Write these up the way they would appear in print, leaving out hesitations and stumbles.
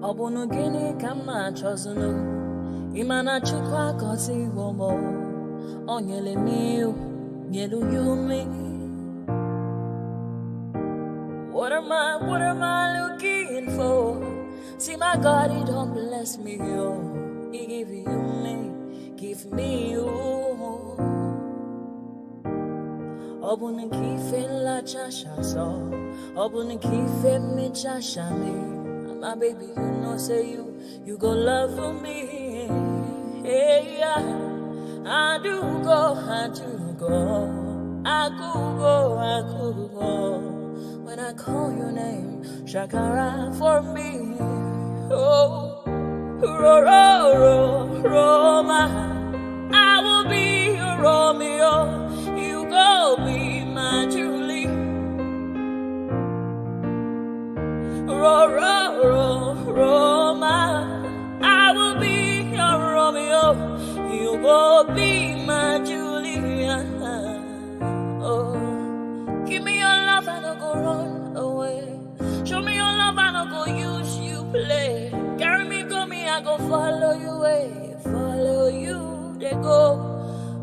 Obunu gini kama chozunu Imana chukwa kosi womo Onyele miu Nyelu yumi What am I looking for? See my God, he don't bless me, yo. He give you me, give me you. Obunu kife la chasha so Obunu kife me chasha me my baby, you know, say you go love for me. Hey, yeah. I do go. I could go. When I call your name, Shakara for me. Oh, Roma. I will be your Romeo. You go be my Julie. Roma, I will be your Romeo. You will be my Julia. Oh, give me your love and I'll go run away. Show me your love and I'll go use you play. Carry me, go me, I go follow you away. Follow you, they go.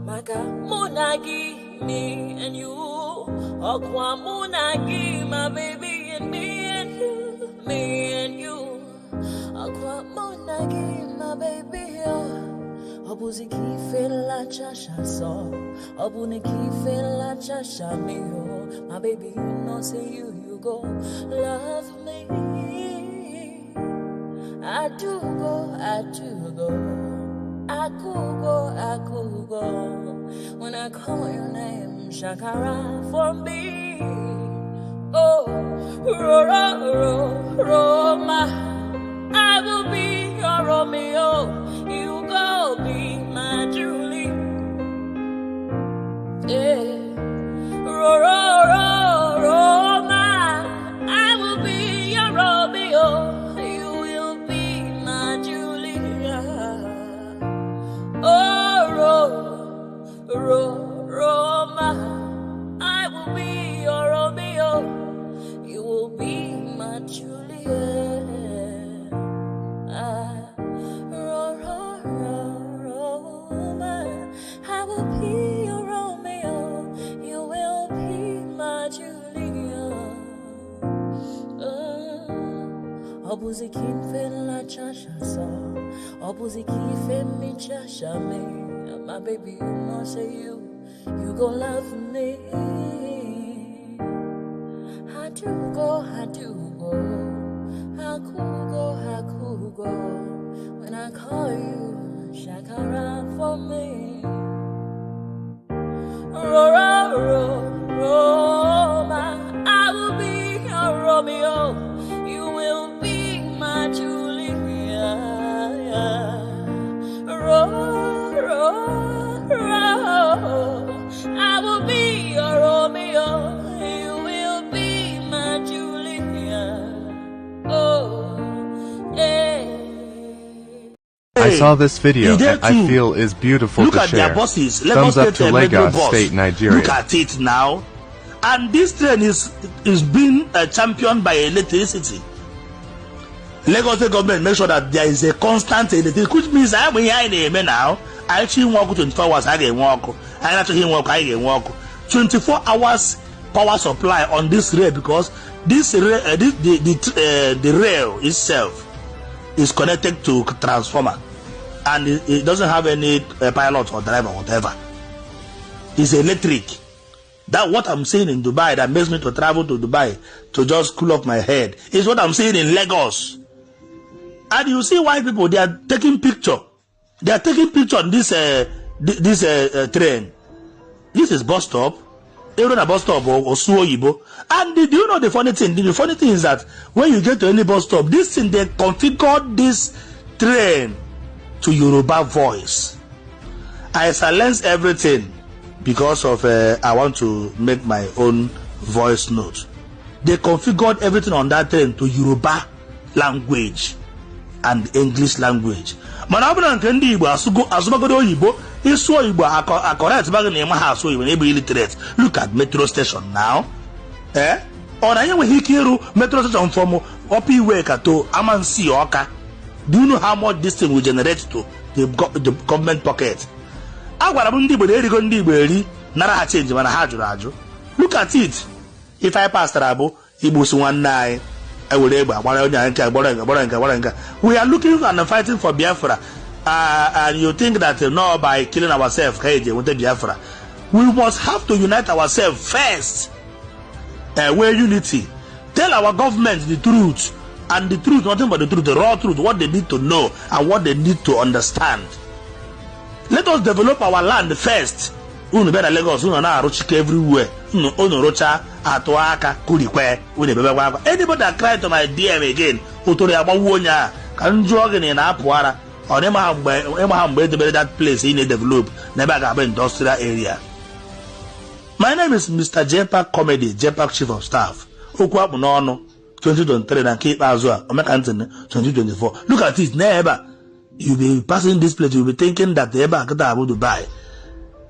Maka munagi me and you. Okwa munagi, my baby and me and you. Me and you, Aqua Monagi, my baby. Obuzi kife la chasha so, Obuni kife la chasha me. My baby, you know, say you go love me. I do go. I could go. When I call your name, Shakara for me. Oh, Roma, I will be your Romeo. You go be my Julie. Yeah, Roma, I will be your Romeo. You will be my Julia. Oh, Roma, I will be your Romeo. You will be my Juliet. Roma, I will be your Romeo. You will be my Juliet. Obuzi kife la chasha so, Obuzi kife mi chasha me. My baby, you know, say you go love me. I do go. I could go. When I call you, Shakara for me. Roma, I will be your Romeo. You will be my Julia. I will be your Romeo. You will be my Julia. Oh, yeah. I saw this video and I feel is beautiful Look to at share. their bosses. Thumbs up to Lagos State, Nigeria. Look at it now. And this train is being championed by electricity. Lagos State government make sure that there is a constant electricity, which means I am here in a now. I actually walk 24 hours. I can walk. I actually walk. I can walk 24 hours power supply on this rail, because this rail, the rail itself is connected to transformer, and it doesn't have any pilot or driver or whatever. It's electric. That what I'm seeing in Dubai that makes me to travel to Dubai to just cool off my head is what I'm seeing in Lagos. And you see why people, they are taking picture. They are taking picture on this train. This is bus stop. Even a bus stop or Suoyibo. And do you know the funny thing? The funny thing is that when you get to any bus stop, this thing, they configured this train to Yoruba voice. I silence everything because of I want to make my own voice note. They configured everything on that train to Yoruba language and English language. Manabana Kendi Igbo Asumagodo Igbo is so Igbo are correct back in my house, so you will be illiterate. Look at metro station now. On I Hikiru metro station from Opi Weka to Amansi Oka. Do you know how much this thing will generate to the government pocket? Look at it. If I pass Rabo, Ibus 1 9, I will able. We are looking and fighting for Biafra. And you think that no, by killing ourselves, Biafra. We must have to unite ourselves first. We're unity. Tell our government the truth. And the truth, nothing but the truth, the raw truth, what they need to know and what they need to understand. Let us develop our land first. Better Lagos, everywhere. Anybody that cry to my DM again, can jog in Apuara or that place in a develop, never have an industrial area. My name is Mr. Jepak Comedy, Jepak Chief of Staff. 2023 and keep as well. 2024. Look at this, never. You'll be passing this place, you'll be thinking that they ever able to buy.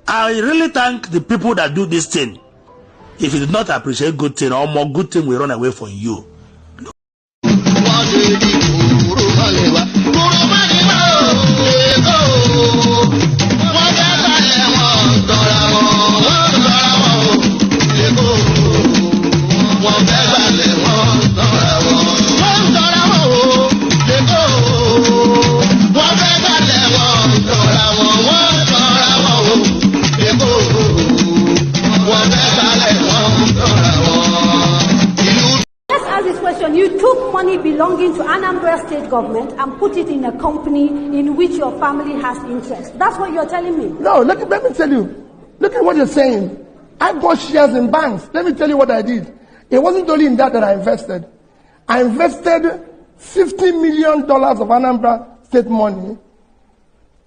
I really thank the people that do this thing. If you did not appreciate good thing, or more good thing will run away from you. You took money belonging to Anambra State government and put it in a company in which your family has interest. That's what you're telling me. No, let me tell you. Look at what you're saying. I bought shares in banks. Let me tell you what I did. It wasn't only in that I invested. I invested $50 million of Anambra State money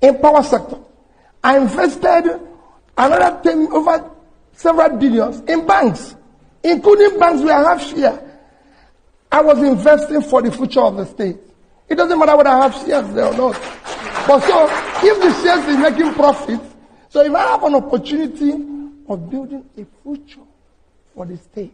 in power sector. I invested another 10 over several billions in banks, including banks where I have share. I was investing for the future of the state. It doesn't matter whether I have shares there or not. But so, if the shares is making profit, so if I have an opportunity of building a future for the state.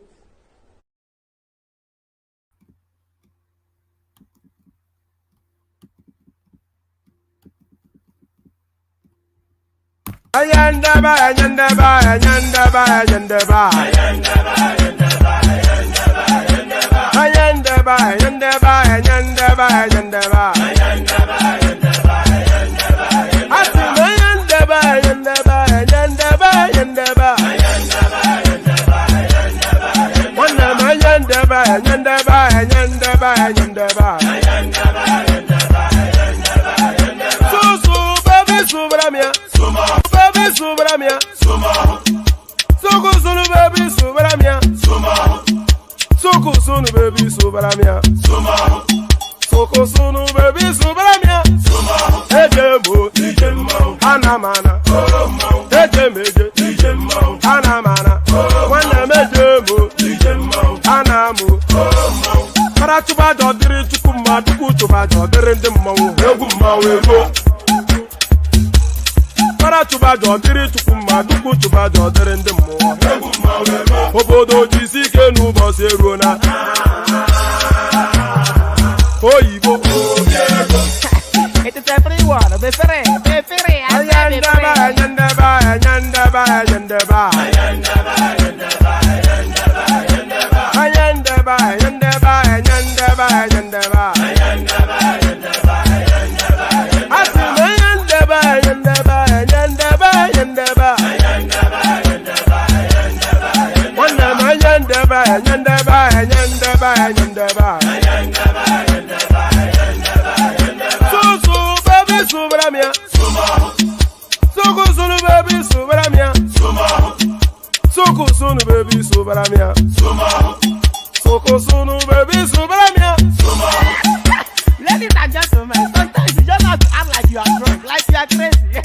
Ladies and gentlemen, sometimes you just have to act like you are drunk, like you are crazy.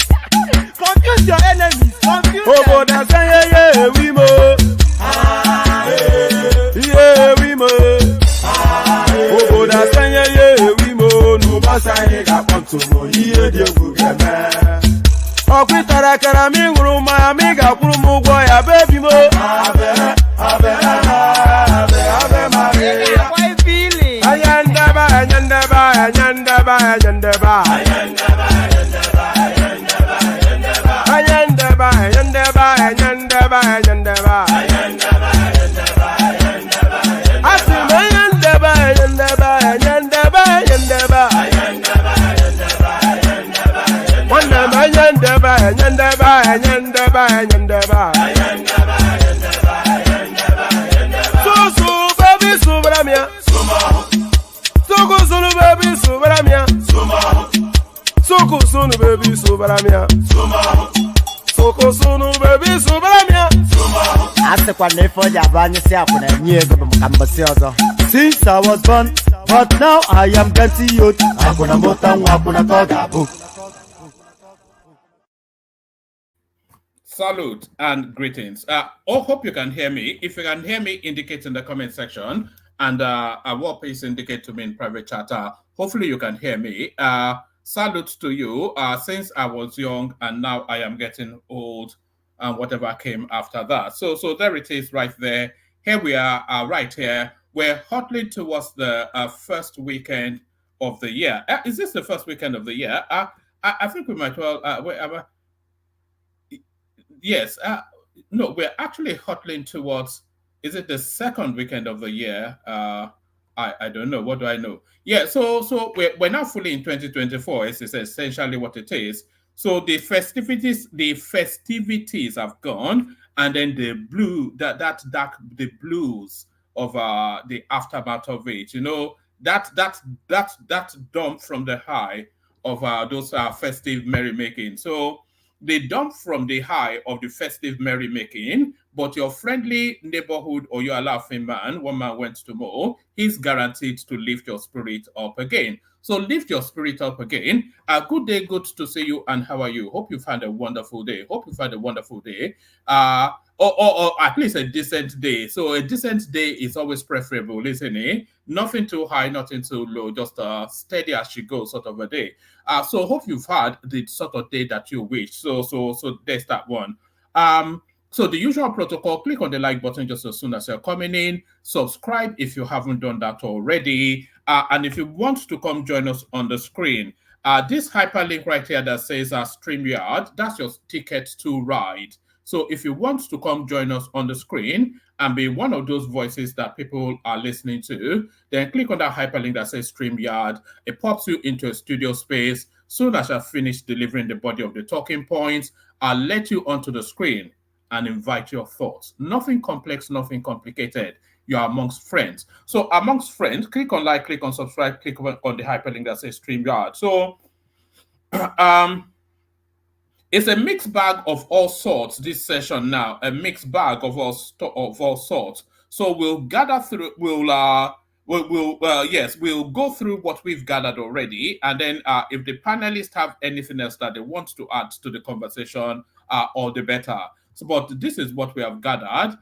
Confuse your enemies, confuse them. Since I was born, but now I am getting old. Salute and greetings. Hope you can hear me. If you can hear me, indicate in the comment section, and what please indicate to me in private chat. Hopefully you can hear me. Salute to you. Since I was young and now I am getting old, and whatever came after that. So there it is right there. Here we are right here. We're hurtling towards the first weekend of the year. Is this the first weekend of the year? I think we might well. Yes. No, we're actually hurtling towards. Is it the second weekend of the year? I don't know. What do I know? Yeah. So we're now fully in 2024. It's essentially what it is. So the festivities have gone, and then the blues of the aftermath of it. You know, that dump from the high of those festive merrymaking. So they dump from the high of the festive merrymaking, but your friendly neighborhood or your laughing man, one man went to mow, he's guaranteed to lift your spirit up again. So lift your spirit up again. Good day, good to see you, and how are you? Hope you've had a wonderful day. Or at least a decent day. So a decent day is always preferable, isn't it? Nothing too high, nothing too low, just steady as she goes sort of a day. So hope you've had the sort of day that you wish. So there's that one. So the usual protocol, click on the like button just as soon as you're coming in. Subscribe if you haven't done that already. And if you want to come join us on the screen, this hyperlink right here that says StreamYard, that's your ticket to ride. So if you want to come join us on the screen and be one of those voices that people are listening to, then click on that hyperlink that says StreamYard. It pops you into a studio space. Soon as I've finished delivering the body of the talking points, I'll let you onto the screen and invite your thoughts. Nothing complex, nothing complicated. You are amongst friends. So amongst friends, click on like, click on subscribe, click on the hyperlink that says StreamYard. So it's a mixed bag of all sorts this session now, a mixed bag of all sorts. So we'll gather through, we'll go through what we've gathered already, and then if the panelists have anything else that they want to add to the conversation, all the better. So, but this is what we have gathered.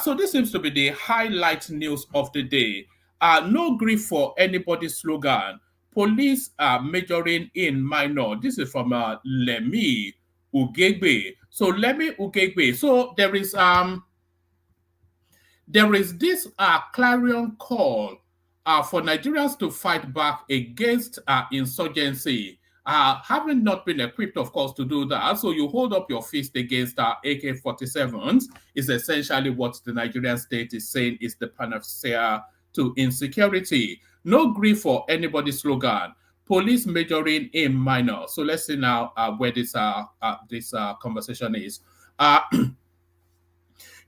So this seems to be the highlight news of the day. No grief for anybody slogan. Police are majoring in minor. This is from Lemi Ugegbe. So Lemi Ugegbe. So there is this clarion call for Nigerians to fight back against insurgency. Having not been equipped, of course, to do that, so you hold up your fist against AK-47s is essentially what the Nigerian state is saying is the panacea to insecurity. No grief for anybody slogan. Police majoring in minor. So let's see now where this conversation is.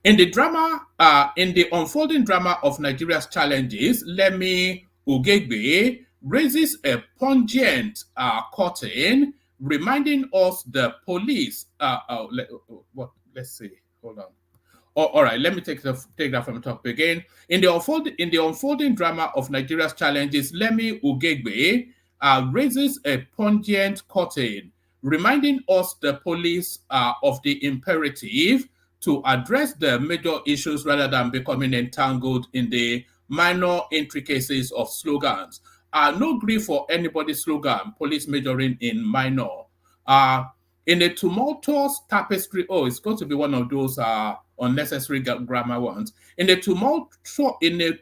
In the unfolding drama of Nigeria's challenges, Lemi Ugegbe raises a pungent curtain, reminding us the police. Let's see. Hold on. All right, let me take that from the top again. In the unfolding drama of Nigeria's challenges, Lemi Ugegbe raises a pungent curtain, reminding us the police of the imperative to address the major issues rather than becoming entangled in the minor intricacies of slogans. No grief for anybody slogan, police majoring in minor. In a tumultuous tapestry, it's going to be one of those unnecessary grammar ones. In a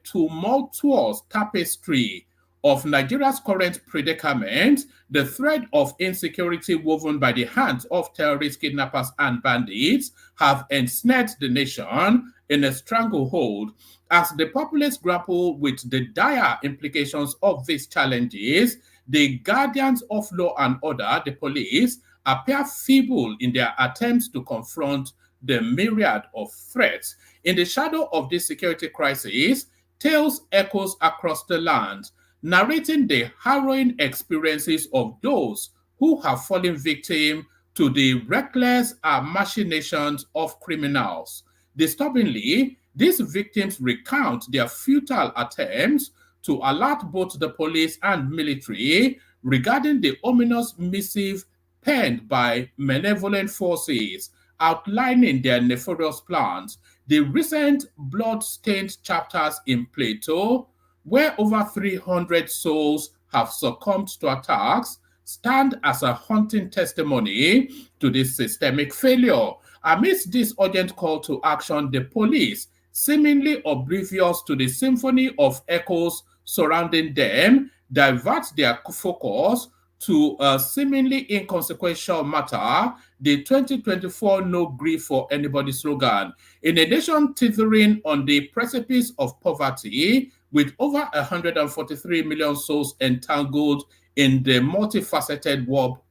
tumultuous tapestry of Nigeria's current predicament, the thread of insecurity woven by the hands of terrorists, kidnappers, and bandits have ensnared the nation in a stranglehold. As the populace grapple with the dire implications of these challenges, the guardians of law and order, the police, appear feeble in their attempts to confront the myriad of threats. In the shadow of this security crisis, tales echoes across the land, narrating the harrowing experiences of those who have fallen victim to the reckless machinations of criminals. Disturbingly, these victims recount their futile attempts to alert both the police and military regarding the ominous missive penned by malevolent forces outlining their nefarious plans. The recent blood-stained chapters in Plato, where over 300 souls have succumbed to attacks, stand as a haunting testimony to this systemic failure. Amidst this urgent call to action, the police, seemingly oblivious to the symphony of echoes surrounding them, divert their focus to a seemingly inconsequential matter, the 2024 No Grief for Anybody slogan. In a nation teetering on the precipice of poverty, with over 143 million souls entangled in the multifaceted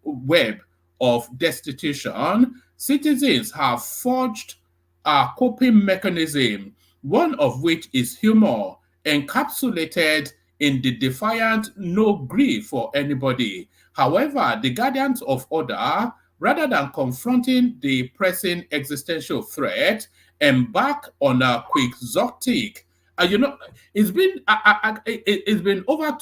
web of destitution, citizens have forged a coping mechanism, one of which is humor, encapsulated in the defiant no grief for anybody. However, the guardians of order, rather than confronting the pressing existential threat, embark on a quixotic. It's been over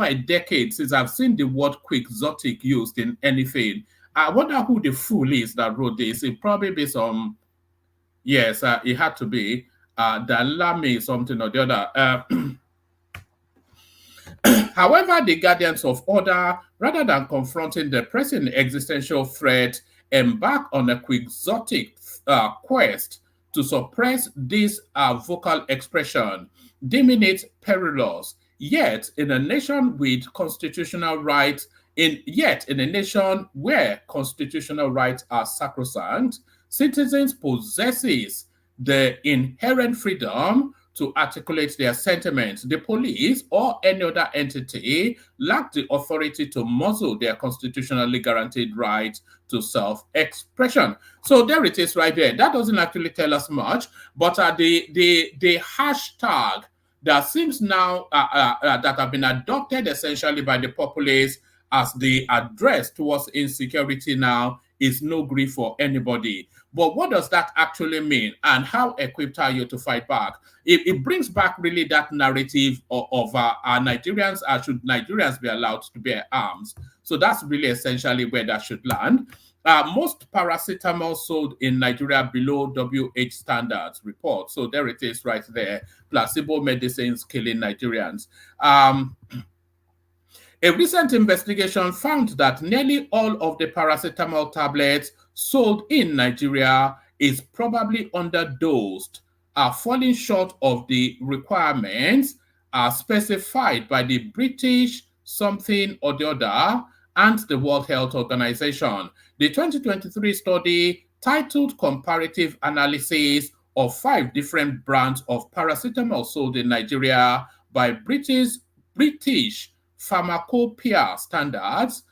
a decade since I've seen the word quixotic used in anything. I wonder who the fool is that wrote this. It probably be some. Yes, it had to be Dalami something or the other. However, the guardians of order, rather than confronting the pressing existential threat, embark on a quixotic quest to suppress this vocal expression, deeming it perilous. Yet, in a nation with constitutional rights, in a nation where constitutional rights are sacrosanct, citizens possesses the inherent freedom to articulate their sentiments. The police or any other entity lack the authority to muzzle their constitutionally guaranteed right to self-expression. So there it is right there. That doesn't actually tell us much, but the hashtag that seems now that have been adopted essentially by the populace as the address towards insecurity now is no grief for anybody. But what does that actually mean, and how equipped are you to fight back? It brings back really that narrative of Nigerians, should Nigerians be allowed to bear arms? So that's really essentially where that should land. Most paracetamol sold in Nigeria below WH standards report. So there it is right there. Placebo medicines killing Nigerians. A recent investigation found that nearly all of the paracetamol tablets sold in Nigeria is probably underdosed, falling short of the requirements specified by the British something or the other and the World Health Organization. The 2023 study, titled Comparative Analysis of 5 Different Brands of Paracetamol Sold in Nigeria by British Pharmacopoeia Standards,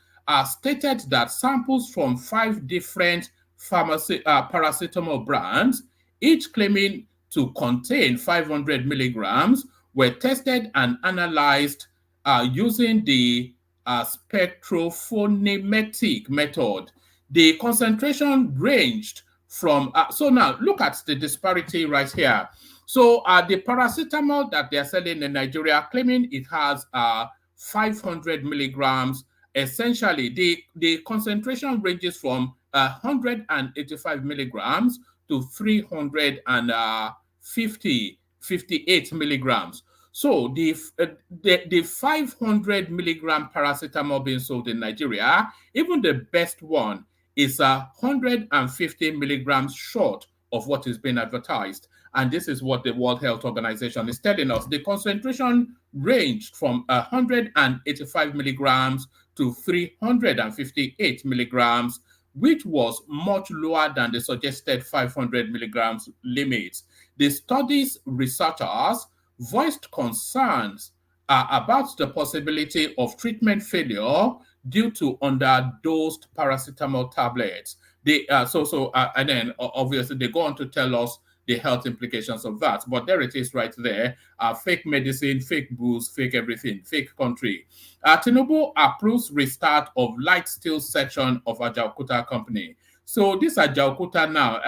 stated that samples from 5 different paracetamol brands, each claiming to contain 500 milligrams, were tested and analyzed using the spectrophonemetric method. The concentration ranged from, so now look at the disparity right here. So the paracetamol that they're selling in Nigeria, claiming it has 500 milligrams, essentially the concentration ranges from 185 milligrams to 358 milligrams. So the 500 milligram paracetamol being sold in Nigeria, even the best one is 150 milligrams short of what is being advertised. And this is what the World Health Organization is telling us. The concentration ranged from 185 milligrams to 358 milligrams, which was much lower than the suggested 500 milligrams limit. The study's researchers voiced concerns about the possibility of treatment failure due to underdosed paracetamol tablets. And then obviously they go on to tell us the health implications of that. But there it is right there. Fake medicine, fake booze, fake everything, fake country. Tinubu approves restart of light steel section of Ajaokuta company. So this Ajaokuta now,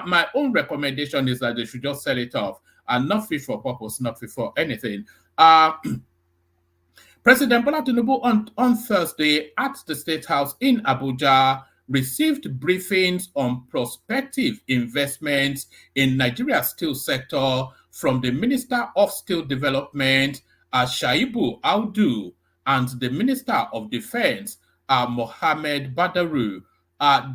my own recommendation is that they should just sell it off and not fit for purpose, not fit for anything. President Bola Tinubu on Thursday at the State House in Abuja received briefings on prospective investments in Nigeria's steel sector from the Minister of Steel Development, Shaibu Audu, and the Minister of Defense, Mohammed Badaru.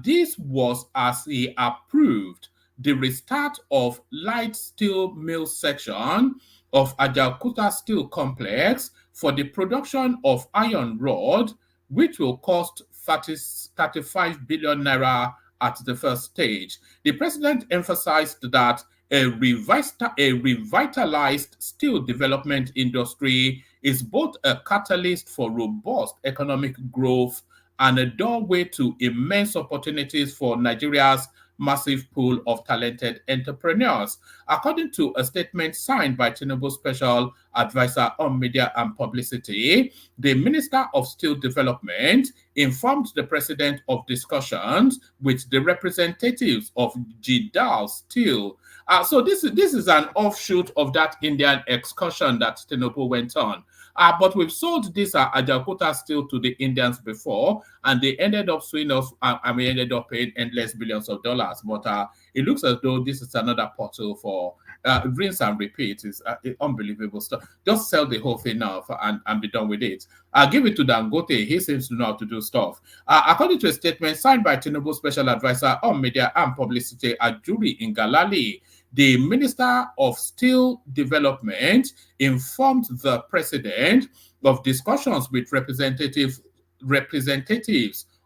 This was as he approved the restart of light steel mill section of Ajaokuta Steel Complex for the production of iron rod, which will cost 35 billion naira at the first stage. The president emphasized that a revitalized steel development industry is both a catalyst for robust economic growth and a doorway to immense opportunities for Nigeria's massive pool of talented entrepreneurs. According to a statement signed by Tinubu's Special Advisor on Media and Publicity, the Minister of Steel Development informed the President of discussions with the representatives of Jidal Steel. So this is an offshoot of that Indian excursion that Tinubu went on. But we've sold this Ajaokuta steel to the Indians before, and they ended up suing us, and we ended up paying endless billions of dollars. But it looks as though this is another portal for rinse and repeat. Is unbelievable stuff. Just sell the whole thing now and be done with it. Give it to Dangote. He seems to know how to do stuff. According to a statement signed by Tinubu's Special Advisor on Media and Publicity, Ajuri Ngalali, the Minister of Steel Development informed the President of discussions with representatives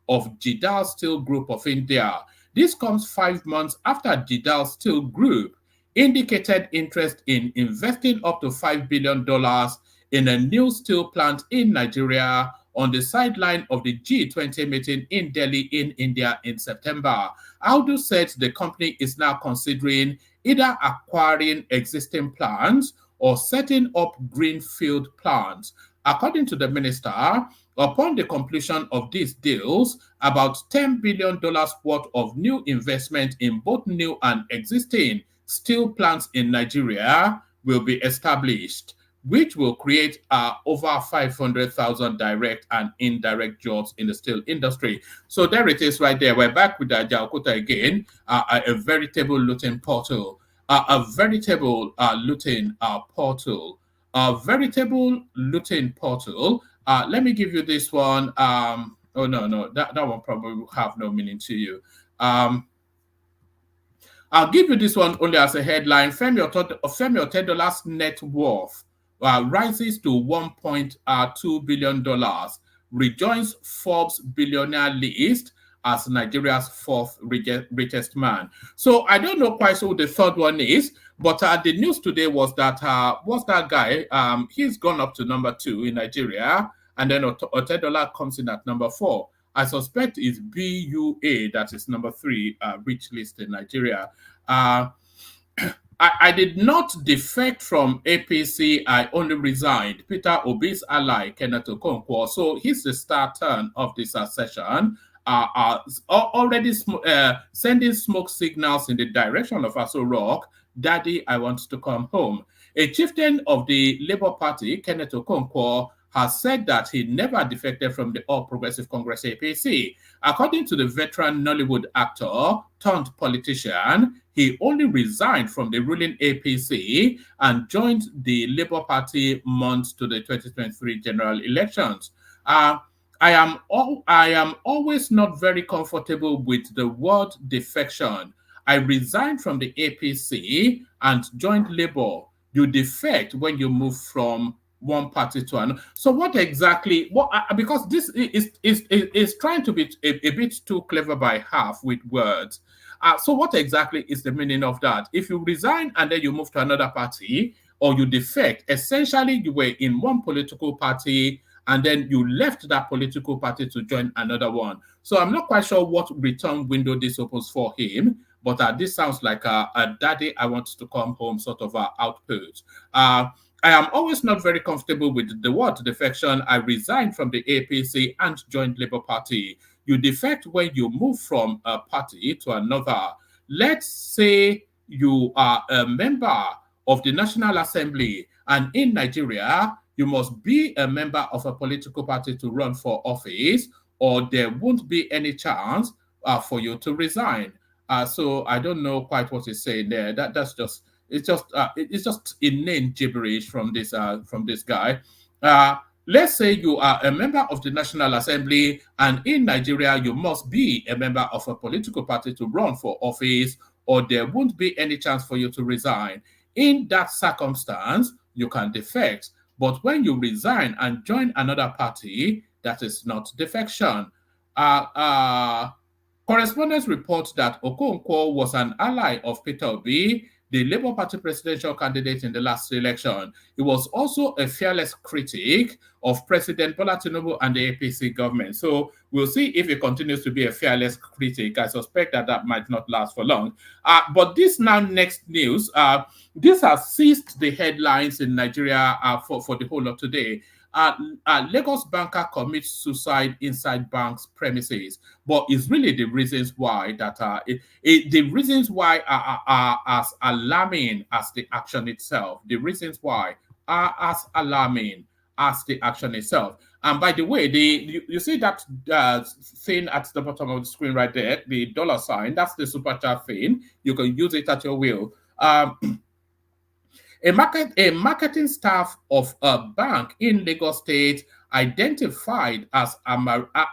of Jidal Steel Group of India. This comes 5 months after Jidal Steel Group indicated interest in investing up to $5 billion in a new steel plant in Nigeria on the sideline of the G20 meeting in Delhi in India in September. Audu said the company is now considering either acquiring existing plants or setting up greenfield plants. According to the minister, upon the completion of these deals, about $10 billion worth of new investment in both new and existing steel plants in Nigeria will be established, which will create over 500,000 direct and indirect jobs in the steel industry. So there it is right there. We're back with Ajaokuta again, a veritable looting portal. A veritable looting portal. Let me give you this one. Oh, no, that one probably will have no meaning to you. I'll give you this one only as a headline. Femi Otedola's net worth rises to $1.2 billion, rejoins Forbes billionaire list as Nigeria's fourth richest man. So I don't know quite who the third one is, but the news today was that what's that guy? He's gone up to number 2 in Nigeria, and then Otedola comes in at number 4. I suspect it's BUA that is number 3 rich list in Nigeria. I did not defect from APC. I only resigned. Peter Obi's ally, Kenneth Okonkwo. So he's the star turn of this session. Already sending smoke signals in the direction of Aso Rock. Daddy, I want to come home. A chieftain of the Labour Party, Kenneth Okonkwo, has said that he never defected from the All Progressive Congress APC. According to the veteran Nollywood actor turned politician, he only resigned from the ruling APC and joined the Labour Party months to the 2023 general elections. I am always not very comfortable with the word defection. I resigned from the APC and joined Labour. You defect when you move from one party to another. So what exactly? What because this is trying to be a bit too clever by half with words. So what exactly is the meaning of that? If you resign and then you move to another party or you defect, essentially you were in one political party and then you left that political party to join another one. So I'm not quite sure what return window this opens for him, but this sounds like a daddy I want to come home sort of output. I am always not very comfortable with the word defection. I resigned from the APC and joined Labour Party. You defect when you move from a party to another. Let's say you are a member of the National Assembly, and in Nigeria, you must be a member of a political party to run for office, or there won't be any chance for you to resign. So I don't know quite what he's saying there. That's just it's just inane gibberish from this guy. Let's say you are a member of the National Assembly, and in Nigeria, you must be a member of a political party to run for office, or there won't be any chance for you to resign. In that circumstance, you can defect. But when you resign and join another party, that is not defection. Correspondents report that Okonkwo was an ally of Peter Obi, the Labour Party presidential candidate in the last election. He was also a fearless critic of President Bola Tinubu and the APC government. So we'll see if he continues to be a fearless critic. I suspect that might not last for long. But this now next news, this has seized the headlines in Nigeria for the whole of today. Lagos banker commits suicide inside bank's premises, but it's really the reasons why that the reasons why are as alarming as the action itself. The reasons why are as alarming as the action itself. And by the way, you see that thing at the bottom of the screen right there, the dollar sign. That's the super chat thing. You can use it at your will. A marketing staff of a bank in Lagos State identified as Amarachi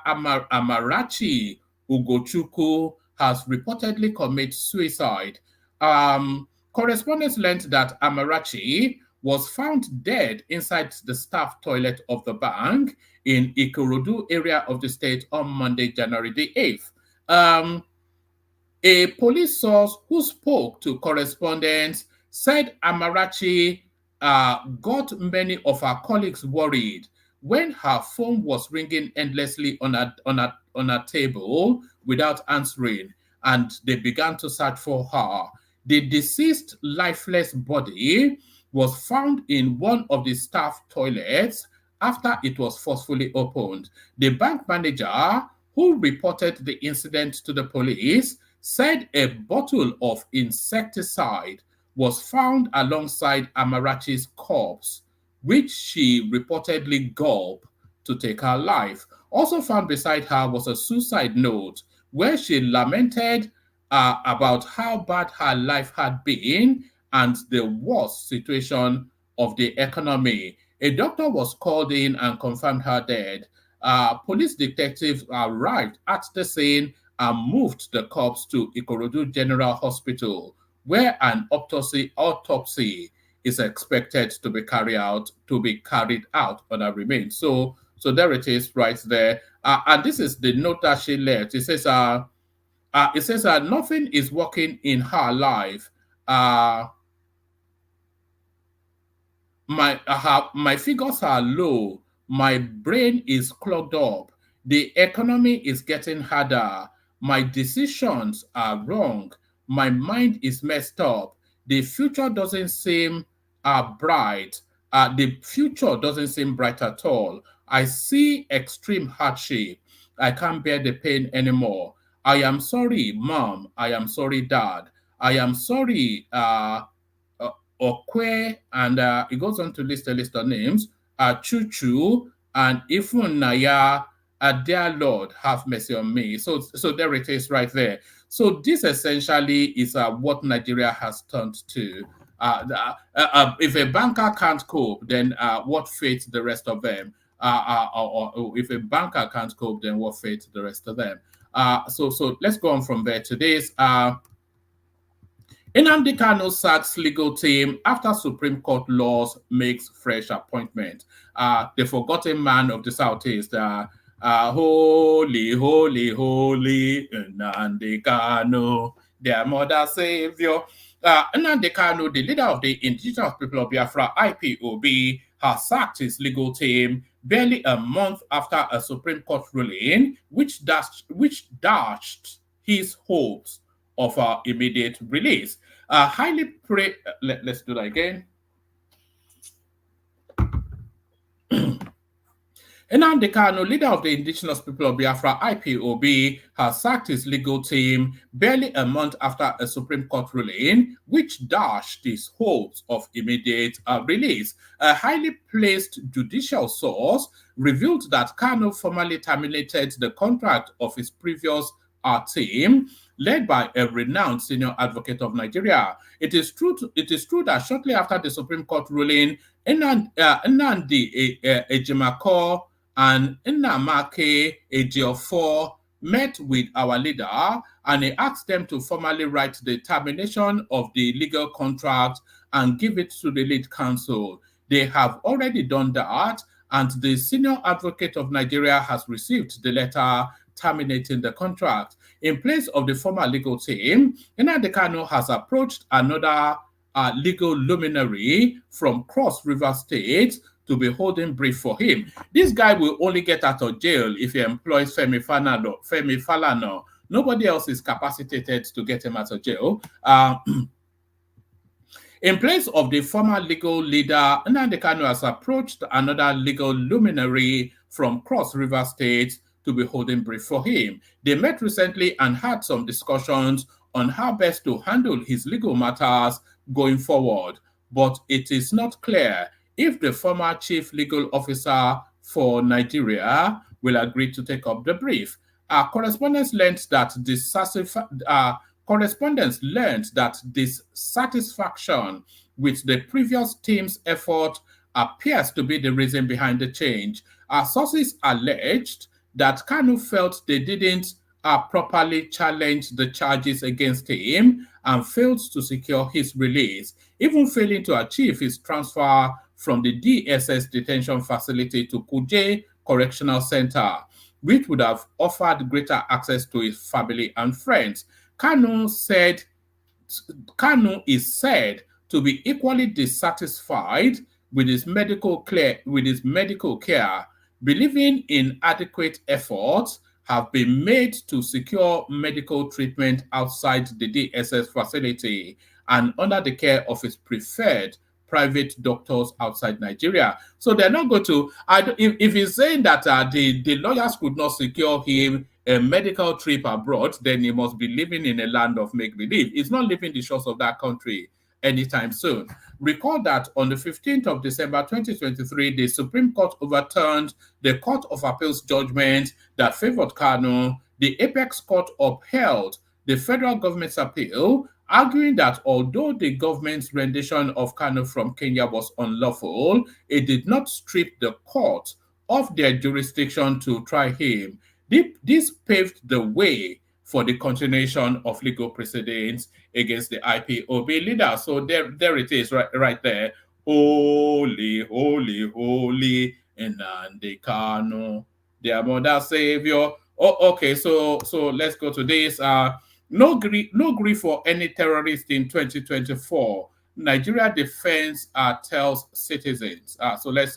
Ugochukwu has reportedly committed suicide. Correspondents learned that Amarachi was found dead inside the staff toilet of the bank in Ikorodu area of the state on Monday, January the 8th. A police source who spoke to correspondents said Amarachi got many of her colleagues worried when her phone was ringing endlessly on a table without answering, and they began to search for her. The deceased lifeless body was found in one of the staff toilets after it was forcefully opened. The bank manager, who reported the incident to the police, said a bottle of insecticide was found alongside Amarachi's corpse, which she reportedly gulped to take her life. Also found beside her was a suicide note where she lamented about how bad her life had been and the worst situation of the economy. A doctor was called in and confirmed her dead. Police detectives arrived at the scene and moved the corpse to Ikorodu General Hospital, where an autopsy is expected to be carried out on her remains. So there it is, right there. And this is the note that she left. It says, nothing is working in her life. My figures are low. My brain is clogged up. The economy is getting harder. My decisions are wrong. My mind is messed up. The future doesn't seem bright. The future doesn't seem bright at all. I see extreme hardship. I can't bear the pain anymore. I am sorry, Mom. I am sorry, Dad. I am sorry, Okwe, and it goes on to list a list of names. Chuchu and Ifunaya. Dear Lord, have mercy on me. So there it is right there. So this essentially is what Nigeria has turned to. If a banker can't cope, then what fate the rest of them? Or if a banker can't cope, then what fate the rest of them? So let's go on from there. Today's Nnamdi Kanu sacks legal team after Supreme Court laws makes fresh appointment. The forgotten man of the Southeast, holy, holy, holy, Nnamdi Kanu, their mother savior. Nnamdi Kanu, the leader of the indigenous people of Biafra, IPOB, has sacked his legal team barely a month after a Supreme Court ruling which dashed his hopes of immediate release. Let's do that again. Nnamdi Kanu, leader of the indigenous people of Biafra, IPOB, has sacked his legal team barely a month after a Supreme Court ruling which dashed his hopes of immediate release. A highly placed judicial source revealed that Kanu formally terminated the contract of his previous team, led by a renowned senior advocate of Nigeria. It is true that shortly after the Supreme Court ruling, Nnamdi Ejimako and Nnamake Ejiofor met with our leader and he asked them to formally write the termination of the legal contract and give it to the lead counsel. They have already done that, and the senior advocate of Nigeria has received the letter terminating the contract. In place of the former legal team, Nnamdi Kanu has approached another legal luminary from Cross River State to be holding brief for him. This guy will only get out of jail if he employs Femi Falana. Nobody else is capacitated to get him out of jail. In place of the former legal leader, Nnamdi Kanu has approached another legal luminary from Cross River State to be holding brief for him. They met recently and had some discussions on how best to handle his legal matters going forward, but it is not clear if the former chief legal officer for Nigeria will agree to take up the brief. Correspondents learned that dissatisfaction with the previous team's effort appears to be the reason behind the change. Sources alleged that Kanu felt they didn't properly challenge the charges against him and failed to secure his release, even failing to achieve his transfer from the DSS detention facility to Kuje Correctional Center, which would have offered greater access to his family and friends. Kanu is said to be equally dissatisfied with his medical care, believing inadequate efforts have been made to secure medical treatment outside the DSS facility and under the care of his preferred private doctors outside Nigeria. So they're not going to, if he's saying that the lawyers could not secure him a medical trip abroad, then he must be living in a land of make-believe. He's not leaving the shores of that country anytime soon. Recall that on the 15th of December 2023, the Supreme Court overturned the Court of Appeals judgment that favored Kanu. The Apex Court upheld the federal government's appeal, arguing that although the government's rendition of Kanu from Kenya was unlawful, it did not strip the court of their jurisdiction to try him. This paved the way for the continuation of legal proceedings against the IPOB leader. So there it is, right there. Holy, holy, holy, Nnamdi Kanu, their mother savior. Oh, okay, so let's go to this. No grief for any terrorist in 2024. Nigeria Defense tells citizens. So let's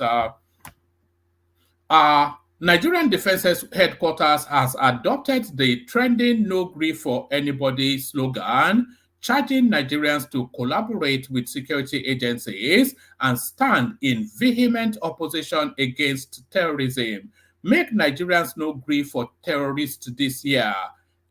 Nigerian Defense Headquarters has adopted the trending "No Grief for Anybody" slogan, charging Nigerians to collaborate with security agencies and stand in vehement opposition against terrorism. Make Nigerians no grief for terrorists this year.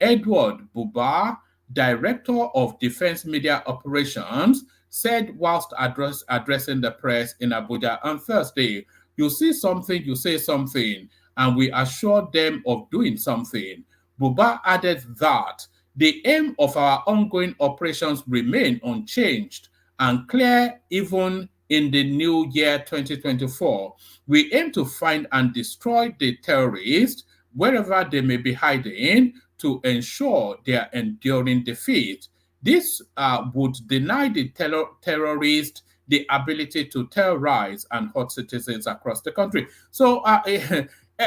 Edward Buba, Director of Defense Media Operations, said whilst addressing the press in Abuja on Thursday. You see something, you say something, and we assure them of doing something. Buba added that the aim of our ongoing operations remain unchanged and clear even in the new year 2024. We aim to find and destroy the terrorists wherever they may be hiding to ensure their enduring defeat. This would deny the terrorists the ability to terrorize and hurt citizens across the country. So,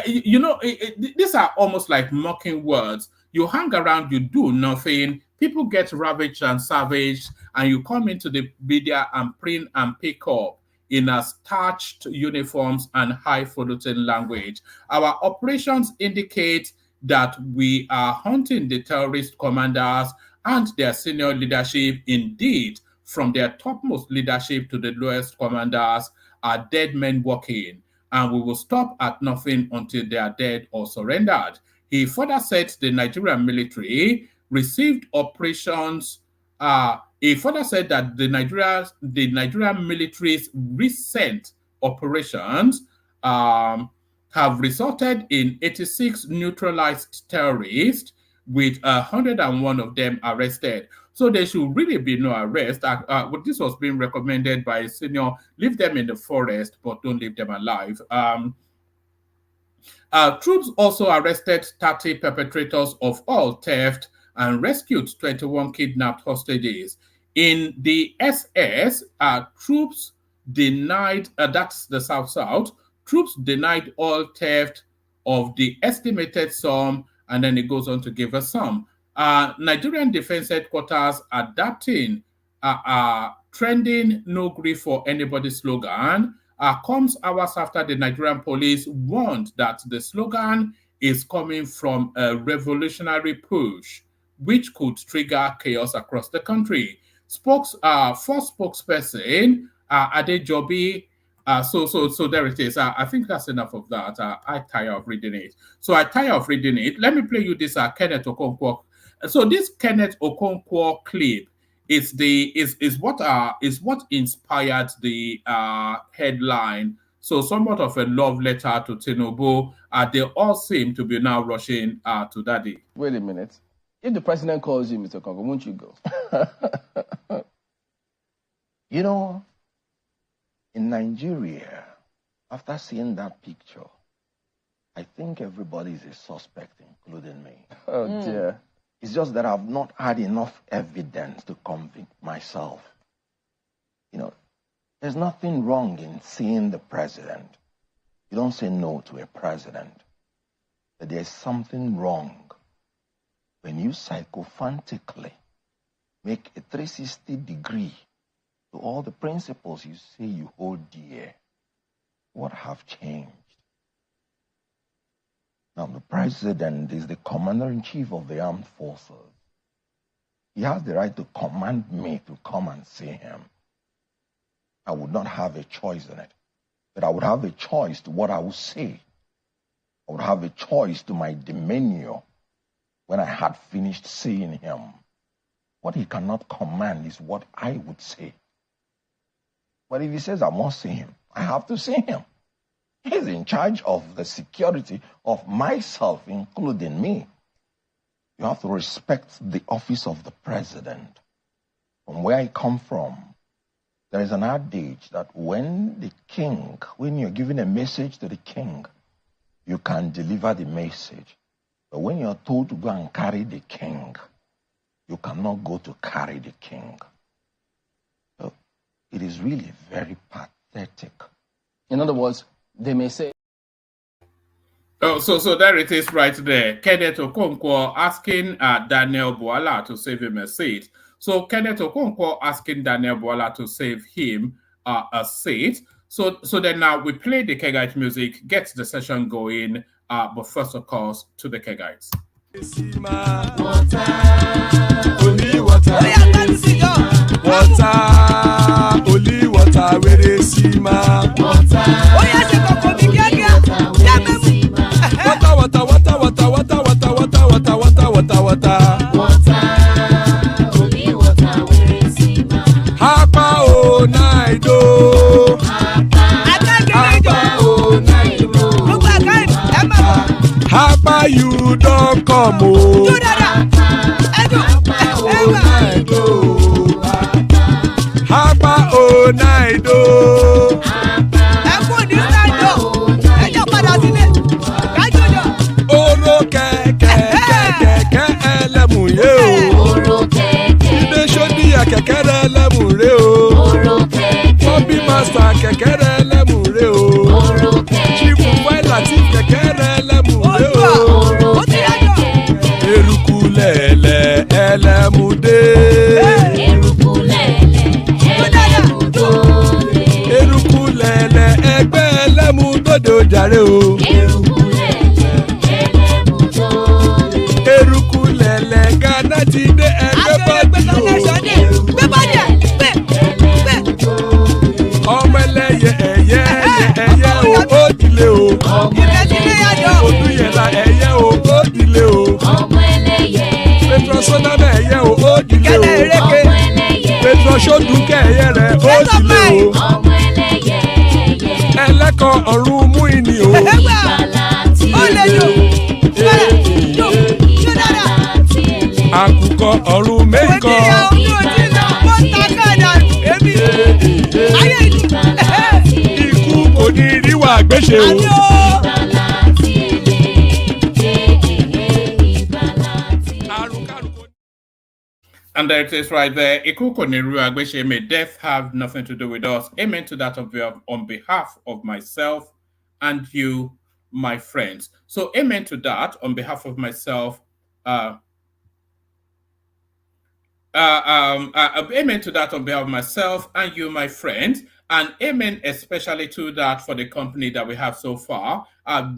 these are almost like mocking words. You hang around, you do nothing, people get ravaged and savaged, and you come into the media and print and pick up in a starched uniforms and highfalutin language. Our operations indicate that we are hunting the terrorist commanders and their senior leadership. Indeed, from their topmost leadership to the lowest commanders are dead men walking, and we will stop at nothing until they are dead or surrendered. He further said the Nigerian military received operations. He further said that the Nigerian military's recent operations have resulted in 86 neutralized terrorists, with 101 of them arrested. So there should really be no arrest. This was being recommended by a senior, leave them in the forest, but don't leave them alive. Troops also arrested 30 perpetrators of all theft and rescued 21 kidnapped hostages. In the SS, troops denied, that's the South-South, troops denied all theft of the estimated sum, and then it goes on to give a sum. Nigerian Defense Headquarters adapting trending "No Grief for Anybody" slogan comes hours after the Nigerian police warned that the slogan is coming from a revolutionary push, which could trigger chaos across the country. First spokesperson, Adejobi. So there it is. I think that's enough of that. I tire of reading it. Let me play you this Kenneth Okonkwo. So this Kenneth Okonkwo clip is what inspired the headline. So somewhat of a love letter to Tinubu. They all seem to be now rushing to daddy. Wait a minute. If the president calls you, Mr. Okonkwo, won't you go? You know, in Nigeria, after seeing that picture, I think everybody is a suspect, including me. Oh, dear. It's just that I've not had enough evidence to convict myself. You know, there's nothing wrong in seeing the president. You don't say no to a president. But there's something wrong when you psychophantically make a 360 degree to all the principles you say you hold dear. What have changed? Now, the president is the commander-in-chief of the armed forces. He has the right to command me to come and see him. I would not have a choice in it, but I would have a choice to what I would say. I would have a choice to my demeanor when I had finished seeing him. What he cannot command is what I would say. But if he says I must see him, I have to see him. He's in charge of the security of myself, including me. You have to respect the office of the president. From where I come from, there is an adage that when you're giving a message to the king, you can deliver the message. But when you're told to go and carry the king, you cannot go to carry the king. So it is really very pathetic. In other words, they may say. Oh, so there it is right there. Kenneth Okonkwo asking Daniel Bwala to save him a seat. So Kenneth Okonkwo asking Daniel Bwala to save him a seat. So then now we play the Kegite music, get the session going. But first, of course, to the Kegites. Water, only water, only water, where they see ma. Water, only water, where they see ma. Hapa o naido, hapa o naido, hapa you don't come o. Hapa o naido. Oro keke elemu ye o. Oro keke dé. Eruku lẹ̀lẹ̀ ẹlẹ́mu dòde. Eruku lẹ̀lẹ̀ ẹgbẹ́ ẹlẹ́mu dòde ó jàre o. Eruku lẹ̀lẹ̀ ẹlẹ́mu dòde. Eruku lẹ̀lẹ̀ Ghana ti dé ẹgbẹ́ bọ́dì o. Ọmọ ẹlẹ́yẹ ẹ̀yẹ ẹ̀yẹ o ó dìle o. Olúyẹ̀lá ẹ̀yẹ o ó dìle o. Petrosoname ẹ̀yẹ o ó dìle o. Petrosodunke ẹ̀yẹ rẹ̀ ó dìle o. Ẹlẹ́kọ̀ ọ̀run mú ìní o. Àkùkọ ọ̀run méjìkọ. Ikú kò ní ríwà gbéṣe o. And there it is right there. Ikuko Neru Agbeshe, may death have nothing to do with us. Amen to that on behalf of myself and you, my friends. So amen to that on behalf of myself. Amen to that on behalf of myself and you, my friends. And amen especially to that for the company that we have so far.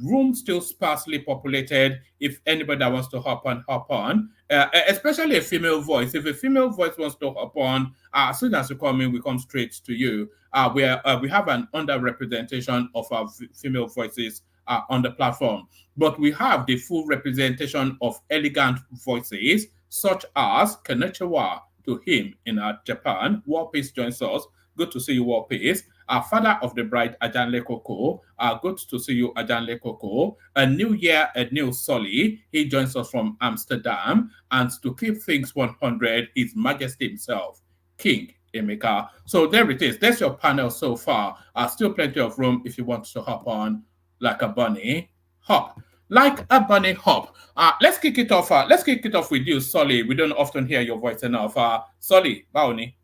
Room still sparsely populated. If anybody that wants to hop on. Especially a female voice. If a female voice wants to hop on, as soon as you come in, we come straight to you. We have an underrepresentation of our female voices on the platform. But we have the full representation of elegant voices, such as Kenneth to him in Japan. War Peace joins us. Good to see you, War Peace. Our father of the bride, Ajanle Koko. Good to see you, Ajanle Koko. A new year, a new Solly. He joins us from Amsterdam. And to keep things 100, His Majesty himself, King Emeka. So there it is. That's your panel so far. Still plenty of room if you want to hop on like a bunny. Hop. Like a bunny hop. Let's kick it off. Let's kick it off with you, Solly. We don't often hear your voice enough. Solly, Baoni.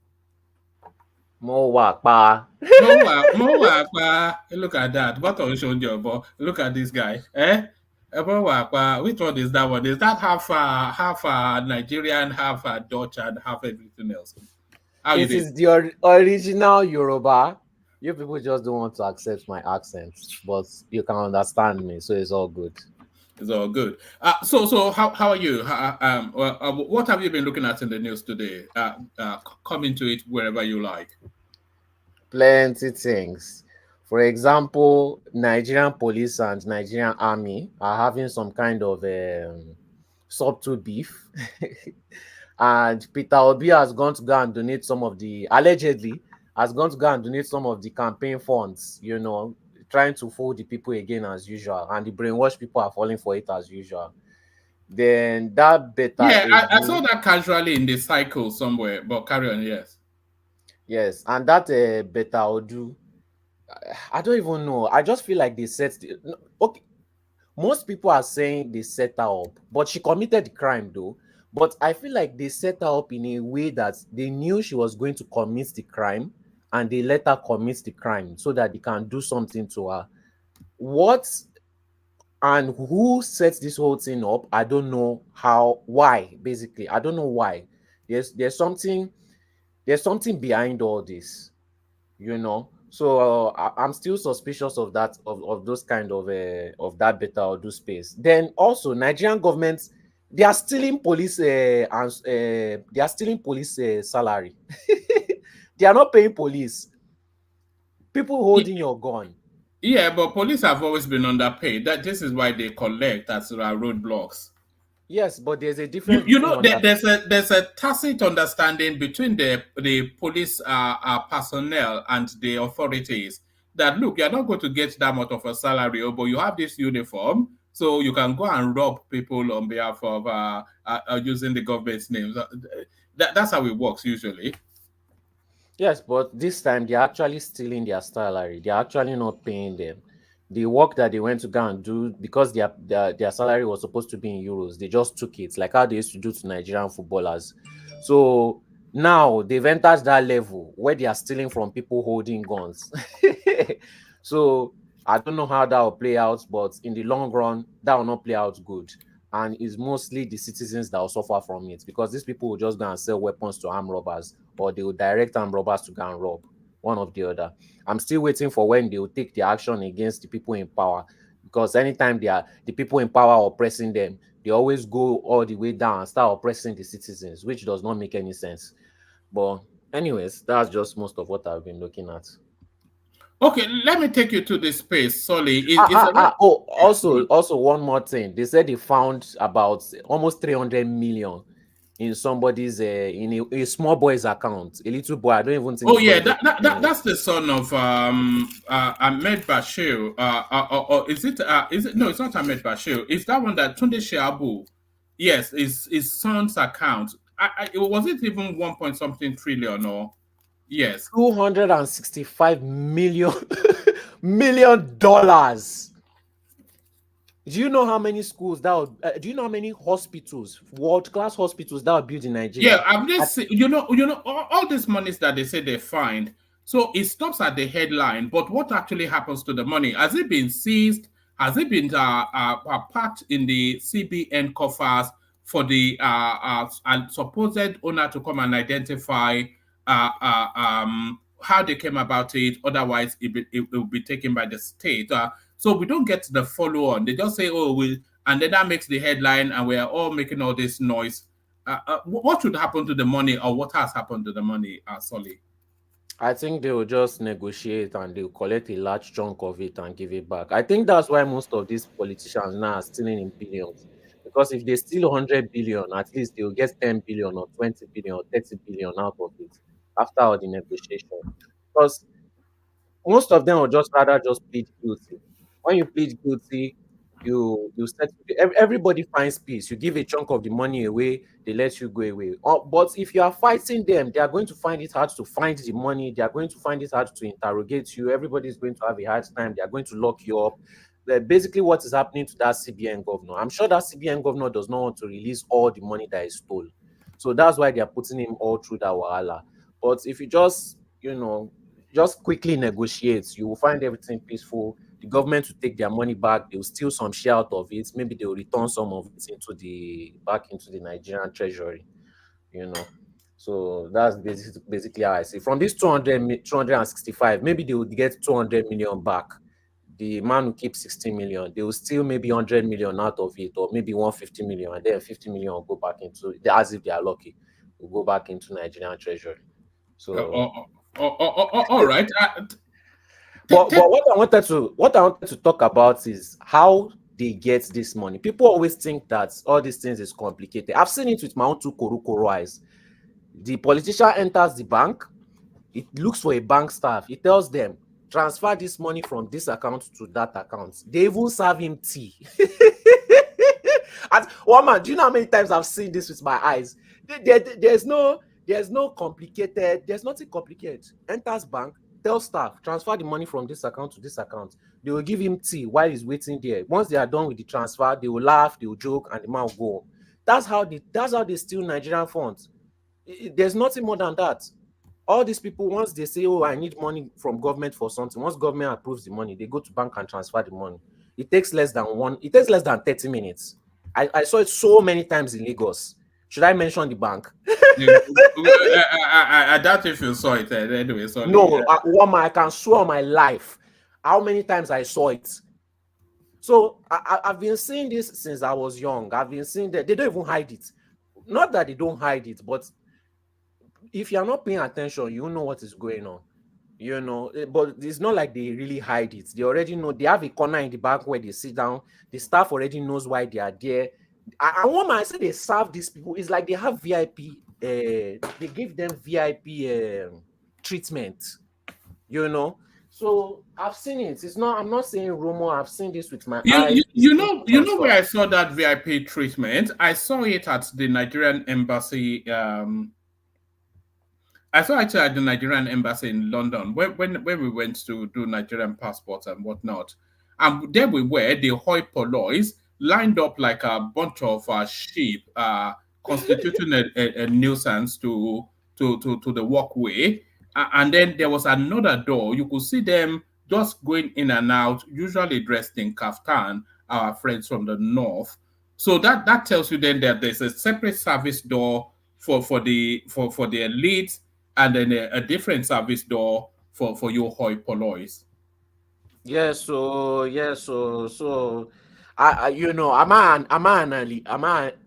Mo wakpa. Look at that. What are you showing you about? Look at this guy. Which one is that one? Is that half Nigerian, half Dutch, and half everything else? It is the original Yoruba. You people just don't want to accept my accent, but you can understand me, so it's all good. It's all good. So how are you? What have you been looking at in the news today? Come into it wherever you like. Plenty things. For example, Nigerian police and Nigerian army are having some kind of subtle beef. And Peter Obi has gone to go and donate some of the, allegedly, has gone to go and donate some of the campaign funds, you know, trying to fool the people again as usual. And the brainwashed people are falling for it as usual. Then that better... Yeah, I saw that casually in the cycle somewhere, but carry on, yes. Yes, and that Beta Odu, I don't even know. I just feel like they set... Okay, most people are saying they set her up, but she committed the crime though. But I feel like they set her up in a way that they knew she was going to commit the crime, and they let her commit the crime so that they can do something to her. What and who sets this whole thing up? I don't know why, basically. I don't know why. There's something behind all this, you know. So I'm still suspicious of that, of those kind of that Beta Odu space. Then also Nigerian government, they are stealing police salary. They are not paying police. People holding your gun. Yeah, but police have always been underpaid. This is why they collect as roadblocks. Yes, but there's a difference. You know, there's a tacit understanding between the police personnel and the authorities that, look, you're not going to get that much of a salary, but you have this uniform, so you can go and rob people on behalf of using the government's names. That's how it works usually. Yes, but this time they're actually stealing their salary. They're actually not paying them. The work that they went to go and do, because their salary was supposed to be in euros, they just took it, like how they used to do to Nigerian footballers. So now they've entered that level where they are stealing from people holding guns. So I don't know how that will play out, but in the long run, that will not play out good. and it's mostly the citizens that will suffer from it, because these people will just go and sell weapons to armed robbers, or they will direct armed robbers to go and rob, one of the other. I'm still waiting for when they will take the action against the people in power, because anytime the people in power are oppressing them, they always go all the way down and start oppressing the citizens, which does not make any sense. But anyways, that's just most of what I've been looking at. Okay, let me take you to the space. Sorry. Oh, also one more thing. They said they found about almost 300 million in somebody's in a small boy's account. A little boy. I don't even think. Oh yeah, that's the son of Ahmed Bashir. Or is it? No, it's not Ahmed Bashir. It's that one that Tunde Sheabu. Yes, his son's account. Was it even 1 point something trillion or? Yes, 265 million dollars. Do you know how many schools that would, do you know how many hospitals, world-class hospitals that are built in Nigeria? Yeah, I've just you know all these monies that they say they find. So it stops at the headline, but what actually happens to the money? Has it been seized? Has it been packed in the CBN coffers for the supposed owner to come and identify how they came about it? Otherwise, it will be taken by the state. So we don't get the follow on. They just say, "Oh, and then that makes the headline, and we are all making all this noise." What should happen to the money, or what has happened to the money, Solly? I think they will just negotiate and they will collect a large chunk of it and give it back. I think that's why most of these politicians now are stealing in billions. Because if they steal 100 billion, at least they will get 10 billion or 20 billion or 30 billion out of it after all the negotiation. Because most of them will just rather just plead guilty. When you plead guilty, you set everybody finds peace. You give a chunk of the money away, they let you go away. But if you are fighting them, they are going to find it hard to find the money. They are going to find it hard to interrogate you. Everybody is going to have a hard time. They are going to lock you up. Basically, what is happening to that CBN governor? I'm sure that CBN governor does not want to release all the money that is stolen. So that's why they are putting him all through that wahala. But if you just quickly negotiate, you will find everything peaceful. The government will take their money back. They will steal some share out of it. Maybe they will return some of it back into the Nigerian treasury. So that's basically how I see. From this 265, maybe they would get 200 million back. The man will keep 60 million. They will steal maybe 100 million out of it, or maybe 150 million, and then 50 million will go back into, as if they are lucky, will go back into Nigerian treasury. So all right. But what I wanted to talk about is how they get this money. People always think that all these things is complicated. I've seen it with my own two korokoro eyes. The politician enters the bank, it looks for a bank staff, it tells them, transfer this money from this account to that account. They even serve him tea. And one man, do you know how many times I've seen this with my eyes? There's nothing complicated. Enters bank, tell staff, transfer the money from this account to this account. They will give him tea while he's waiting there. Once they are done with the transfer, they will laugh, they will joke, and the man will go home. That's how they steal Nigerian funds. There's nothing more than that. All these people, once they say, "Oh, I need money from government for something," once government approves the money, they go to bank and transfer the money. It takes less than 30 minutes. I saw it so many times in Lagos. Should I mention the bank? I doubt if you saw it anyway. Sorry. No, I can swear on my life how many times I saw it. So I've been seeing this since I was young. I've been seeing that they don't even hide it. Not that they don't hide it, but if you're not paying attention, you know what is going on. But it's not like they really hide it. They already know. They have a corner in the back where they sit down. The staff already knows why they are there. And one man, I say they serve these people. It's like they have VIP. They give them VIP treatment. So I've seen it. It's not. I'm not saying rumor. I've seen this with my eyes. You know where I saw that VIP treatment? I saw it at the Nigerian embassy. I saw it at the Nigerian embassy in London when we went to do Nigerian passports and whatnot. And there we were, the hoi pollois, lined up like a bunch of sheep, constituting a nuisance to the walkway. And then there was another door. You could see them just going in and out, usually dressed in kaftan, our friends from the north. So that tells you then that there's a separate service door for the elite, and then a different service door for your hoi pollois. So I you know, am I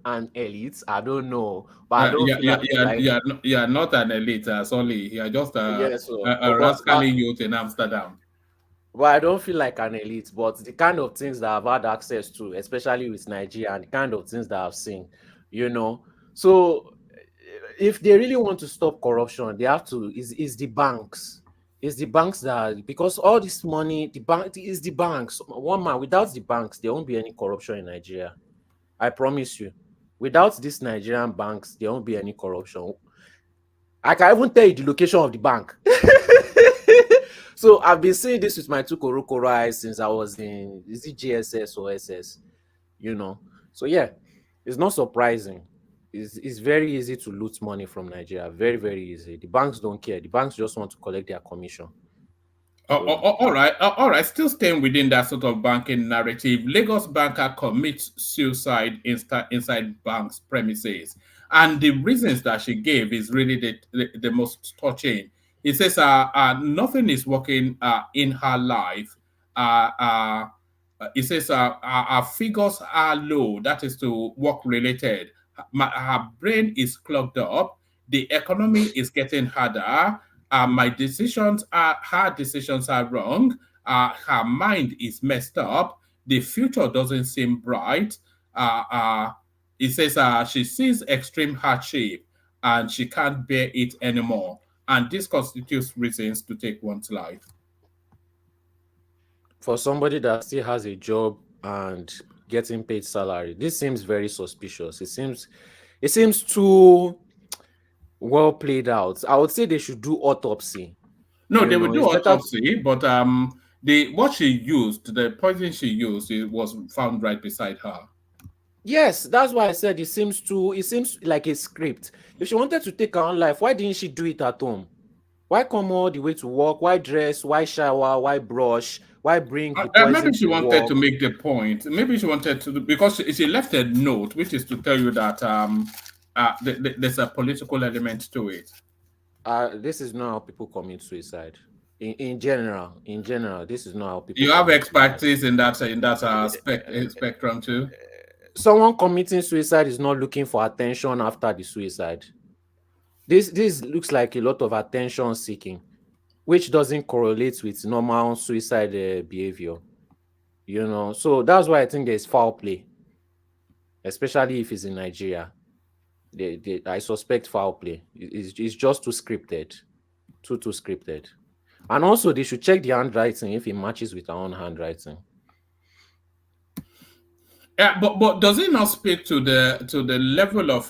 an elite? I don't know, but I don't feel like You're not an elite, sorry. You're just a but rascally youth in Amsterdam. Well, I don't feel like an elite, but the kind of things that I've had access to, especially with Nigeria, and the kind of things that I've seen, you know. So, if they really want to stop corruption, they have to is the banks. It's the banks that, because all this money, the bank is the banks. One man, without the banks, there won't be any corruption in Nigeria. I promise you. Without these Nigerian banks, there won't be any corruption. I can even tell you the location of the bank. So I've been seeing this with my two Korokoro eyes since I was in, is it GSS or SS? You know. So yeah, it's not surprising. It's very easy to loot money from Nigeria. Very, very easy. The banks don't care. The banks just want to collect their commission. All right. Still staying within that sort of banking narrative, Lagos banker commits suicide inside bank's premises, and the reasons that she gave is really the most touching. It says, nothing is working in her life. It says, our figures are low. That is to work related. Her brain is clogged up. The economy is getting harder. Her decisions are wrong. Her mind is messed up. The future doesn't seem bright. It says she sees extreme hardship and she can't bear it anymore. And this constitutes reasons to take one's life. For somebody that still has a job and getting paid salary, this seems very suspicious. It seems too well played out. I would say they should do autopsy. No, they would do autopsy, but what she used, the poison she used, it was found right beside her. Yes, that's why I said it seems like a script. If she wanted to take her own life, why didn't she do it at home? Why come all the way to work? Why dress? Why shower? Why brush? Why bring the poison maybe she wanted work? to make the point. Maybe she wanted to, because she left a note, which is to tell you that there's a political element to it. This is not how people commit suicide. In general, this is not how people. You have expertise in that spectrum too. Someone committing suicide is not looking for attention after the suicide. This looks like a lot of attention seeking, which doesn't correlate with normal suicide behavior. You know, so that's why I think there's foul play, especially if it's in Nigeria. I suspect foul play. It's just too scripted, too scripted. And also, they should check the handwriting if it matches with our own handwriting. Yeah, but does it not speak to the level of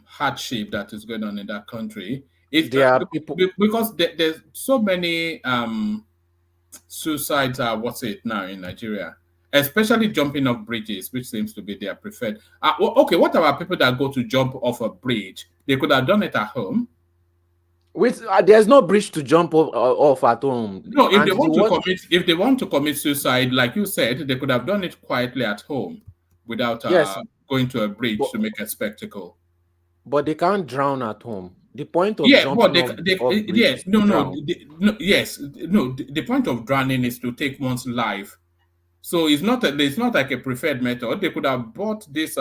hardship that is going on in that country? There are people, because there's so many suicides. What's it now in Nigeria? Especially jumping off bridges, which seems to be their preferred. Okay, what about people that go to jump off a bridge? They could have done it at home. There's no bridge to jump off at home. No, if they want to commit suicide, like you said, they could have done it quietly at home without going to a bridge to make a spectacle. But they can't drown at home. The point of jumping off the point of drowning is to take one's life. So it's not like a preferred method. They could have bought this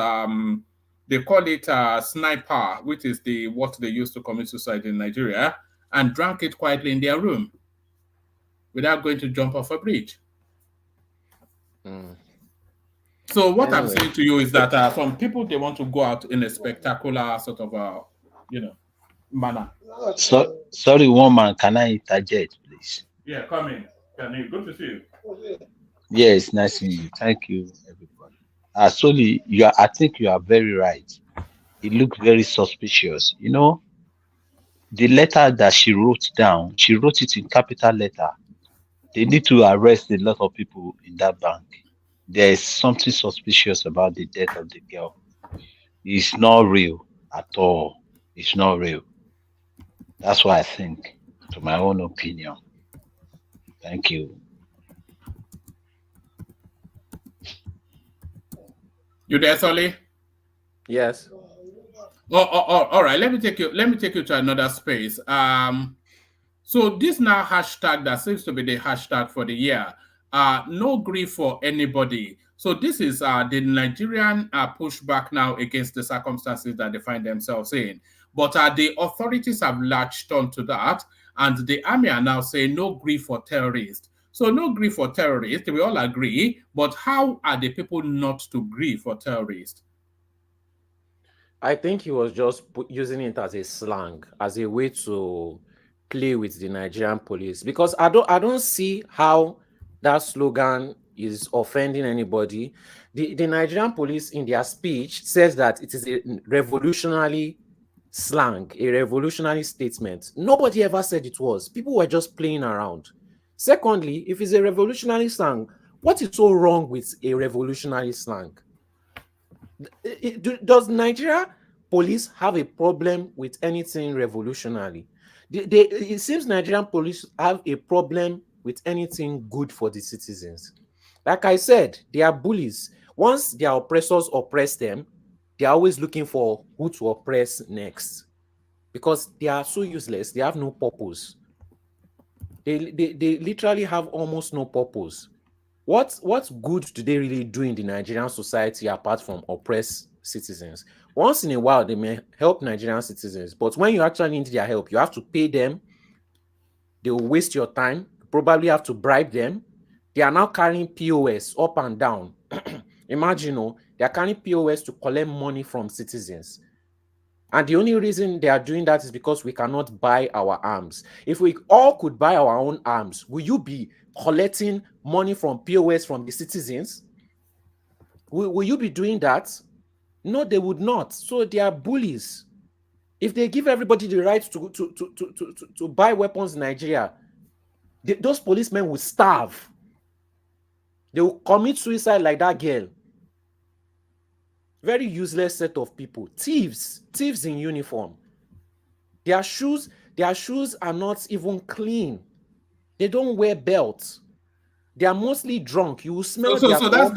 they call it sniper, which is what they use to commit suicide in Nigeria, and drank it quietly in their room without going to jump off a bridge. So what I'm saying to you is that some people, they want to go out in a spectacular sort of manner. Sorry, woman, can I interject, please? Yeah, come in. Good to see you. Yes, nice to meet you. Thank you, everybody. Solly, I think you are very right. It looked very suspicious. You know, the letter that she wrote down, she wrote it in capital letter. They need to arrest a lot of people in that bank. There is something suspicious about the death of the girl. It's not real at all. It's not real. That's what I think, to my own opinion. Thank you. You there, Solly? Yes. All right. Let me take you. Let me take you to another space. So this now hashtag that seems to be the hashtag for the year. No grief for anybody. So this is the Nigerian pushback now against the circumstances that they find themselves in. But the authorities have latched on to that, and the army are now saying no grief for terrorists. So no grief for terrorists, we all agree. But how are the people not to grieve for terrorists? I think he was just using it as a slang, as a way to play with the Nigerian police, because I don't see how that slogan is offending anybody. The Nigerian police in their speech says that it is a revolutionary slang, a revolutionary statement. Nobody ever said it was. People were just playing around. Secondly, if it's a revolutionary slang, what is so wrong with a revolutionary slang? Does Nigeria police have a problem with anything revolutionary? It seems Nigerian police have a problem with anything good for the citizens. Like I said, they are bullies. Once their oppressors oppress them, they are always looking for who to oppress next, because they are so useless. They have no purpose. They literally have almost no purpose. What good do they really do in the Nigerian society apart from oppress citizens? Once in a while, they may help Nigerian citizens, but when you actually need their help, you have to pay them. They will waste your time. You probably have to bribe them. They are now carrying POS up and down. Imagine, they are carrying POS to collect money from citizens. And the only reason they are doing that is because we cannot buy our arms. If we all could buy our own arms, will you be collecting money from POS from the citizens? Will you be doing that? No, they would not. So they are bullies. If they give everybody the right to buy weapons in Nigeria, those policemen will starve. They will commit suicide like that girl. Very useless set of people. Thieves in uniform. Their shoes are not even clean. They don't wear belts. They are mostly drunk. You will smell So their that's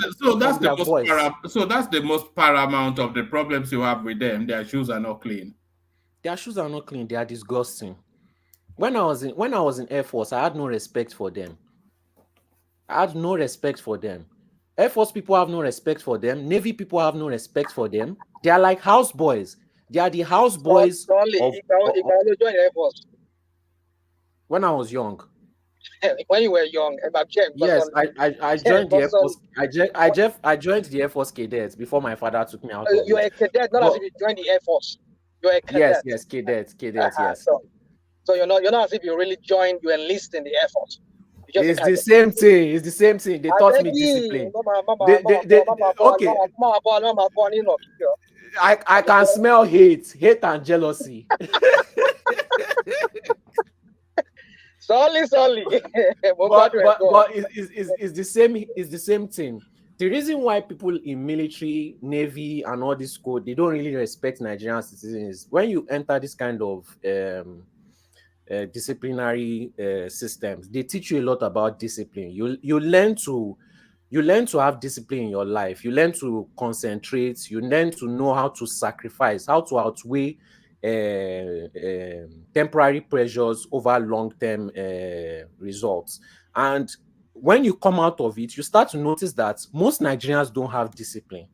the most paramount of the problems you have with them. Their shoes are not clean. Their shoes are not clean. They are disgusting. When I was in Air Force, I had no respect for them. Air Force people have no respect for them. Navy people have no respect for them. They are like house boys. They are the house boys. Join Air Force. When I was young. When you were young, yes, I joined the Air Force. I joined the Air Force cadets before my father took me out. You're a cadet, not as if you joined the Air Force. You're a cadet. Yes, cadet, yes. So you're not as if you really joined. You enlist in the Air Force. It's the same thing. It's the same thing. They taught me discipline. Okay. I can smell hate and jealousy. Sorry. but it's the same thing. The reason why people in military, navy, and all this code, they don't really respect Nigerian citizens. When you enter this kind of disciplinary systems, they teach you a lot about discipline. You learn to have discipline in your life. You learn to concentrate. You learn to know how to sacrifice, how to outweigh temporary pressures over long-term results. And when you come out of it, you start to notice that most Nigerians don't have discipline.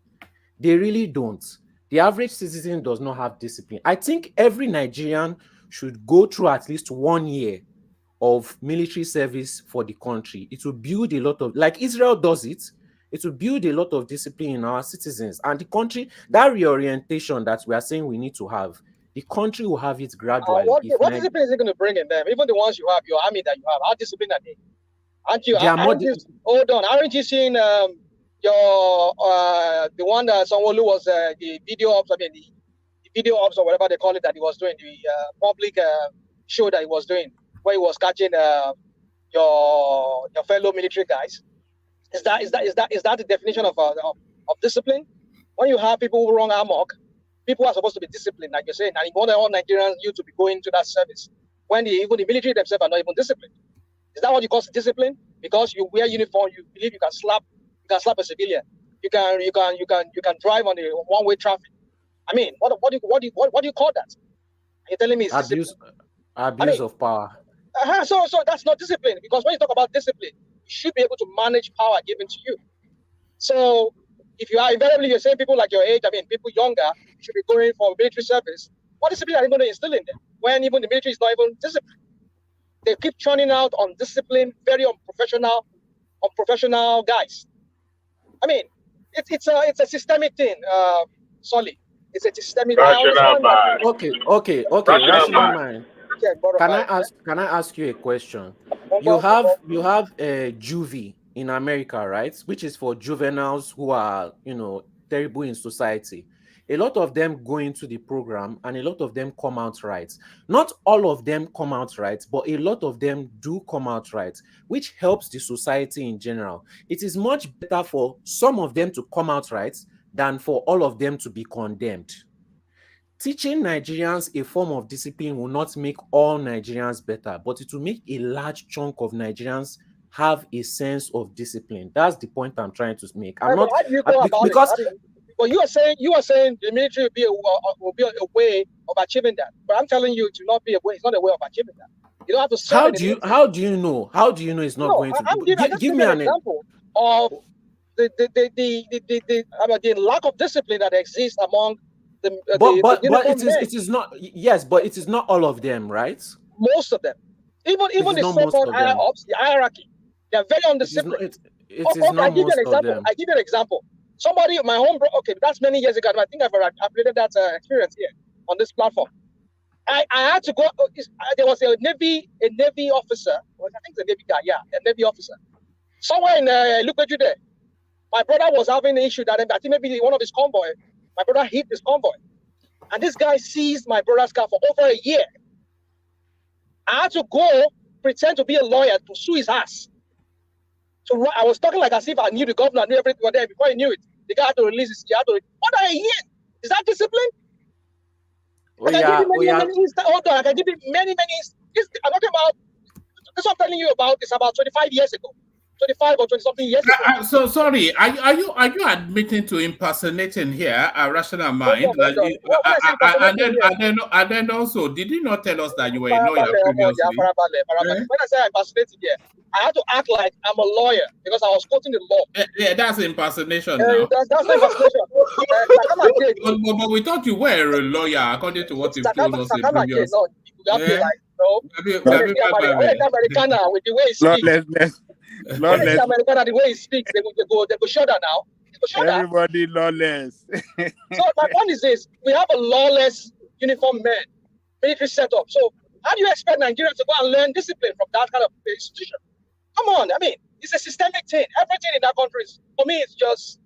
They really don't. The average citizen does not have discipline. I think every Nigerian should go through at least 1 year of military service for the country. It will build a lot of, like Israel does it, it will build a lot of discipline in our citizens. And the country, that reorientation that we are saying we need to have, the country will have it gradually. What discipline is it going to bring in them? Even the ones you have, your army that you have, how disciplined are they? Hold on, aren't you seeing the one that Sanwo-Olu was the video ops, the video ops or whatever they call it that he was doing, the public show that he was doing, where he was catching your fellow military guys? Is that the definition of discipline? When you have people who run amok, people are supposed to be disciplined, like you're saying, and you want all Nigerians you to be going to that service when even the military themselves are not even disciplined. Is that what you call discipline? Because you wear uniform, you believe you can slap a civilian. you can drive on the one-way traffic. I mean, what do you call that? You're telling me it's abuse of power. So that's not discipline, because when you talk about discipline, you should be able to manage power given to you. So if you are invariably, you're saying people like your age, I mean, people younger should be going for military service. What discipline are you going to instill in them when even the military is not even disciplined? They keep churning out undisciplined, very unprofessional guys. I mean, it's a systemic thing, Solly. It's a systemic thing. Okay. Rational mind. Can I ask you a question? You have juvie in America, right? Which is for juveniles who are, terrible in society. A lot of them go into the program and a lot of them come out right. Not all of them come out right, but a lot of them do come out right, which helps the society in general. It is much better for some of them to come out right than for all of them to be condemned. Teaching Nigerians a form of discipline will not make all Nigerians better, but it will make a large chunk of Nigerians have a sense of discipline. That's the point I'm trying to make. I'm not because. Well, you are saying the military will be a way of achieving that, but I'm telling you, it will not be a way. It's not a way of achieving that. You don't have to. How do you know? How do you know it's not going to? Give me an example of the lack of discipline that exists among the. But it is not. Yes, but it is not all of them, right? Most of them, even the so-called higher ups, the hierarchy, they are very undisciplined. I give you an example. Somebody, my home, that's many years ago. I think I've uploaded that experience here on this platform. I had to go. There was a Navy officer. I think the Navy guy, a Navy officer. Somewhere in look at you there. My brother was having an issue that I think maybe one of his convoy. My brother hit this convoy, and this guy seized my brother's car for over a year. I had to go pretend to be a lawyer to sue his ass. So I was talking like as if I knew the governor, knew everything there before he knew it. The guy had to release his. What a year! Is that discipline? I can give you many. I'm talking about. This I'm telling you about is about 25 years ago, 25 or 20-something years ago. So sorry, are you admitting to impersonating here a rational mind? And then also, did you not tell us that you were a lawyer previously? When I say impersonating here, I had to act like I'm a lawyer because I was quoting the law. Yeah, that's impersonation now. That's impersonation. But we thought you were a lawyer according to what you told us in previous. Americana with the way he speaks. Americana, the way he speaks, they go shudder now. Everybody lawless. So my point is this: we have a lawless uniform man, military setup. So how do you expect Nigerians to go and learn discipline from that kind of institution? Come on, I mean, it's a systemic thing. Everything in that country is, for me, it's just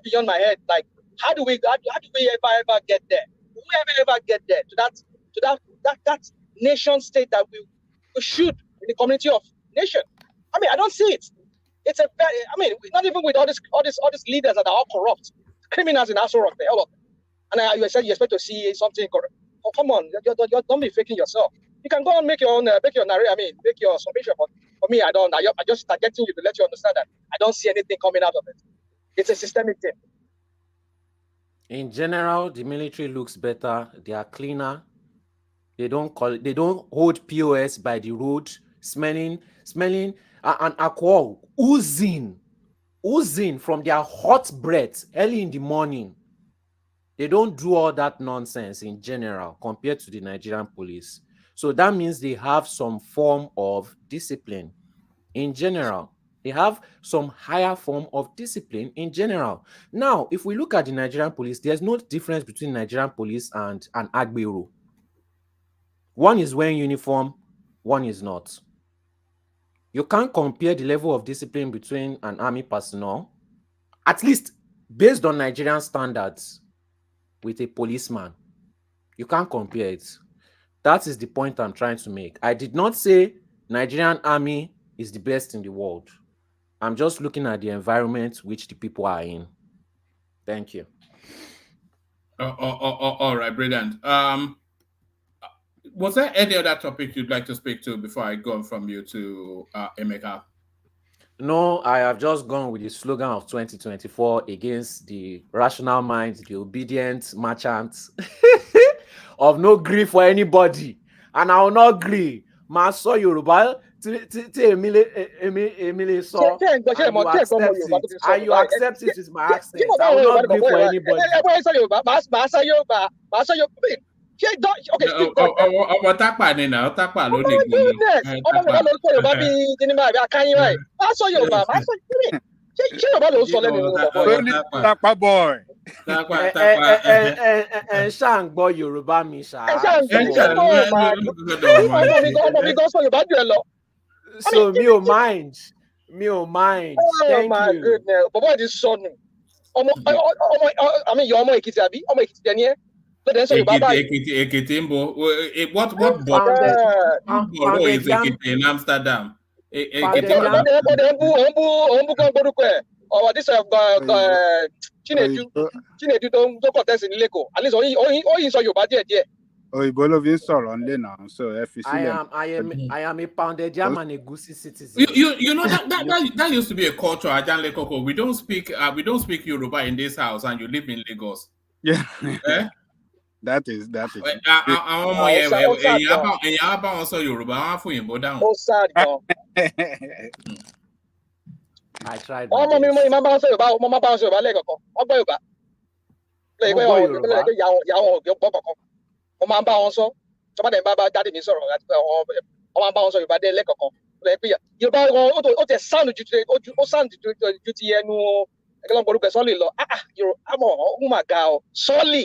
beyond my head. Like, how do we ever get there? Will we ever get there to that nation state that we should in the community of nation? I mean, I don't see it. It's not even with all these leaders that are all corrupt, criminals in Aso Rock, all of them. And you said you expect to see something correct. Oh, come on, don't be faking yourself. You can go and make your narrative. Make your submission. But for me, I don't. I just targeting you to let you understand that I don't see anything coming out of it. It's a systemic thing. In general, the military looks better. They are cleaner. They don't hold POS by the road, smelling and alcohol oozing from their hot breath early in the morning. They don't do all that nonsense in general compared to the Nigerian police. So that means they have some form of discipline in general. They have some higher form of discipline in general. Now, if we look at the Nigerian police, there's no difference between Nigerian police and an Agbero. One is wearing uniform, one is not. You can't compare the level of discipline between an army personnel, at least based on Nigerian standards, with a policeman. You can't compare it. That is the point I'm trying to make. I did not say Nigerian army is the best in the world. I'm just looking at the environment which the people are in. Thank you. All right, brilliant. Was there any other topic you'd like to speak to before I go from you to Emeka? No, I have just gone with the slogan of 2024 against the rational minds, the obedient merchants of no grief for anybody. And I will not agree. Ma sọ Yorùbá tí Emile sọ, and you accept it. And you accept it with my accent. I will not agree for anybody. Ọmọ tápà ni náà, tápà ló ní goodness, ọmọ Yorùbá ló sọ Yorùbá bíi kíní máa bí akáyín báyìí. Má sọ Yorùbá, má sọ kíní. Ṣé Yorùbá ló sọ lẹ́nu bọ̀bọ̀? Tápà boy. Ẹ ṣáà ń gbọ́ Yorùbá mi ṣáà. Ẹ ṣáà ń gbọ́ ọmọ mi gan sọ Yorùbá jù ẹ lọ. So mi ò mind. Oh my goodness, bọ̀bọ̀ ti sọnù. Àmì ìyá ọmọ Èkìtì àbí? Ọmọ Èkìtì dẹ̀ ni ẹ́. Ekiti ń bọ̀. What borough is Ekiti in Amsterdam? Ekiti. This Chinedu tó contest ní Lẹ́kọ̀ọ́. At least oyin sọ Yorùbá díẹ̀. Òyìnbó ló fi ń sọ̀rọ̀ ńlẹ̀ náà, so ẹ fi sílẹ̀. I am a pounded yam and a goosey citizen. You know that used to be a culture at Jan Lekoko. We don't speak Yoruba in this house, and you live in Lagos. Yeah. That is. Àwọn ọmọ yẹn ẹ̀yà bá wọn sọ Yorùbá, wọ́n á fún Òyìnbó dáhùn. Ó sad gan. I tried. Ọmọ mi máa bá wọn sọ Yorùbá, ọmọ máa bá wọn sọ Yorùbá lẹ́ẹ̀kọ̀kan. Wọ́n gbọ́ Yorùbá. Lẹ́yìn yàwọn òbí ọgbọ́n kankan. Wọ́n máa ń bá wọn sọ. Tọ́ba dẹ̀ ń bá dáàdì mi sọ̀rọ̀ láti pé wọ́n máa ń bá wọn sọ Yorùbá dé lẹ́ẹ̀kọ̀kan. Yorùbá ó tẹ̀ sound ju ti ẹnu ẹgbẹ́ orúkọ sọ́ọ̀lì lọ. Yorùbá ó mà ga ọ sọ́ọ̀lì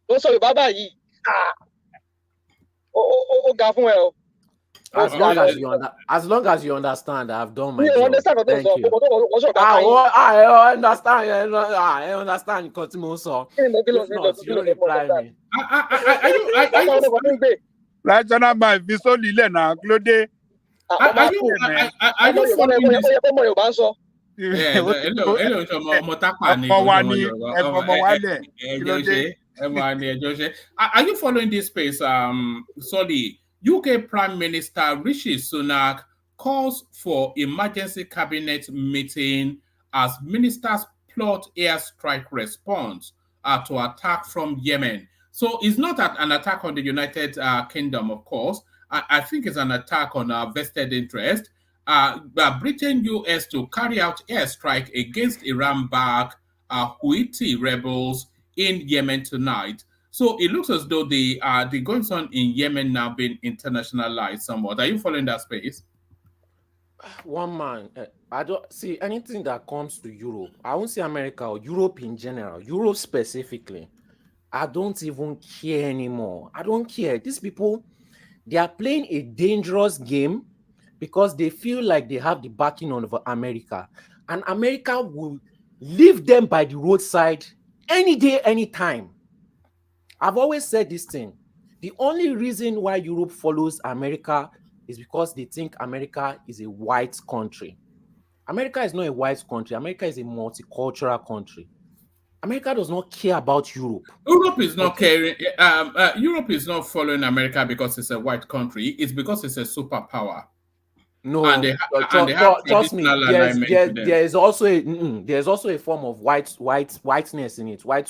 ló sọ Yorùbá báyìí. Ó ga fún ẹ o. As long as you understand, I've done my job. Thank you. I understand because you don't reply me. National man, fi so lile na Claude. Are you following this? Are you following this space? Sorry. UK Prime Minister Rishi Sunak calls for emergency cabinet meeting as ministers plot airstrike response to attack from Yemen. So it's not an attack on the United Kingdom, of course. I think it's an attack on our vested interest. Britain, US to carry out airstrike against Iran-backed Houthi rebels in Yemen tonight. So it looks as though the goings on in Yemen now being internationalized somewhat. Are you following that space? One man, I don't see anything that comes to Europe. I won't say America or Europe in general, Europe specifically. I don't even care anymore. I don't care. These people, they are playing a dangerous game because they feel like they have the backing of America. And America will leave them by the roadside any day, anytime. I've always said this thing. The only reason why Europe follows America is because they think America is a white country. America is not a white country. America is a multicultural country. America does not care about Europe. Europe is not caring. Europe is not following America because it's a white country. It's because it's a superpower. No, and they have trust me. There's also a form of whiteness in it, white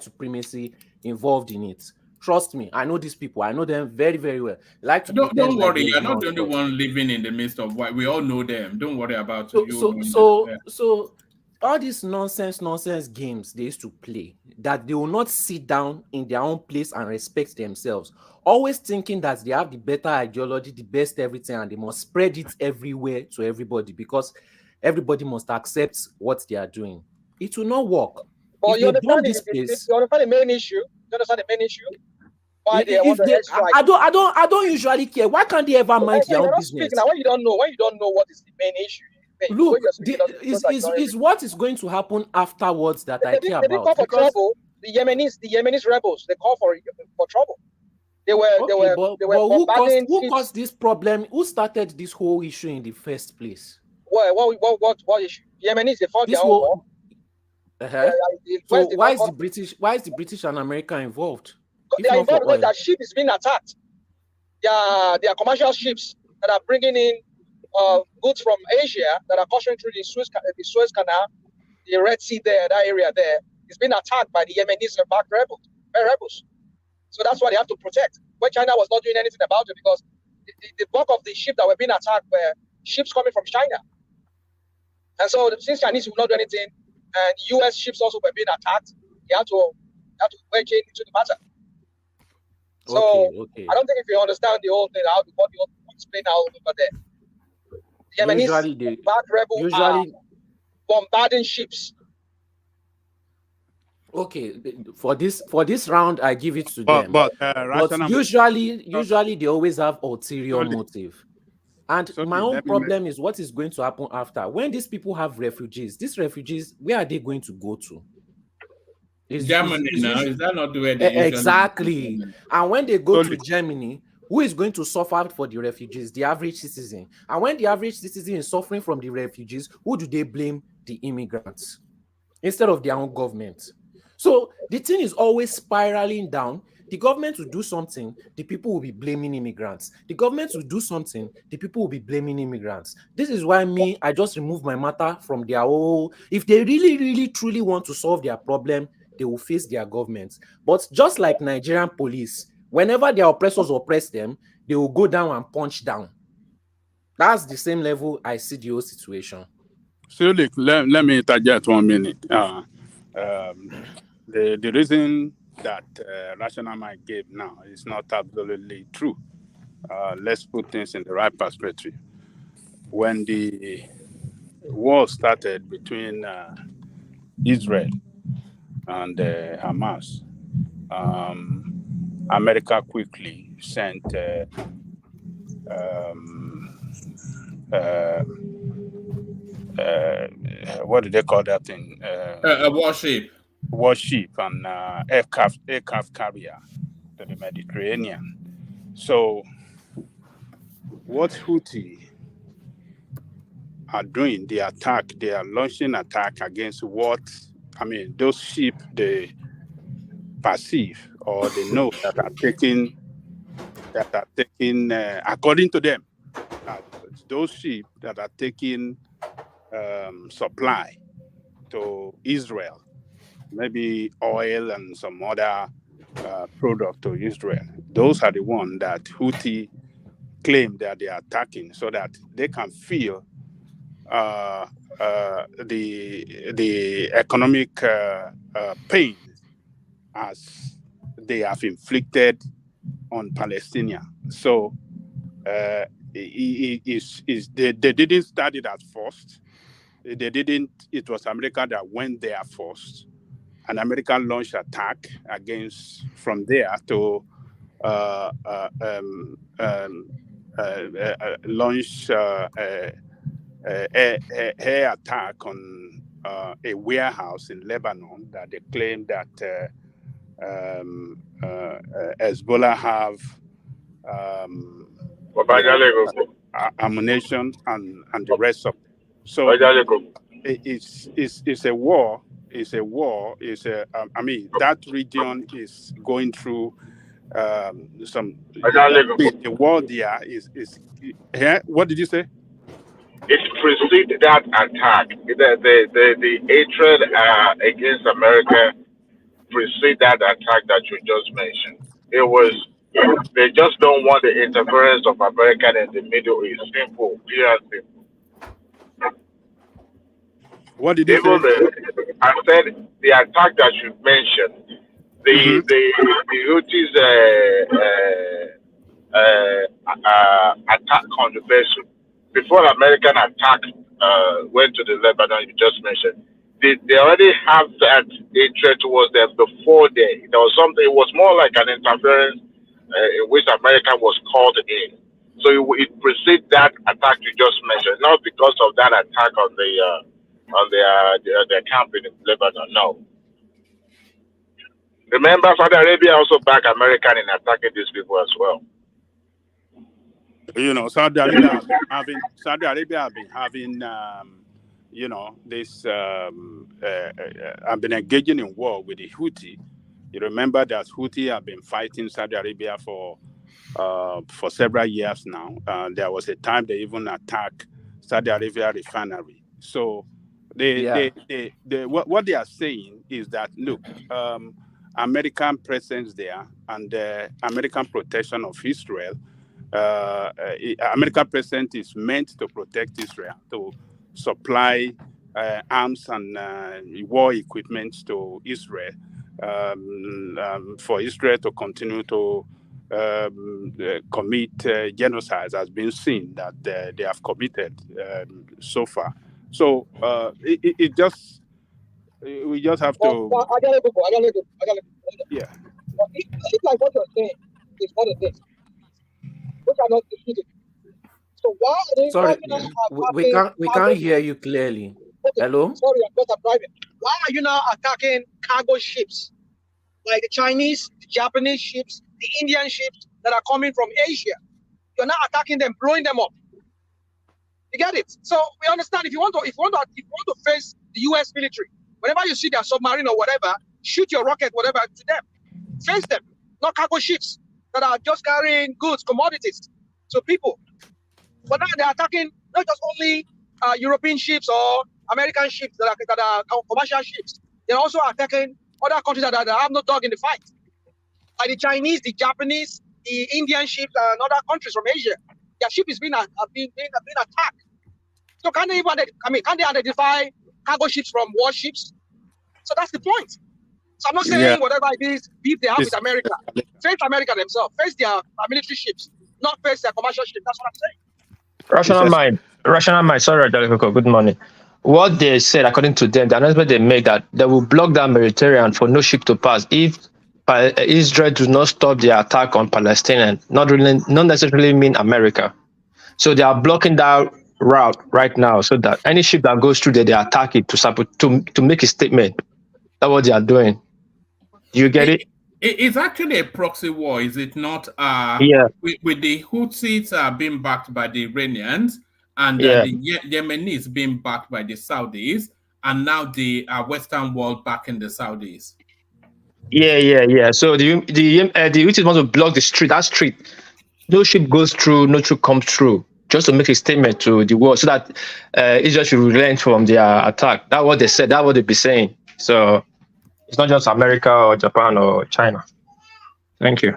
supremacy involved in it. Trust me, I know these people. I know them very, very well. Don't worry, you're not the only one living in the midst of white. We all know them. Don't worry about you. So all these nonsense games they used to play, that they will not sit down in their own place and respect themselves, always thinking that they have the better ideology, the best everything, and they must spread it everywhere to everybody because everybody must accept what they are doing. It will not work. But you understand the main issue? You understand the main issue? Why they want to strike? I don't usually care. Why can't they ever mind their own business? Now, when you don't know what is the main issue. Look, is what is going to happen afterwards that I care about. Call for trouble. The Yemenis rebels, they call for trouble. Who caused this problem? Who started this whole issue in the first place? What issue? Yemenis, they fought their own war. So why is the British and America involved? They are involved because their ship is being attacked. They are commercial ships that are bringing in goods from Asia that are coursing through the Suez Canal, the Red Sea there, that area there, is being attacked by the Yemenis and backed rebels. So that's why they have to protect. When China was not doing anything about it, because the bulk of the ships that were being attacked were ships coming from China. And so since Chinese would not do anything, and US ships also were being attacked, they had to wedge into the matter. So I don't think if you understand the whole thing, what you explain out over there. The Yemenis backed rebels are bombarding ships. Okay, for this round, I give it to them. But usually they always have ulterior motive. And my own problem is what is going to happen after. When these people have refugees, where are they going to go to? Germany now, is that not the way they exactly? And when they go to Germany, who is going to suffer for the refugees? The average citizen. And when the average citizen is suffering from the refugees, who do they blame? The immigrants instead of their own government. So the thing is always spiraling down. The government will do something, the people will be blaming immigrants. The government will do something, the people will be blaming immigrants. This is why I just remove my matter from their whole. If they really, truly want to solve their problem, they will face their governments. But just like Nigerian police, whenever their oppressors oppress them, they will go down and punch down. That's the same level I see the whole situation. So let me interject 1 minute. The reason that Rational Mind gave now is not absolutely true. Let's put things in the right perspective. When the war started between Israel and Hamas, America quickly sent what do they call that thing? A warship and aircraft carrier to the Mediterranean. So what Houthi are doing, they are launching attack against those ships they perceive or they know that are taking according to them, those ships that are taking supply to Israel, maybe oil and some other product to Israel. Those are the ones that Houthi claim that they are attacking so that they can feel the economic pain as they have inflicted on Palestinians. So they didn't start it at first. It was America that went there first. And America launched attack from there to launch air attack on a warehouse in Lebanon that they claim that Hezbollah have ammunition and the rest of it. So it's a war. That region is going through the war there is what did you say? It preceded that attack. The hatred against America preceded that attack that you just mentioned. It was, they just don't want the interference of America in the Middle East. Simple, clear and simple. What did you say? I said the attack that you mentioned, the Houthis attack on the vessel. Before American attack went to the Lebanon, you just mentioned, they already have that hatred towards them before there was something. It was more like an interference in which America was called in. So it preceded that attack you just mentioned, not because of that attack on their camp in Lebanon. No. Remember, Saudi Arabia also backed American in attacking these people as well. You know, Saudi Arabia have been having, this. Have been engaging in war with the Houthi. You remember that Houthi have been fighting Saudi Arabia for for several years now. There was a time they even attacked Saudi Arabia refinery. So what they are saying is that, look, American presence there and American protection of Israel, American presence is meant to protect Israel, to supply arms and war equipment to Israel, for Israel to continue to commit genocide has been seen that they have committed so far. So it just, we just have to. Yeah. It's like what you're saying is what it is, which are not defeated. So why are they? Sorry, we can't hear you clearly. Okay. Hello? Sorry, I'm just driving. Why are you now attacking cargo ships like the Chinese, the Japanese ships, the Indian ships that are coming from Asia? You're not attacking them, blowing them up. You get it? So we understand if you want to face the U.S. military, whenever you see their submarine or whatever, shoot your rocket, whatever, to them. Face them, not cargo ships that are just carrying goods, commodities to people. But now they're attacking not just only European ships or American ships that are commercial ships. They're also attacking other countries that have no dog in the fight, like the Chinese, the Japanese, the Indian ships, and other countries from Asia. Their ship is being attacked. So can they identify cargo ships from warships? So that's the point. So I'm not saying whatever it is, beef they have with America. Face America themselves. Face their military ships, not face their commercial ships. That's what I'm saying. Rational mind. Sorry, Koko. Good morning. What they said, according to them, the announcement they made that they will block that Mediterranean for no ship to pass if Israel does not stop their attack on Palestine. Not necessarily mean America. So they are blocking that route right now, so that any ship that goes through there, they attack it to make a statement. That's what they are doing. Do you get it? It's actually a proxy war, is it not? With the Houthis being backed by the Iranians and the Yemenis being backed by the Saudis, and now the Western world backing the Saudis. Yeah. So the Houthis want to block the street. That street, no ship goes through, no ship comes through, just to make a statement to the world, so that Israel should relent from their attack. That's what they said. That's what they be saying. So it's not just America or Japan or China. Thank you.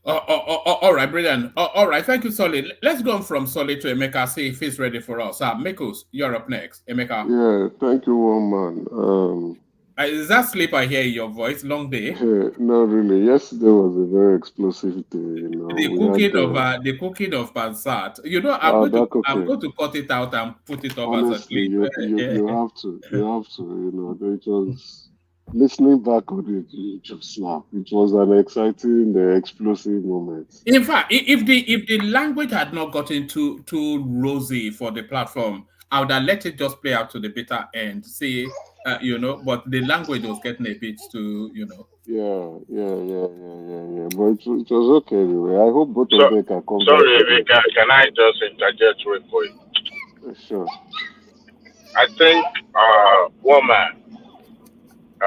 All right, brilliant. All right, thank you, Solid. Let's go from Solid to Emeka, see if he's ready for us. Mekos, you're up next. Emeka. Yeah, thank you, one man. Is that sleep I hear in your voice? Long day? Not really. Yesterday was a very explosive day. The cooking of Pansat. You know, I'm going to cut it out and put it up as a clip. You have to. You know, it was. Listening back on it, you just laugh. It was an exciting, explosive moment. In fact, if the language had not gotten too rosy for the platform, I would have let it just play out to the bitter end. See, you know, but the language was getting a bit too, you know. Yeah. But it was okay anyway. I hope both of them can come. Sorry, Emeka, can I just interject real quick? Sure. I think, woman. I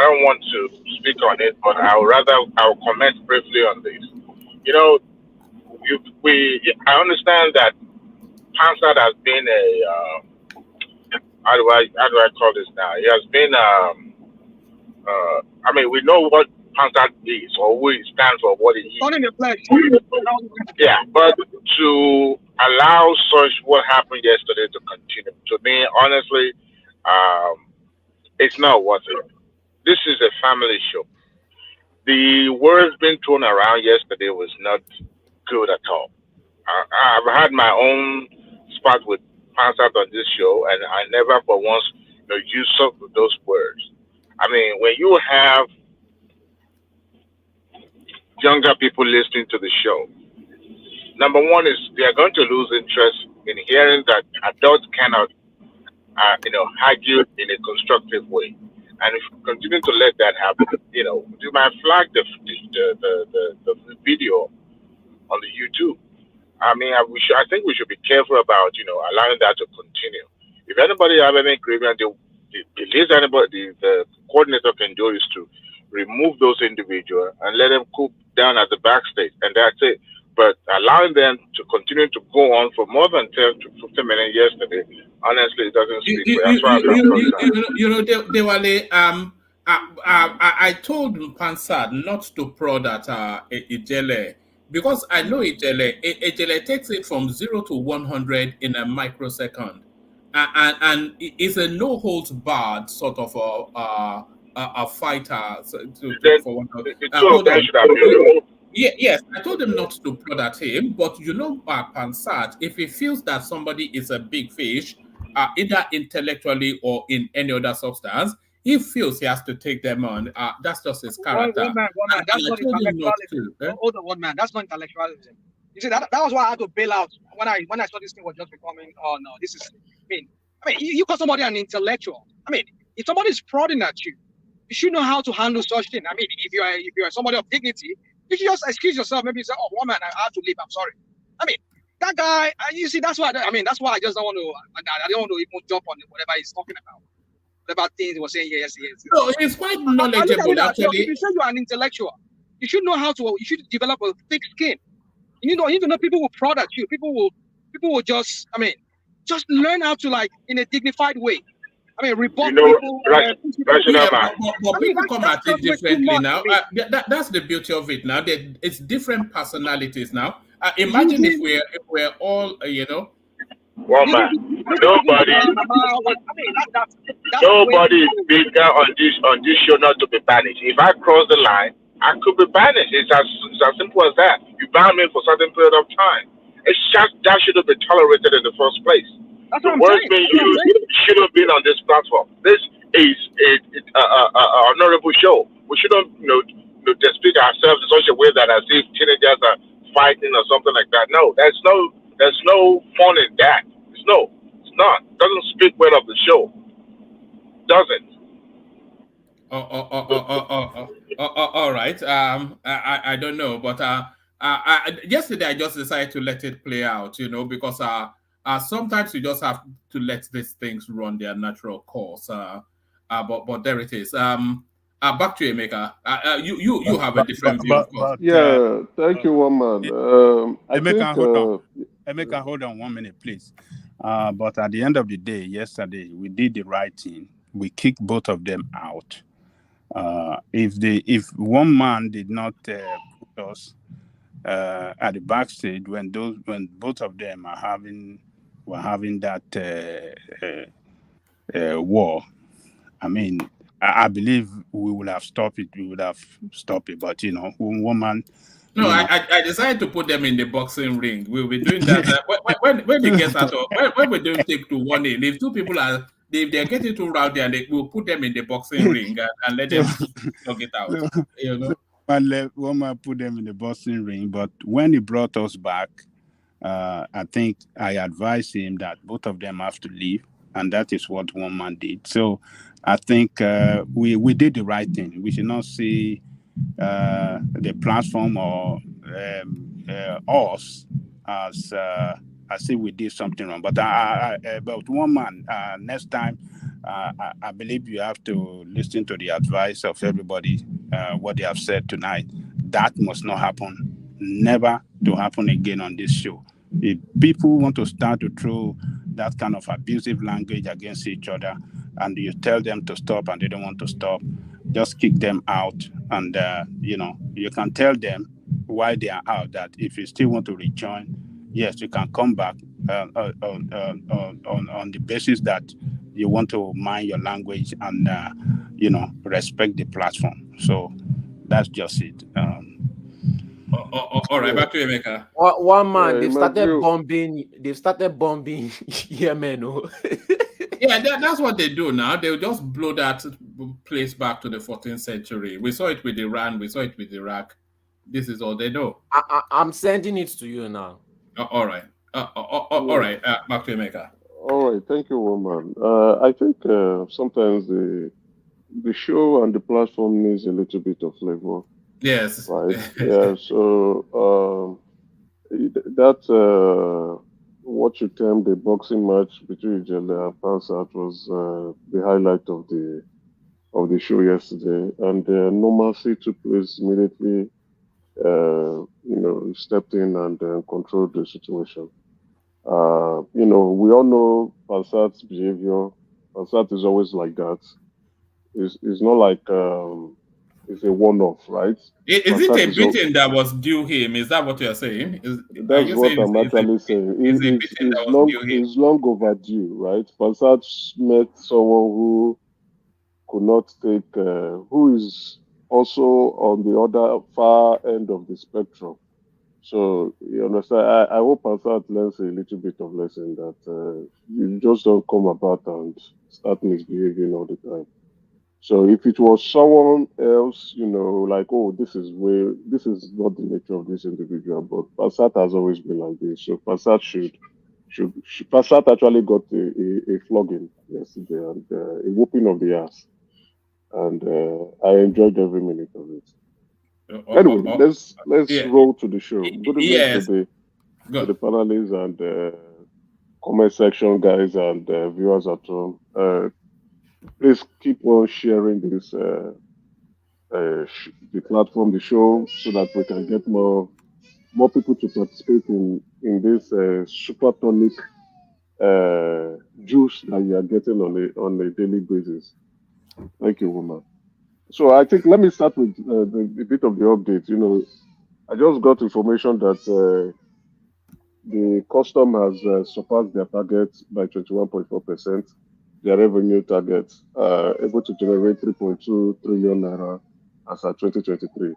don't want to speak on it, but I'll comment briefly on this. You know, I understand that Pansat has been how do I call this now? It has been I mean, we know what Pansat is or who it stands for, what it is. Yeah, but to allow such what happened yesterday to continue, to me, honestly, it's not worth it. This is a family show. The words being thrown around yesterday was not good at all. I've had my own spat with Pansat on this show, and I never for once use some of those words. I mean, when you have younger people listening to the show, number one is they are going to lose interest in hearing that adults cannot argue in a constructive way. And if you continue to let that happen, you might flag the video on the YouTube. I mean, I think we should be careful about, allowing that to continue. If anybody have any grievance, the least anybody, the coordinator can do is to remove those individuals and let them down at the backstage, and that's it. But allowing them to continue to go on for more than 10 to 15 minutes yesterday, honestly, it doesn't speak for as far as I'm concerned. They were I told Pansad not to prod at Ijele because I know Ijele takes it from 0 to 100 in a microsecond, and it's a no holds barred sort of a fighter. For one. Hold on. Yes, I told him not to prod at him, but Pansad, if he feels that somebody is a big fish, either intellectually or in any other substance, he feels he has to take them on. That's just his character. One man. That's not intellectualism. Hold on, one man. That's not intellectualism. You see, that was why I had to bail out when I saw this thing was just becoming. Oh no, this is. I mean, you call somebody an intellectual. I mean, if somebody is prodding at you, you should know how to handle such thing. I mean, if you are somebody of dignity, you should just excuse yourself. Maybe say, "Oh, one man, I have to leave. I'm sorry." I mean, that guy. You see, that's why. That's why I just don't want to. I don't want to even jump on whatever he's talking about. About things he was saying, yes. No, he's quite knowledgeable, actually. If you say you're an intellectual, you should know how to. You should develop a thick skin. You need to know people will prod at you. People will just. Just learn how to, like, in a dignified way. Rebut people. But people come at it differently now. That's the beauty of it now. It's different personalities now. Imagine if we're all, One man. Nobody is bigger on this show not to be banished. If I cross the line, I could be banished. It's as simple as that. You ban me for a certain period of time. It's just that shouldn't be tolerated in the first place. That's the words being used should have been on this platform. This is an honorable show. We shouldn't, speak ourselves in such a way that as if teenagers are fighting or something like that. No, there's no fun in that. It's not. It doesn't speak well of the show. Doesn't. All right. I don't know, but yesterday I just decided to let it play out, because sometimes you just have to let these things run their natural course. But there it is. Back to you, Emeka. You have a different view, of course. Thank you, Woman. Emeka, hold on 1 minute, please. But at the end of the day, yesterday we did the right thing. We kicked both of them out. If one man did not put us at the backstage when both of them were having that war, I believe we would have stopped it. We would have stopped it. But one man. No, I decided to put them in the boxing ring. We'll be doing that when it gets out of when we don't take to one in. If two people if they're getting too rowdy, and we'll put them in the boxing ring and let them slug it out. One man put them in the boxing ring, but when he brought us back, I think I advised him that both of them have to leave, and that is what one man did. So I think we did the right thing. We should not see the platform or us as if we did something wrong. But but one man, next time, I believe you have to listen to the advice of everybody, what they have said tonight. That must not happen. Never to happen again on this show. If people want to start to throw that kind of abusive language against each other, and you tell them to stop and they don't want to stop, just kick them out. And, you can tell them why they are out, that if you still want to rejoin, yes, you can come back on the basis that you want to mind your language and, respect the platform. So that's just it. All right, back to Emeka. One man, they've started bombing Yemen. Yeah, that's what they do now. They'll just blow that place back to the 14th century. We saw it with Iran. We saw it with Iraq. This is all they do. I'm sending it to you now. All right. All right. Back to Emeka. All right. Thank you, Woman. I think sometimes the show and the platform needs a little bit of flavor. Yes. Right. Yeah. So that what you termed the boxing match between Ijele and Pansat was the highlight of the show yesterday, and normalcy took place immediately stepped in and controlled the situation. We all know Passat's behavior. Passat is always like that. It's not like it's a one-off, right? Is it Passat a is all, beating that was due him? Is that what you are saying? Are that's you what saying I'm actually saying. it's a beating that was due him? It's long overdue, right? Passat met someone who could not take, who is also on the other far end of the spectrum. So you understand. I hope Passat learns a little bit of lesson that you just don't come about and start misbehaving all the time. So if it was someone else, like, oh, this is not the nature of this individual, but Passat has always been like this. So Passat Passat actually got a flogging yesterday and a whooping of the ass, and I enjoyed every minute of it. Anyway, let's Yeah. roll to the show. Good evening Yes. to Good. the panelists and comment section guys and viewers at home. Please keep on sharing this the platform, the show, so that we can get more people to participate in this super tonic juice that you are getting on a daily basis. Thank you, woman. So I think let me start with a bit of the update. I just got information that the custom has surpassed their target by 21.4%. Their revenue target, able to generate 3.2 trillion naira as at 2023.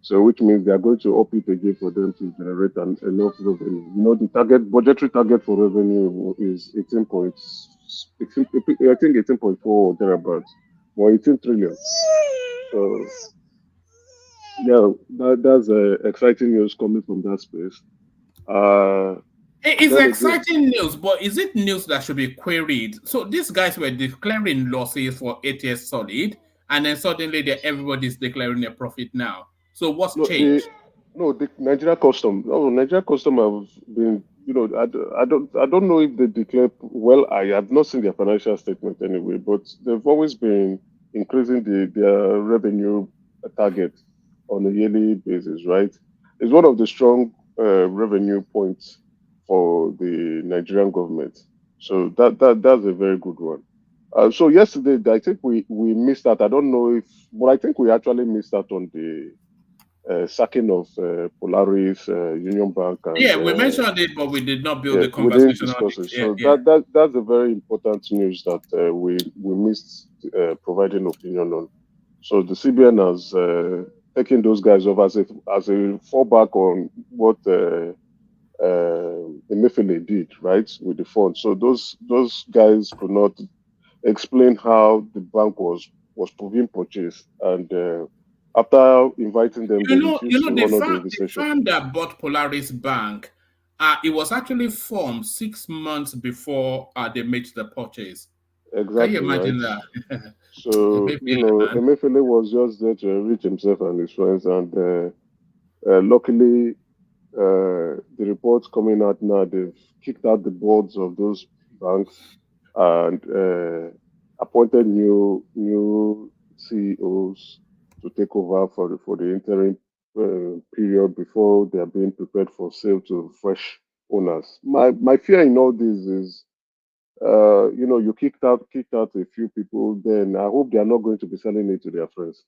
So, which means they are going to up it again for them to generate enough revenue. The budgetary target for revenue is 18.4 or thereabouts, or 18 trillion. So, yeah, that's exciting news coming from that space. It's Then again, exciting news, but is it news that should be queried? So these guys were declaring losses for 8 years solid, and then suddenly everybody's declaring a profit now. So what's changed? the Nigeria custom. No, Nigeria custom have been. I don't know if they declare well. I have not seen their financial statement anyway, but they've always been increasing their revenue target on a yearly basis, right? It's one of the strong revenue points for the Nigerian government. So that's a very good one. So yesterday, I think we missed out. I don't know if, but I think we actually missed out on the sacking of Polaris, Union Bank, and Yeah, we mentioned it, but we did not build yeah, the we didn't conversation on discuss it. it. Yeah, So yeah. that's a very important news that we missed providing opinion on. So the CBN has taken those guys off as a fallback on what Emefiele did, right, with the fund. So those guys could not explain how the bank was being purchased, and after inviting them, they refused to honor the The invitation. firm that bought Polaris Bank, it was actually formed 6 months before they made the purchase. Can you Exactly, right? imagine that? So, Emefiele, man. Emefiele was just there to enrich himself and his friends, and luckily, the reports coming out now, they've kicked out the boards of those banks and appointed new CEOs to take over for the interim period before they are being prepared for sale to fresh owners. My fear in all this is, you kicked out a few people. Then I hope they are not going to be selling it to their friends.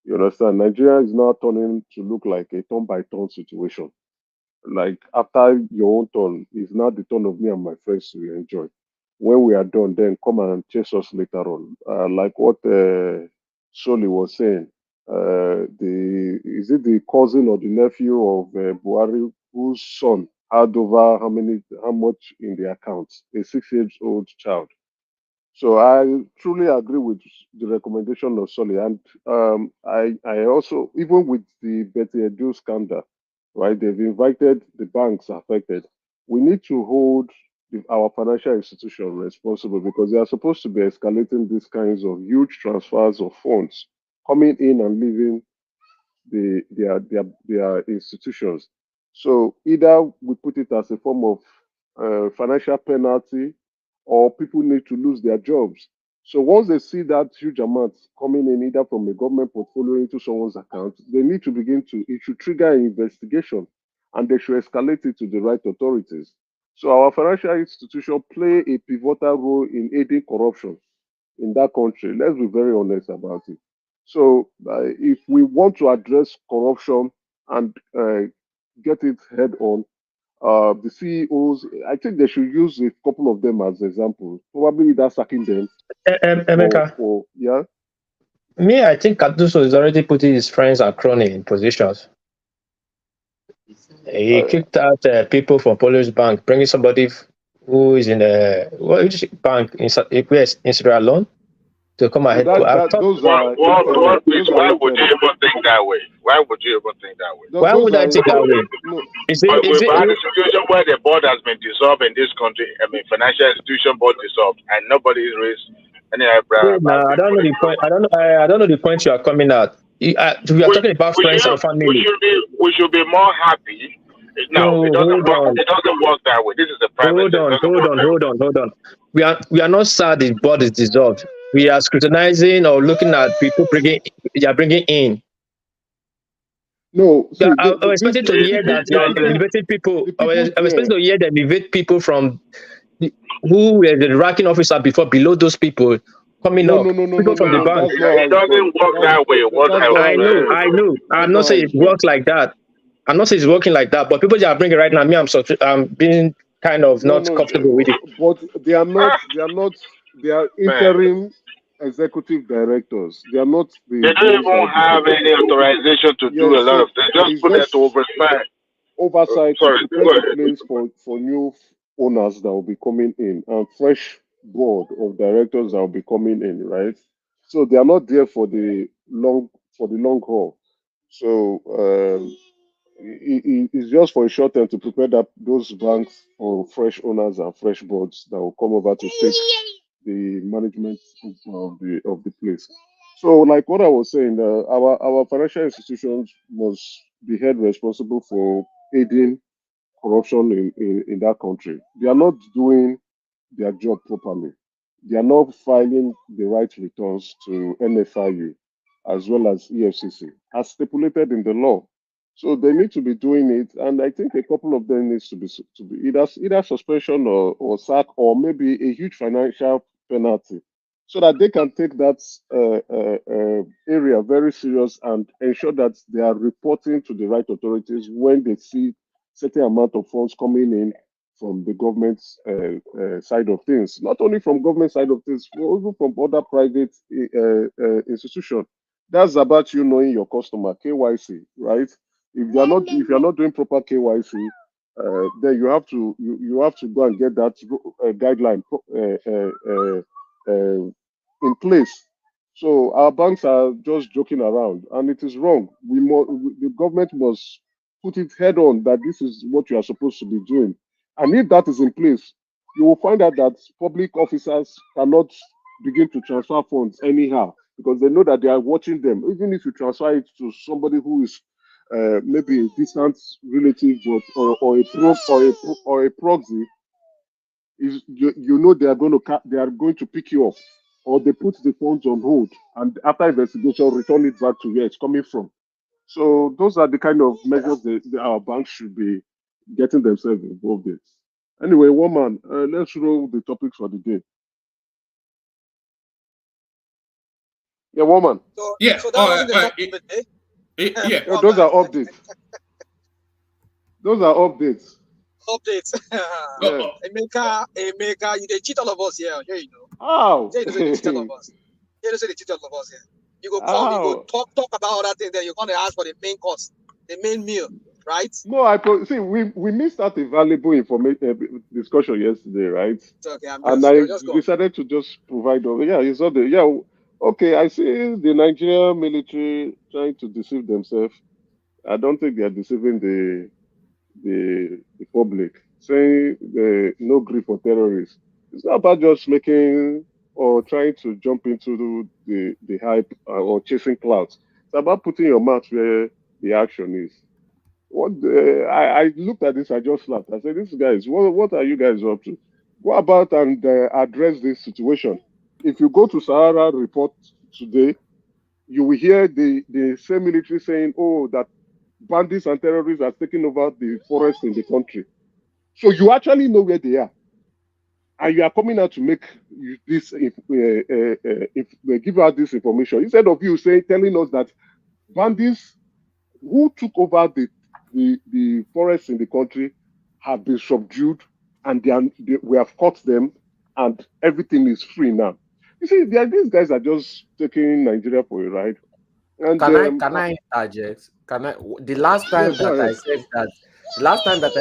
You understand? Nigeria is now turning to look like a turn by turn situation. Like after your own turn, it's now the turn of me and my friends to enjoy. When we are done, then come and chase us later on. Like what Soli was saying. Is it the cousin or the nephew of Buhari whose son had over how much in the account? A 6 years old child. So I truly agree with the recommendation of Soli, and I also, even with the Betty Edu scandal, right? They've invited the banks affected. We need to hold our financial institution responsible because they are supposed to be escalating these kinds of huge transfers of funds coming in and leaving their institutions. So either we put it as a form of financial penalty, or people need to lose their jobs. So once they see that huge amount coming in either from a government portfolio into someone's account, they need to it should trigger an investigation and they should escalate it to the right authorities. So our financial institution play a pivotal role in aiding corruption in that country. Let's be very honest about it. So if we want to address corruption and get it head on, the CEOs, I think they should use a couple of them as examples. Probably that's sacking them. Emeka, Yeah. me, I think Cardoso is already putting his friends and crony in positions. He kicked out people from Polish Bank, bringing somebody who is in which bank in Sierra Leone to come ahead. Why would you even think that way? Why would you even think that way? Why would I think that way? We've had a situation where the board has been dissolved in this country. I mean, financial institution board dissolved, and nobody is raised any eyebrow. I don't know the point. I don't know the point you are coming at. We are talking about friends and family. We should be more happy. No, it doesn't work that way. This is a private. Hold on. We are not sad the board is dissolved. We are scrutinizing or looking at people bringing in. No, I was expecting to hear that you are elevating people. I was expecting to hear them elevate people from who were the ranking officer before, below those people coming up. People from the bank. It doesn't work that way. I know. I'm not saying it works like that. I'm not saying it's working like that, but people that are bringing right now, I'm being kind of not comfortable with it. But they are not. They are interim executive directors. They are not. They don't even have any authorization to do a lot of things. Just put that to oversight to prepare the place for new owners that will be coming in and fresh board of directors that will be coming in, right? So they are not there for the long haul. So it's just for a short term to prepare those banks for fresh owners and fresh boards that will come over to take the management of the place. So, like what I was saying, our financial institutions must be held responsible for aiding corruption in that country. They are not doing their job properly. They are not filing the right returns to NFIU as well as EFCC as stipulated in the law. So they need to be doing it, and I think a couple of them needs to be either suspension or sack or maybe a huge financial penalty, so that they can take that area very serious and ensure that they are reporting to the right authorities when they see certain amount of funds coming in from the government side of things. Not only from government side of things, but also from other private institutions. That's about you knowing your customer, KYC, right? If you're not doing proper KYC, then you have to go and get that guideline in place. So our banks are just joking around, and it is wrong. The government must put it head on that this is what you are supposed to be doing, and if that is in place, you will find out that public officers cannot begin to transfer funds anyhow because they know that they are watching them. Even if you transfer it to somebody who is maybe a distant relative, but or a proxy, you know they are going to pick you up, or they put the funds on hold, and after investigation, return it back to where it's coming from. So those are the kind of measures that our banks should be getting themselves involved in. Anyway, woman, let's roll the topics for the day. Yeah, woman. So that wasn't the topic of the day. Yeah, those are updates. Those are updates. Updates. Emeka, you they cheat all of us here. Yeah, you know. How? Yeah, they cheat all of us. Yeah, they cheat all of us here. You go come, you go talk about other things, then you're gonna ask for the main course, the main meal, right? No, see, we missed out a valuable information discussion yesterday, right? It's okay, I decided to just provide. It's all there. Yeah. Okay, I see the Nigerian military trying to deceive themselves. I don't think they are deceiving the public, saying no grief for terrorists. It's not about just making or trying to jump into the hype or chasing clouds. It's about putting your mouth where the action is. I looked at this, I just laughed. I said, "These guys, what are you guys up to? Go about and address this situation." If you go to Sahara report today, you will hear the same military saying, oh, that bandits and terrorists are taking over the forest in the country. So you actually know where they are. And you are coming out to make this, give out this information. Instead of you telling us that bandits who took over the forests in the country have been subdued and we have caught them and everything is free now. You see, these guys are just taking Nigeria for a ride. And Can I interject? The last time go ahead. I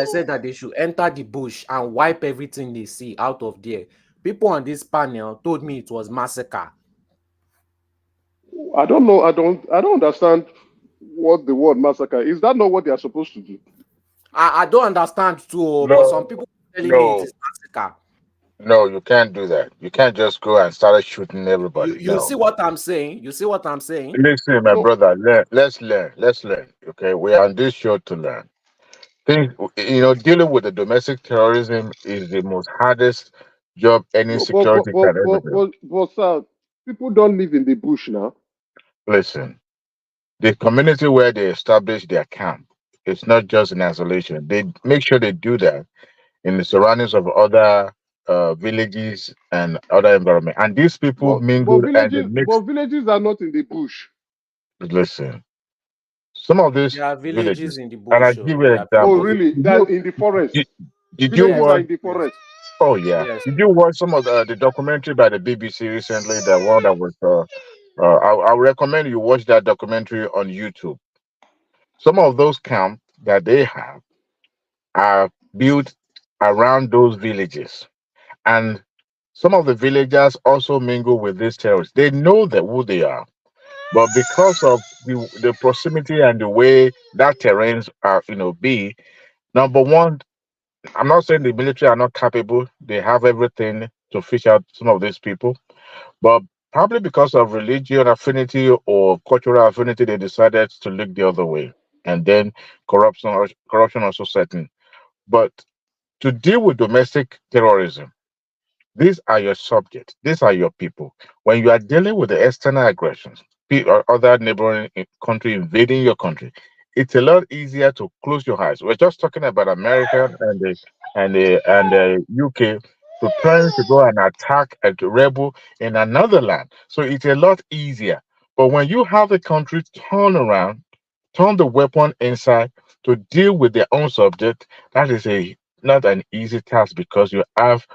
said that they should enter the bush and wipe everything they see out of there, people on this panel told me it was massacre. I don't know. I don't understand what the word massacre is. That not what they are supposed to do? I don't understand too, but some people are telling me it is massacre. No, you can't do that. You can't just go and start shooting everybody. You see what I'm saying? You see what I'm saying? Listen, my brother, let's learn. Let's learn. Okay, we are on this show to learn. Things, dealing with the domestic terrorism is the most hardest job any security can ever do. But sir, people don't live in the bush now. Listen, the community where they establish their camp, it's not just in isolation. They make sure they do that in the surroundings of other villages and other environment. And these people mingle and they mix. But villages are not in the bush. Listen, some of these there are villages in the bush. And I give you an example. Oh, really? That in the forest. Did you watch? In the forest. Oh yeah. Yes. Did you watch some of the documentary by the BBC recently? The one that was. I recommend you watch that documentary on YouTube. Some of those camps that they have are built around those villages, and some of the villagers also mingle with these terrorists. They know who they are, but because of the proximity and the way that terrains are, be number one. I'm not saying the military are not capable; they have everything to fish out some of these people, but probably because of religion affinity or cultural affinity, they decided to look the other way, and then corruption also set in. But to deal with domestic terrorism, these are your subjects. These are your people. When you are dealing with the external aggressions, or other neighboring country invading your country, it's a lot easier to close your eyes. We're just talking about America and the UK preparing to go and attack a rebel in another land. So it's a lot easier. But when you have a country turn around, turn the weapon inside to deal with their own subject, that is not an easy task because you have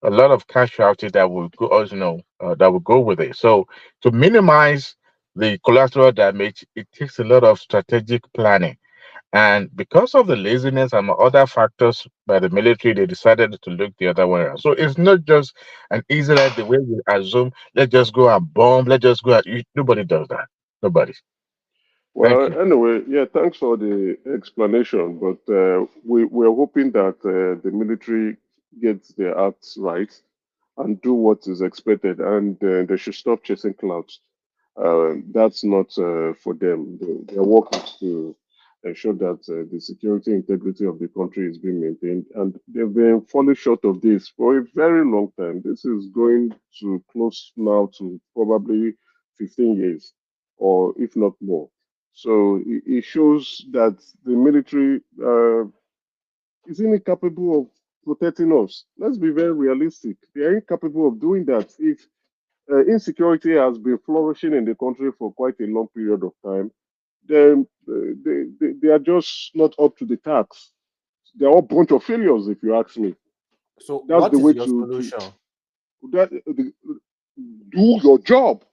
a lot of casualty that will go, that will go with it. So to minimize the collateral damage, it takes a lot of strategic planning. And because of the laziness and other factors by the military, they decided to look the other way around. So it's not just an easy like the way we assume, let's just go and bomb, let's just go and nobody does that. Nobody. Well, anyway, yeah, thanks for the explanation. But we're hoping that the military gets their acts right and do what is expected, and they should stop chasing clouds. That's not for them. Their work is to ensure that the security integrity of the country is being maintained, and they've been falling short of this for a very long time. This is going to close now to probably 15 years, or if not more. So it shows that the military is incapable of protecting us. Let's be very realistic. They are incapable of doing that. If insecurity has been flourishing in the country for quite a long period of time, then they are just not up to the task. They're all a bunch of failures, if you ask me. So that's what the is way your solution? Do your job.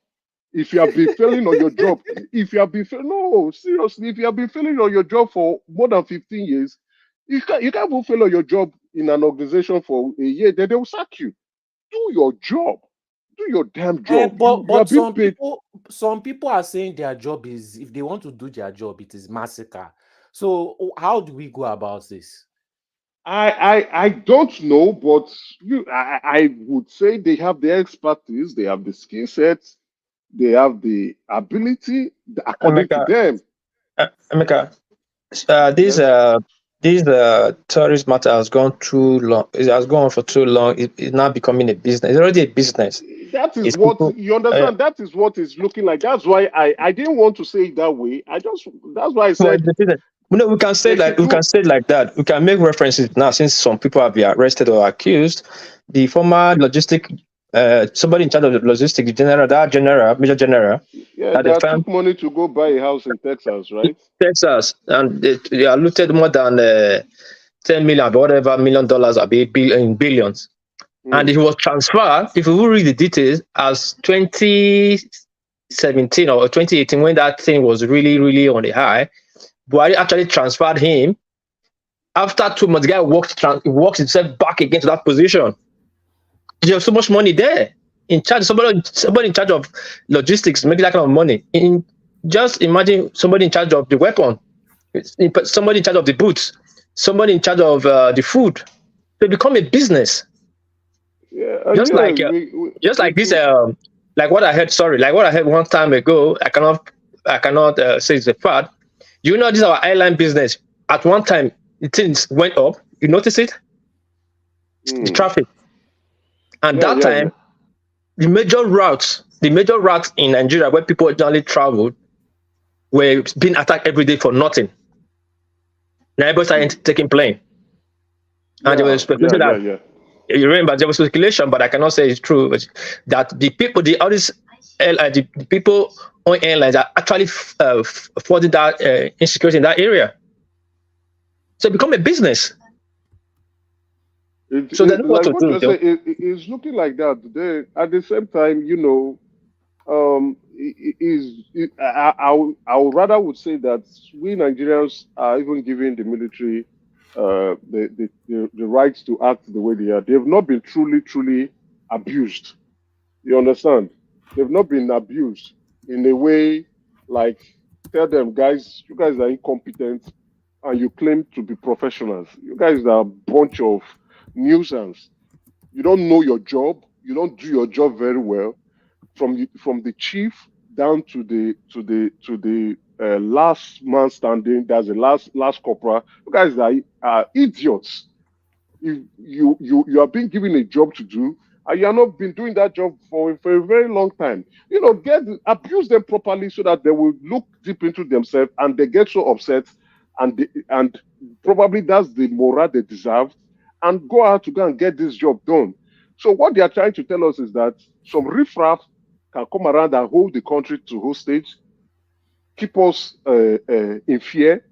If you have been failing on your job, no, seriously, if you have been failing on your job for more than 15 years, you can't even fail on your job in an organization for a year, then they will sack you. Do your job. Do your damn job. But some people are saying their job is, if they want to do their job, it is massacre. So how do we go about this? I don't know, but I would say they have the expertise, they have the skill sets, they have the ability, according to them. Emeka, this terrorist matter has gone too long. It has gone on for too long. It's now becoming a business. It's already a business. That is what you understand. That is what is looking like. That's why I didn't want to say it that way. That's why I said. No, we can say like that. We can make references now, since some people have been arrested or accused. The former somebody in charge of the logistics major general. Yeah, that took money to go buy a house in Texas, right? Texas, and they looted more than $10 million, whatever $million, in billions. And it was transferred, if you read the details, as 2017 or 2018, when that thing was really, really on the high. Buhari actually transferred him. After 2 months, the guy walks himself back again to that position. There's so much money there. In charge, somebody in charge of logistics making that kind of money. Just imagine somebody in charge of the weapon, somebody in charge of the boots, somebody in charge of the food. They become a business. Yeah, just like this. Like what I heard. Sorry, like what I heard one time ago. I cannot say it's a fact. You know, this is our airline business. At one time, things went up. You notice it? The traffic. And that time, the major routes in Nigeria where people generally traveled were being attacked every day for nothing. Now everybody started taking plane. And there was speculation that you remember there was speculation, but I cannot say it's true. But that the people, the people on airlines are actually affording that insecurity in that area. So it become a business. So then what to do? It's looking like that today. At the same time, you know, I would rather would say that we Nigerians are even giving the military the rights to act the way they are. They've not been truly abused. You understand? They've not been abused in a way like, tell them, guys, you guys are incompetent and you claim to be professionals. You guys are a bunch of nuisance. You don't know your job. You don't do your job very well. From the chief down to the last man standing, that's the last corporal. You guys are idiots. You are being given a job to do, and you have not been doing that job for a very long time. You know, abuse them properly so that they will look deep into themselves and they get so upset, and probably that's the morale they deserve, and go out to go and get this job done. So what they are trying to tell us is that some riffraff can come around and hold the country to hostage, keep us in fear,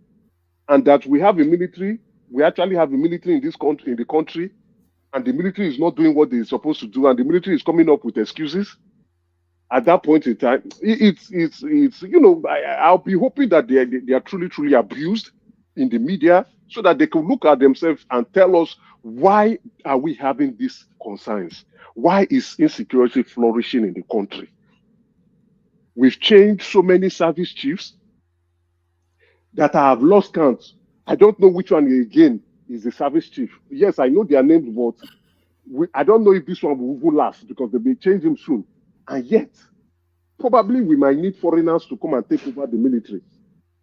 and that we have a military. We actually have a military in the country, and the military is not doing what they're supposed to do, and the military is coming up with excuses. At that point in time, it's you know, I'll be hoping that they are truly abused in the media, so that they can look at themselves and tell us, why are we having these concerns? Why is insecurity flourishing in the country? We've changed so many service chiefs that I have lost count. I don't know which one again is the service chief. Yes, I know their names, but I don't know if this one will last, because they may change him soon. And yet, probably we might need foreigners to come and take over the military,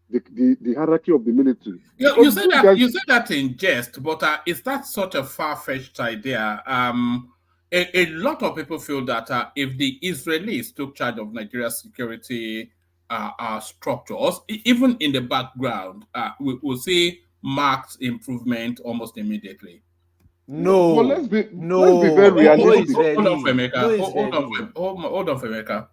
the hierarchy of the military. You said that in jest, but is that such a far-fetched idea? A lot of people feel that if the Israelis took charge of Nigeria's security structures, even in the background, we'll see marked improvement almost immediately. No, but let's be very realistic. Hold on, Femeka.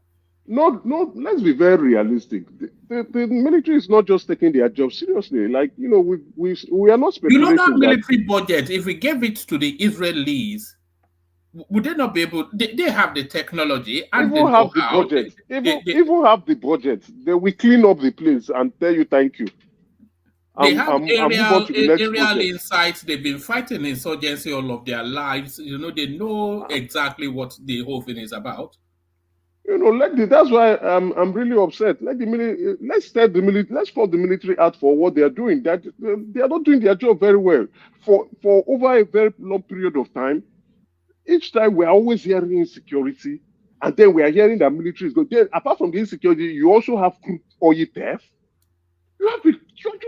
No, let's be very realistic. The military is not just taking their job seriously. Like, you know, we are not speculating. You know that military budget, if we gave it to the Israelis, would they not be able? They have the technology and they have the budget. Even have the budget, they will clean up the place and tell you thank you. They have aerial insights. They've been fighting insurgency all of their lives. You know, they know exactly what the whole thing is about. You know, that's why I'm really upset. Let's call the military out for what they are doing. That they are not doing their job very well for over a very long period of time. Each time we are always hearing insecurity, and then we are hearing that military is good. Then, apart from the insecurity, you also have oil theft. You're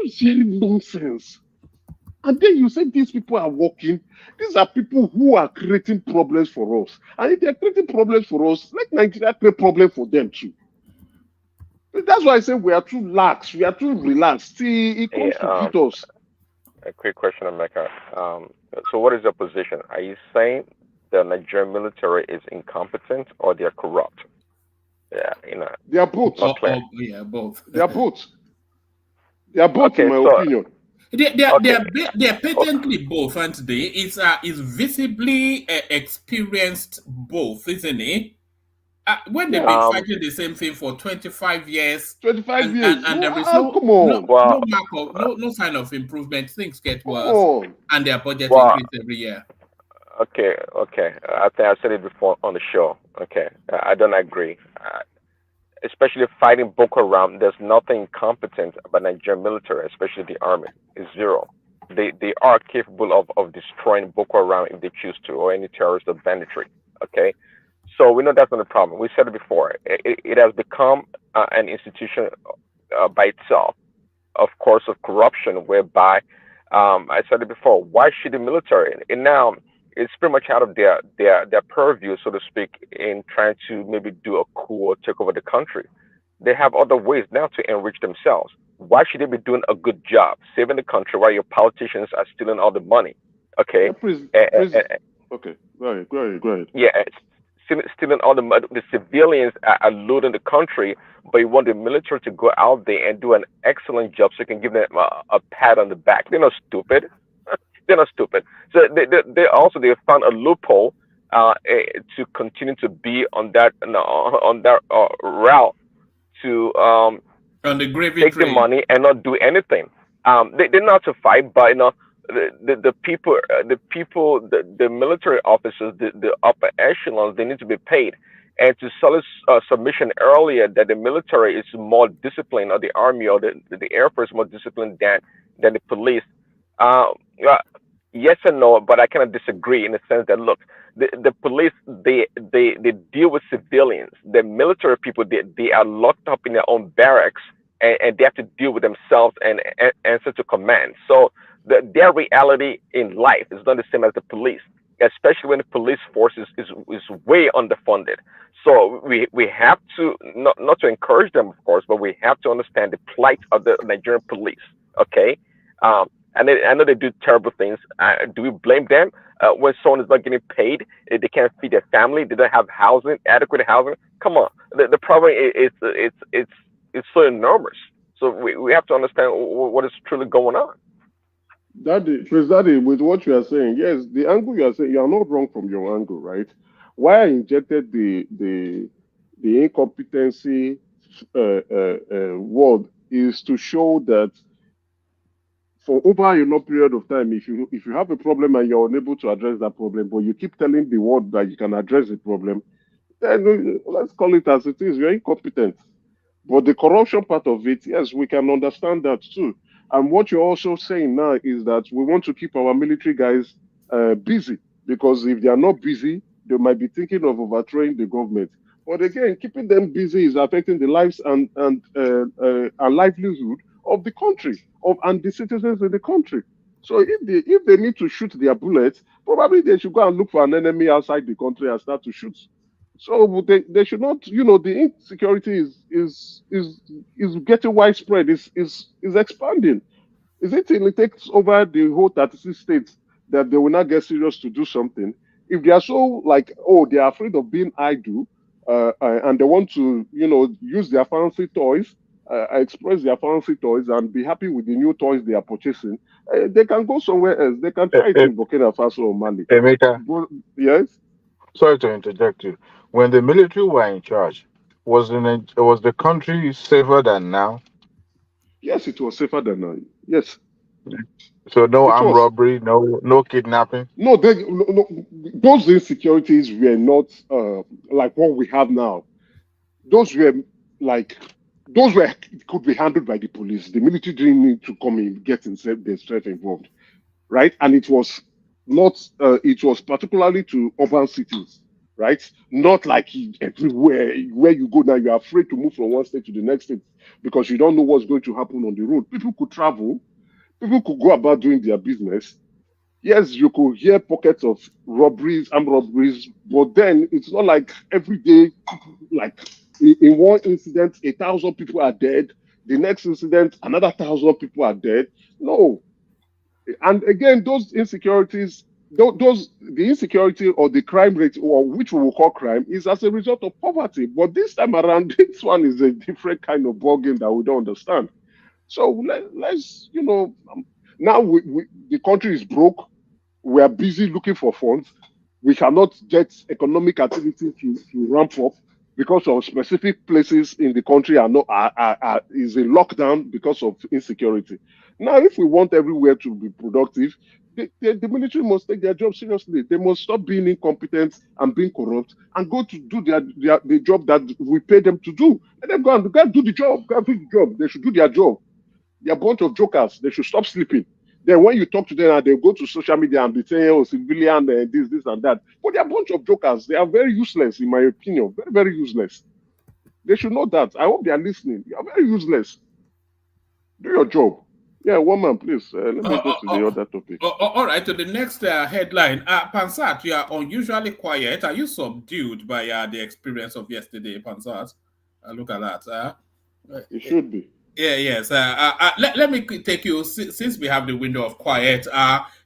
just hearing nonsense. And then you say these people are working. These are people who are creating problems for us. And if they're creating problems for us, let Nigeria create problems for them too. That's why I say we are too lax. We are too relaxed. See, it comes to hit us. A quick question, America. So what is your position? Are you saying the Nigerian military is incompetent or they are corrupt? Yeah, they are both. Yeah, both. They are both. They are both, in my opinion. They are patently both, aren't they? It's visibly experienced both, isn't it? When they've been fighting the same thing for 25 years, 25 years, and there is no sign of improvement. Things get worse, and their budget increase every year. Okay. I think I said it before on the show. Okay, I don't agree. Especially fighting Boko Haram, there's nothing competent about Nigerian military, especially the army. It's zero. They are capable of destroying Boko Haram if they choose to, or any terrorist or banditry. Okay, so we know that's not a problem. We said it before. It has become an institution by itself, of course, of corruption, whereby I said it before. Why should the military? And now it's pretty much out of their purview, so to speak, in trying to maybe do a coup or take over the country. They have other ways now to enrich themselves. Why should they be doing a good job, saving the country, while your politicians are stealing all the money? Okay. Okay, go ahead. Yeah, stealing all the money. The civilians are looting the country, but you want the military to go out there and do an excellent job so you can give them a pat on the back. They're not stupid. They're not stupid. So they found a loophole to continue to be on that route to on the gravy take train. the money and not do anything. They're not to fight, but the people, the military officers, the upper echelons, they need to be paid. And to Sully's submission earlier that the military is more disciplined, or the army or the air force is more disciplined than the police. Yes and no, but I kind of disagree in the sense that, look, the police, they deal with civilians. The military people, they are locked up in their own barracks, and they have to deal with themselves and answer to command. So their reality in life is not the same as the police, especially when the police force is way underfunded. So we have to, not to encourage them, of course, but we have to understand the plight of the Nigerian police, okay? And I know they do terrible things. Do we blame them when someone is not getting paid? They can't feed their family. They don't have adequate housing. Come on, the problem is it's so enormous. So we have to understand what is truly going on. Daddy, with what you are saying, yes, the angle you are saying, you are not wrong from your angle, right? Why I injected the incompetency word is to show that for over a long period of time, if you have a problem and you're unable to address that problem, but you keep telling the world that you can address the problem, then let's call it as it is. You're incompetent. But the corruption part of it, yes, we can understand that too. And what you're also saying now is that we want to keep our military guys busy, because if they are not busy, they might be thinking of overthrowing the government. But again, keeping them busy is affecting the lives and livelihood of the country and the citizens in the country. So if they need to shoot their bullets, probably they should go and look for an enemy outside the country and start to shoot. So they should not, the insecurity is getting widespread, is expanding. Is it till it takes over the whole 36 states that they will not get serious to do something? If they are so they are afraid of being idle, and they want to, use their fancy toys, express their fancy toys and be happy with the new toys they are purchasing, they can go somewhere else. They can try it in Burkina Faso or Mali. Emeka, yes? Sorry to interject you. When the military were in charge, was the country safer than now? Yes, it was safer than now. Yes. So no armed robbery, no kidnapping? No, those insecurities were not like what we have now. Those could be handled by the police. The military didn't need to come in, get themselves involved, right? And it was not. It was particularly to urban cities, right? Not like everywhere where you go now. You're afraid to move from one state to the next state because you don't know what's going to happen on the road. People could travel. People could go about doing their business. Yes, you could hear pockets of robberies, armed robberies, but then it's not like every day, like in one incident, 1,000 people are dead. The next incident, another 1,000 people are dead. No. And again, those insecurities, the insecurity or the crime rate, or which we will call crime, is as a result of poverty. But this time around, this one is a different kind of ballgame that we don't understand. So let's, now the country is broke. We are busy looking for funds. We cannot get economic activity to ramp up because of specific places in the country is in lockdown because of insecurity. Now, if we want everywhere to be productive, the military must take their job seriously. They must stop being incompetent and being corrupt and go to do the job that we pay them to do. Let them go and do the job. Go and do the job. They should do their job. They're a bunch of jokers. They should stop sleeping. Then when you talk to them, they go to social media and be saying, oh, civilian, this, and that. But they're a bunch of jokers. They are very useless, in my opinion. Very, very useless. They should know that. I hope they are listening. You are very useless. Do your job. Yeah, one man, please. Let me go to the other topic. All right, to the next headline. Pansat, you are unusually quiet. Are you subdued by the experience of yesterday, Pansat? Look at that. It should be. Yeah, yes. Let me take you, since we have the window of quiet.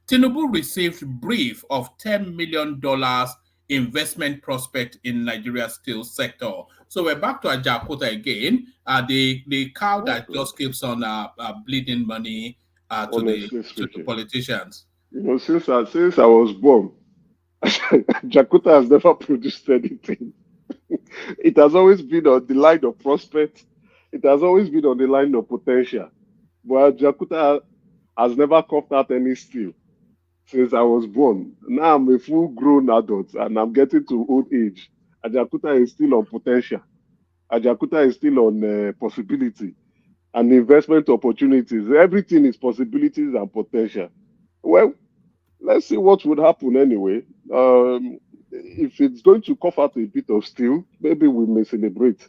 Tinubu received brief of $10 million investment prospect in Nigeria's steel sector. So we're back to Ajakuta again. The cow that just keeps on bleeding money to the politicians. Since I was born, Ajakuta has never produced anything. It has always been on the line of prospect. It has always been on the line of potential. But Ajakuta has never coughed out any steel since I was born. Now I'm a full-grown adult and I'm getting to old age. Ajakuta is still on potential. Ajakuta is still on possibility and investment opportunities. Everything is possibilities and potential. Well, let's see what would happen anyway. If it's going to cough out a bit of steel, maybe we may celebrate.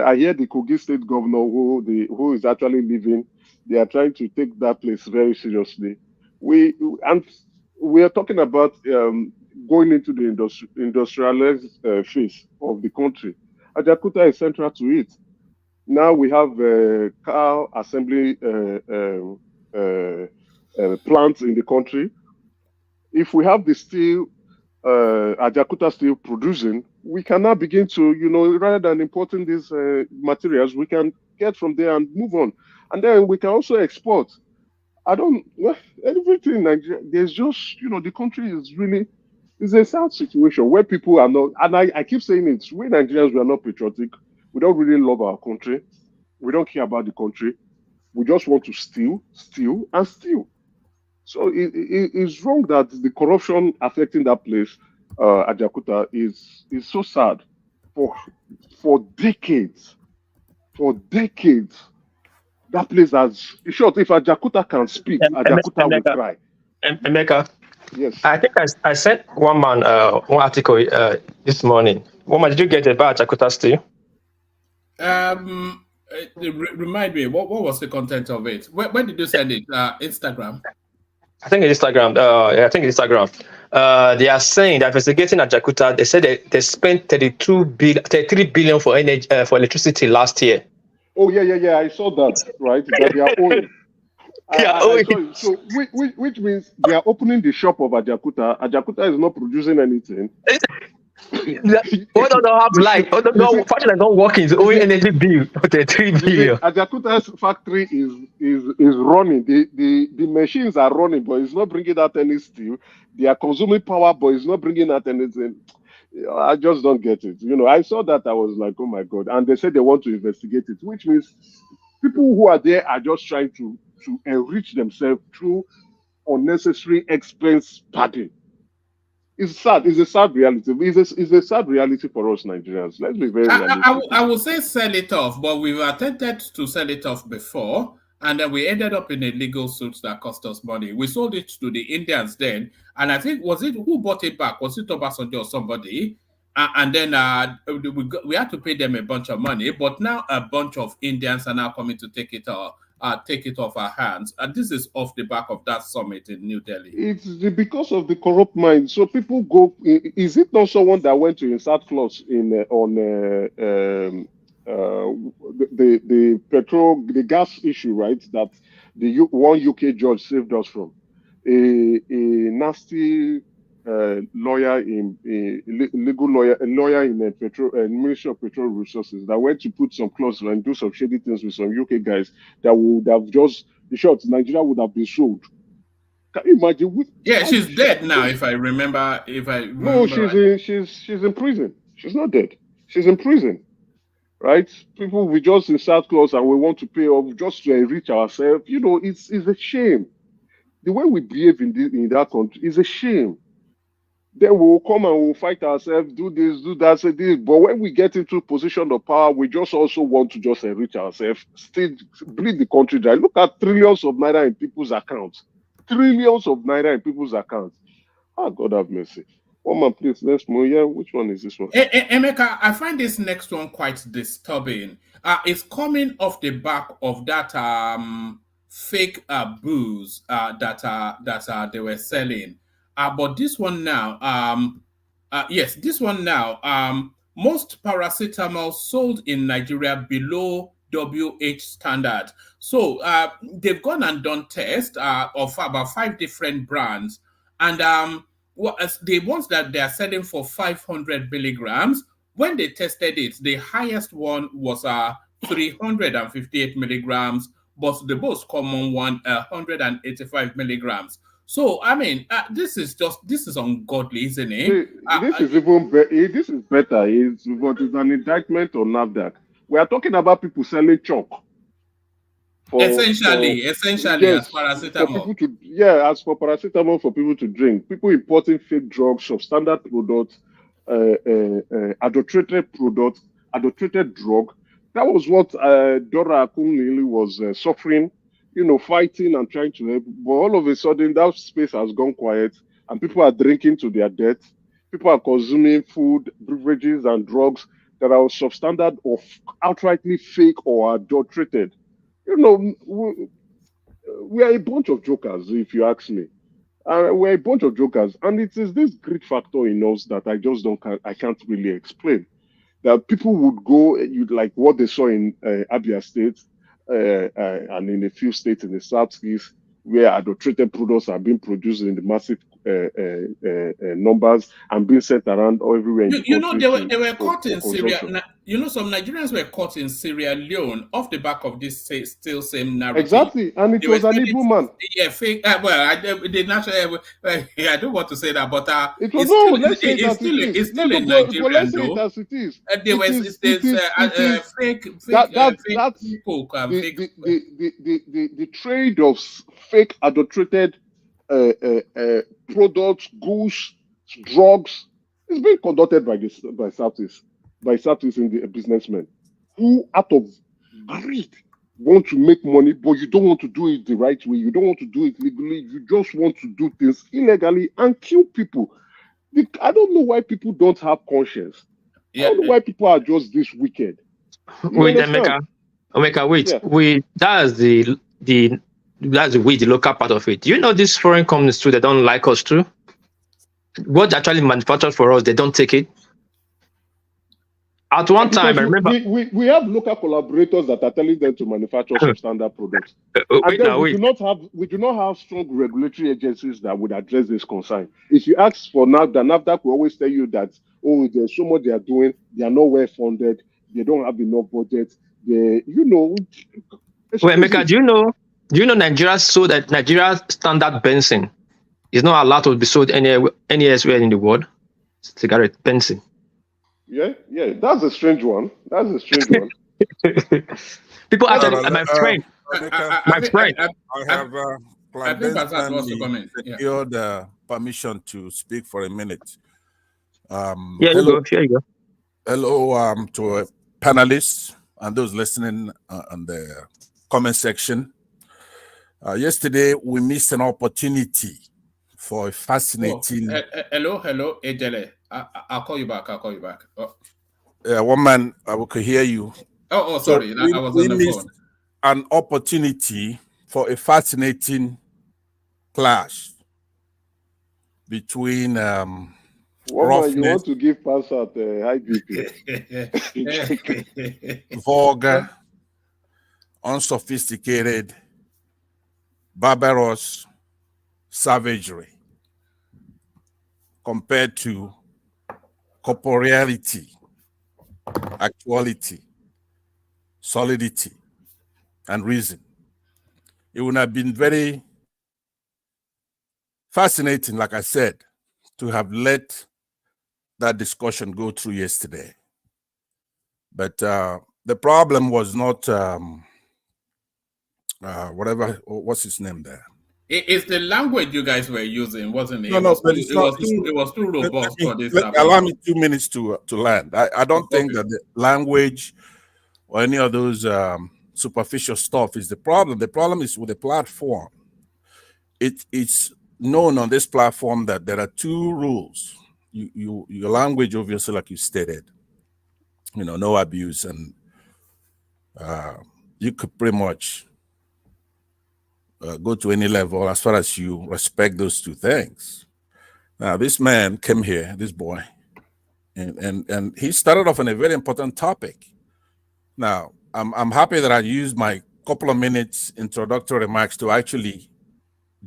I hear the Kogi state governor who is actually leaving, they are trying to take that place very seriously. We are talking about going into the industrialized phase of the country. Ajakuta is central to it. Now we have car assembly plants in the country. If we have the steel, Ajakuta steel producing, we can now begin to, rather than importing these materials, we can get from there and move on. And then we can also export. Everything in Nigeria, there's just, the country is really, it's a sad situation where people are not, and I keep saying it, we Nigerians, we are not patriotic. We don't really love our country. We don't care about the country. We just want to steal, and steal. So it's wrong that the corruption affecting that place, Ajakuta, is so sad. For decades, that place has. In short, if Ajakuta can speak, Ajakuta will cry. Emeka. Yes. I think I sent one article this morning. Woman, did you get about Ajakuta still? Remind me, what was the content of it? When did you send it? Instagram? I think Instagram. They are saying that investigating Ajakuta, they said they spent 33 billion for energy for electricity last year. Oh yeah. I saw that. Right, that they are owing. I saw it. So which means they are opening the shop of Ajakuta. Ajakuta is not producing anything. What don't have light? Factory don't work is owing energy bill. 3 billion. Ajakuta's factory is running. The machines are running, but it's not bringing out any steel. They are consuming power, but it's not bringing out anything. I just don't get it. I saw that. I was like, oh my God. And they said they want to investigate it, which means people who are there are just trying to enrich themselves through unnecessary expense padding. It's sad. It's a sad reality. It's a sad reality for us Nigerians. Let's be very realistic. I would say sell it off, but we've attempted to sell it off before, and then we ended up in a legal suit that cost us money. We sold it to the Indians then, and I think, who bought it back? Was it Obasanjo or somebody? And then we had to pay them a bunch of money, but now a bunch of Indians are now coming to take it take it off our hands. And this is off the back of that summit in New Delhi. It's because of the corrupt mind. So people go. Is it not someone that went to insert clause in the petrol, the gas issue, right? That the one UK judge saved us from a nasty lawyer legal lawyer, a lawyer in Ministry of Petroleum Resources that went to put some clauses and do some shady things with some UK guys that would have just, in short, Nigeria would have been sold. Can you imagine? Yeah, she's dead now. If I remember, no, she's in prison. She's not dead. She's in prison, right? People, we just insert clause and we want to pay off just to enrich ourselves. You know, it's a shame. The way we behave in that country is a shame. Then we'll come and we'll fight ourselves, do this, do that, say this. But when we get into position of power, we just also want to just enrich ourselves, still bleed the country dry. Look at trillions of naira in people's accounts. Trillions of naira in people's accounts. Oh, God have mercy. One man, please, let's move. Yeah, which one is this one? Emeka, I find this next one quite disturbing. It's coming off the back of that fake booze that they were selling. But this one now, this one now, most paracetamol sold in Nigeria below WH standard. So they've gone and done tests of about 5 different brands, and the ones that they are selling for 500 milligrams, when they tested it, the highest one was 358 milligrams, but the most common one 185 milligrams. So I mean, this is ungodly, isn't it? This is even better. This is better. It's an indictment on NAFDAC. We are talking about people selling chalk. Essentially, yes, as paracetamol. For people as for paracetamol for people to drink. People importing fake drugs, substandard products, adulterated products, adulterated drug. That was what Dora Akunlili was suffering, fighting and trying to help. But all of a sudden, that space has gone quiet, and people are drinking to their death. People are consuming food, beverages, and drugs that are substandard or outrightly fake or adulterated. We are a bunch of jokers, if you ask me. We're a bunch of jokers, and it is this greed factor in us that I can't really explain. That people would go, like what they saw in Abia State and in a few states in the Southeast, where adulterated products are being produced in the massive numbers and being sent around everywhere. They were caught in Syria. Some Nigerians were caught in Sierra Leone off the back of this still same narrative. Exactly, and it was an evil man. Yeah, fake. I don't want to say that, but it was it's still in Nigeria. Let's say it as it is. The trade of fake adulterated products, goods, drugs is being conducted by Southeast businessmen who, out of greed, want to make money, but you don't want to do it the right way. You don't want to do it legally. You just want to do things illegally and kill people. I don't know why people don't have conscience. I don't know why people are just this wicked. Wait, Emeka, wait. Yeah. That's the way the local part of it. You know, these foreign companies too, they don't like us too. What actually manufactured for us, they don't take it. At one time, I remember we have local collaborators that are telling them to manufacture substandard products. We do not have strong regulatory agencies that would address this concern. If you ask for NAFDAC will always tell you that there's so much they are doing, they are not well funded, they don't have enough budget. Emeka, do you know Nigeria standard benzene is not allowed to be sold anywhere in the world? Cigarette benzene. Yeah, that's a strange one. People actually, my friend. I have the permission to speak for a minute. Hello, here you go. Hello to panelists and those listening on the comment section. Yesterday, we missed an opportunity for a fascinating... Hello, Ejele. I'll call you back. One man, I could hear you. Sorry. I was on the phone. an opportunity for a fascinating clash between Woman, you want to give pass out high BP. vulgar, unsophisticated, barbarous savagery compared to corporeality, actuality, solidity, and reason. It would have been very fascinating, like I said, to have let that discussion go through yesterday. But the problem was not what's his name there? It's the language you guys were using, wasn't it? No, but it's not. It was too robust for this. Allow me 2 minutes to land. I don't think that the language or any of those superficial stuff is the problem. The problem is with the platform. It's known on this platform that there are 2 rules. Your language, obviously, like you stated, no abuse, and you could pretty much go to any level as far as you respect those 2 things. Now, this man came here, this boy, and he started off on a very important topic. Now, I'm happy that I used my couple of minutes introductory remarks to actually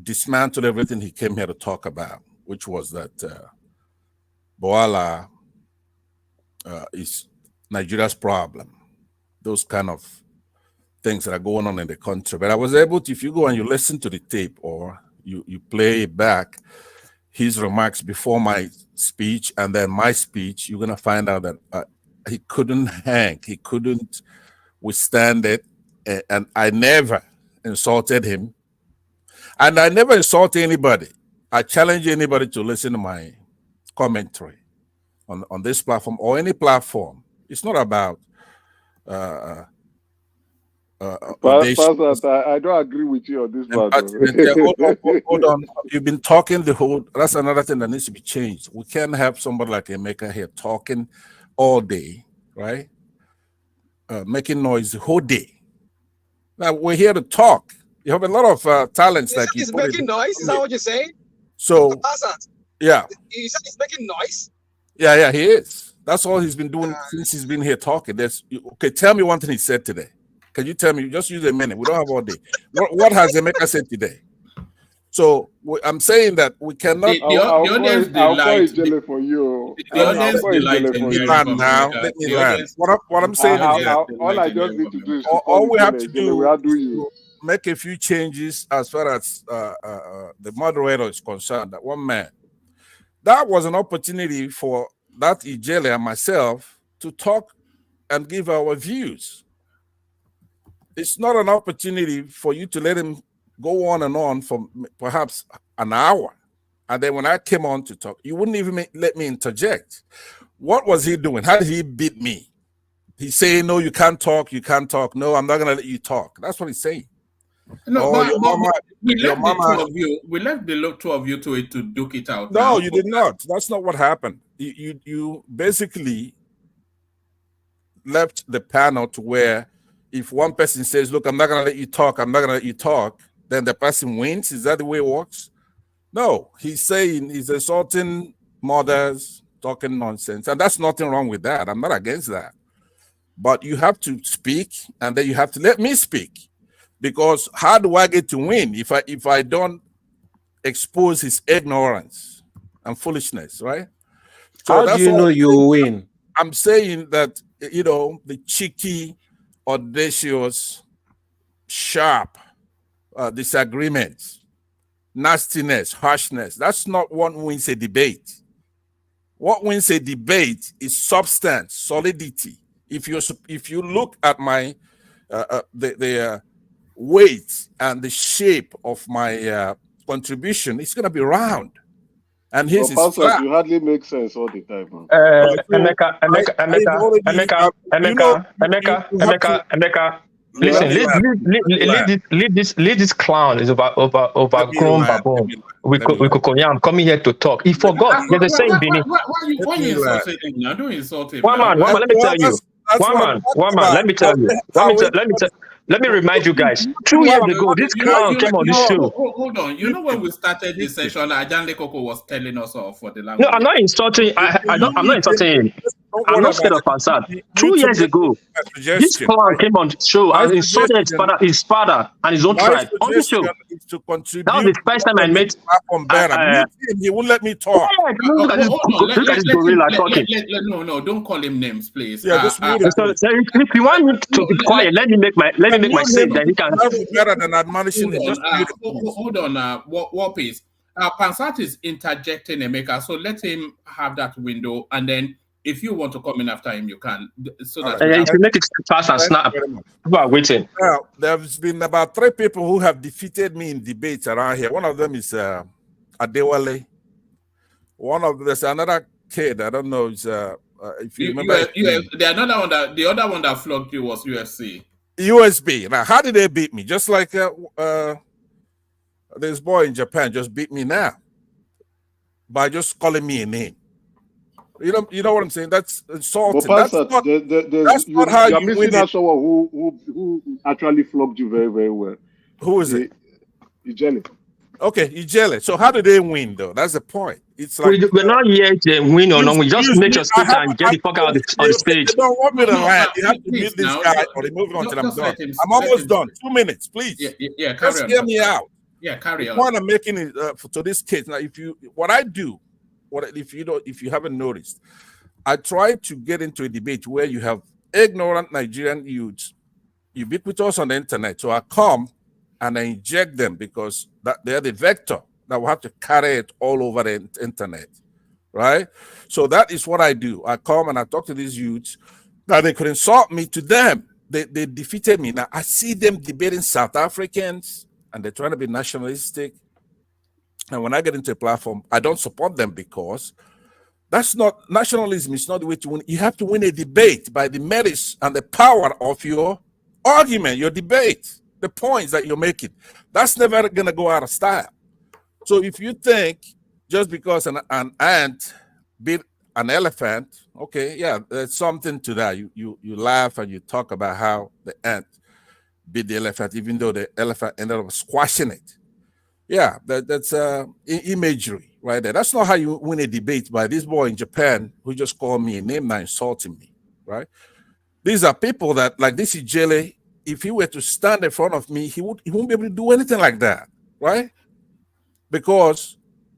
dismantle everything he came here to talk about, which was that Boala is Nigeria's problem, those kind of things that are going on in the country. But I was able to, if you go and you listen to the tape or you play back his remarks before my speech and then my speech, you're going to find out that he couldn't hang. He couldn't withstand it. And I never insulted him. And I never insulted anybody. I challenge anybody to listen to my commentary on this platform or any platform. It's not about Pastor, I don't agree with you on this matter. Hold on. You've been talking the whole. That's another thing that needs to be changed. We can't have somebody like Emeka here talking all day, right? Making noise the whole day. Now we're here to talk. You have a lot of talents. Like he's making noise. Is that what you're saying? So yeah. You said he's making noise. Yeah, he is. That's all he's been doing since he's been here talking. Okay. Tell me one thing he said today. Can you tell me? Just use a minute. We don't have all day. What has Emeka said today? So I'm saying that we cannot. The audience delight for you. The audience delight in hearing now. Let me land. What I'm saying is that all I just need to do is all we have to do is make a few changes as far as the moderator is concerned. That one man. That was an opportunity for that Ijele and myself to talk and give our views. It's not an opportunity for you to let him go on and on for perhaps an hour. And then when I came on to talk, you wouldn't even let me interject. What was he doing? How did he beat me? He's saying, no, you can't talk. No, I'm not going to let you talk. That's what he's saying. No, we left the two of you to duke it out. No, you did not. That's not what happened. You basically left the panel to where if one person says, look, I'm not going to let you talk, then the person wins. Is that the way it works? No, he's saying he's assaulting mothers, talking nonsense. And that's nothing wrong with that. I'm not against that. But you have to speak, and then you have to let me speak. Because how do I get to win if I don't expose his ignorance and foolishness, right? So how do you know you win? I'm saying that, the cheeky, audacious, sharp disagreements, nastiness, harshness, that's not what wins a debate. What wins a debate is substance, solidity. If you look at my the weight and the shape of my contribution, it's going to be round. And his is flat. You hardly make sense all the time. Emeka. Listen, leave this clown is overgrown baboon. I'm coming here to talk. He forgot. They're the same Bini. Why are you insulting him now? Don't insult him. One man, let me tell you. One man. Let me tell you. Let me remind you guys. 2 years ago, this clown came on this show. Hold on. You know when we started this session, Ajanle Koko was telling us off for the No, language. I'm not insulting. I'm not insulting him. I'm not scared of Ansat. 2 years ago, this clown came on the show and insulted his father and his own tribe on the show. Is to contribute. That was the first time I met. He won't let me talk. Look at this gorilla talking. No, don't call him names, please. Yeah, just mute him. If you want me to be quiet, let me make my say. Then he can. Better than admonishing him. Hold on. What piece? Pansat is interjecting Emeka, so let him have that window, and then if you want to come in after him, you can. So that if you make it fast and snap, people are waiting. Now, there's been about 3 people who have defeated me in debates around here. One of them is Adewale. There's another kid. I don't know. If you remember, the other one that flogged you was UFC. USB. Now, how did they beat me? Just like this boy in Japan just beat me now by just calling me a name. You know what I'm saying? That's insulting. That's not how you're you missing win out it. someone who actually flogged you very, very well. Who is it? Ijele. Okay, Ijele. So how do they win though? That's the point. It's like We're not here to win or not. We just make your speech and get the fuck out on the stage. You don't want me to lie. You have to mute this guy or remove it until I'm done. I'm almost done. 2 minutes, please. Yeah, just hear me out. Yeah, carry on. The point I'm making is to this case. Now, if you haven't noticed, I try to get into a debate where you have ignorant Nigerian youths ubiquitous on the internet. So I come and I inject them because they're the vector that will have to carry it all over the internet, right? So that is what I do. I come and I talk to these youths that they could insult me to them. They defeated me. Now I see them debating South Africans and they're trying to be nationalistic. And when I get into a platform, I don't support them because that's not nationalism. It's not the way to win. You have to win a debate by the merits and the power of your argument, your debate, the points that you're making. That's never going to go out of style. So if you think just because an ant beat an elephant, okay, yeah, there's something to that. You laugh and you talk about how the ant beat the elephant, even though the elephant ended up squashing it. Yeah, that's imagery right there. That's not how you win a debate by this boy in Japan who just called me a name now insulting me, right? These are people that, like this Ijele, if he were to stand in front of me, he won't be able to do anything like that, right? Because,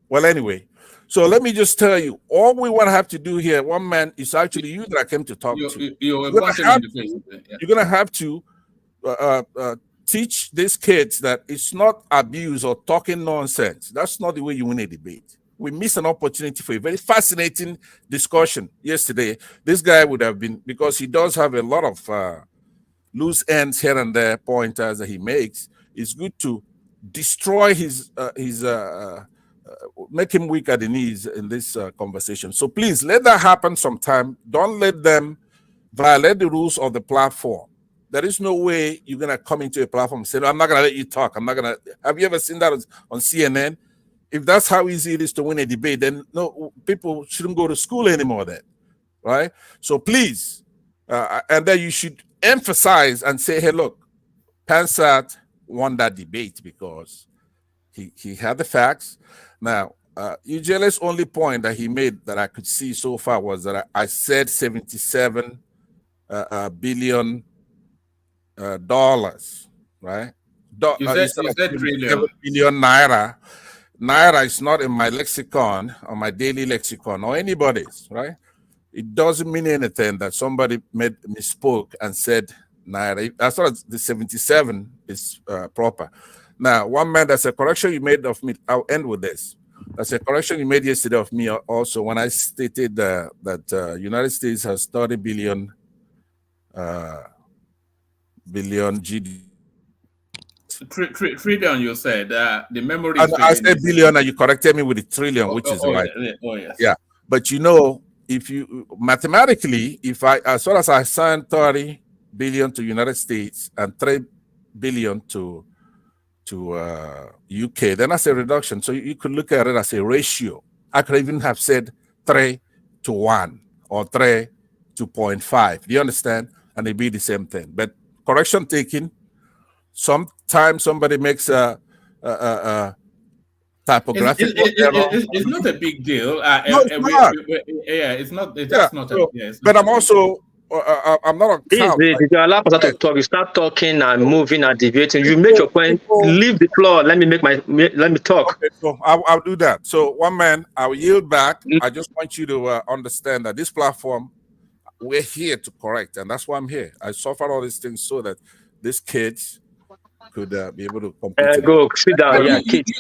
well, anyway, so let me just tell you, all we want to have to do here, one man, is actually you that I came to talk to. You're going to have to teach these kids that it's not abuse or talking nonsense. That's not the way you win a debate. We missed an opportunity for a very fascinating discussion yesterday. This guy would have been, because he does have a lot of loose ends here and there, pointers that he makes. It's good to destroy his make him weak at the knees in this conversation. So please let that happen sometime. Don't let them violate the rules of the platform. There is no way you're going to come into a platform and say, no, I'm not going to let you talk. I'm not going to. Have you ever seen that on CNN? If that's how easy it is to win a debate, then no, people shouldn't go to school anymore then, right? So please, and then you should emphasize and say, hey, look, Pansat won that debate because he had the facts. Now, Ijele's only point that he made that I could see so far was that I said 77 billion dollars, right? You said trillion. Billion naira. Naira is not in my lexicon or my daily lexicon or anybody's, right? It doesn't mean anything that somebody misspoke and said naira. That's what the 77 is proper. Now, one man, that's a correction you made of me. I'll end with this. That's a correction you made yesterday of me also when I stated that United States has 30 billion GDP. Trillion, you said. The memory. I said billion, and you corrected me with the trillion, which is right. Yes. Yeah, but you know, if you mathematically, as far as I signed 30 billion to United States and 3 billion to UK, then that's a reduction. So you could look at it as a ratio. I could even have said 3 to 1 or 3 to 0.5. Do you understand? And it be the same thing. But correction taken. Sometimes somebody makes a typographical error. It's not a big deal. No, it's not. Yeah, it's not. That's not a. Yeah, but I'm also. I'm not on count. If you allow person to talk, you start talking and moving and debating. You make your point. Leave the floor. Let me talk. Okay, so I'll do that. So one man, I'll yield back. I just want you to understand that this platform, we're here to correct, and that's why I'm here. I suffered all these things so that these kids could be able to compete. Go sit down. Yeah, kids.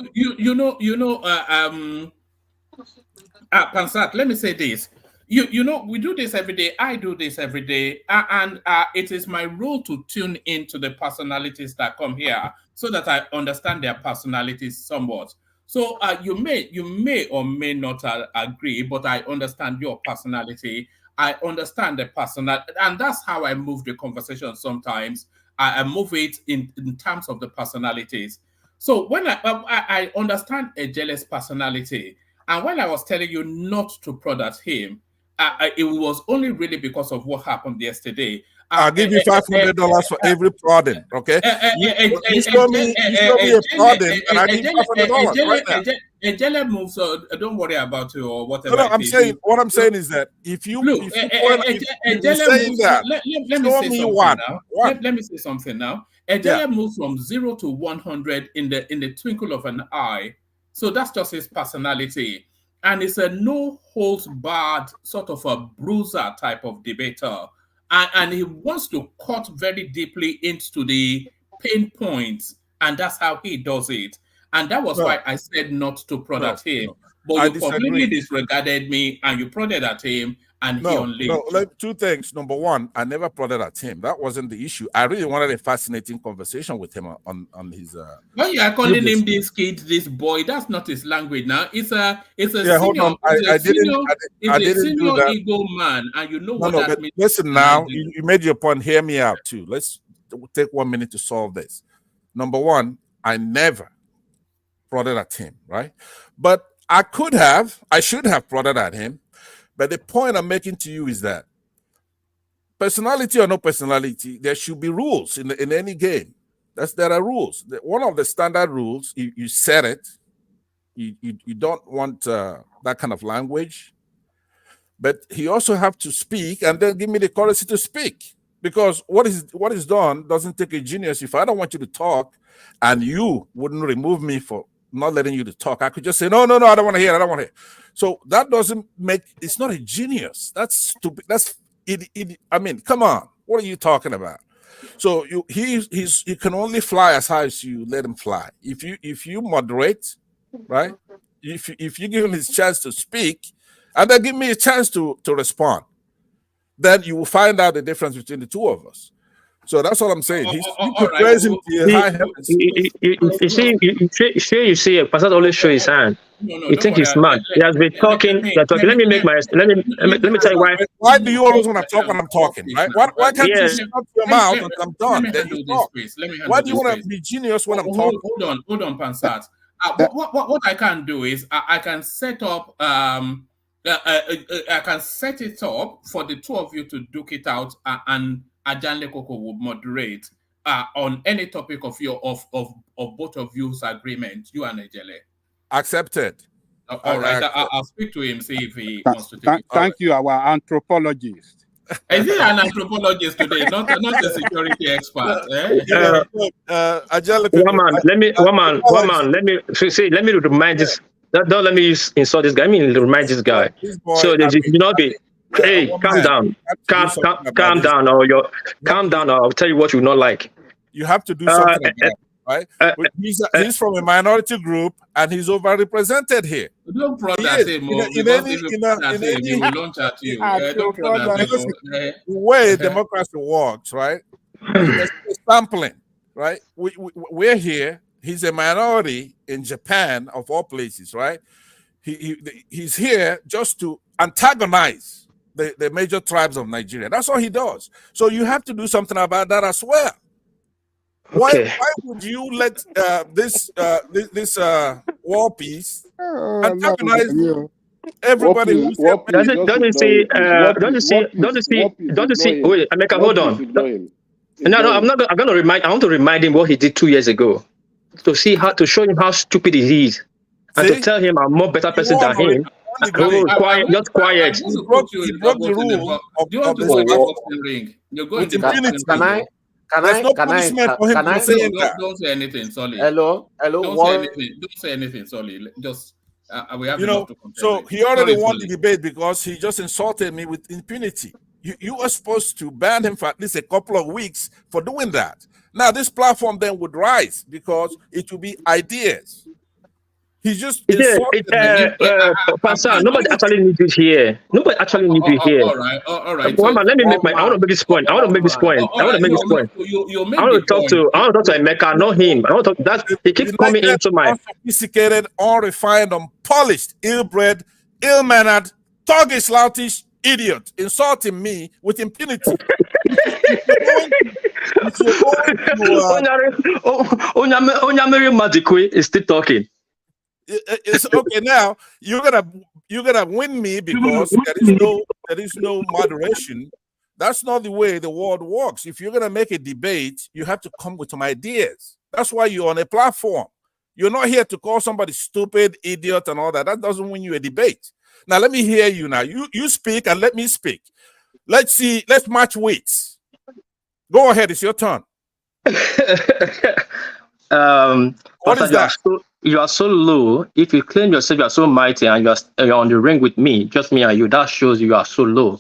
Pansat, let me say this. You know, we do this every day. I do this every day, and it is my role to tune into the personalities that come here so that I understand their personalities somewhat. So you may or may not agree, but I understand your personality. I understand the personal, and that's how I move the conversation. Sometimes I move it in terms of the personalities. So when I understand a jealous personality, and when I was telling you not to prod at him, it was only really because of what happened yesterday. I'll give you $500 for every prodding, okay? You show me a prodding, and I give you $500 right now. Ejele moves, so don't worry about it or whatever. No, what I'm saying is that if you look, saying that, let me say one. Let me say something now. Ejele moves from 0 to 100 in the twinkle of an eye. So that's just his personality. And it's a no holds barred sort of a bruiser type of debater. And he wants to cut very deeply into the pain points. And that's how he does it. And that was why I said not to prod at him. But you completely disregarded me and you prodded at him and he unleashed. No, two things. Number one, I never prodded at him. That wasn't the issue. I really wanted a fascinating conversation with him on his when you are calling him this kid, this boy, that's not his language now. It's a senior, hold on. I didn't do that. Ego man, and you know what that means. Listen now, you made your point. Hear me out too. Let's take 1 minute to solve this. Number one, I never prodded at him, right? But I should have prodded at him. But the point I'm making to you is that personality or no personality, there should be rules in any game. There are rules. One of the standard rules, you said it. You don't want that kind of language. But he also have to speak and then give me the courtesy to speak. Because what is done doesn't take a genius. If I don't want you to talk and you wouldn't remove me for not letting you to talk, I could just say, no, I don't want to hear. I don't want to hear. So that doesn't it's not a genius. That's stupid. That's it. I mean, come on. What are you talking about? So he can only fly as high as you let him fly. If you moderate, right? If you give him his chance to speak, and then give me a chance to respond, then you will find out the difference between the two of us. So that's what I'm saying. You could praise him to high heavens. You see, Pastor always show his hand. You think he's smart. He has been talking. Let me tell you why. Why do you always want to talk when I'm talking, right? Why can't you shut your mouth until I'm done? Then you talk. Why do you want to be genius when I'm talking? Hold on, Pansat. What I can do is I can set up I can set it up for the two of you to duke it out and Ajanle Koko will moderate on any topic of both of you's agreement, you and Ejele. Accepted. All right, I'll speak to him, see if he wants to take it. Thank you, our anthropologist. Is he an anthropologist today, not a security expert? Let me remind this. Don't let me insult this guy. I mean, remind this guy. So there should not be. Hey, calm down, calm down, or I'll tell you what you not like. You have to do something about it, right? He's from a minority group and he's overrepresented here. Don't prod at him. He will launch at you. Don't prod at him. The way democracy works, right? There's sampling, right? We're here. He's a minority in Japan, of all places, right? He's here just to antagonize the major tribes of Nigeria. That's all he does. So you have to do something about that as well. Why would you let this war piece antagonize Everybody who said don't you see? Wait, Emeka, hold on. No, I'm not. I'm gonna remind. I want to remind him what he did 2 years ago, to show him how stupid he is, and to tell him I'm more better person than him. Quiet, just quiet. He broke the rule of the ring. You're going with impunity. Can There's I? no punishment for him for saying that. Don't say anything, Solly. Hello. Don't say anything, Solly. Just we have enough to compare. So he already won the debate because he just insulted me with impunity. You were supposed to ban him for at least a couple of weeks for doing that. Now this platform then would rise because it will be ideas. He just insulted me. Pastor, nobody actually needs you here. Nobody actually needs you here. All right. Let me make I want to make this point. I want to make this point. I want to talk to Emeka, not him. I want to talk that he keeps coming into my unsophisticated, unrefined, unpolished, ill-bred, ill-mannered, thuggish, loutish idiot insulting me with impunity. Onyamiri Madikwe is still talking. It's okay now. You're gonna win me because there is no moderation. That's not the way the world works. If you're gonna make a debate, you have to come with some ideas. That's why you're on a platform. You're not here to call somebody stupid, idiot, and all that. That doesn't win you a debate. Now let me hear you. Now you speak and let me speak. Let's see. Let's match weights. Go ahead. It's your turn. What is that? You are so low. If you claim yourself you are so mighty and you're on the ring with me, just me and you, that shows you are so low.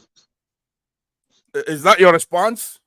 Is that your response?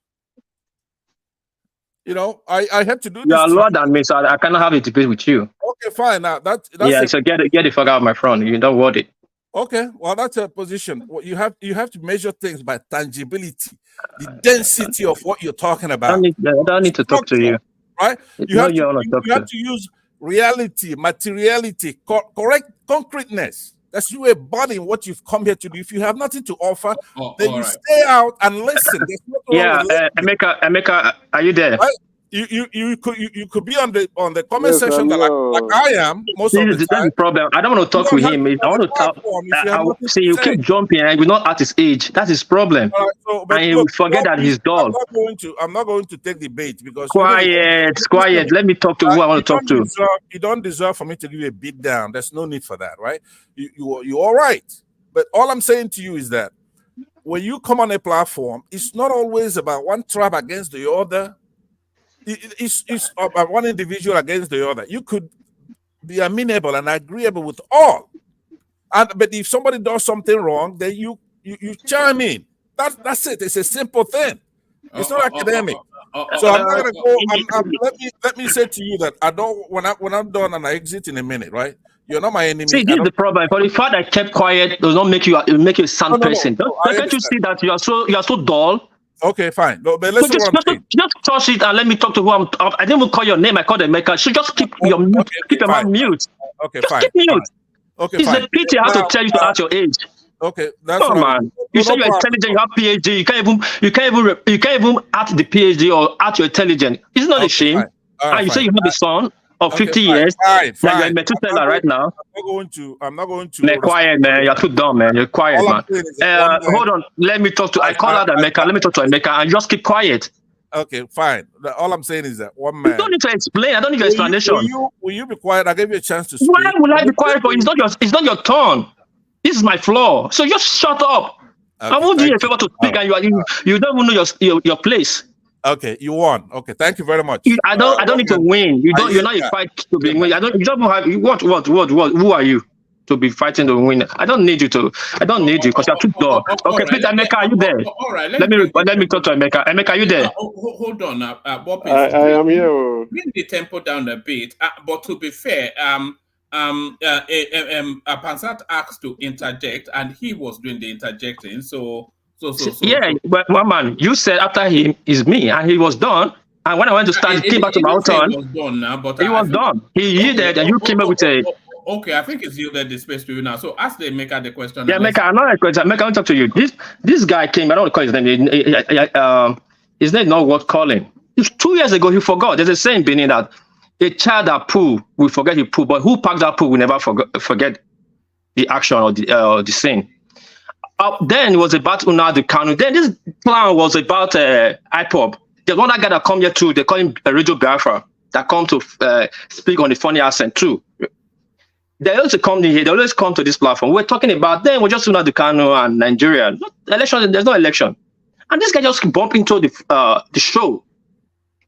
I have to do this. You are lower than me, so I cannot have a debate with you. Okay, fine. Now that's so get the fuck out of my front. You don't want it. Okay, well that's a position. Well, you have to measure things by tangibility, the density of what you're talking about. I don't need to talk to you. Right? You have to use reality, materiality, correct concreteness. That's you embodying what you've come here to do. If you have nothing to offer, then you stay out and listen. Emeka, are you there? Right? You could be on the comment section like I am most of the time. That's the problem. I don't want to talk with him. I want to talk. See, you keep jumping and we're not at his age. That's his problem. And he will forget that he's dull. I'm not going to take the bait because quiet. Let me talk to who I want to talk to. You don't deserve for me to give you a beat down. There's no need for that, right? You're all right. But all I'm saying to you is that when you come on a platform, it's not always about one tribe against the other. It's about one individual against the other. You could be amenable and agreeable with all, but if somebody does something wrong, then you chime in. That's it. It's a simple thing. It's not academic. So I'm not gonna go. Let me say to you that I don't. When I'm done and I exit in a minute, right? You're not my enemy. See, this is the problem. But the fact that I kept quiet does not make you a sound person. Can't you see that you are so dull? Okay, fine. No, but let's just touch it and let me talk to who I'm. I didn't even call your name. I called Emeka. So just keep your mouth mute. Okay, just fine. Keep mute. Okay, it's a pity I have to tell you to at your age. Okay, that's come on. You say you're intelligent. You have PhD. You can't even at the PhD or at your intelligence. It's not a shame. And you say you have a son of 50 years. Fine. You're a Methuselah right now. I'm not going to. Man, quiet, man. You're too dumb, man. You're quiet, man. Hold on. Let me talk to. I call out Emeka. Let me talk to Emeka and just keep quiet. Okay, fine. All I'm saying is that one man. You don't need to explain. I don't need your explanation. Will you be quiet? I gave you a chance to speak. Why will I be quiet? For it's not your turn. This is my flaw. So just shut up. Okay, I won't do you a favor to speak, and you don't even know your place. Okay, you won. Okay, thank you very much. I don't need to win. You're not a fight to be win. You don't have what? Who are you to be fighting to win? I don't need you because you're too dull. Okay, please, Emeka, are you there? All right, let me talk to Emeka. Emeka, are you there? Hold on. Bob, I am here. Bring the tempo down a bit. But to be fair, Pansat asked to interject, and he was doing the interjecting. So. Yeah, but one man, you said after him is me, and he was done. And when I went to start, he came back to my turn. He was done now, but he was done. He yielded, and you came up with a. Okay, I think it's yielded the space to you now. So ask the Emeka the question. Yeah, Emeka, I'm not a question. Emeka, I want to talk to you. This guy came. I don't call his name. His name is not worth calling. 2 years ago, he forgot. There's a saying being that a child that poo will forget he poo, but who packed that poo will never forget. the action or the scene. Then it was about Nnamdi Kanu. Then this plan was about IPOB. There's one guy that come here too. They call him Radio Biafra that come to speak on the funny accent too. They also come here. They always come to this platform. We're talking about then we're just Nnamdi Kanu and Nigeria. Election. There's no election. And this guy just bumped into the show.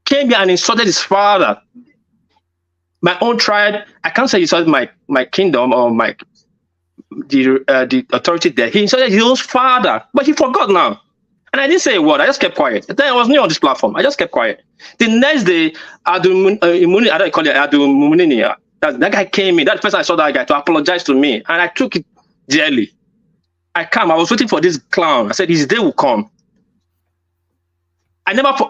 Came here and insulted his father. My own tribe. I can't say he insulted my kingdom or the authority there. He insulted his own father, but he forgot now. And I didn't say a word. I just kept quiet. Then I was new on this platform. I just kept quiet. The next day, that guy came in. That person I saw that guy to apologize to me, and I took it dearly. I was waiting for this clown. I said his day will come.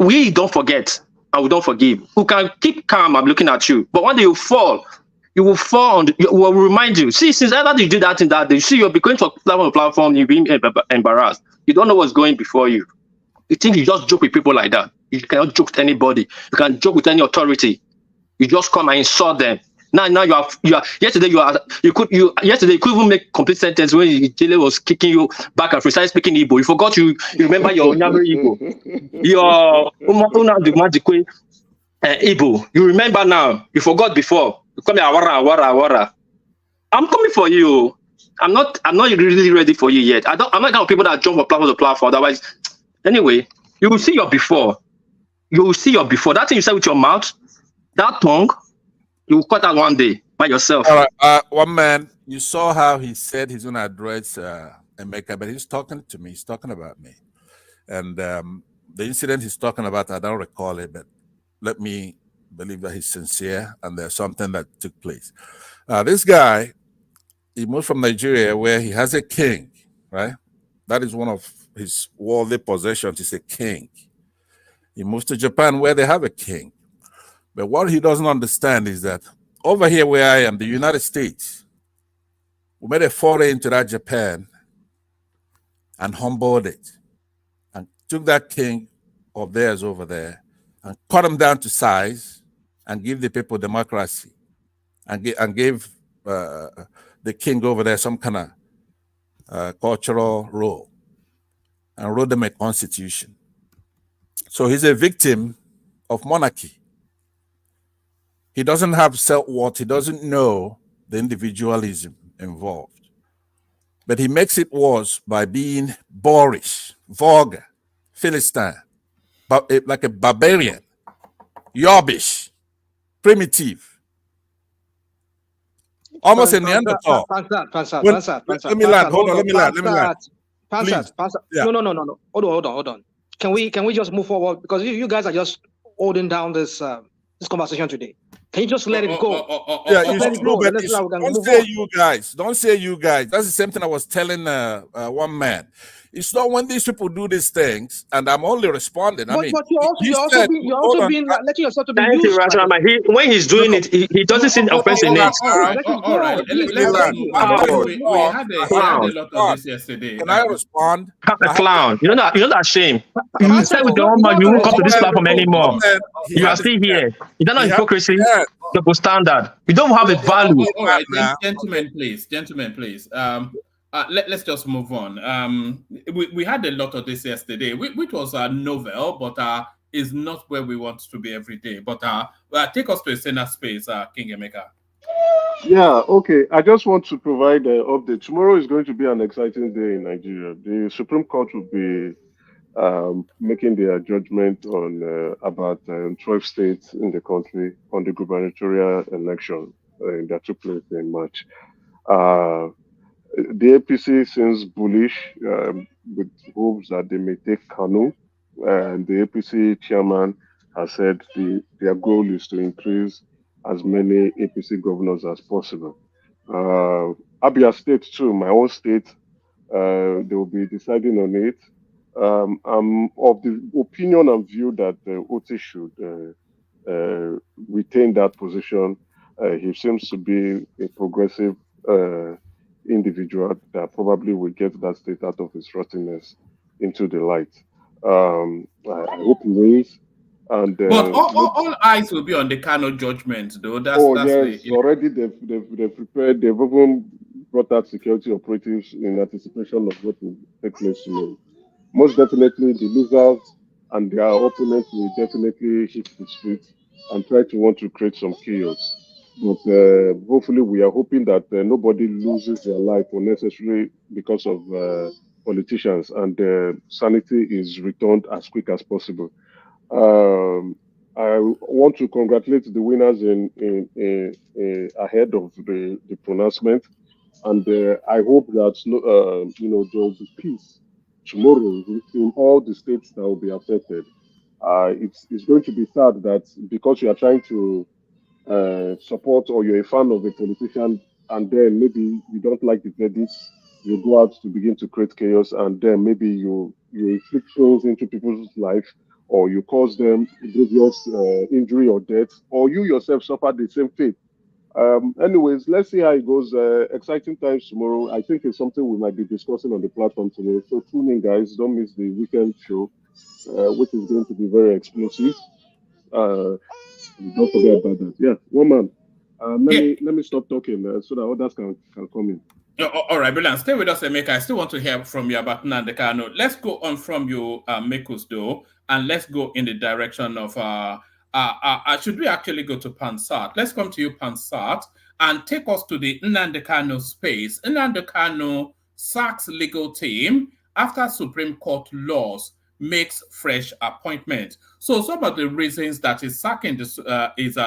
We don't forget and we don't forgive. We can keep calm. I'm looking at you, but one day you fall. You will fall. You will remind you. See, since ever you did that in that day, you see, you'll be going to a platform. You'll be embarrassed. You don't know what's going before you. You think you just joke with people like that. You cannot joke with anybody. You can joke with any authority. You just come and insult them. Now you are. Yesterday you could even make complete sentence when Jele was kicking you back and started speaking Igbo. You forgot you remember your Nyamiri Igbo. Your Igbo. You remember now. You forgot before. You come here, awara. I'm coming for you. I'm not really ready for you yet. I'm not kind of people that jump from platform to platform. Otherwise, anyway, you will see your before. You will see your before. That thing you said with your mouth, that tongue, you will cut out one day by yourself. All right, one man, you saw how he said he's going to address Emeka, but he's talking to me. He's talking about me. And the incident he's talking about, I don't recall it, but let me believe that he's sincere and there's something that took place. This guy, he moved from Nigeria where he has a king, right? That is one of his worldly possessions. He's a king. He moves to Japan where they have a king. But what he doesn't understand is that over here where I am, the United States, we made a foray into that Japan and humbled it and took that king of theirs over there and cut him down to size and give the people democracy and gave the king over there some kind of cultural role and wrote them a constitution. So he's a victim of monarchy. He doesn't have self-worth. He doesn't know the individualism involved. But he makes it worse by being boorish, vulgar, Philistine, like a barbarian, yobbish, primitive, almost a Neanderthal. Let me land. Hold on. Let me land. No. Hold on. Can we just move forward? Because you guys are just holding down this conversation today. Can you just let it go? You should go back. Don't say you guys. That's the same thing I was telling one man. It's not when these people do these things, and I'm only responding. But you're also being letting yourself to be used. When he's doing it, he doesn't seem offensive. All right. We had a lot of this yesterday. Can I respond? A clown. You're not ashamed. You said with your own mouth you won't come to this platform anymore. You are still here. Is that not hypocrisy? Double standard. You don't have a value. All right, gentlemen, please. Let's just move on. We had a lot of this yesterday, which was a novel, but is not where we want to be every day. But take us to a center space, King Emeka. Yeah, okay. I just want to provide an update. Tomorrow is going to be an exciting day in Nigeria. The Supreme Court will be making their judgment on about 12 states in the country on the gubernatorial election that took place in March. The APC seems bullish with hopes that they may take Kanu, and the APC chairman has said their goal is to increase as many APC governors as possible. Abia State too, my own state, they will be deciding on it. I'm of the opinion and view that Otis should retain that position. He seems to be a progressive individual that probably will get that state out of his rottenness into the light. I hope he wins. But all eyes will be on the Kano judgment, though. Yes, already they've prepared. They've even brought out security operatives in anticipation of what will take place tomorrow. Most definitely, the losers and their opponents will definitely hit the streets and try to want to create some chaos. But hopefully, we are hoping that nobody loses their life unnecessarily because of politicians, and sanity is returned as quick as possible. I want to congratulate the winners ahead of the pronouncement, and I hope that there will be peace tomorrow in all the states that will be affected. It's going to be sad that because you are trying to support or you're a fan of a politician, and then maybe you don't like the verdicts, you go out to begin to create chaos, and then maybe you inflict pains into people's life, or you cause them grievous injury or death, or you yourself suffer the same fate. Anyways, let's see how it goes. Exciting times tomorrow. I think it's something we might be discussing on the platform tomorrow. So tune in, guys. Don't miss the weekend show, which is going to be very explosive. Don't forget about that. Yeah, one man. Let me stop talking so that others can come in. All right, brilliant. Stay with us, Emeka. I still want to hear from you about Nnamdi Kanu. Let's go on from you, Mekus, though, and let's go in the direction of should we actually go to Pansat? Let's come to you, Pansat, and take us to the Nnamdi Kanu space. Nnamdi Kanu sacks legal team after Supreme Court laws makes fresh appointment. So some of the reasons that he's sacking his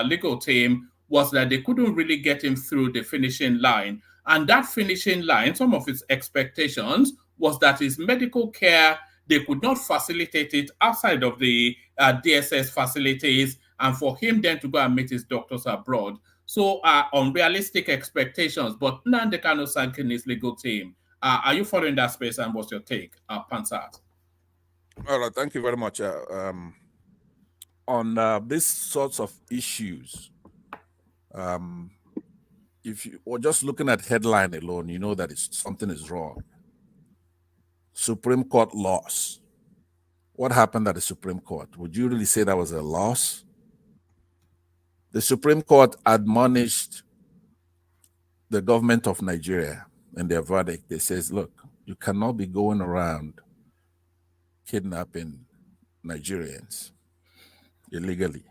legal team was that they couldn't really get him through the finishing line. And that finishing line, some of his expectations was that his medical care, they could not facilitate it outside of the DSS facilities, and for him then to go and meet his doctors abroad. So unrealistic expectations, but Nnamdi Kanu sacking his legal team. Are you following that space, and what's your take, Pansat? All right, thank you very much. On these sorts of issues, if you were just looking at headline alone, you know that something is wrong. Supreme Court loss. What happened at the Supreme Court? Would you really say that was a loss? The Supreme Court admonished the government of Nigeria in their verdict. They says, look, you cannot be going around kidnapping Nigerians illegally.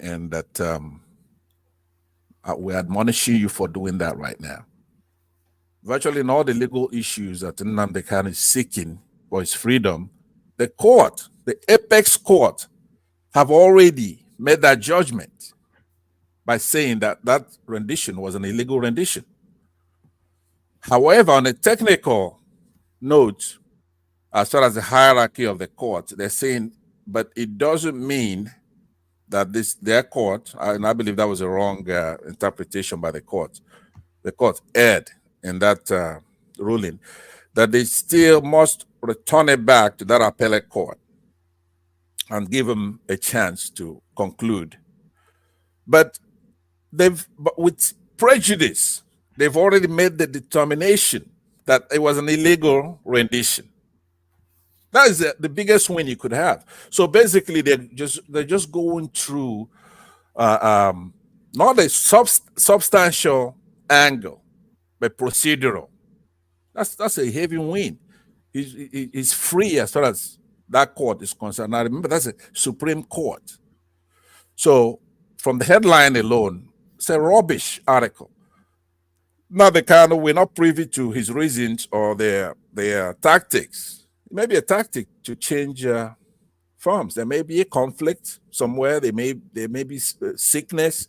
And that we're admonishing you for doing that right now. Virtually in all the legal issues that Nnamdi Kanu is seeking for his freedom, the court, the apex court, have already made that judgment by saying that that rendition was an illegal rendition. However, on a technical note, as far as the hierarchy of the court, they're saying, but it doesn't mean that their court, and I believe that was a wrong interpretation by the court. The court erred in that ruling, that they still must return it back to that appellate court and give them a chance to conclude. But with prejudice, they've already made the determination that it was an illegal rendition. That is the biggest win you could have. So basically, they're just going through not a substantial angle, but procedural. That's a heavy win. He's free as far as that court is concerned. Now remember, that's a Supreme Court. So from the headline alone, it's a rubbish article. Now we're not privy to his reasons or their tactics. It may be a tactic to change forms. There may be a conflict somewhere. There may be sickness.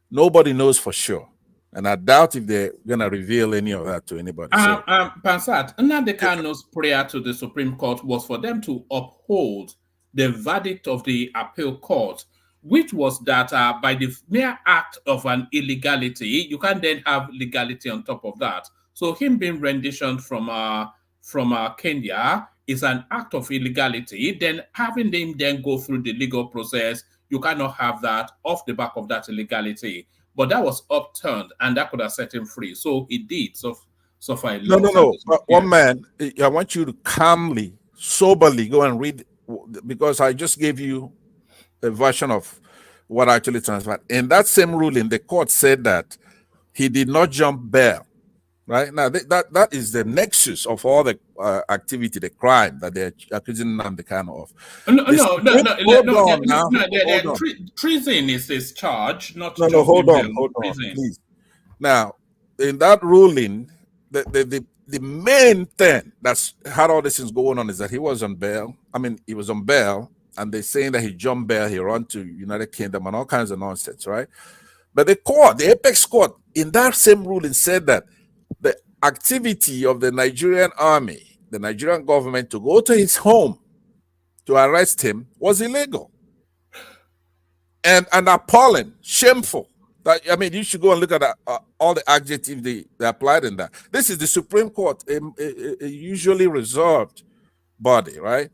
Nobody knows for sure. And I doubt if they're going to reveal any of that to anybody. Pansat, Nnamdi Kanu's prayer to the Supreme Court was for them to uphold the verdict of the appeal court, which was that by the mere act of an illegality, you can then have legality on top of that. So him being renditioned from Kenya is an act of illegality. Then having them then go through the legal process, you cannot have that off the back of that illegality. But that was upturned, and that could have set him free. So he did suffer a loss. No. One man, I want you to calmly, soberly go and read, because I just gave you a version of what actually transpired. In that same ruling, the court said that he did not jump bail. Right now, that is the nexus of all the activity, the crime that they're accusing Nnamdi Kanu of. Treason is his charge, not hold on, treason. please. Now, in that ruling, the main thing that's had all these things going on is that he was on bail. I mean, he was on bail, and they're saying that he jumped bail, he ran to United Kingdom, and all kinds of nonsense, right? But the court, the apex court, in that same ruling said that the activity of the Nigerian army, the Nigerian government, to go to his home to arrest him was illegal and appalling, shameful. That, I mean, you should go and look at all the adjectives they applied in that. This is the Supreme Court, a usually reserved body, right?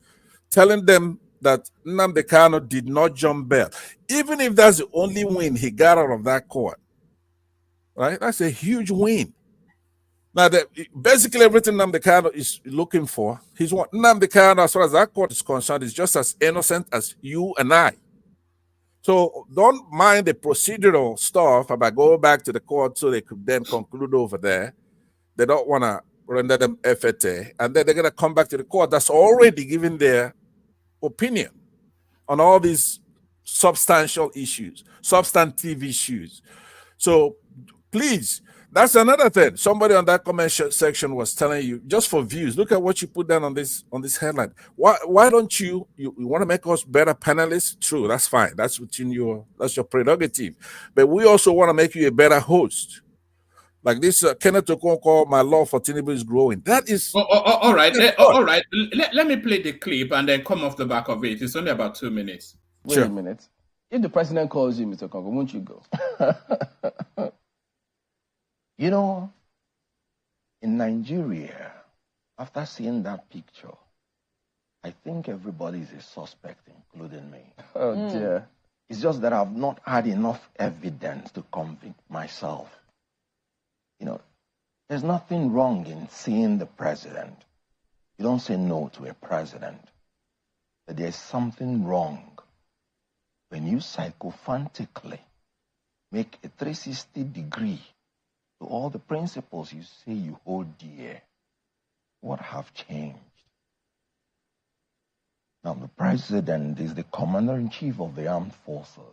Telling them that Nnamdi Kanu did not jump bail. Even if that's the only win he got out of that court, right? That's a huge win. Now, basically everything Nnamdi Kanu is looking for, Nnamdi Kanu, as far as that court is concerned, is just as innocent as you and I. So don't mind the procedural stuff about going back to the court so they could then conclude over there. They don't want to render them FTA, and then they're going to come back to the court that's already given their opinion on all these substantive issues. So please, that's another thing. Somebody on that comment section was telling you, just for views, look at what you put down on this headline. Why don't you want to make us better panelists? True, that's fine. That's that's your prerogative. But we also want to make you a better host. Like this, Kenneth Okonkwo, my love for Tinubu is growing. That is all right. All right. Let me play the clip and then come off the back of it. It's only about 2 minutes. Wait a minute. If the president calls you, Mr. Okonkwo, won't you go? You know, in Nigeria, after seeing that picture, I think everybody is a suspect, including me. Oh, dear. It's just that I've not had enough evidence to convict myself. You know, there's nothing wrong in seeing the president. You don't say no to a president. But there's something wrong when you psychophantically make a 360-degree to all the principles you say you hold dear. What have changed? Now, the president is the commander-in-chief of the armed forces.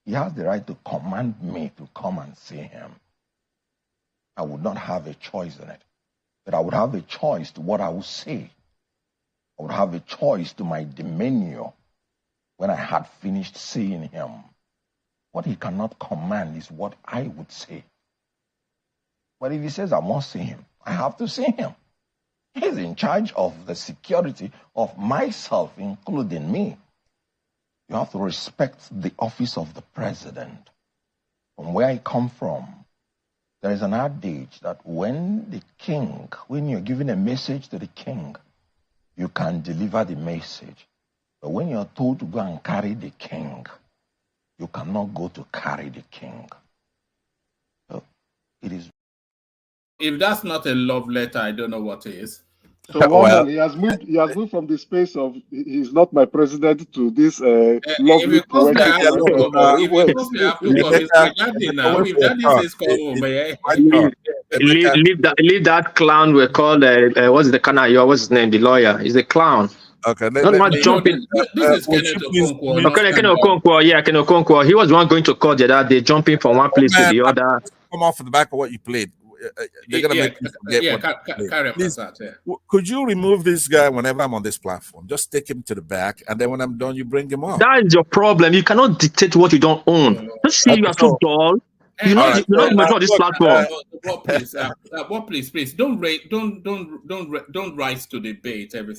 He has the right to command me to come and see him. I would not have a choice in it, but I would have a choice to what I would say. I would have a choice to my demeanor when I had finished seeing him. What he cannot command is what I would say. But if he says I must see him, I have to see him. He's in charge of the security of myself, including me. You have to respect the office of the president. From where I come from, there is an adage that when you're giving a message to the king, you can deliver the message. But when you're told to go and carry the king, you cannot go to carry the king. So it is. If that's not a love letter, I don't know what is. So well, he has moved from the space of he's not my president to this lovely poetic. Leave that clown we call what's the Kanayo? What's his name? The lawyer. He's a clown. Okay, not jumping. This is Kenneth Okonkwo. Kenneth Okonkwo, yeah, Kenneth Okonkwo. He was the one going to court the other day, jumping from one place to the other. Come off the back of what you played. They're gonna make me forget. Please, could you remove this guy whenever I'm on this platform? Just take him to the back, and then when I'm done, you bring him up. That is your problem. You cannot dictate what you don't own. Don't see you are too dull. You're not mature on this platform. Please, don't rise to the bait every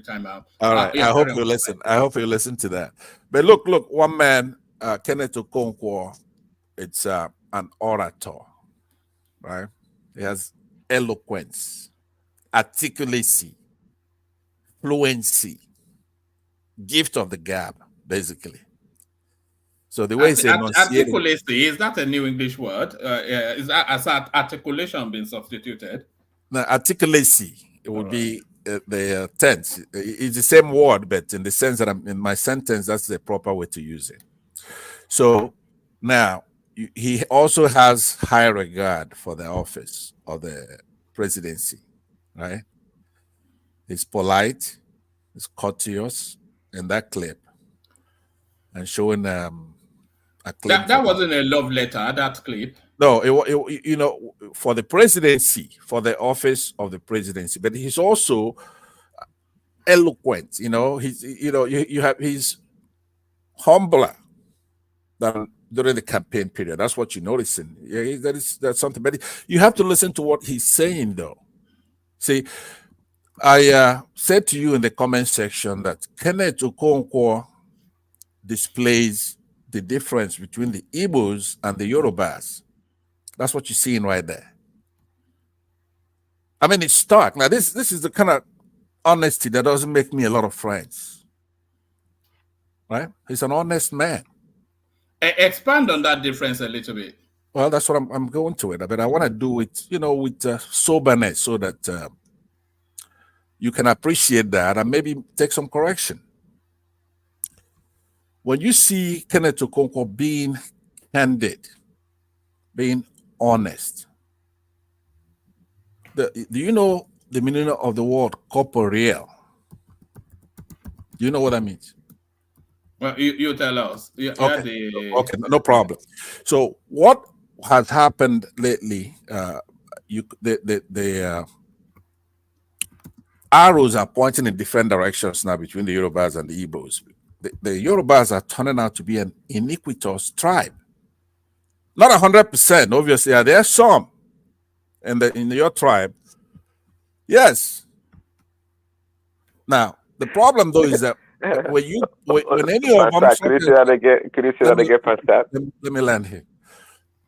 time out. All right. I hope you listen. I hope you listen to that. But look, one man, Kenneth Okonkwo, it's an orator. Right? He has eloquence, articulacy, fluency, gift of the gab, basically. So the way he says articulacy, is that a new English word? Has articulation been substituted? No, articulacy, it would be the tense. It's the same word, but in the sense that I'm in my sentence, that's the proper way to use it. So now he also has high regard for the office of the presidency, right? He's polite, he's courteous in that clip, and showing a claim That wasn't a love letter, that clip. No, you know, for the presidency, for the office of the presidency, but he's also eloquent. You know, he's humbler than during the campaign period. That's what you're noticing. Yeah, that's something. But you have to listen to what he's saying, though. See, I said to you in the comment section that Kenneth Okonkwo displays the difference between the Igbos and the Yorubas. That's what you're seeing right there. I mean, it's stark. Now, this is the kind of honesty that doesn't make me a lot of friends. Right? He's an honest man. Expand on that difference a little bit. Well, that's what I'm going to it. But I want to do it, you know, with soberness so that you can appreciate that and maybe take some correction. When you see Kenneth Okonkwo being candid, being honest, do you know the meaning of the word corporeal? Do you know what that means? Well, you tell us. Okay, no problem. So what has happened lately, the arrows are pointing in different directions now between the Yorubas and the Igbos. The Yorubas are turning out to be an iniquitous tribe. Not 100%, obviously. There are some in your tribe. Yes. Now, the problem though is that when any of them, can you say that again, Pastor? Let me land here.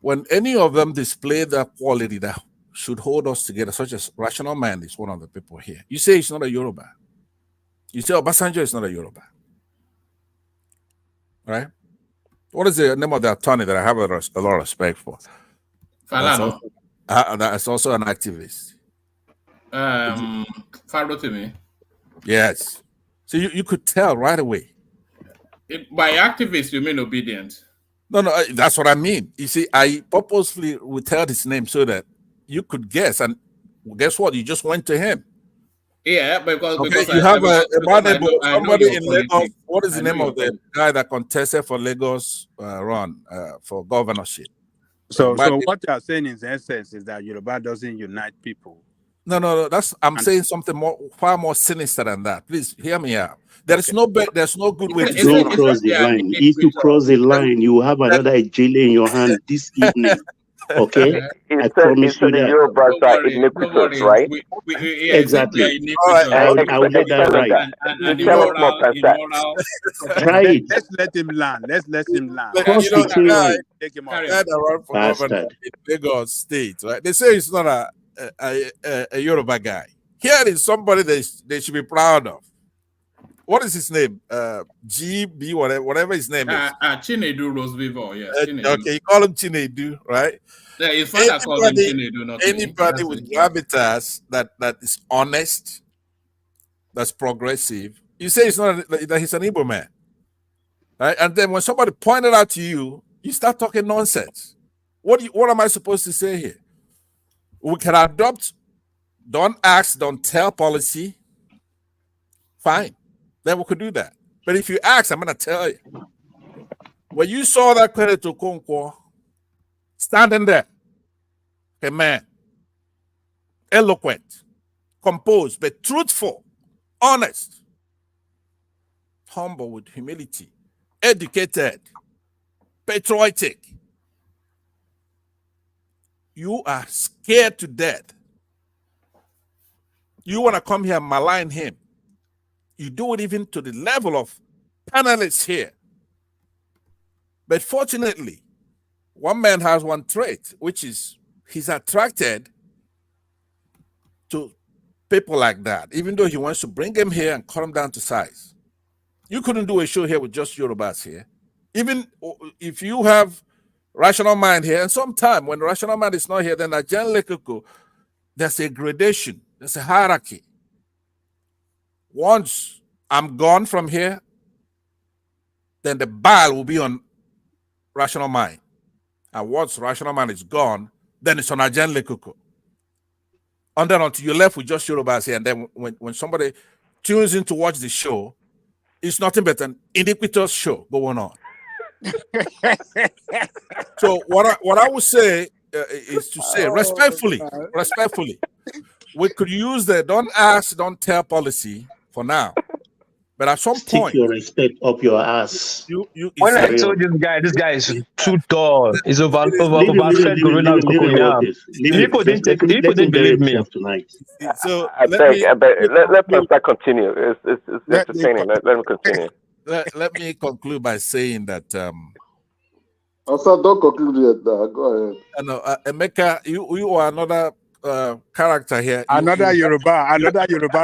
When any of them display that quality that should hold us together, such as Rational Man is one of the people here. You say it's not a Yoruba. You say Obasanjo is not a Yoruba. Right? What is the name of the attorney that I have a lot of respect for? Falano. That's also an activist. Farotimi. Yes. So you could tell right away. By activist, you mean obedient? No, that's what I mean. You see, I purposely withheld his name so that you could guess. And guess what? You just went to him. Yeah, because you have somebody in Lagos. What is the name of the guy that contested for Lagos for governorship? So what you are saying in essence is that Yoruba doesn't unite people. No. I'm saying something far more sinister than that. Please hear me out. There's no good way to don't cross the line. If you cross the line, you have another jelly in your hand this evening. Okay, I promise you that. Yorubas are iniquitous, right? Exactly. I will get that right. Try it. Let's let him land. Let's let him land. Cross the line. Take him out. Bastard. In Lagos State, right? They say it's not a Yoruba guy. Here is somebody they should be proud of. What is his name? GB, whatever his name is. Chinedu Rosevivo, yes. Okay, you call him Chinedu, right? Yeah, his father called him Chinedu, not anybody with gravitas that is honest, that's progressive. You say it's not that he's an Igbo man. Right? And then when somebody pointed out to you, you start talking nonsense. What am I supposed to say here? We can adopt don't ask, don't tell policy. Fine. Then we could do that. But if you ask, I'm going to tell you. When you saw that Kenneth Okonkwo standing there, a man, eloquent, composed, but truthful, honest, humble with humility, educated, patriotic, you are scared to death. You want to come here and malign him. You do it even to the level of panelists here. But fortunately, one man has one trait, which is he's attracted to people like that, even though he wants to bring them here and cut them down to size. You couldn't do a show here with just Yorubas here. Even if you have Rational Mind here, and sometime when Rational Mind is not here, then at Jan Lekoko, there's a gradation, there's a hierarchy. Once I'm gone from here, then the bile will be on Rational Mind. And once Rational Man is gone, then it's on Ajan Lekuko. And then until you're left with just Yorubas here, and then when somebody tunes in to watch the show, it's nothing but an iniquitous show going on. So what I would say is to say respectfully, we could use the don't ask, don't tell policy for now. But at some Stick point, your respect up your ass. When I told this guy is too tall. He's overfed gorilla cocoyam. People didn't believe me. Tonight. So I beg. Let Pastor continue. It's entertaining. Let him continue. Let me conclude by saying that. Also, don't conclude yet. Go ahead. Emeka, you are another character here. Another Yoruba,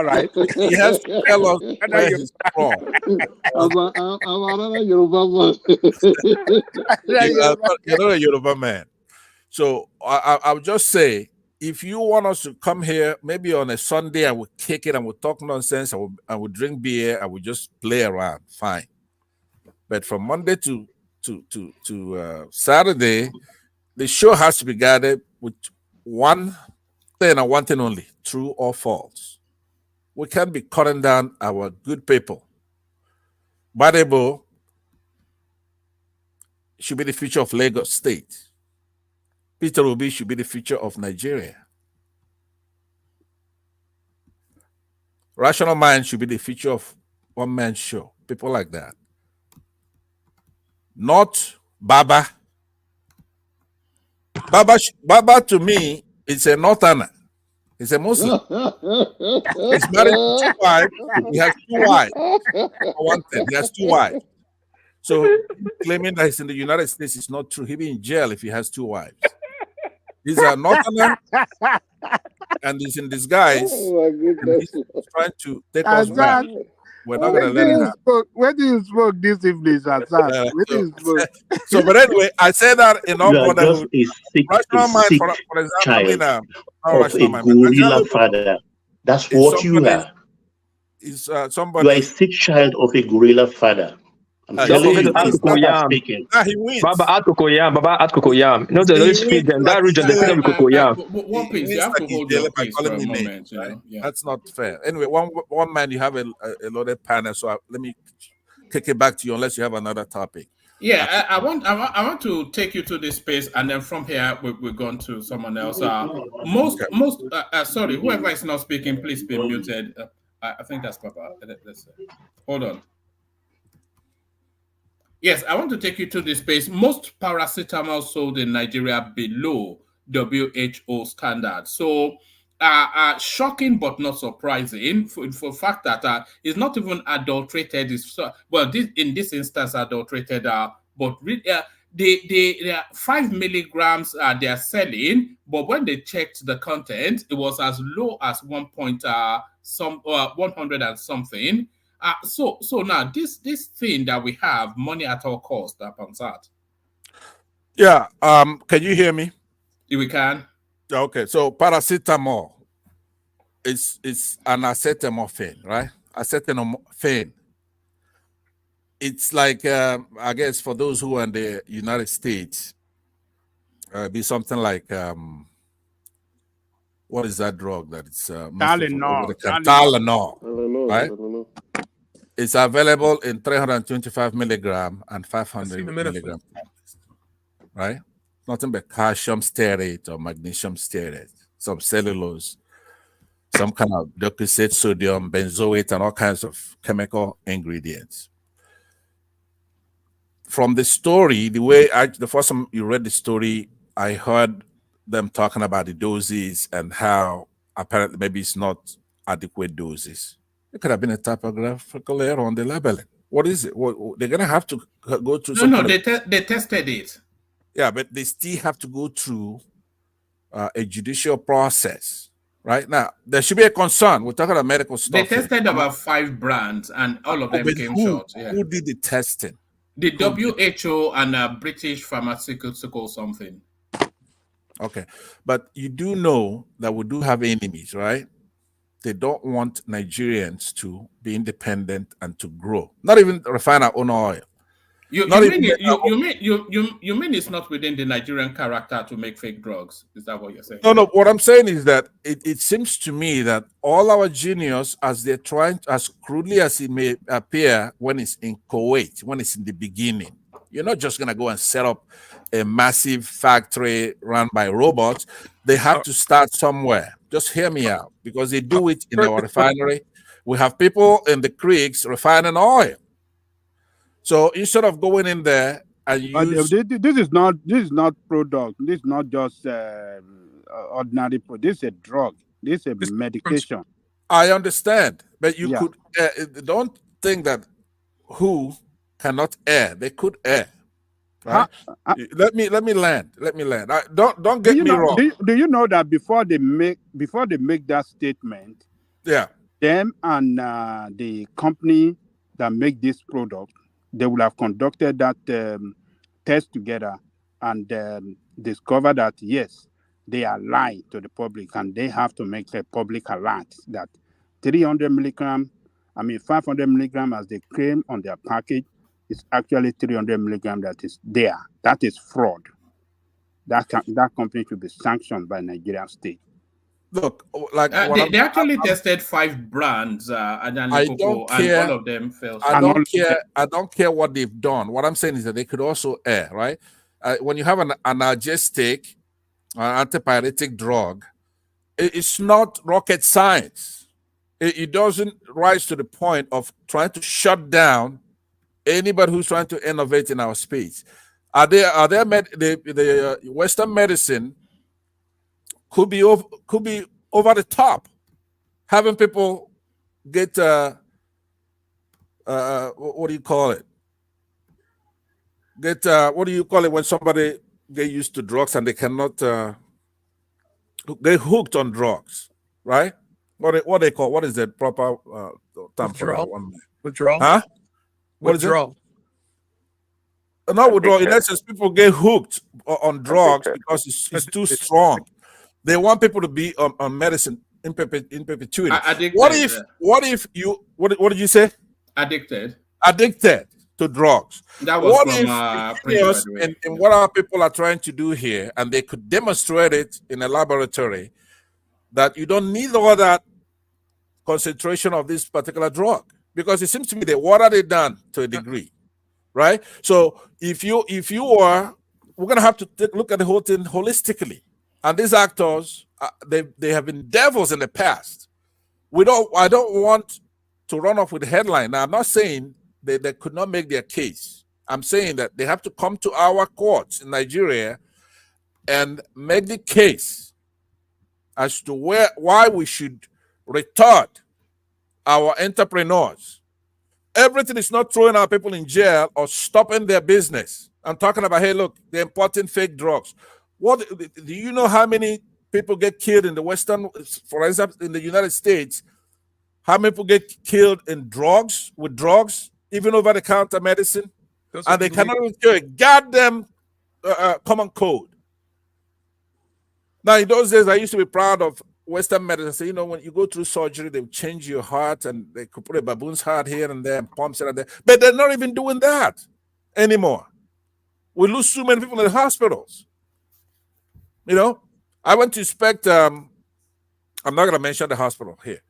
right? He has to tell us where he's from. I'm another Yoruba man. You're not a Yoruba man. So I'll just say, if you want us to come here, maybe on a Sunday, and we'll kick it and we'll talk nonsense and we'll drink beer and we'll just play around, fine. But from Monday to Saturday, the show has to be guided with one thing and one thing only: true or false. We can't be cutting down our good people. Badebo should be the future of Lagos State. Peter Obi should be the future of Nigeria. Rational Mind should be the future of one man show. People like that. Not Baba. Baba to me, it's a northerner. He's a Muslim. He's married to 2 wives. He has 2 wives. For one thing, he has 2 wives. So claiming that he's in the United States is not true. He'll be in jail if he has 2 wives. He's a northerner and he's in disguise. Oh my goodness. He's trying to take us back. We're not going to let it happen. Where do you smoke this evening, Hassan? So, but anyway, I say that in all You are just a sick child of a gorilla father. That's what you are. Somebody. You are a sick child of a gorilla father. I'm telling you, speaking. He wins. Baba at cocoyam. No, they don't speak them. That region, they speak cocoyam. One piece, you have to hold your peace for a moment. That's not fair. Anyway, one man, you have a loaded panel, so let me kick it back to you unless you have another topic. Yeah, I want to take you to this space, and then from here we're going to someone else. Sorry, whoever is not speaking, please be muted. I think that's Papa. Hold on. Yes, I want to take you to this space. Most paracetamol sold in Nigeria below WHO standards. So, shocking but not surprising for the fact that it's not even adulterated. In this instance, adulterated. But they are 5 milligrams they are selling. But when they checked the content, it was as low as 100 and something. So now this thing that we have, money at all cost, Pansat. Yeah. Can you hear me? We can. Okay. So paracetamol, it's an acetaminophen, right? Acetaminophen. It's like I guess for those who are in the United States, be something like what is that drug that it's Tylenol, right? It's available in 325 milligram and 500 milligram, right? Nothing but calcium stearate or magnesium stearate, some cellulose, some kind of docusate sodium, benzoate, and all kinds of chemical ingredients. From the story, the first time you read the story, I heard them talking about the doses and how apparently maybe it's not adequate doses. It could have been a typographical error on the labeling. What is it? They're going to have to go through. They tested it. Yeah, but they still have to go through a judicial process. Right now, there should be a concern. We're talking about medical stuff. They tested about 5 brands, and all of them came short. Yeah. Who did the testing? The WHO and British Pharmaceutical something. Okay, but you do know that we do have enemies, right? They don't want Nigerians to be independent and to grow. Not even refine our own oil. You mean it's not within the Nigerian character to make fake drugs? Is that what you're saying? No. What I'm saying is that it seems to me that all our genius, as they're trying, as crudely as it may appear, when it's in Kuwait, when it's in the beginning, you're not just gonna go and set up a massive factory run by robots. They have to start somewhere. Just hear me out, because they do it in our refinery. We have people in the creeks refining oil. So instead of going in there and use, this is not product. This is not just ordinary product. This is a drug. This is a medication. I understand, but you could don't think that who cannot err. They could err. Right? Let me land. Don't get me wrong. Do you know that before they make that statement, them and the company that make this product, they will have conducted that test together and discover that yes, they are lying to the public, and they have to make a public alert that 500 milligram as they claim on their package, is actually 300 milligram that is there. That is fraud. That company should be sanctioned by Nigerian state. Look, like they actually tested 5 brands, and all of them failed. I don't care what they've done. What I'm saying is that they could also err, right? When you have an analgesic, an antipyretic drug, it's not rocket science. It doesn't rise to the point of trying to shut down anybody who's trying to innovate in our space. The Western medicine could be over the top, having people get what do you call it? What do you call it when somebody get used to drugs and they cannot get hooked on drugs, right? What they call, what is the proper term for that one? Withdrawal? Huh? What is it? Not withdrawal. In essence, people get hooked on drugs because it's too strong. They want people to be on medicine in perpetuity. What did you say? Addicted to drugs. That was and what our people are trying to do here, and they could demonstrate it in a laboratory, that you don't need all that concentration of this particular drug, because it seems to me they watered it down to a degree, right? So if you are, we're gonna have to look at the whole thing holistically. And these actors, they have been devils in the past. I don't want to run off with the headline. Now, I'm not saying they could not make their case. I'm saying that they have to come to our courts in Nigeria and make the case as to why we should retard our entrepreneurs. Everything is not throwing our people in jail or stopping their business. I'm talking about, hey, look, they're importing fake drugs. What do you know how many people get killed in the Western, for example, in the United States? How many people get killed with drugs, even over the counter medicine? And they cannot even do a goddamn common code. Now, in those days, I used to be proud of Western medicine. So, when you go through surgery, they change your heart and they could put a baboon's heart here and there and pumps it and there. But they're not even doing that anymore. We lose so many people in the hospitals. I went to inspect, I'm not going to mention the hospital here.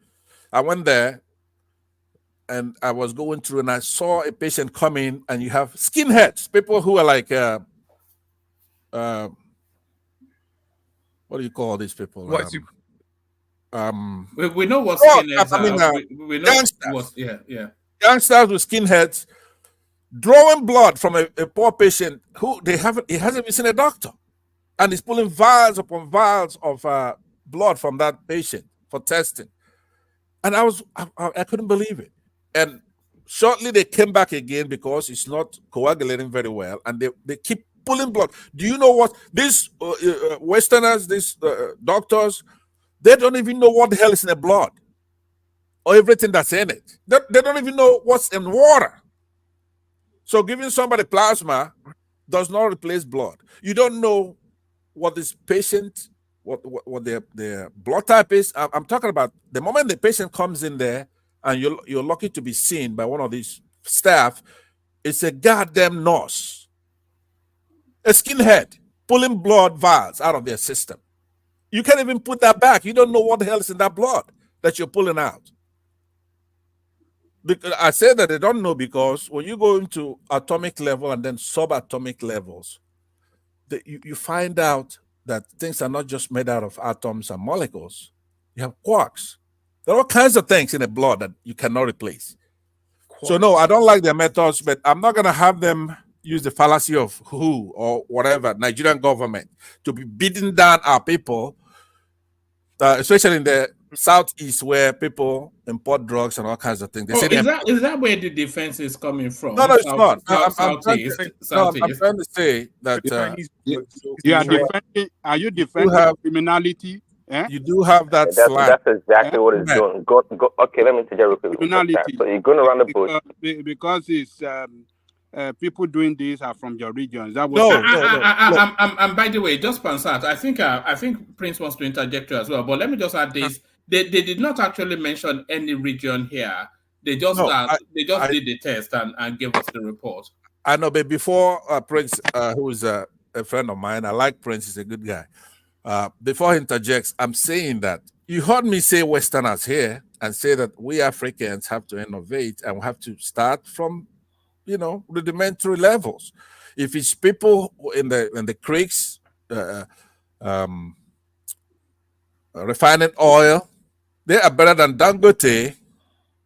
I went there and I was going through and I saw a patient come in, and you have skinheads, people who are like, what do you call these people? We know what skinheads are. We know gangsters. Gangsters with skinheads drawing blood from a poor patient who he hasn't even seen a doctor. And he's pulling vials upon vials of blood from that patient for testing. And I couldn't believe it. And shortly they came back again because it's not coagulating very well. And they keep pulling blood. Do you know what? These Westerners, these doctors, they don't even know what the hell is in the blood or everything that's in it. They don't even know what's in water. So giving somebody plasma does not replace blood. You don't know what this patient, what their blood type is. I'm talking about the moment the patient comes in there and you're lucky to be seen by one of these staff, It's a goddamn nurse, a skinhead, pulling blood vials out of their system. You can't even put that back. You don't know what the hell is in that blood that you're pulling out. Because I say that they don't know because when you go into atomic level and then subatomic levels, you find out that things are not just made out of atoms and molecules. You have quarks. There are all kinds of things in the blood that you cannot replace. So no, I don't like their methods, but I'm not going to have them use the fallacy of who or whatever, Nigerian government, to be beating down our people, especially in the southeast where people import drugs and all kinds of things. They say is that where the defense is coming from? No, it's not. Southeast. I'm trying to say that are you defending criminality? Eh? You do have that That's exactly what it's doing. Okay, let me take a real quick. Criminality. So you're going around the bush. Because it's people doing this are from your region. Is that what? No. And by the way, just Pansat, I think Prince wants to interject as well. But let me just add this: they did not actually mention any region here. They just did the test and gave us the report. I know, but before Prince, who is a friend of mine, I like Prince. He's a good guy. Before he interjects, I'm saying that you heard me say Westerners here and say that we Africans have to innovate and we have to start from, rudimentary levels. If it's people in the creeks refining oil, they are better than Dangote,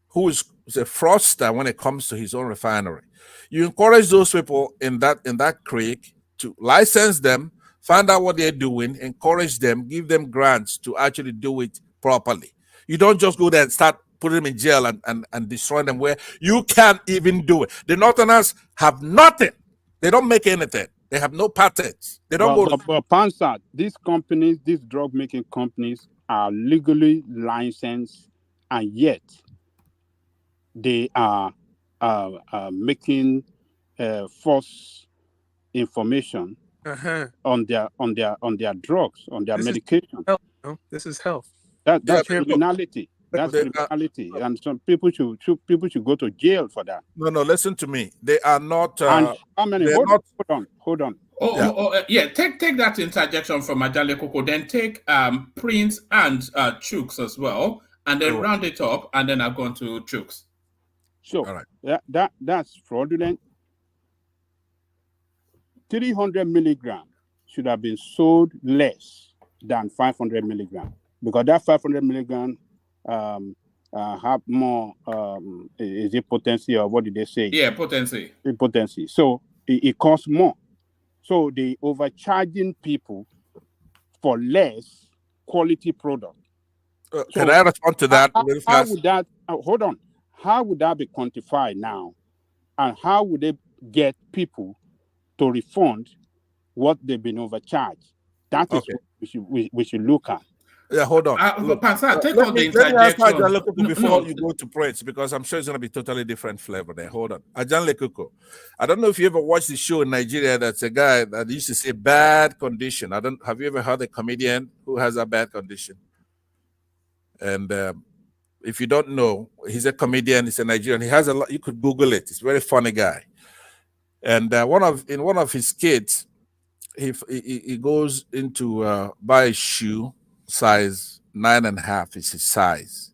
who is a fraudster when it comes to his own refinery. You encourage those people in that creek to license them, find out what they're doing, encourage them, give them grants to actually do it properly. You don't just go there and start putting them in jail and destroy them where you can't even do it. The Northerners have nothing. They don't make anything. They have no patents. They don't go. But Pansat, these companies, these drug-making companies are legally licensed, and yet they are making false information on their drugs, on their medication. This is health. That's criminality. That's criminality, and some people should go to jail for that. No, listen to me. They are not. And how many? Hold on. Take that interjection from Ajale Koko. Then take Prince and Chooks as well, and then round it up, and then I've gone to Chooks. So that's fraudulent. 300 milligram should have been sold less than 500 milligram because that 500 milligram have more is it potency or what did they say? Yeah, potency. Potency. So it costs more. So they overcharging people for less quality product. Can I respond to that? How would that? Hold on. How would that be quantified now? And how would they get people to refund what they've been overcharged? That is what we should look at. Yeah, hold on. Pansat, take let all me the interjection. Before you go to Prince, because I'm sure it's going to be totally different flavor there. Hold on. Ajan Lekuko. I don't know if you ever watched the show in Nigeria. That's a guy that used to say bad condition. Have you ever heard a comedian who has a bad condition? And if you don't know, he's a comedian. He's a Nigerian. He has a lot. You could Google it. He's a very funny guy. And one of his kids, he goes into buy a shoe. Size 9.5 is his size,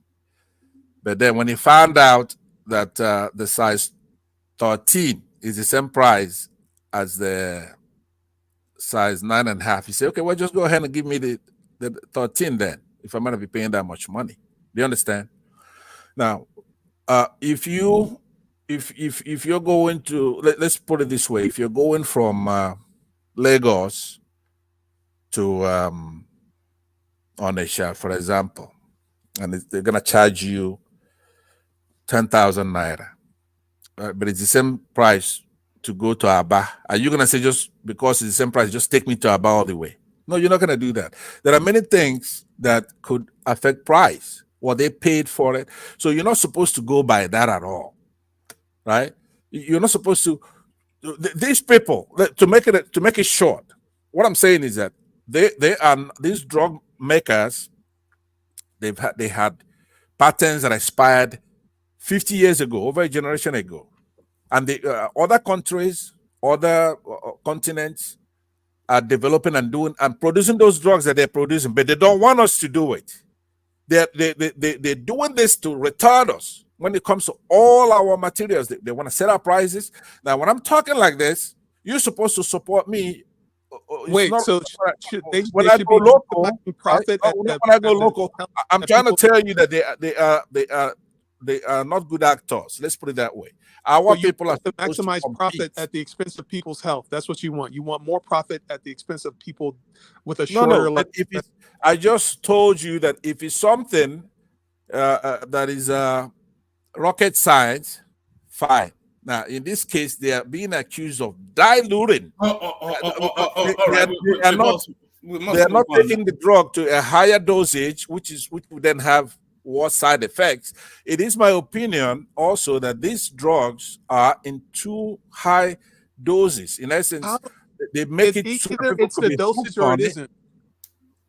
but then when he found out that the size 13 is the same price as the size 9.5, he said, "Okay, well, just go ahead and give me the 13 then. If I'm gonna be paying that much money, do you understand?" Now, if you're going to let's put it this way, if you're going from Lagos to Onisha, for example, and they're going to charge you 10,000 naira, but it's the same price to go to Aba. Are you going to say just because it's the same price, just take me to Aba all the way? No, you're not going to do that. There are many things that could affect price, what they paid for it. So you're not supposed to go by that at all, right? You're not supposed to. These people, to make it short, what I'm saying is that they are these drug makers. They had patents that expired 50 years ago, over a generation ago. And the other countries, other continents are developing and doing and producing those drugs that they're producing, but they don't want us to do it. They're doing this to retard us when it comes to all our materials. They want to set our prices. Now, when I'm talking like this, you're supposed to support me. Wait, so when I go local, I'm trying to tell you that they are not good actors. Let's put it that way. Our people are to maximize profit at the expense of people's health. That's what you want. You want more profit at the expense of people with a shorter. No. I just told you that if it's something that is rocket science, fine. Now, in this case, they are being accused of diluting. They are not taking the drug to a higher dosage, which would then have worse side effects. It is my opinion also that these drugs are in too high doses. In essence, they make it so either it's the dosage or it isn't.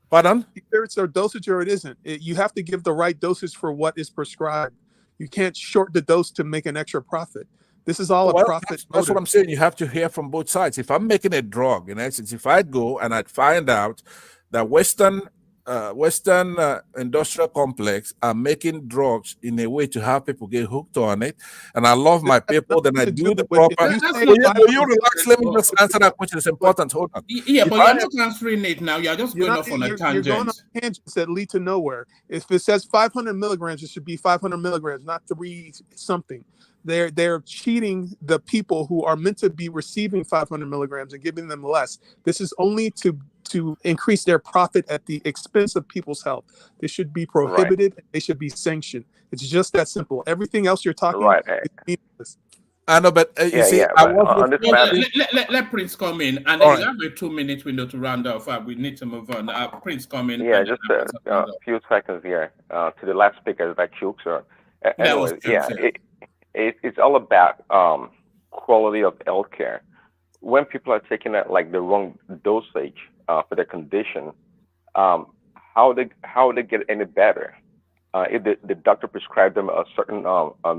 Pardon? Either it's their dosage or it isn't. You have to give the right dosage for what is prescribed. You can't short the dose to make an extra profit. This is all a profit. That's what I'm saying. You have to hear from both sides. If I'm making a drug, in essence, if I go and I'd find out that Western industrial complex are making drugs in a way to have people get hooked on it, and I love my people, then I do the proper. Will you relax? Let me just answer that question. It's important. Hold on. Yeah, but you're not answering it now. You're just going off on a tangent. You're going on tangents that lead to nowhere. If it says 500 milligrams, it should be 500 milligrams, not 3 something. They're cheating the people who are meant to be receiving 500 milligrams and giving them less. This is only to increase their profit at the expense of people's health. This should be prohibited. Right. They should be sanctioned. It's just that simple. Everything else you're talking about is meaningless. I know, but you see, let Prince come in, and then we have a 2-minute window to round off. We need to move on. Prince, come in. Yeah, just a few seconds here to the last speaker, like Chukes. Anyway, it's all about quality of healthcare. When people are taking the wrong dosage for their condition, how they get any better? If the doctor prescribed them a certain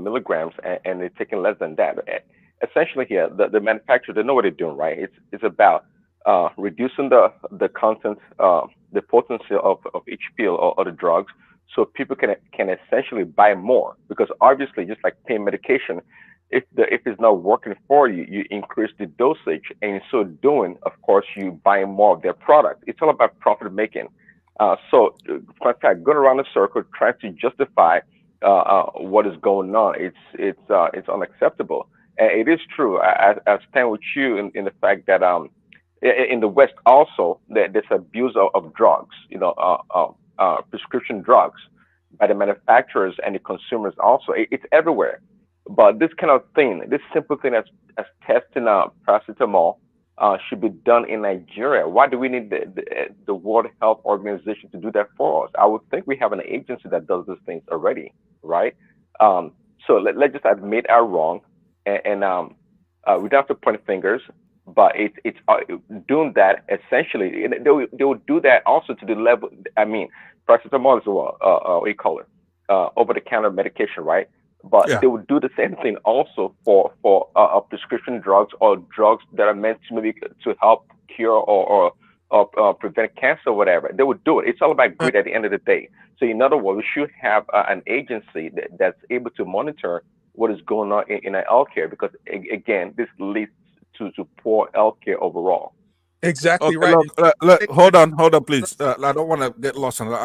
milligrams and they're taking less than that, essentially here the manufacturer, they know what they're doing, right? It's about reducing the content, the potency of each pill or the drugs, so people can essentially buy more. Because obviously, just like pain medication, if it's not working for you, you increase the dosage, and in so doing, of course, you buy more of their product. It's all about profit making. So, in fact, going around the circle trying to justify what is going on, it's unacceptable. And it is true. I stand with you in the fact that in the West also there's abuse of drugs, prescription drugs by the manufacturers and the consumers also. It's everywhere. But this kind of thing, this simple thing as testing paracetamol should be done in Nigeria. Why do we need the World Health Organization to do that for us? I would think we have an agency that does these things already, right? So let's just admit our wrong, and we don't have to point fingers, but it's doing that essentially. They will do that also to the level. I mean, paracetamol is what you call it, over-the-counter medication, right? But they would do the same thing also for prescription drugs or drugs that are meant to maybe to help cure or prevent cancer or whatever. They would do it. It's all about greed at the end of the day. So in other words, we should have an agency that's able to monitor what is going on in our healthcare, because again, this leads to poor healthcare overall. Exactly okay, right. Look, hold on, please. I don't want to get lost on it.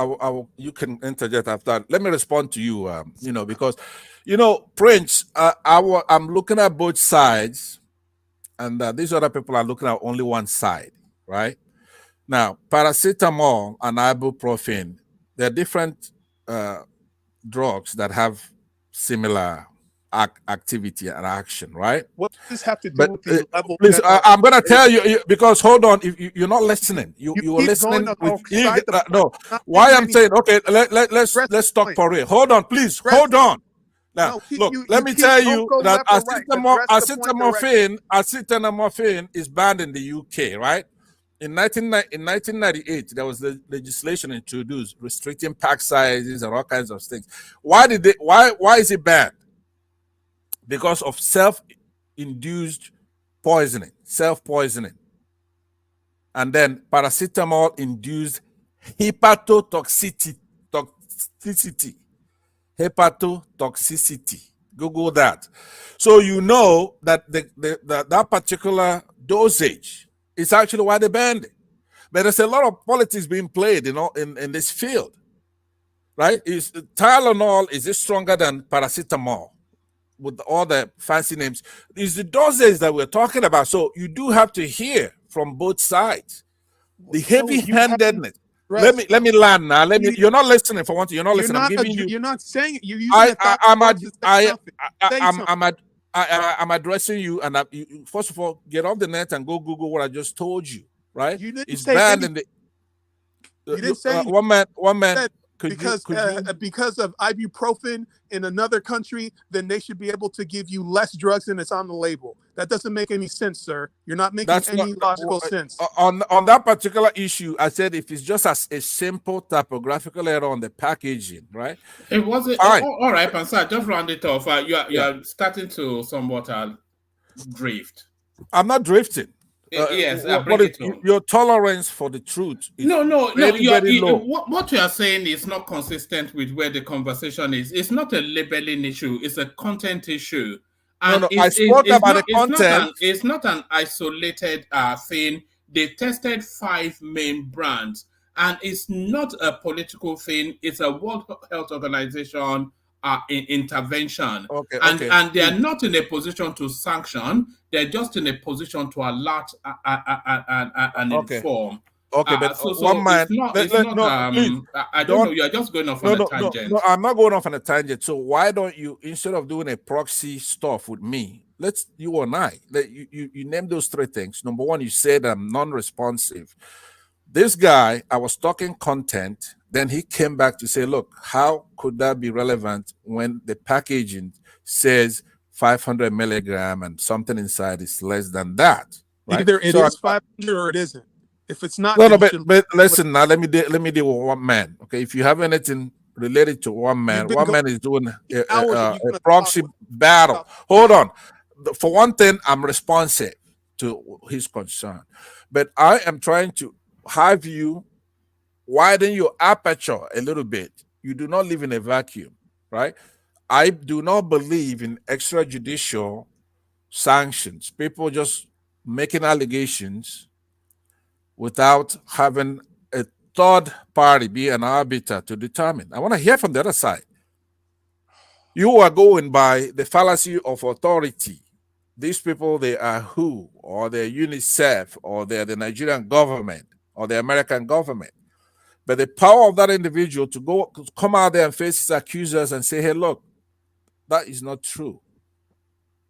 You can interject after that. Let me respond to you. Because, Prince, I'm looking at both sides, and these other people are looking at only one side, right? Now, paracetamol and ibuprofen, they're different drugs that have similar activity and action, right? What does this have to do with the level? Please, I'm going to tell you, because hold on, you're not listening. You were listening with no. Why I'm saying, okay, let's talk for real. Hold on, please. Hold on. Now, look, let me tell you that acetaminophen is banned in the UK, right? In 1998, there was the legislation introduced restricting pack sizes and all kinds of things. Why is it banned? Because of induced poisoning, self-poisoning. And then paracetamol induced hepatotoxicity. Hepatotoxicity. Google that. So you know that that particular dosage is actually why they banned it. But there's a lot of politics being played in this field, right? Tylenol is stronger than paracetamol with all the fancy names. It's the dosage that we're talking about. So you do have to hear from both sides. The heavy-handedness. Let me land now. You're not listening for one thing. You're not listening. I'm giving you. You're not saying it. You're using I'm addressing you, and you, first of all, get off the net and go Google what I just told you. Right? You didn't it's say banned in the. You didn't say one man. Because of ibuprofen in another country, then they should be able to give you less drugs than it's on the label. That doesn't make any sense, sir. You're not making any logical sense. On that particular issue, I said if it's just as a simple typographical error on the packaging, right? It wasn't all right, Pansa. Just round it off. You are starting to somewhat drift. I'm not drifting. Yes, your tolerance for the truth is very low. What you are saying is not consistent with where the conversation is. It's not a labeling issue, it's a content issue. And I spoke about the content. It's not an isolated thing. They tested 5 main brands, and it's not a political thing, it's a World Health Organization intervention. And they are not in a position to sanction, they're just in a position to alert and inform. But one man, I don't know, you're just going off on a tangent. No, I'm not going off on a tangent. So why don't you, instead of doing a proxy stuff with me, you and I, you name those 3 things. Number 1, you said I'm non-responsive. This guy, I was talking content, then he came back to say, look, how could that be relevant when the packaging says 500 milligram and something inside is less than that? Right? Either it is 500 or it isn't. If it's not, but listen now. Let me deal with one man. Okay, if you have anything related to one man is doing a proxy battle. Hold on. For one thing, I'm responsive to his concern, but I am trying to have you widen your aperture a little bit. You do not live in a vacuum, right? I do not believe in extrajudicial sanctions. People just making allegations without having a third party be an arbiter to determine. I want to hear from the other side. You are going by the fallacy of authority. These people, they are WHO, or they're UNICEF, or they're the Nigerian government, or the American government. But the power of that individual to come out there and face his accusers and say, hey, look, that is not true.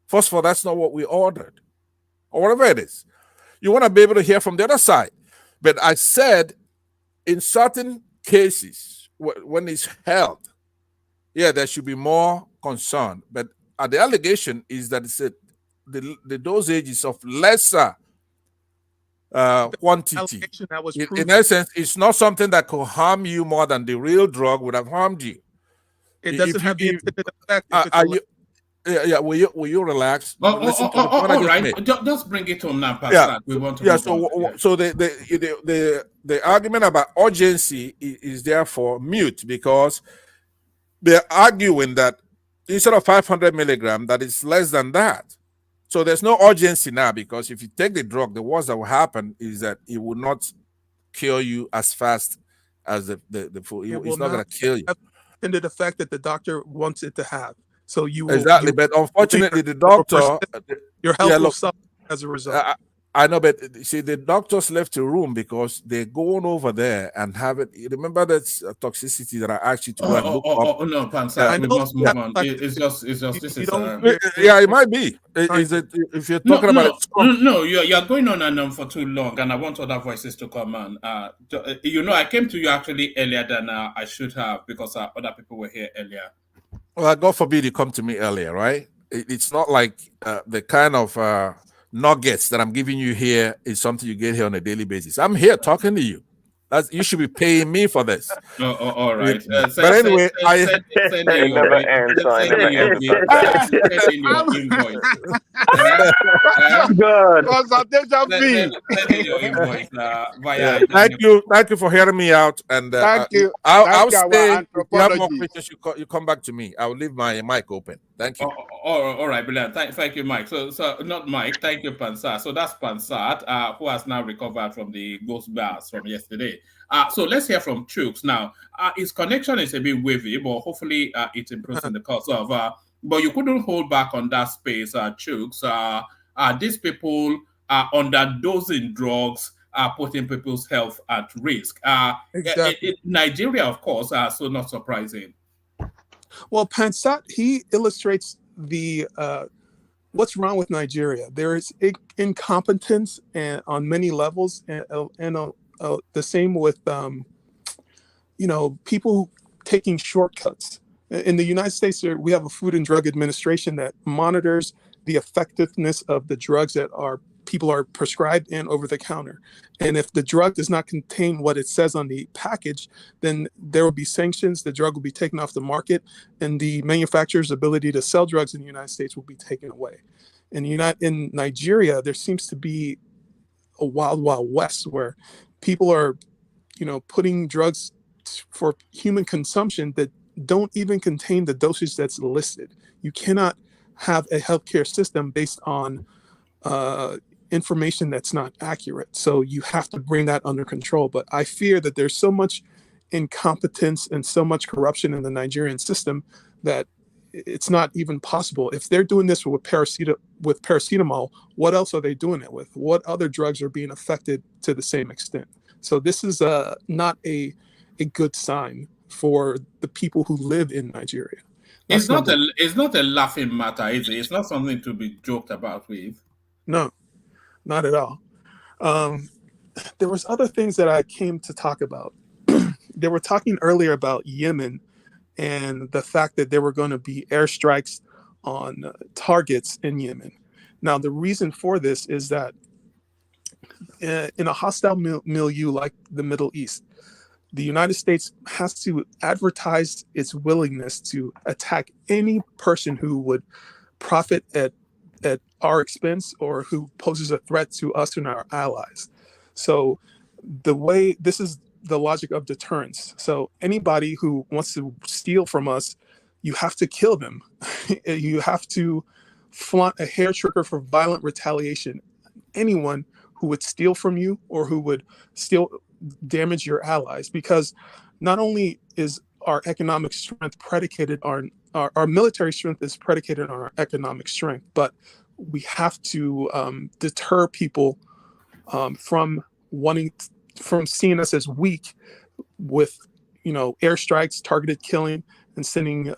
First of all, that's not what we ordered, or whatever it is. You want to be able to hear from the other side. But I said, in certain cases, when it's held, there should be more concern. But the allegation is that it's the dosage is of lesser quantity. In essence, it's not something that could harm you more than the real drug would have harmed you. It doesn't have the intended effect. Will you relax? All right. Just bring it on now, Pastor. We want to so the argument about urgency is therefore mute, because they're arguing that instead of 500 milligram, that is less than that. So there's no urgency now, because if you take the drug, the worst that will happen is that it will not kill you as fast as the it's not going to kill you. Intended effect that the doctor wants it to have. So but unfortunately, the doctor, your health will suffer as a result. I know, but see, the doctors left the room because they're going over there and have it. Remember that toxicity that I asked you to go and look up. No, Pansa, we must move on. It's just this is. It might be. Is it if you're talking about it? No, you're going on and on for too long, and I want other voices to come on. I came to you actually earlier than I should have, because other people were here earlier. Well, God forbid you come to me earlier, right? It's not like the kind of nuggets that I'm giving you here is something you get here on a daily basis. I'm here talking to you. You should be paying me for this. All right. But anyway, send in your invoice. God. Consultation fee. Send in your invoice via. Thank you for hearing me out. And Thank you. I'll Thank stay. our If you have more anthropologist. questions, you come back to me. I'll leave my mic open. Thank you. All right, brilliant. Thank you, Mike. So not Mike. Thank you, Pansat. So that's Pansat, who has now recovered from the ghost bars from yesterday. So let's hear from Chooks now. His connection is a bit wavy, but hopefully it improves in the course of. But you couldn't hold back on that space, Chooks. These people are underdosing drugs, putting people's health at risk. Exactly. Nigeria, of course, so not surprising. Well, Pansat, he illustrates the what's wrong with Nigeria. There is incompetence on many levels, and the same with people taking shortcuts. In the United States, we have a Food and Drug Administration that monitors the effectiveness of the drugs that people are prescribed and over the counter. And if the drug does not contain what it says on the package, then there will be sanctions, the drug will be taken off the market, and the manufacturer's ability to sell drugs in the United States will be taken away. In Nigeria, there seems to be a wild, wild west where people are, putting drugs for human consumption that don't even contain the dosage that's listed. You cannot have a healthcare system based on information that's not accurate. So you have to bring that under control. But I fear that there's so much incompetence and so much corruption in the Nigerian system that it's not even possible. If they're doing this with paracetamol, what else are they doing it with? What other drugs are being affected to the same extent? So this is not a good sign for the people who live in Nigeria. It's not a laughing matter, is it? It's not something to be joked about with. No, not at all. There was other things that I came to talk about. They were talking earlier about Yemen and the fact that there were going to be airstrikes on targets in Yemen. Now, the reason for this is that in a hostile milieu like the Middle East, the United States has to advertise its willingness to attack any person who would profit at our expense or who poses a threat to us and our allies. So this is the logic of deterrence. So anybody who wants to steal from us, you have to kill them. You have to flaunt a hair trigger for violent retaliation. Anyone who would steal from you or who would damage your allies, because not only is our economic strength predicated on our military strength is predicated on our economic strength, but we have to deter people from seeing us as weak with airstrikes, targeted killing, and sending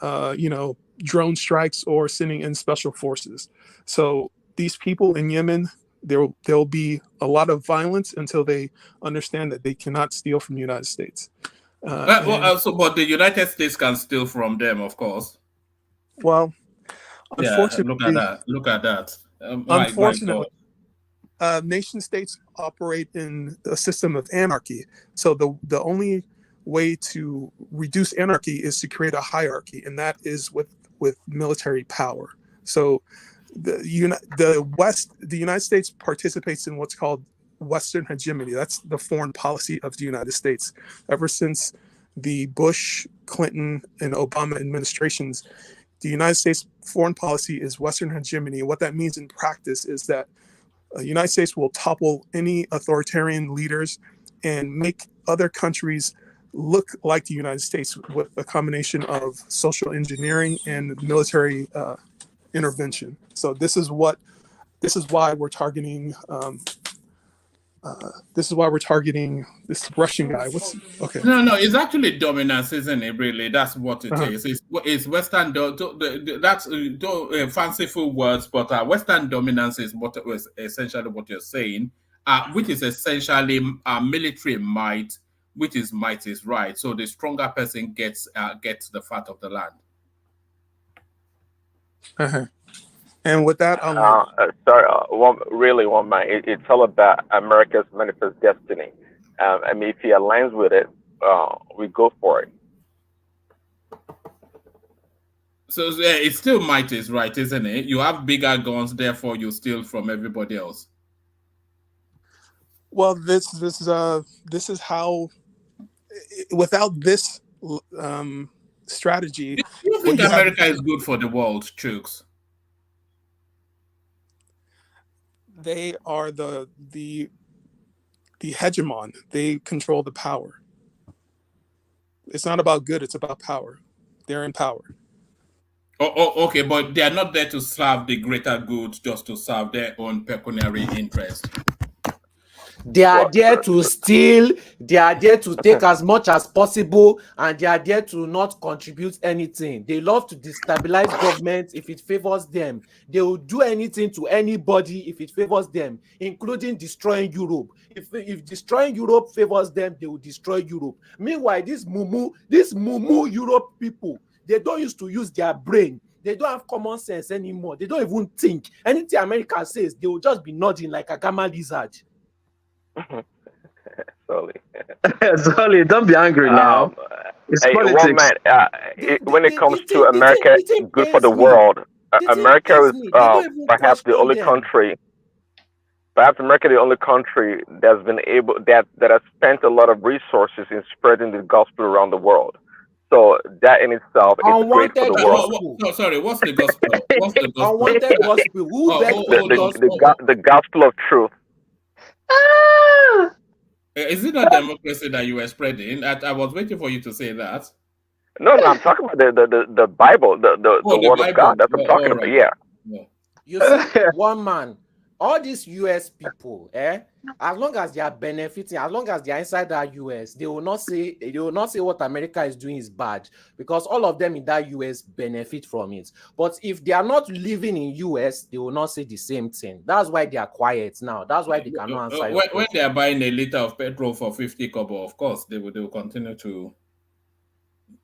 drone strikes or sending in special forces. So these people in Yemen, there'll be a lot of violence until they understand that they cannot steal from the United States. But the United States can steal from them, of course. Well, unfortunately, look at that. Unfortunately, nation states operate in a system of anarchy. So the only way to reduce anarchy is to create a hierarchy, and that is with military power. So the United States participates in what's called Western hegemony. That's the foreign policy of the United States. Ever since the Bush, Clinton, and Obama administrations, the United States foreign policy is Western hegemony. What that means in practice is that the United States will topple any authoritarian leaders and make other countries look like the United States with a combination of social engineering and military intervention. So this is why we're targeting. This is why we're targeting this Russian guy. No, it's actually dominance, isn't it? Really, that's what it is. It's Western. That's fanciful words, but Western dominance is what was essentially what you're saying, which is essentially military might, which is might is right. So the stronger person gets the fat of the land. And with that, sorry, one man. It's all about America's manifest destiny. I mean, if he aligns with it, we go for it. So it's still might is right, isn't it? You have bigger guns, therefore you steal from everybody else. Well, this is how. Without this strategy, Do you think America is good for the world, Chooks? They are the hegemon. They control the power. It's not about good, it's about power. They're in power. Oh, okay, but they are not there to serve the greater good, just to serve their own pecuniary interest. They are there to steal, they are there to take as much as possible, and they are there to not contribute anything. They love to destabilize government if it favors them. They will do anything to anybody if it favors them, including destroying Europe. If destroying Europe favors them, they will destroy Europe. Meanwhile, these mumu Europe people, they don't used to use their brain. They don't have common sense anymore. They don't even think. Anything America says, they will just be nodding like a gamma lizard. Sorry. Sorry, don't be angry now. It's hey, politics. one man, when it comes to America, good for the world. America is perhaps the only country. Perhaps America the only country that's been able that has spent a lot of resources in spreading the gospel around the world. So that in itself is great for the world. No, sorry, what's the gospel? What's the gospel? Unwanted gospel. Who begs for the gospel? The gospel of truth. Is it not democracy that you were spreading? I was waiting for you to say that. No, I'm talking about the Bible, the word Bible. of God. That's what I'm talking about. Yeah. You see, one man, all these US people, as long as they are benefiting, as long as they are inside that US, they will not say what America is doing is bad, because all of them in that US benefit from it. But if they are not living in US, they will not say the same thing. That's why they are quiet now. That's why they cannot answer. When they are buying a liter of petrol for 50 kobo, of course they will continue to.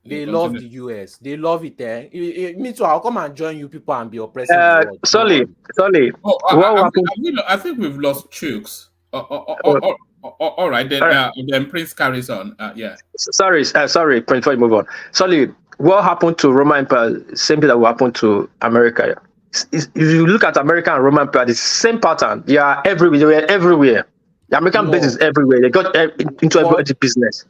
They love the US. They love it. Me too. I'll come and join you people and be oppressing the world. Sorry. I think we've lost Chooks. All right, then Prince carries on. Yeah. Sorry, Prince, before you move on. Sorry, what happened to Roman Empire? Same thing that will happen to America. If you look at America and Roman Empire, it's the same pattern. They are everywhere. They were everywhere. The American base is everywhere. They got into every business.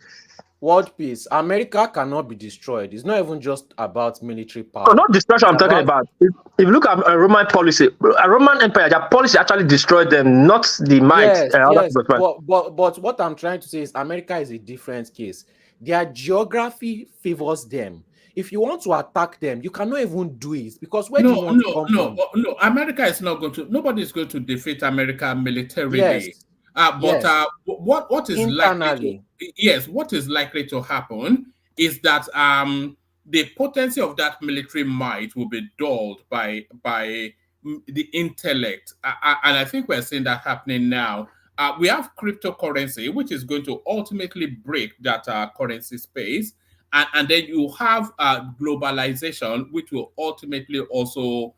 World peace. America cannot be destroyed. It's not even just about military power. No, not destruction. I'm talking about. If you look at Roman policy, a Roman Empire, their policy actually destroyed them, not the might. Yes. But what I'm trying to say is America is a different case. Their geography favors them. If you want to attack them, you cannot even do it, because where do you want to come from? No. America is not going to. Nobody is going to defeat America militarily. Yes. What is internally? What is likely to happen is that the potency of that military might will be dulled by the intellect, and I think we're seeing that happening now. We have cryptocurrency, which is going to ultimately break that currency space, and then you have globalization, which will ultimately also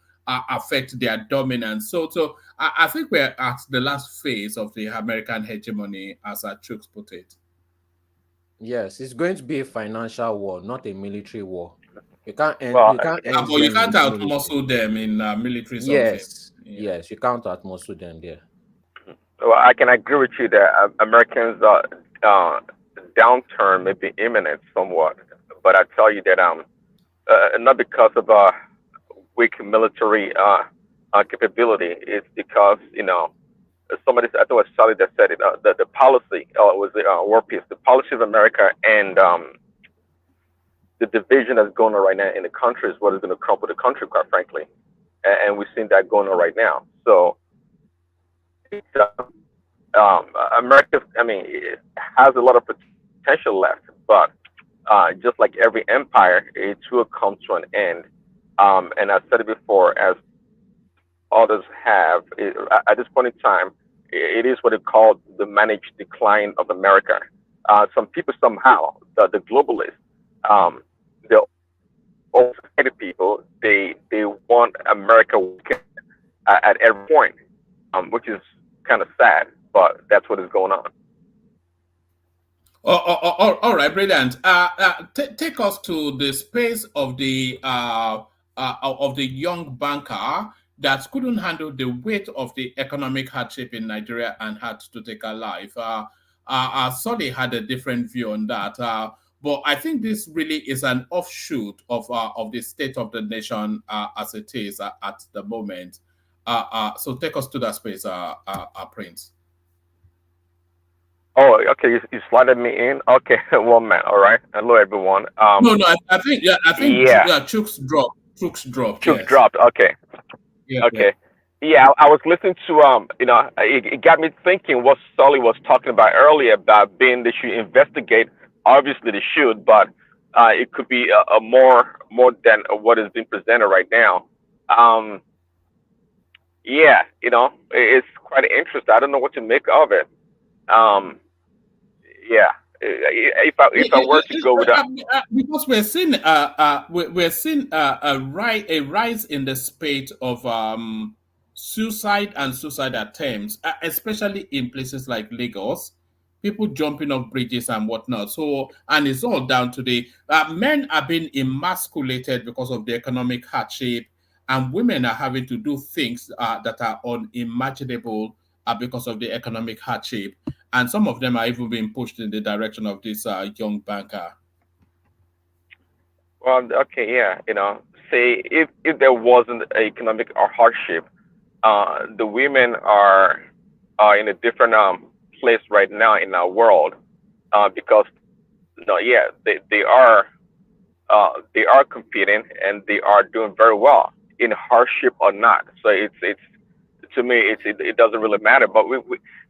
affect their dominance. So I think we're at the last phase of the American hegemony, as Chooks put it. Yes, it's going to be a financial war, not a military war. You can't end. But you can't outmuscle them in military. Yes, you can't outmuscle them there. Well, I can agree with you that Americans' downturn may be imminent somewhat, but I tell you that not because of weak military capability. It's because somebody, I thought it was Sally that said it. The policy was the war peace. The policy of America and the division that's going on right now in the country is what is going to crumple the country, quite frankly. And we've seen that going on right now. So America, it has a lot of potential left, but just like every empire, it will come to an end. And I said it before, as others have, at this point in time, it is what they call the managed decline of America. Some people somehow, the globalists, the old-headed people, they want America weakened at every point, which is kind of sad, but that's what is going on. All right, brilliant. Take us to the space of the young banker that couldn't handle the weight of the economic hardship in Nigeria and had to take her life. Solly had a different view on that, but I think this really is an offshoot of the state of the nation as it is at the moment. So take us to that space, Prince. Oh, okay. You slotted me in. Okay, one man. All right. Hello, everyone. No. I think Yeah, Chooks dropped. Chooks dropped. Chuck Yes. dropped. Okay, Yeah. okay. Yeah, I was listening to it got me thinking what Sully was talking about earlier about being they should investigate. Obviously, they should, but it could be a more than what is being presented right now. Um, yeah, it's quite interesting. I don't know what to make of it. Um, yeah, if I were to go with a Because we're seeing a rise in the spate of suicide and suicide attempts, especially in places like Lagos. People jumping off bridges and whatnot. So, and it's all down to the men are being emasculated because of the economic hardship, and women are having to do things that are unimaginable because of the economic hardship. And some of them are even being pushed in the direction of this young banker. well, okay, yeah, say if there wasn't economic or hardship, the women are in a different place right now in our world, because no, yeah, they are competing and they are doing very well in hardship or not. So it's to me it doesn't really matter. But we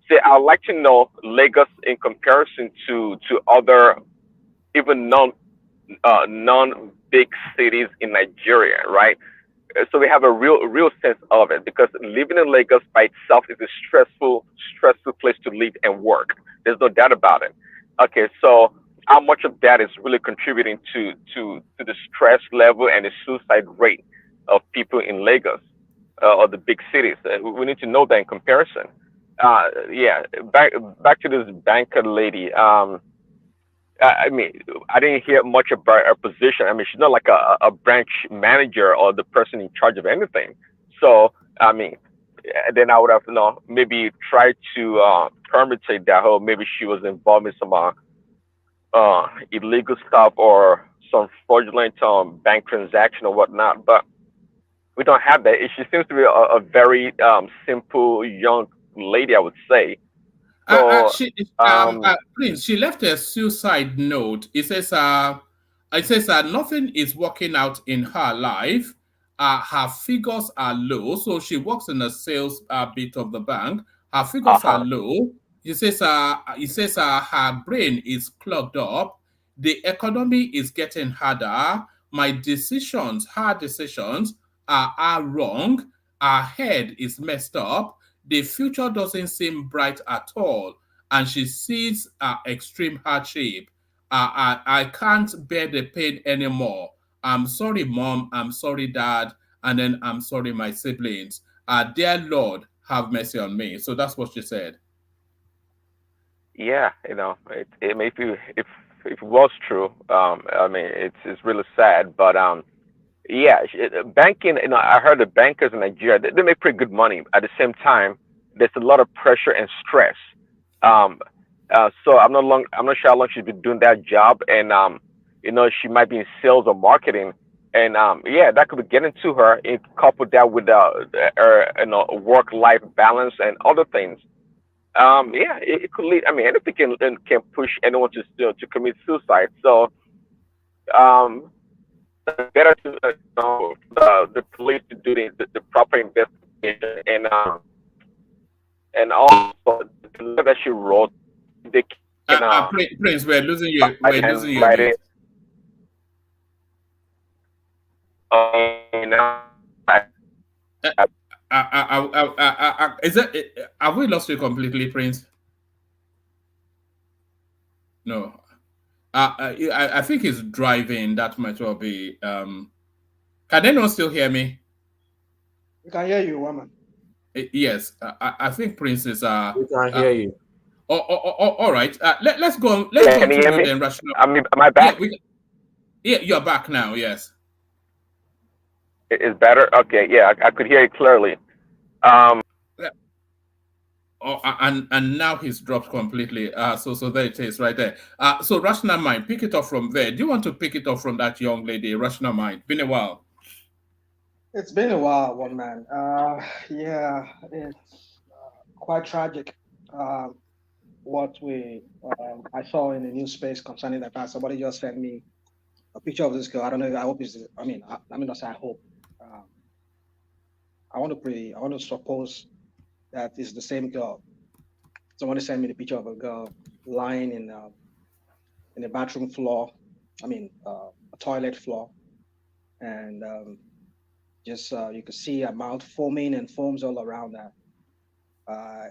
say I'd like to know Lagos in comparison to other even non big cities in Nigeria, right? So we have a real sense of it because living in Lagos by itself is a stressful place to live and work. There's no doubt about it. Okay, so how much of that is really contributing to the stress level and the suicide rate of people in Lagos or the big cities? We need to know that in comparison. Yeah, back to this banker lady. I mean, I didn't hear much about her position. I mean, she's not like a branch manager or the person in charge of anything. So, I mean, then I would have, maybe tried to permutate that. Oh, maybe she was involved in some illegal stuff or some fraudulent bank transaction or whatnot. But we don't have that. She seems to be a very simple young lady, I would say. So, Prince, she left a suicide note. It says nothing is working out in her life. Her figures are low. So she works in the sales bit of the bank. Her figures are low. It says her brain is clogged up. The economy is getting harder. Her decisions are wrong. Her head is messed up. The future doesn't seem bright at all, and she sees extreme hardship. I can't bear the pain anymore. I'm sorry, Mom. I'm sorry, Dad. And then I'm sorry, my siblings. Dear Lord, have mercy on me. So that's what she said. yeah, if it was true, I mean, it's really sad, but yeah, banking. I heard the bankers in Nigeria they make pretty good money. At the same time, there's a lot of pressure and stress. Um, so I'm not sure how long she's been doing that job, and she might be in sales or marketing, and yeah, that could be getting to her. And couple that with her, work-life balance and other things. Yeah, it could lead. I mean, anything can push anyone to commit suicide. So, um, better to the police to do the proper investigation and also the letter that she wrote, they can Prince, we're losing you. We're losing you a write bit. it. Is that? Have we lost you completely, Prince? No. I think he's driving. That might well be. Can anyone still hear me? We can hear you, woman. Yes. I think Prince is. We can hear you. All right. Let's go. Let's go Can you to hear you me? then, Rational. I mean, am I back? Yeah, you're back now. Yes. Is better? Okay, yeah, I could hear you clearly. Yeah. Oh, and now he's dropped completely. So there it is, right there. So Rational Mind, pick it up from there. Do you want to pick it up from that young lady, Rational Mind? Been a while. It's been a while, one man. Yeah, it's quite tragic. What I saw in the news space concerning that fact. Somebody just sent me a picture of this girl. I don't know. I hope it's. I mean, not say I hope. I want to pray. I want to suppose that it's the same girl. Somebody sent me the picture of a girl lying in a bathroom floor. I mean, a toilet floor, and just you could see her mouth foaming and foams all around her. I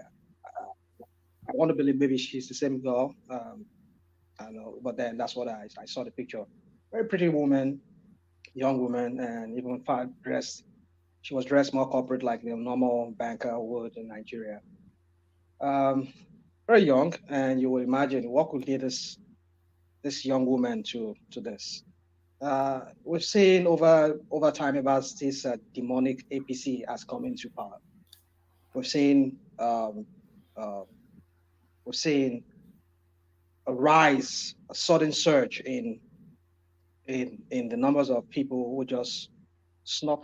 want to believe maybe she's the same girl. I don't know, but then that's what I saw the picture. Very pretty woman, young woman, and even dressed. She was dressed more corporate, like the normal banker would in Nigeria. Very young, and you will imagine what could lead this young woman to this. We've seen over time about this demonic APC has come into power. We've seen a rise, a sudden surge in the numbers of people who just snuff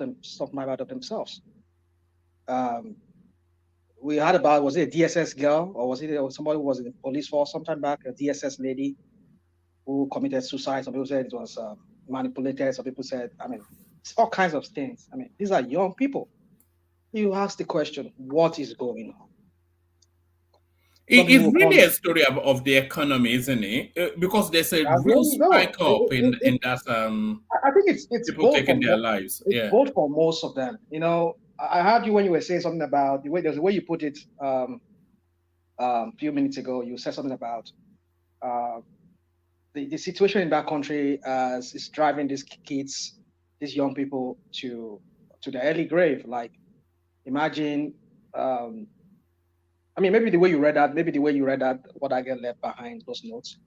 my out of themselves. We heard about, was it a DSS girl, or was it somebody who was in the police force sometime back, a DSS lady who committed suicide? Some people said it was manipulated. Some people said, I mean, it's all kinds of things. I mean, these are young people. You ask the question, what is going on? It's really a story of the economy, isn't it? Because there's a real spike up in that. I think it's people taking their lives. It's both for most of them. You know, I heard you when you were saying something about there's a way you put it a few minutes ago. You said something about the situation in that country is driving these kids, these young people to the early grave. Like, imagine. I mean, maybe the way you read that, what I get left behind those notes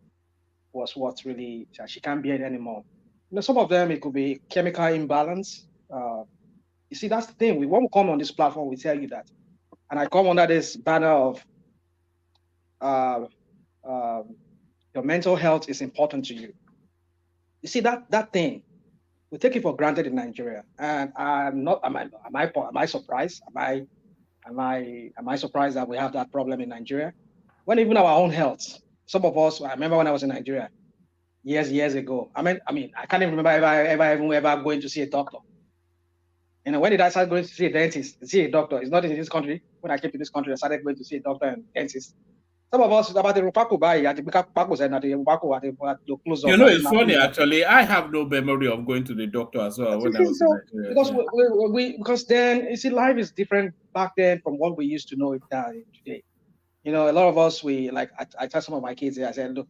was what's really, she can't bear it anymore. You know, some of them, it could be chemical imbalance. You see, that's the thing. When we come on this platform, we tell you that. And I come under this banner of your mental health is important to you. You see, that thing, we take it for granted in Nigeria. And am I surprised? Am I surprised that we have that problem in Nigeria? When even our own health, some of us, I remember when I was in Nigeria years ago. I mean, I can't even remember ever going to see a doctor. You know, when did I start going to see a dentist, see a doctor? It's not in this country. When I came to this country, I started going to see a doctor and dentist. Some of us about the Rupaku buy at the Paku and at the Rupaku at the close of. You know, it's funny actually. I have no memory of going to the doctor as well when I was in Nigeria. Because then you see, life is different back then from what we used to know it today. You know, a lot of us, I tell some of my kids, I said, look,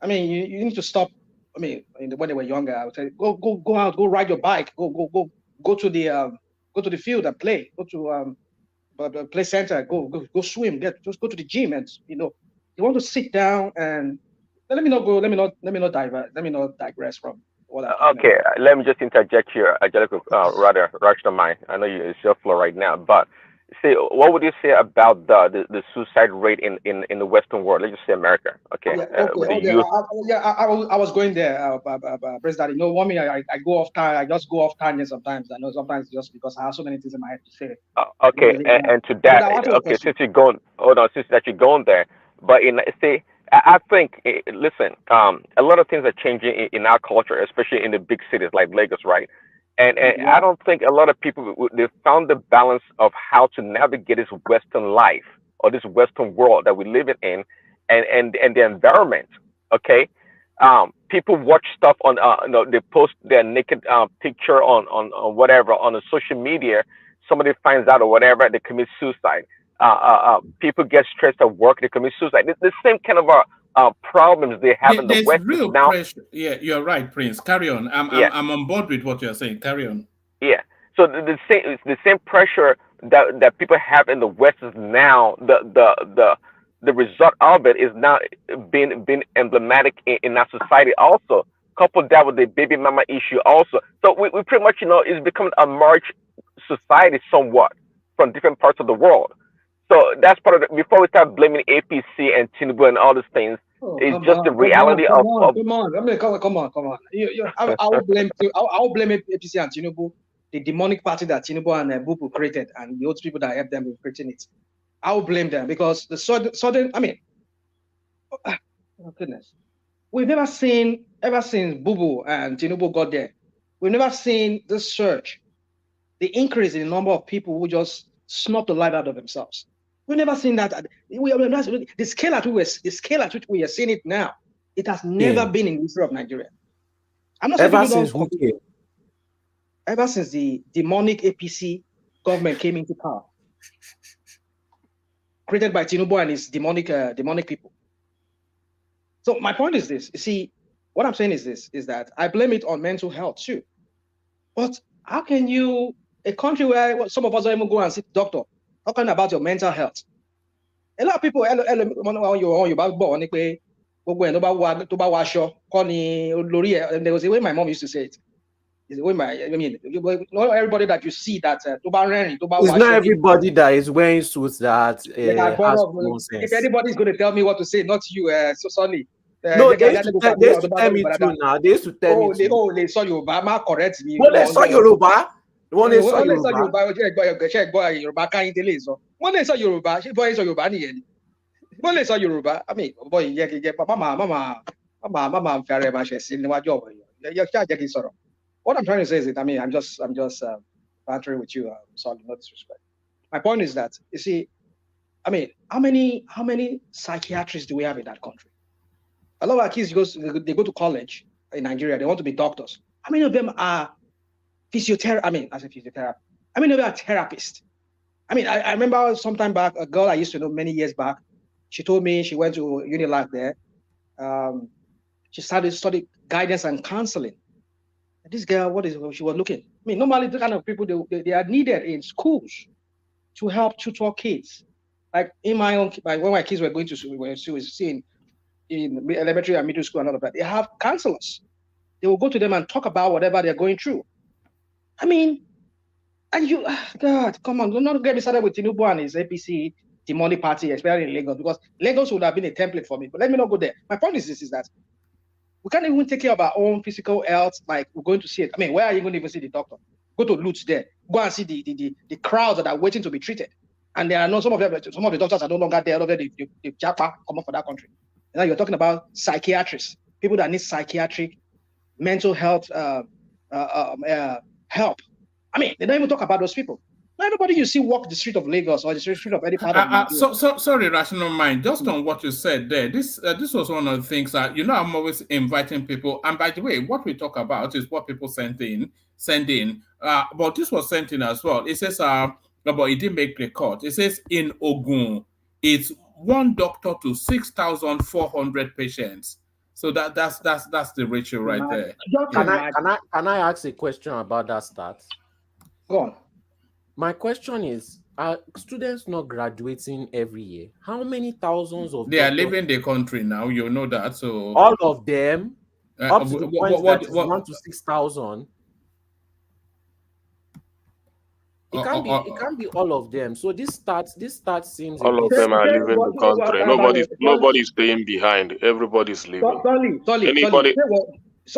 I mean, you need to stop. I mean, when they were younger, I would say, go out, go ride your bike, go to the field and play, go to play center, go swim, just go to the gym, and you know, you want to sit down and let me not digress from what I'm okay, let me just interject here, Angelica, rather Rational Mind. I know it's your floor right now, but say, what would you say about the suicide rate in the Western world? Let's just say America. Okay. I was going there, President. You know, one minute I go off time. I just go off tangent sometimes. I know sometimes just because I have so many things in my head to say. Okay, and to that, okay, since you're going, hold on, since that you're going there, but say, I think, listen, a lot of things are changing in our culture, especially in the big cities like Lagos, right? And I don't think a lot of people, they found the balance of how to navigate this Western life or this Western world that we live in and the environment. Okay. People watch stuff on, they post their naked picture on whatever, on the social media. Somebody finds out or whatever, they commit suicide. People get stressed at work, they commit suicide. The same kind of problems they have in the West real now. Pressure. Yeah, you're right, Prince. Carry on. I'm on board with what you're saying. Carry on. Yeah. So the same pressure that people have in the West is now the the result of it is now being emblematic in our society also. Couple that with the baby mama issue also. So we pretty much, it's become a merged society somewhat from different parts of the world. So that's part of it. Before we start blaming APC and Tinubu and all these things, it's just the reality come of on. I mean, come on. I will blame APC and Tinubu, the demonic party that Tinubu and Bubu created, and the other people that helped them in creating it. I will blame them because the sudden, I mean, oh goodness, we've never seen, ever since Bubu and Tinubu got there, we've never seen this surge, the increase in the number of people who just snap the life out of themselves. We've never seen that. The scale at which we are seeing it now, it has never been in the history of Nigeria. I'm not ever since who came? Ever since the demonic APC government came into power, created by Tinubu and his demonic people. So my point is this: you see, what I'm saying is this: is that I blame it on mental health too. But how can you, a country where some of us don't even go and see the doctor, talking about your mental health? A lot of people, they will say, when my mom used to say it, not everybody that you see that it's not everybody that is wearing suits that has nonsense. If anybody's going to tell me what to say, not you, so sorry. No, they used to tell me too now. They used to tell me too. Oh, they saw Yoruba, correct me. Oh, they saw Yoruba. The one they saw Yoruba. When they saw Yoruba, boy saw Yoruba. When they saw Yoruba, I mean, boy, mama, very much in my job. What I'm trying to say is that, I mean, I'm just bantering with you. Sorry, no disrespect. My point is that, you see, I mean, how many psychiatrists do we have in that country? A lot of our kids they go to college in Nigeria. They want to be doctors. How many of them are physiotherapy? I mean, as a physiotherapist. How many of them are therapists? I mean, I remember sometime back, a girl I used to know many years back. She told me she went to Unilag there. She started studying guidance and counseling. And this girl, she was looking? I mean, normally the kind of people they are needed in schools to help tutor kids. Like in my own, when my kids were going to school, we were seeing in elementary and middle school and all of that, they have counselors. They will go to them and talk about whatever they're going through. I mean, and you, God, come on, do not get me started with Tinubu and his APC demonic party, especially in Lagos, because Lagos would have been a template for me. But let me not go there. My point is this: is that we can't even take care of our own physical health. Like we're going to see it. I mean, where are you going to even see the doctor? Go to Lutz there. Go and see the crowds that are waiting to be treated. And there are no some of the doctors are no longer there. The japa come up for that country. Now you're talking about psychiatrists, people that need psychiatric, mental health help. I mean, they don't even talk about those people. Not everybody you see walk the street of Lagos or the street of any part of Nigeria. Sorry, Rational Mind. Just on what you said there, this was one of the things that I'm always inviting people. And by the way, what we talk about is what people send in. But this was sent in as well. It says, but it didn't make the cut. It says in Ogun, it's one doctor to 6,400 patients. So that's the ratio right there. Can I ask a question about that stat? Go on. My question is, are students not graduating every year? How many thousands of they are leaving the country now? You know that. So all of them, up to the point that is 1 to 6,000. It can't be all of them. So this stat seems all of them are leaving the country. Nobody's staying behind. Everybody's leaving.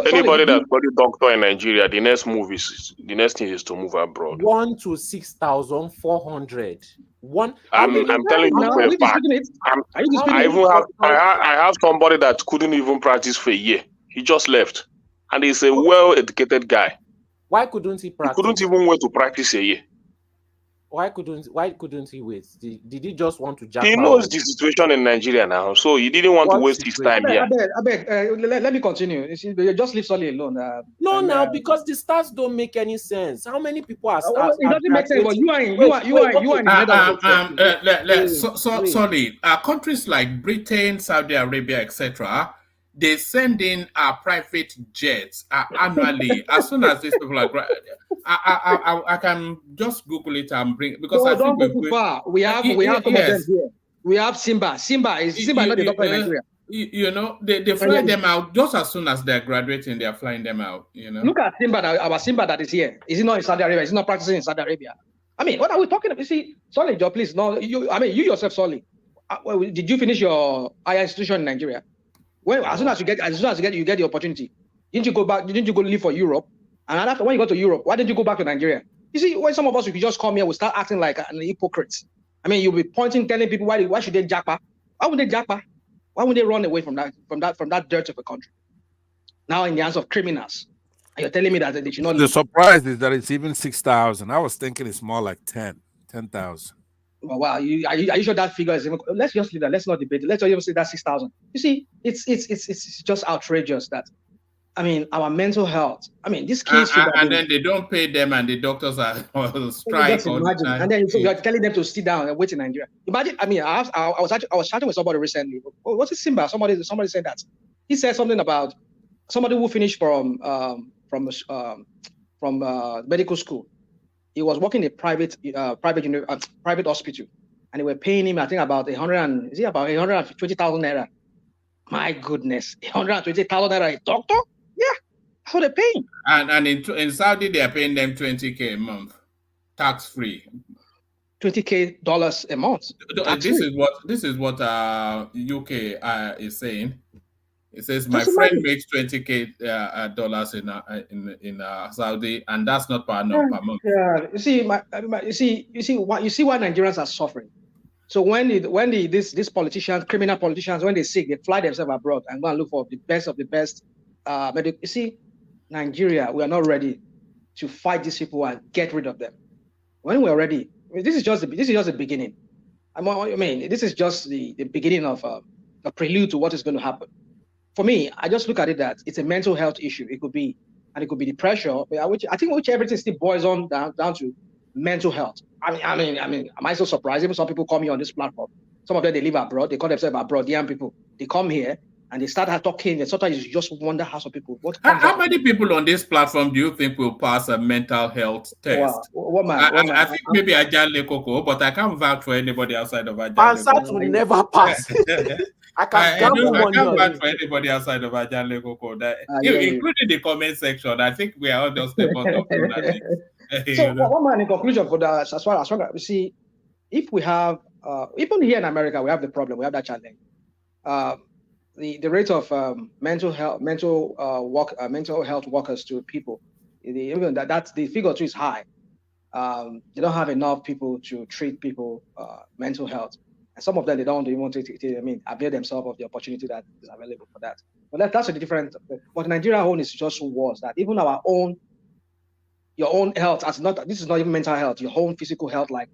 Anybody that's got a doctor in Nigeria, the next thing is to move abroad. 1 to 6,400. I'm telling you for a fact. I have somebody that couldn't even practice for a year. He just left, and he's a well-educated guy. Why couldn't he practice? He couldn't even wait to practice a year. Why couldn't he wait? Did he just want to jump? He knows the situation in Nigeria now, so he didn't want to waste his time here. Let me continue. Just leave Solly alone. No, because the stats don't make any sense. How many people are? It doesn't make sense. But you are. Solly. Countries like Britain, Saudi Arabia, etc. They send in private jets annually. As soon as these people are I can just Google it and bring, because I think don't go too far. We have some of them here. We have Simba. Simba is not the doctor in Nigeria. You know, they fly them out just as soon as they're graduating. They are flying them out. You know, look at Simba, our Simba that is here. Is he not in Saudi Arabia? Is he not practicing in Saudi Arabia? I mean, what are we talking about? You see, Solly, Joe, please, no, you yourself, Solly. Did you finish your higher institution in Nigeria? Well, as soon as you get the opportunity, didn't you go back? Didn't you go live for Europe? And after when you go to Europe, why didn't you go back to Nigeria? You see, when some of us, if you just come here, we start acting like an hypocrite. I mean, you'll be pointing, telling people why should they japa? Why would they japa? Why would they run away from that dirt of a country? Now in the hands of criminals, and you're telling me that they should not. The surprise is that it's even 6,000. I was thinking it's more like 10,000. Well, wow, are you sure that figure is even? Let's just leave that. Let's not debate it. Let's even say that 6,000. You see, it's just outrageous that. I mean, our mental health. I mean, this case and then they don't pay them, and the doctors are on strike all the time. And then you're telling them to sit down and wait in Nigeria. Imagine. I mean, I was chatting with somebody recently. What's it, Simba? Somebody said that. He said something about somebody who finished from medical school. He was working in a private hospital, and they were paying him, I think, about 120,000 naira. My goodness, 120,000 naira a doctor? Yeah, that's what they're paying. And in Saudi, they are paying them 20K a month, tax free. $20K a month. This is what UK is saying. It says my friend makes 20K dollars in Saudi, and that's not per month. Yeah, you see why Nigerians are suffering. So when these politicians, criminal politicians, when they sick, they fly themselves abroad and go and look for the best of the best. You see, Nigeria, we are not ready to fight these people and get rid of them. When we're ready, this is just the beginning. I mean, this is just the beginning of a prelude to what is going to happen. For me, I just look at it that it's a mental health issue. It could be the pressure, which everything still boils on down to mental health. I mean, am I so surprised? Even some people come here on this platform. Some of them, they live abroad. They call themselves abroadian people. They come here and they start talking. And sometimes you just wonder how some people. How many people on this platform do you think will pass a mental health test? I think maybe Ajale Koko, but I can't vouch for anybody outside of Ajale. Ansat will never pass. I can't vouch for anybody outside of Ajale Koko, including the comment section. I think we are all just the bottom. So, one man in conclusion for that, as far as we see, if we have, even here in America, we have the problem, we have that challenge. The rate of mental health workers to people, even that the figure too is high. They don't have enough people to treat people mental health, and some of them they don't even avail themselves of the opportunity that is available for that. But that's a different. But Nigeria own is just worse. That even your own health, this is not even mental health, your own physical health, like,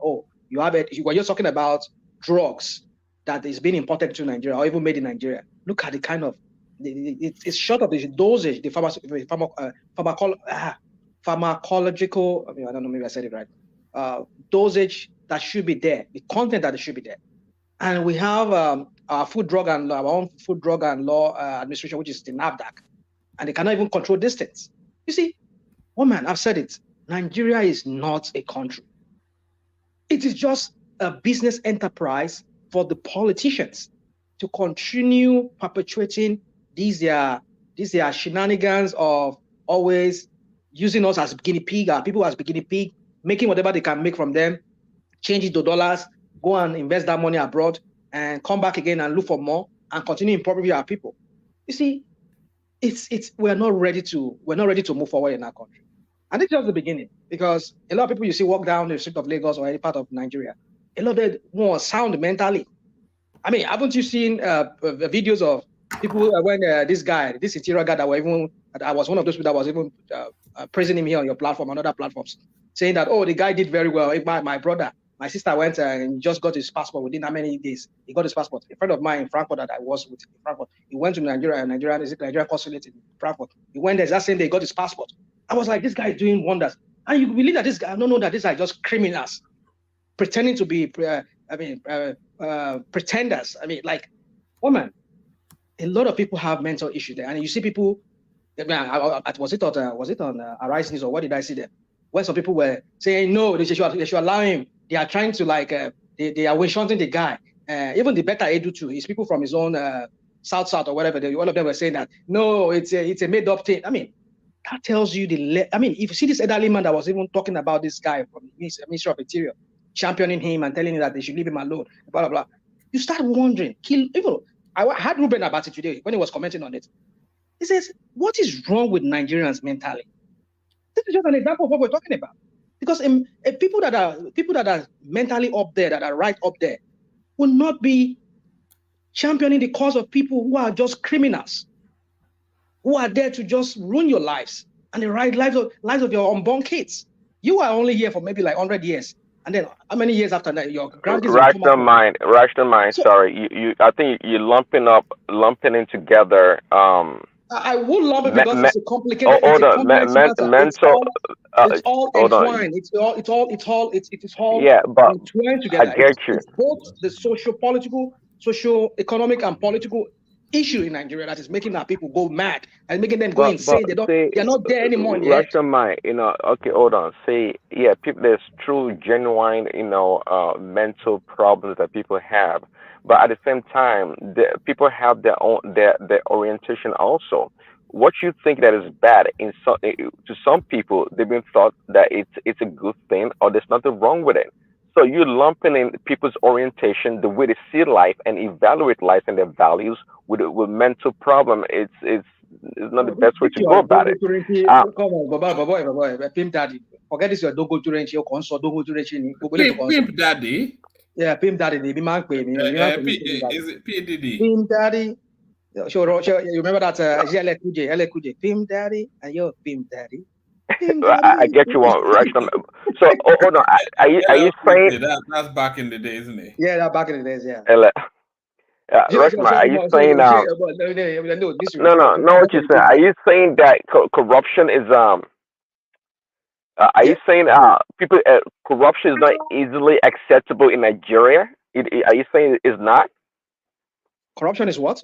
you have it. When you're talking about drugs that is being imported to Nigeria or even made in Nigeria, look at the kind of, it's short of the dosage, the pharmacological, I don't know, maybe I said it right, dosage that should be there, the content that should be there. And we have our own Food, Drug and Law Administration, which is the NAFDAC, and they cannot even control distance. You see, man, I've said it. Nigeria is not a country. It is just a business enterprise for the politicians to continue perpetuating these shenanigans of always using us as guinea pig, our people as guinea pig, making whatever they can make from them, change it to dollars, go and invest that money abroad, and come back again and look for more and continue impoverishing our people. You see, we're not ready to move forward in our country. And it's just the beginning, because a lot of people you see walk down the street of Lagos or any part of Nigeria, a lot of them were sound mentally. I mean, haven't you seen videos of people when this interior guy I was one of those people that was even praising him here on your platform, on other platforms, saying that, the guy did very well. My brother, my sister went and just got his passport within how many days? He got his passport. A friend of mine in Frankfurt that I was with in Frankfurt, he went to Nigeria consulate in Frankfurt. He went there that same day, he got his passport. I was like, this guy is doing wonders. And you believe that this guy, I don't know that these are just criminals pretending to be, pretenders. I mean, like, woman, a lot of people have mental issues there. And you see people, was it on Arise News or what did I see there? Where some people were saying, no, they should allow him. They are trying to they are wish hunting the guy. even the better Edu too, is people from his own South or whatever. All of them were saying that no, it's a made up thing. I mean, that tells you if you see this elderly man that was even talking about this guy from the Ministry of Interior, championing him and telling him that they should leave him alone, blah blah blah. You start wondering. I had Ruben about it today when he was commenting on it. He says, "What is wrong with Nigerians mentally?" This is just an example of what we're talking about. Because people that are mentally up there, that are right up there, will not be championing the cause of people who are just criminals, who are there to just ruin your lives and the right lives of your unborn kids. You are only here for maybe like 100 years, and then how many years after that your grandkids will come up? Rational mind. So, sorry, you. I think you're lumping in together. I would lump it because it's a complicated. It's a complex matter. It's all entwined. It's all yeah, but entwined together. I get you. It's both the socio-economic and political issue in Nigeria that is making our people go mad and making them go insane. They're not there anymore in the head. Rational mind, okay, hold on. People, there's true, genuine, mental problems that people have. But at the same time, people have their own their orientation also. What you think that is bad to some people, they've been thought that it's a good thing or there's nothing wrong with it. So you're lumping in people's orientation, the way they see life and evaluate life and their values with mental problem. It's not the best way to go about it. Pimp Daddy. Forget this, your Dogo Turenchi, your consort Dogo Turenchi. Pimp Daddy? Yeah, Pimp Daddy. Is it PDD? Pimp Daddy. Sure, you remember that? LQJ. Pimp Daddy, and you're Pimp Daddy. I get you on, Rational. So, hold on. Are you saying that's back in the day, isn't it? Yeah, that's back in the days, yeah. Rational, are you saying no? What you're saying? Are you saying that corruption is Are you saying people corruption is not easily acceptable in Nigeria? Are you saying it's not? Corruption is what?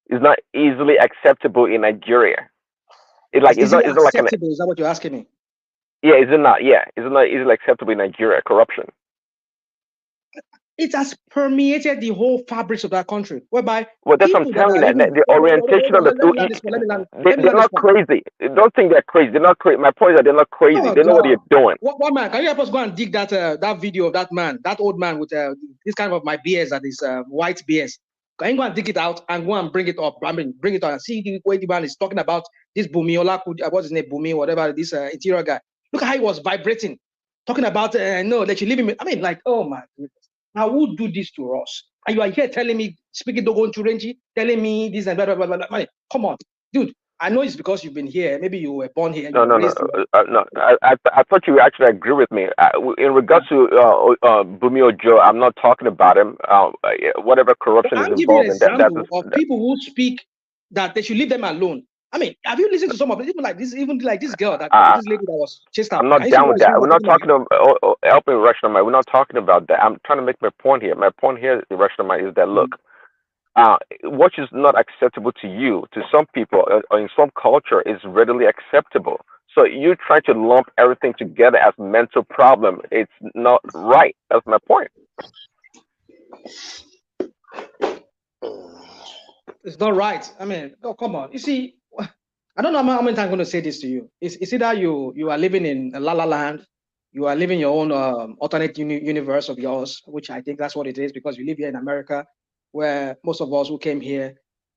It's not easily acceptable in Nigeria. It's not acceptable. like is that what you're asking me? Yeah, is it not? Yeah, is it not easily acceptable in Nigeria? Corruption. It has permeated the whole fabrics of that country, whereby. Well, that's what I'm telling you. The orientation of they're not crazy. Don't think they're crazy. They're not crazy. My point is that they're not crazy. They know what they're doing. What man? Can you help us go and dig that video of that man, that old man with this kind of my beers, that is white beers? Can you go and dig it out and go and bring it up? I mean, bring it on and see the way the man is talking about this Bumiola, what's his name, Bumi, whatever, this interior guy. Look at how he was vibrating, talking about no, that you leave him. I mean, like, oh my goodness. Now, who do this to us? And you are here telling me, speaking Dogon Churenchi, telling me this and blah, blah, blah, blah, blah. Come on, dude. I know it's because you've been here. Maybe you were born here. No. I thought you actually agree with me. In regards to Bumi Ojo, I'm not talking about him. Whatever corruption is involved in that. Of people who speak that they should leave them alone. I mean, have you listened to some of it? Even like this girl, this lady that was chased out. I'm not down with that. We're not talking about helping Rational Mind. We're not talking about that. I'm trying to make my point here. My point here, Rational Mind, is that look, what is not acceptable to you, to some people, or in some culture, is readily acceptable. So you try to lump everything together as mental problem. It's not right. That's my point. It's not right. I mean, oh, come on. You see, I don't know how many times I'm going to say this to you. It's either you are living in La La Land, you are living your own alternate universe of yours, which I think that's what it is, because you live here in America, where most of us who came here,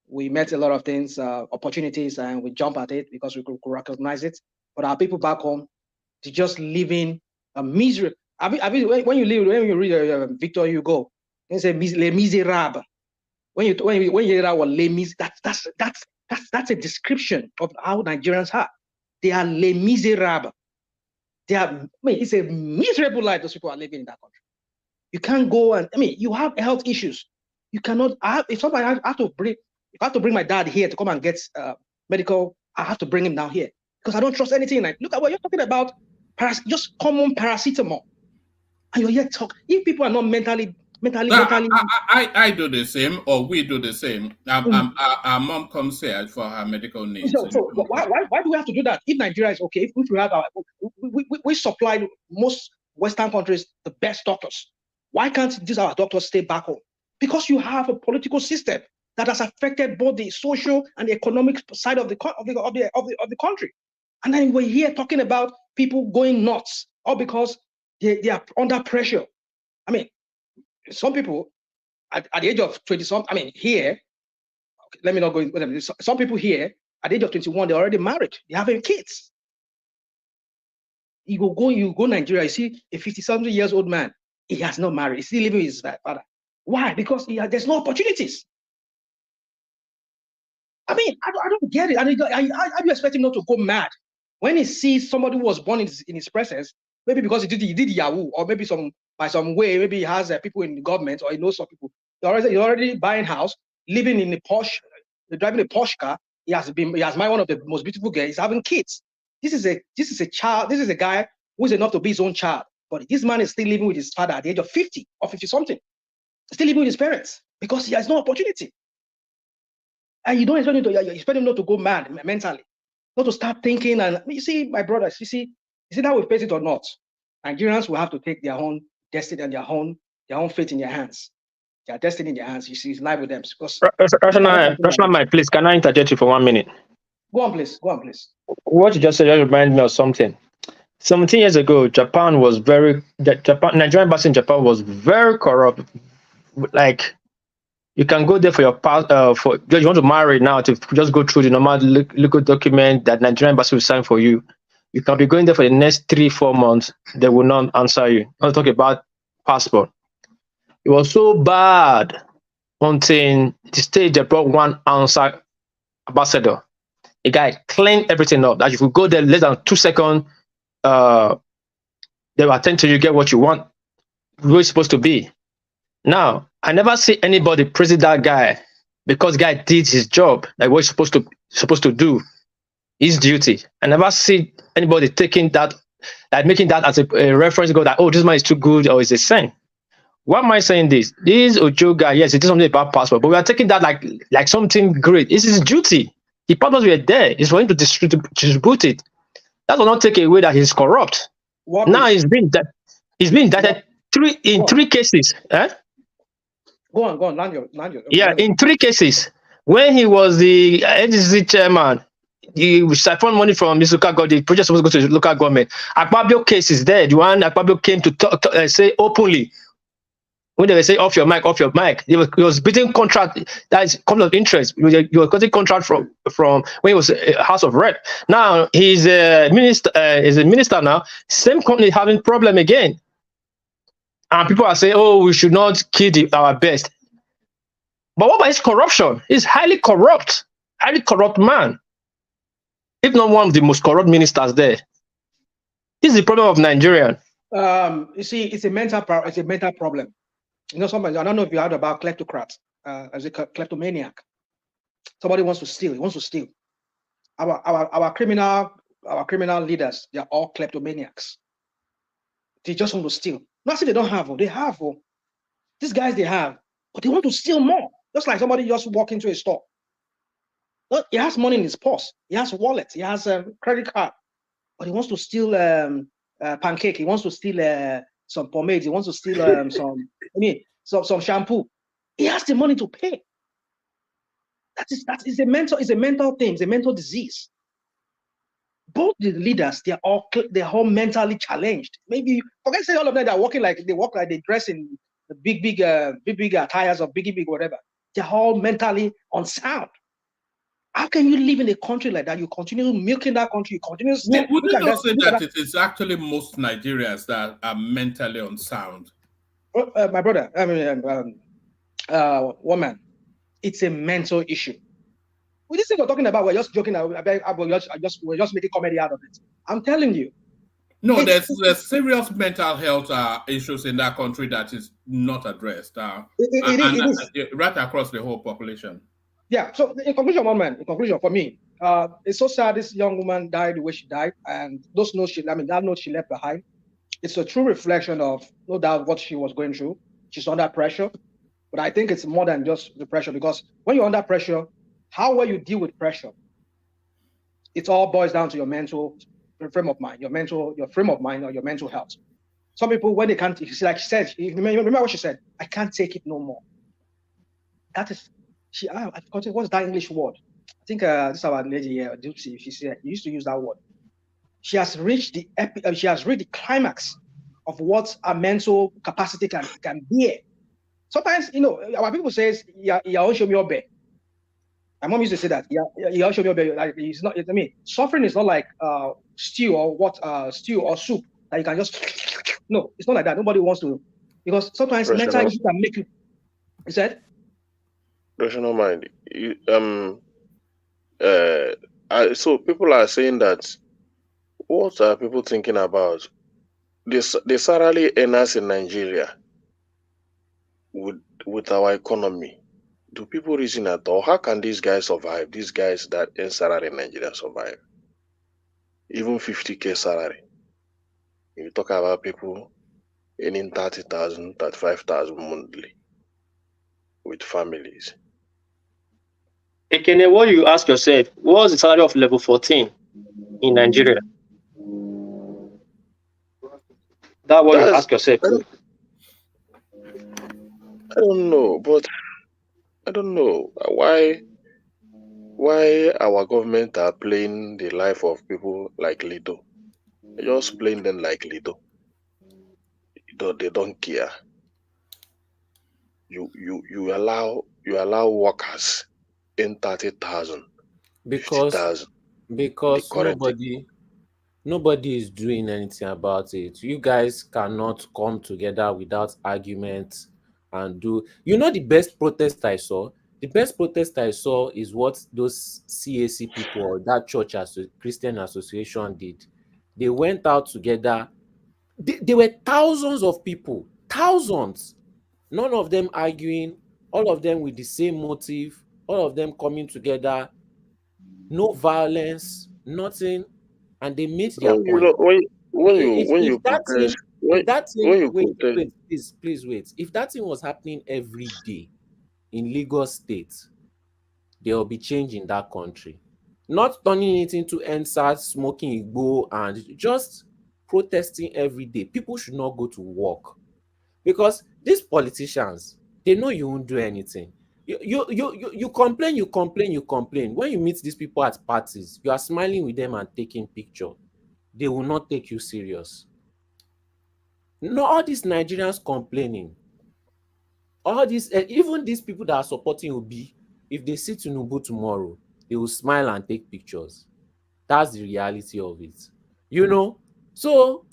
we met a lot of things, opportunities, and we jump at it because we could recognize it. But our people back home, they're just living a misery. When you read Victor Hugo, they say Les Miserables. When you hear that word Les Miserables, that's a description of how Nigerians are. They are Les Miserables. It's a miserable life those people are living in that country. You can't go and you have health issues. You cannot. If I have to bring my dad here to come and get medical, I have to bring him down here because I don't trust anything. Like, look at what you're talking about, just common paracetamol, and you're here talk. If people are not mentally. I do the same, or we do the same. Our mom comes here for her medical needs. So why do we have to do that? If Nigeria is okay, if we have we supply most Western countries the best doctors. Why can't these our doctors stay back home? because you have a political system that has affected both the social and the economic side of the country. And then we're here talking about people going nuts, all because they are under pressure. I mean, some people at the age of 20-something, I mean, here, okay, let me not go into some people here at the age of 21, they're already married, they're having kids. You go Nigeria, you see a 50-something years old man, he has not married, he's still living with his father. Why? Because there's no opportunities. I mean, I don't get it. I do expect him not to go mad when he sees somebody who was born in his presence, maybe because he did Yahoo, or maybe by some way, maybe he has people in the government, or he knows some people. He's already buying house, living in a Porsche, driving a Porsche car. He has married one of the most beautiful girls. He's having kids. This is a child. This is a guy who is enough to be his own child. But this man is still living with his father at the age of 50 or 50-something. Still living with his parents because he has no opportunity. And you don't expect him not to go mad mentally, not to start thinking. And you see, my brothers, you see that we face it or not, Nigerians will have to take their own destiny and their own fate in their hands. Their destiny in their hands. You see, it's live with them. Because Rational Mike, please, can I interject you for 1 minute? Go on, please. What you just said just reminded me of something. 17 years ago, Nigerian embassy in Japan was very corrupt. Like, you can go there for your you want to marry now, to just go through the normal legal document that Nigerian embassy will sign for you. You can be going there for the next 3-4 months. They will not answer you. Not talk about passport. It was so bad until the state they brought one answer ambassador. The guy cleaned everything up. That if you go there less than 2 seconds, they will attend to you, get what you want, where it's supposed to be. Now, I never see anybody praising that guy because the guy did his job, like what he's supposed to do, his duty. I never see anybody taking that, like making that as a reference, go that, oh, this man is too good or is a saint. Why am I saying this? This Ojo guy, yes, he did something about passport, but we are taking that like something great. It's his duty. The passports were there. It's for him to distribute it. That will not take away that he's corrupt. Now he's been indicted in three cases. Eh? Go on, land your. Yeah, in 3 cases. When he was the NDC chairman, he siphoned money from his local government. The project was supposed to go to the local government. Akpabio case is there. The one Akpabio came to say openly. When they were saying off your mic, he was beating contract. That is conflict of interest. He was getting contract from when he was House of Rep. Now he's a minister. Is a minister now. Same company having problem again. And people are saying, oh, we should not kill our best. But what about his corruption? He's highly corrupt man. If not one of the most corrupt ministers there. This is the problem of Nigeria. You see, it's a mental problem. You know, sometimes I don't know if you heard about kleptocrats, as a kleptomaniac. Somebody wants to steal. He wants to steal. Our criminal leaders, they are all kleptomaniacs. They just want to steal. Not say they don't have. They have. These guys, they have. But they want to steal more. Just like somebody just walk into a store. Well, he has money in his purse. He has a wallet. He has a credit card. But he wants to steal pancake. He wants to steal some pomade. He wants to steal some shampoo. He has the money to pay. That is a mental thing. It's a mental disease. Both the leaders, they're all mentally challenged. Maybe forget say all of them are walk like they dress in the big attires of big whatever. They're all mentally unsound. How can you live in a country like that? You continue milking that country. You continue. Would you not say that it is actually most Nigerians that are mentally unsound? My brother, woman, it's a mental issue. With this thing we're talking about, we're just joking. We're just making comedy out of it. I'm telling you. No, there's serious mental health issues in that country that is not addressed. It is. Right across the whole population. Yeah. So in conclusion, for me, it's so sad this young woman died the way she died, and that note she left behind. It's a true reflection of, no doubt, what she was going through. She's under pressure, but I think it's more than just the pressure, because when you're under pressure, how well you deal with pressure, it all boils down to your mental frame of mind, your frame of mind, or your mental health. Some people, when they can't, like she said, remember what she said, I can't take it no more. That is, I forgot what's that English word. I think this is our lady here, Dupsy. She said you used to use that word. She has reached the climax of what a mental capacity can bear. Sometimes, our people say, "Yeah, show me your bed." My mom used to say that, "Yeah, show me your bed." Like, it's not. I mean, suffering is not like stew or soup that you can just. No, it's not like that. Nobody wants to, because sometimes mental issue can make you. You said? Rational mind. So people are saying that. What are people thinking about? The salary earners in Nigeria with our economy. Do people reason at all? How can these guys survive? These guys that earn salary in Nigeria survive? Even 50K salary. You talk about people earning 30,000, 35,000 monthly with families. Ekene, what you ask yourself, what was the salary of level 14 in Nigeria? That's what you ask yourself. I don't know, but I don't know why our government are playing the life of people like Lido. They're just playing them like Lido. They don't care. You allow workers in 30,000, 50,000. Because nobody is doing anything about it. You guys cannot come together without arguments and do. The best protest I saw? The best protest I saw is what those CAC people or that church Christian association did. They went out together. There were thousands of people, thousands. None of them arguing, all of them with the same motive, all of them coming together. No violence, nothing. And they made their point. If that thing was happening every day in Lagos State, there will be change in that country. Not turning it into NSAS, smoking igbo, and just protesting every day. People should not go to work because these politicians, they know you won't do anything. You complain. When you meet these people at parties, you are smiling with them and taking picture. They will not take you serious. No, all these Nigerians complaining, all these, even these people that are supporting Obi, if they see Tinubu tomorrow, they will smile and take pictures. That's the reality of it. So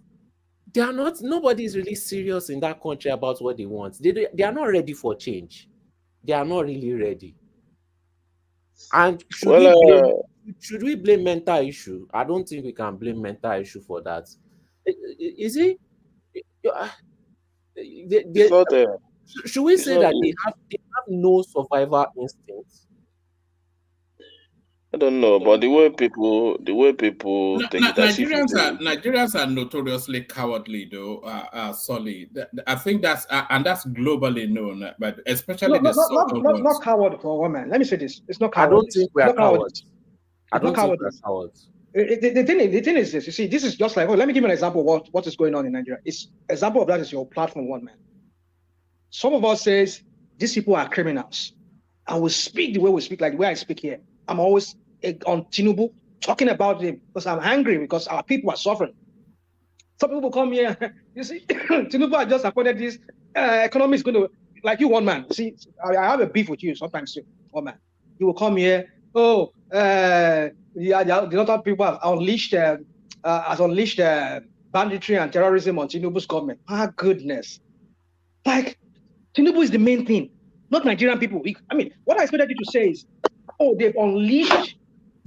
nobody is really serious in that country about what they want. They are not ready for change. They are not really ready. And should we blame mental issue? I don't think we can blame mental issue for that. Is it? Should we say that they have no survival instinct? I don't know, but the way people take it as Nigerians are notoriously cowardly, though. Solid. I think that's globally known, but especially not coward for a woman. Let me say this: it's not coward. I don't think we are cowards. I don't think we are cowards. The thing is this. You see, this is just like. Let me give you an example of what is going on in Nigeria. Example of that is your platform, one man. Some of us says these people are criminals, and we speak the way we speak, like the way I speak here. I'm always on Tinubu talking about him because I'm angry because our people are suffering. Some people come here, you see, Tinubu has just appointed this economy is going to, like you, one man. See, I have a beef with you sometimes too, one man. You will come here, the other people have unleashed banditry and terrorism on Tinubu's government. My goodness. Like, Tinubu is the main thing, not Nigerian people. I mean, what I expected you to say is, they've unleashed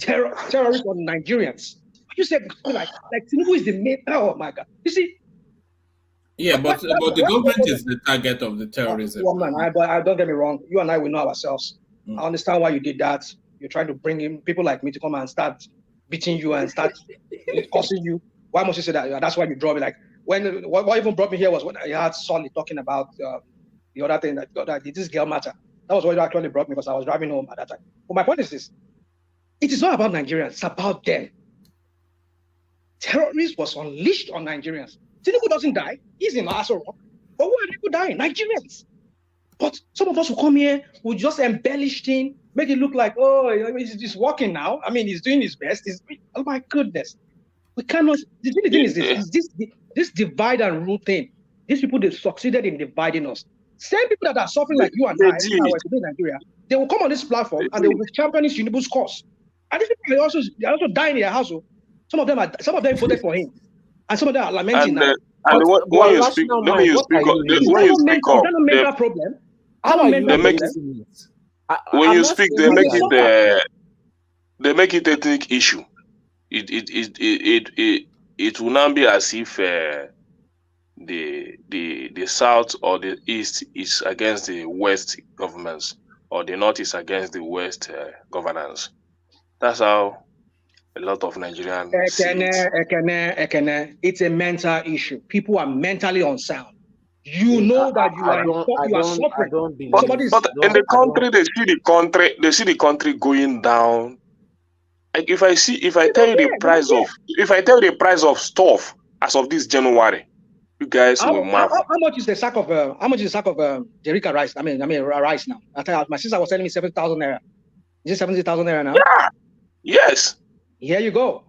terrorists on Nigerians. You said like Tinubu is the main. Oh my God! You see. Yeah, but the government is the target of the terrorism. I don't get me wrong. You and I, we know ourselves. I understand why you did that. You're trying to bring in people like me to come and start beating you and start cursing you. Why must you say that? That's why you draw me. Like what even brought me here was when I had Solly talking about the other thing that this girl matter. That was what actually brought me because I was driving home at that time. But my point is this: it is not about Nigerians; it's about them. Terrorism was unleashed on Nigerians. Tinubu doesn't die; he's in Aso Rock. But who are people dying? Nigerians. But some of us will come here, will just embellish things, make it look like, oh, he's working now. I mean, he's doing his best. Oh my goodness. We cannot. The thing is this divide and rule thing. These people, they succeeded in dividing us. Same people that are suffering like you and I, in Nigeria, they will come on this platform and they will be championing Tinubu's cause. And these people are also dying in their household. Some of them voted for him, and some of them are lamenting now. And when you speak, when you speak up, mental problem. When you speak, they make it ethnic issue. It will not be as if the South or the East is against the West governments or the North is against the West governance. That's how a lot of Nigerians see it. It's a mental issue. People are mentally unsound. You know that you are suffering. But in the country, they see the country going down. Like if I tell you the price of stuff as of this January, you guys will marvel. How much is the sack of Jerica rice? I mean rice now. I tell you, my sister was telling me 7,000 naira. Is it 70,000 naira now? Yeah. Yes. Here you go.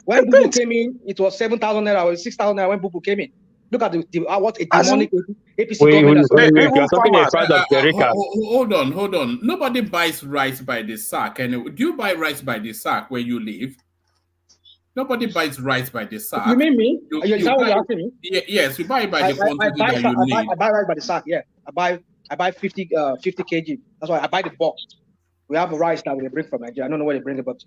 When Bubu came in, it was 7,000 naira or 6,000 naira when Bubu came in. Look at what a demonic APC government. You are talking about price of Jerica. Hold on. Nobody buys rice by the sack. And do you buy rice by the sack where you live? Nobody buys rice by the sack. You mean me? Is that what you're asking me? Yes, you buy it by the quantity that you need. I buy rice by the sack. Yeah, I buy 50 kg. That's why I buy the box. We have a rice that we bring from Nigeria. I don't know where they bring it, but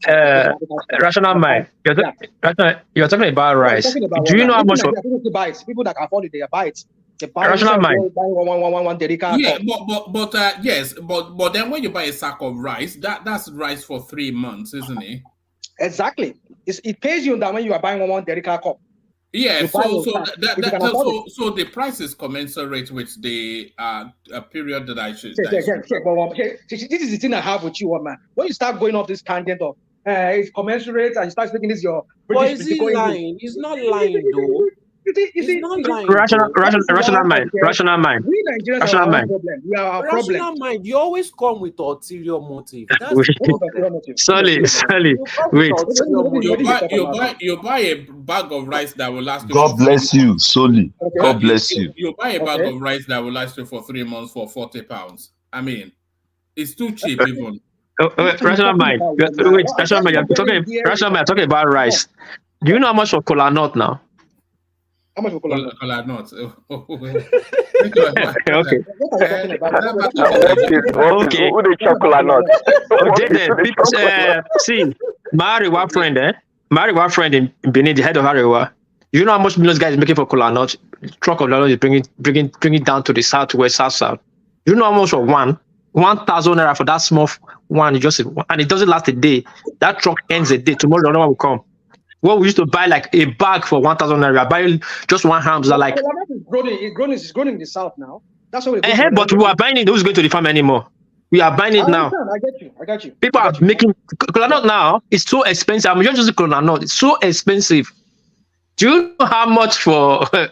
rational mind. You're talking about rice. Do you know how much? People that can afford it, they buy it. They buy rational mind. One Derica. Yeah, but then when you buy a sack of rice, that's rice for 3 months, isn't it? Exactly. It pays you that when you are buying one Derica cup. Yeah, so the price is commensurate with the period that I should. This is the thing I have with you, man. When you start going off this tangent of it's commensurate and you start thinking this is your British. But is he lying? He's not lying though. It's not lying. Rational mind. We Nigerians are our problem. We are our problem. Rational mind. You always come with ulterior motive. That's Solly. Wait. You buy a bag of rice that will last you. God bless you, Solly. Okay. God bless you. You buy a bag of rice that will last you for 3 months for 40 pounds. I mean, it's too cheap even. Rational mind. Rational mind. Talking about rice. Do you know how much for kola nut now? How much for kola nut? Okay. Who the chocolate nut? See, my Ariwa friend in Benin, the head of Ariwa. You know how much millions guys is making for kola nut? Truck of dollars is bringing it down to the southwest, south. You know how much for 1,000 naira for that small one? And it doesn't last a day. That truck ends a day. Tomorrow, another one will come. What we used to buy like a bag for 1,000 naira, buy just one hamster like. It's grown in the south now. That's what but we are buying it. Who's going to the farm anymore? We are buying it now. I get you. People are making kola nut now. It's so expensive. I'm just using kola nut. It's so expensive. Do you know how much for? Do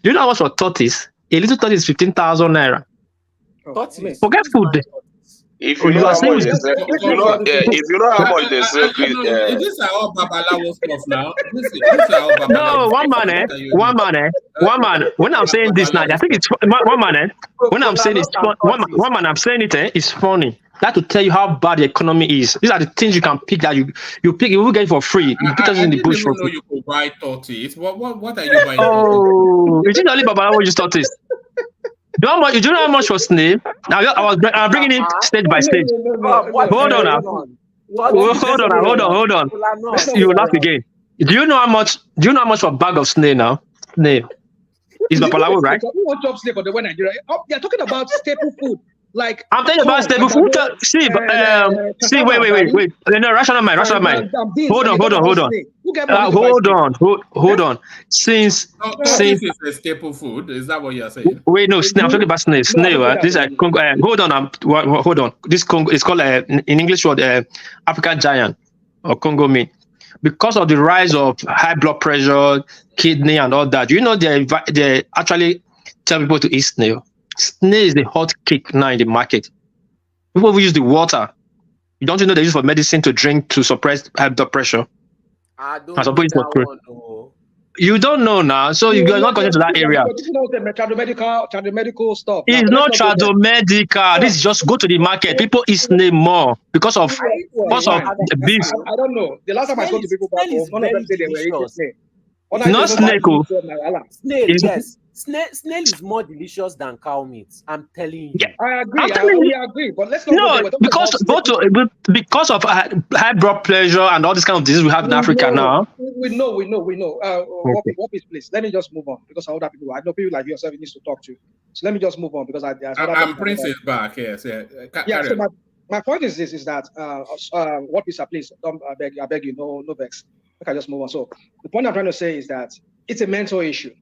you know how much for tortoise? A little tortoise is 15,000 naira. Forget food. If you know how much they sell, if you know how much they sell, is this all Babalawo stuff now? No, one man. When I'm saying this now, I think it's one man. When I'm saying it's one man, I'm saying it's funny. That to tell you how bad the economy is. These are the things you can pick that you pick. You will get it for free. You pick us in the bush for free. You could buy tortoise. What are you buying? Oh, is it only Babalawo just tortoise? Do you know how much for snail? Now I'm bringing it stage by stage. Hold on. You will laugh again. Do you know how much for a bag of snail now? Snail. It's Babalawo, right? They're talking about staple food. Like I'm telling you about staple food. See, wait. No, rational mind. Hold on. Since is a staple food, is that what you're saying? Wait, no, I'm talking about snail. This is Congo. Hold on. This Congo is called in English word African giant or Congo meat. Because of the rise of high blood pressure, kidney, and all that, you know they actually tell people to eat snail. Snail is the hot cake now in the market. People will use the water. Don't you know they use for medicine to drink to suppress high blood pressure? I don't And some know people use that for one. No. You don't know now, so you're not going to that area. This is not the medical stuff. It's not tradomedical. This is just go to the market. People eat snail more because of beef. I don't know. The last time I spoke to people back home, none of them said they were eating snail. Not snake. Snail, yes. Snail is more delicious than cow meat. I'm telling you. I agree. We agree. But let's not no, because of high blood pressure and all this kind of disease we have in Africa now. We know. What is please? Let me just move on because other people. I know people like yourself need to talk to. So let me just move on because I'm Prince is back. Yes, yeah. So my point is this: is that what is please? I beg you, no vex. I just move on. So the point I'm trying to say is that it's a mental issue.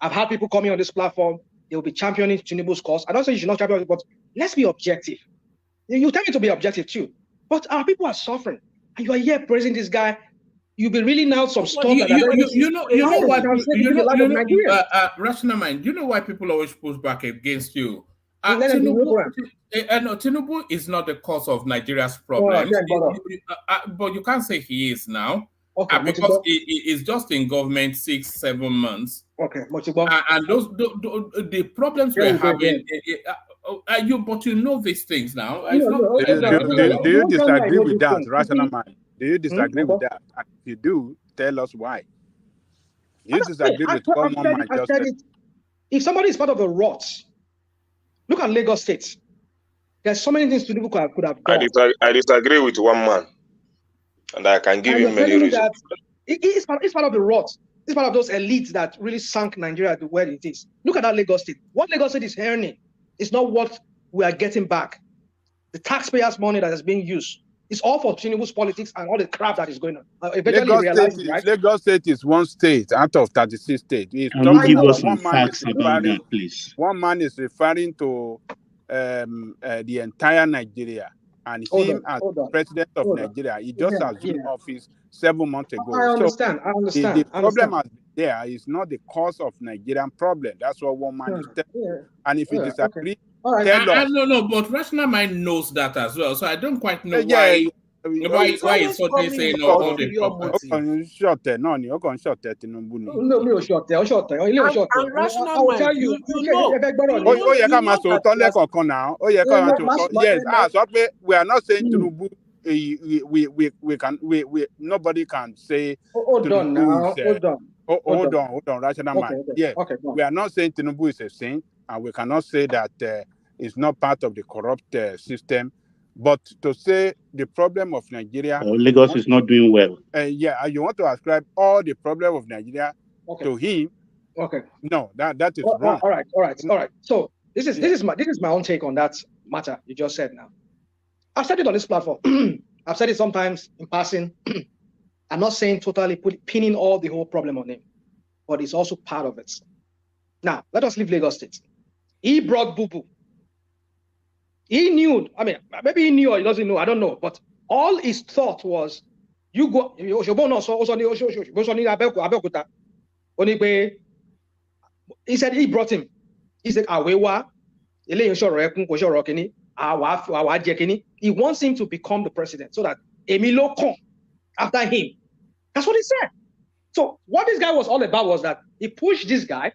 I've had people coming on this platform. They will be championing Tinubu's cause. I don't say you should not champion it, but let's be objective. You tell me to be objective too. But our people are suffering. And you are here praising this guy. You'll be reeling out some stuff rational mind. You know why people always push back against you? Tinubu is not the cause of Nigeria's problems. But you can't say he is now. Okay, because he is just in government 6-7 months. Okay, and the problems we're having, but you know these things now. Do you disagree with that, rational mind? Do you disagree with that? If you do, tell us why. You disagree with common mind. If somebody is part of a rot, look at Lagos State. There's so many things Tinubu could have done. I disagree with one man. And I can give you many reasons. It's part of the rot. It's part of those elites that really sunk Nigeria to where it is. Look at that Lagos State. What Lagos State is earning is not what we are getting back. The taxpayers' money that is being used is all for Tinubu's politics and all the crap that is going on. Lagos State is one state out of 36 states. Give us some facts about that, please. One man is referring to the entire Nigeria. And him as president of Nigeria, he just assumed office 7 months ago. I understand. The problem there is not the cause of Nigerian problem. That's what one man is telling. And if you disagree, tell us. No, but rational mind knows that as well. So I don't quite know why he's suddenly saying all the problems. Short no, you can short Tinubu. No, me short. I will tell you. Yes, we are not saying Tinubu. Nobody can say. Hold on, rational mind. Yeah, we are not saying Tinubu is a saint, and we cannot say that it's not part of the corrupt system. But to say the problem of Nigeria, Lagos is not doing well. You want to ascribe all the problem of Nigeria to him. Okay. No, that is wrong. All right. So this is my own take on that matter you just said now. I've said it on this platform. I've said it sometimes in passing. I'm not saying totally pinning all the whole problem on him, but it's also part of it. Now, let us leave Lagos State. He brought Boo-Boo. He knew, maybe he knew or he doesn't know, I don't know. But all his thought was, you go, he said he brought him. He said, he wants him to become the president so that Emilio come after him. That's what he said. So what this guy was all about was that he pushed this guy.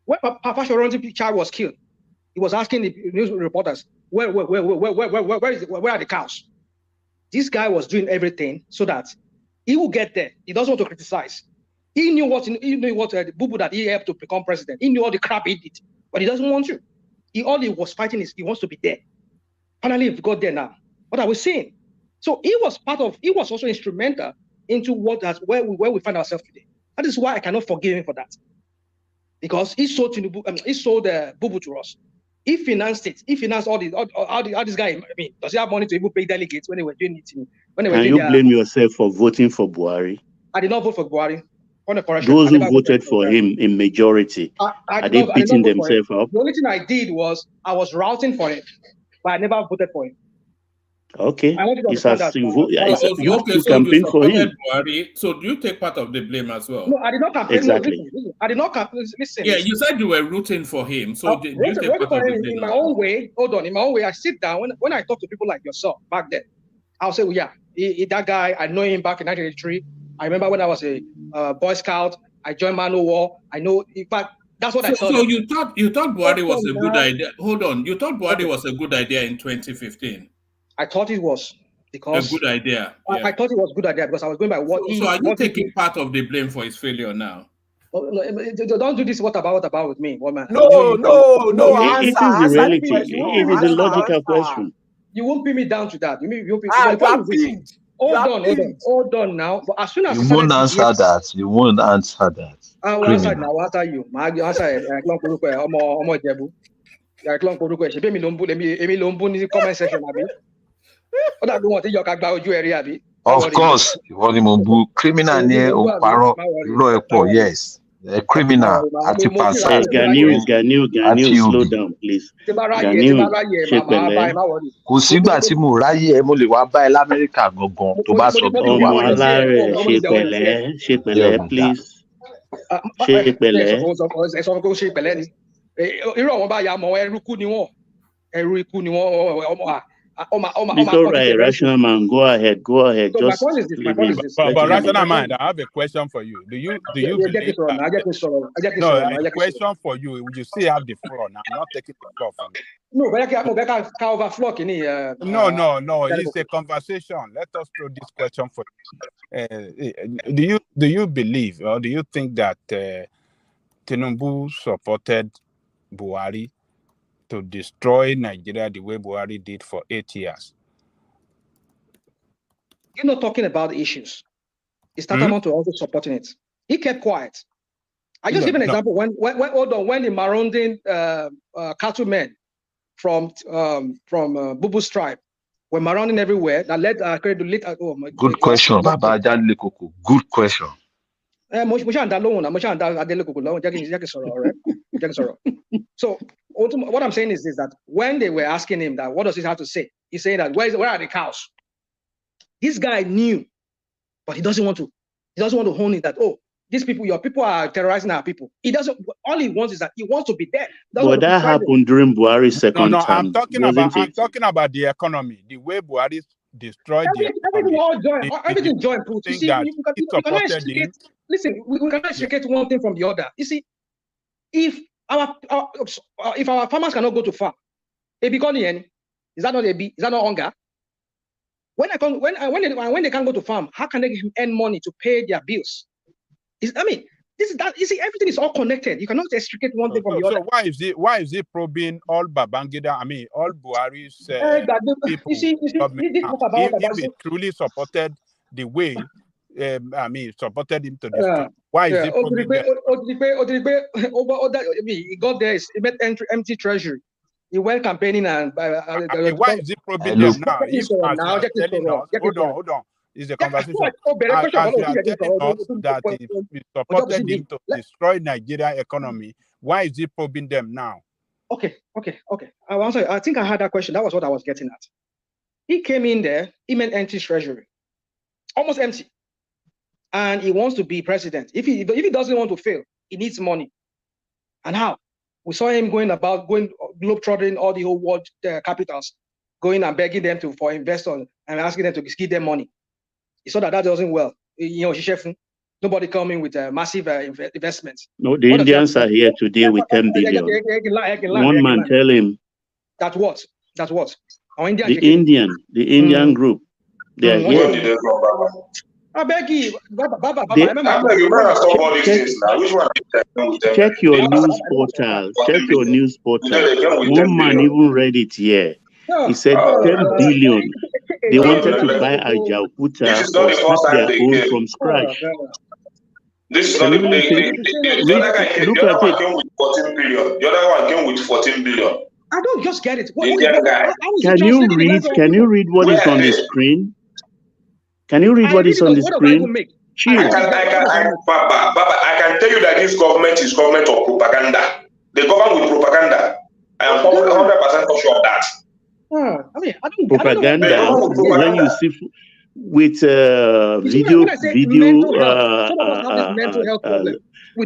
When Papa Shoron's child was killed, he was asking the news reporters, where are the cows? This guy was doing everything so that he will get there. He doesn't want to criticize. He knew what the Boo-Boo that he helped to become president. He knew all the crap he did, but he doesn't want to. All he was fighting is he wants to be there. Finally, he got there now. What are we saying? So he was also instrumental into where we find ourselves today. That is why I cannot forgive him for that. Because he sold Tinubu, he sold Boo-Boo to us. He financed it. He financed all this guy. Does he have money to even pay delegates when they were doing it? Can you blame yourself for voting for Buhari? I did not vote for Buhari. Those who voted for him in majority, are they beating themselves up? The only thing I did was I was routing for him, but I never voted for him. Okay. I want you to It's understand as that. you Okay, to so you campaign for him. supported Buhari. So do you take part of the blame as well? No, I did not campaign. Exactly. No, listen. I did not campaign. Listen. Yeah, you said you were rooting for him. So do you take part of the blame? In my own way. Hold on. In my own way, I sit down. When I talk to people like yourself back then, I'll say, well, yeah, that guy, I know him back in 1983. I remember when I was a Boy Scout. I joined Man O' War. I know, in fact, that's what I told So them. you thought Buhari was a good idea. Hold on. You thought Buhari was a good idea in 2015. I thought it was because a good idea. Yeah. I thought it was a good idea because I was going by what So are you taking part of the blame for his failure now? Oh, no, don't do this. What about with me? What man? No, it is the reality. It is a logical question. You won't pin me down to that. Hold on now. But as soon as you won't answer that. You won't answer that. I will answer now. I'll answer you. My answer is comment section. Of course, criminal near yes. A criminal Ganil, slow down, please. Ganil, kò sígbà tí mo ráyè mo lè wá bá ẹ l'Amẹ́ríkà gangan tó bá sọ bí ọmọ alárẹ̀ ṣe pẹ̀lẹ́ please ṣe pẹ̀lẹ́. irú àwọn bá ya mọ ẹrú ikú ni wọ́n It's all right, rational man. Go ahead. So just my point is this. But rational man, I have a question for you. Do you believe a question for you? Would you still have the floor? Now, I'm not taking the floor from you. No, but I can't overflow. No. It's a conversation. Let us throw this question for you. Do you believe or do you think that Tinubu supported Buhari to destroy Nigeria the way Buhari did for 8 years? You're not talking about the issues. It's tantamount to also supporting it. He kept quiet. I just give an example. When the Maronding cattlemen from Bubu's tribe were marauding everywhere, that led good question, Baba Ajan Lekoko. Good question. So what I'm saying is that when they were asking him that, what does he have to say? He's saying that where are the cows? This guy knew, but he doesn't want to hone it that, oh, these people, your people are terrorizing our people. He doesn't. All he wants is that he wants to be there. But that happened during Buhari's second term. I'm talking about the economy, the way Buhari destroyed the economy. Everything joined. You see, we cannot extricate. Listen, we cannot extricate one thing from the other. You see, if our farmers cannot go to farm, is that not hunger? When they can't go to farm, how can they earn money to pay their bills? You see, everything is all connected. You cannot extricate one thing from the other. So why is it probing all Babangida? All Buhari's people? If he truly supported the way, supported him to destroy. Why is it probing he got there. He met empty treasury. He went campaigning and why is it probing them now? Hold on. Is the conversation as you are telling us that he supported him to destroy Nigeria economy? Why is he probing them now? Okay. I'll answer. I think I had that question. That was what I was getting at. He came in there, he meant empty treasury, almost empty, and he wants to be president. If he doesn't want to fail, he needs money. And how? We saw him going globetrotting all the whole world capitals, going and begging them for investors and asking them to give them money. He saw that doesn't well. Nobody coming with massive investments. No, the Indians are here today with 10 billion. One man tell him. That's what? The Indian group. They are here. I beg you, check your news portal. One man even read it here. He said 10 billion. They wanted to buy a Jaukuta or start their own from scratch. This is not the other guy came with 14 billion. The other one came with 14 billion. I don't just get it. Can you read what is on the screen? Can you read what is on the screen? I can tell you that this government is government of propaganda. They govern with propaganda. I am 100% sure of that. I mean, I don't propaganda. know When you see with video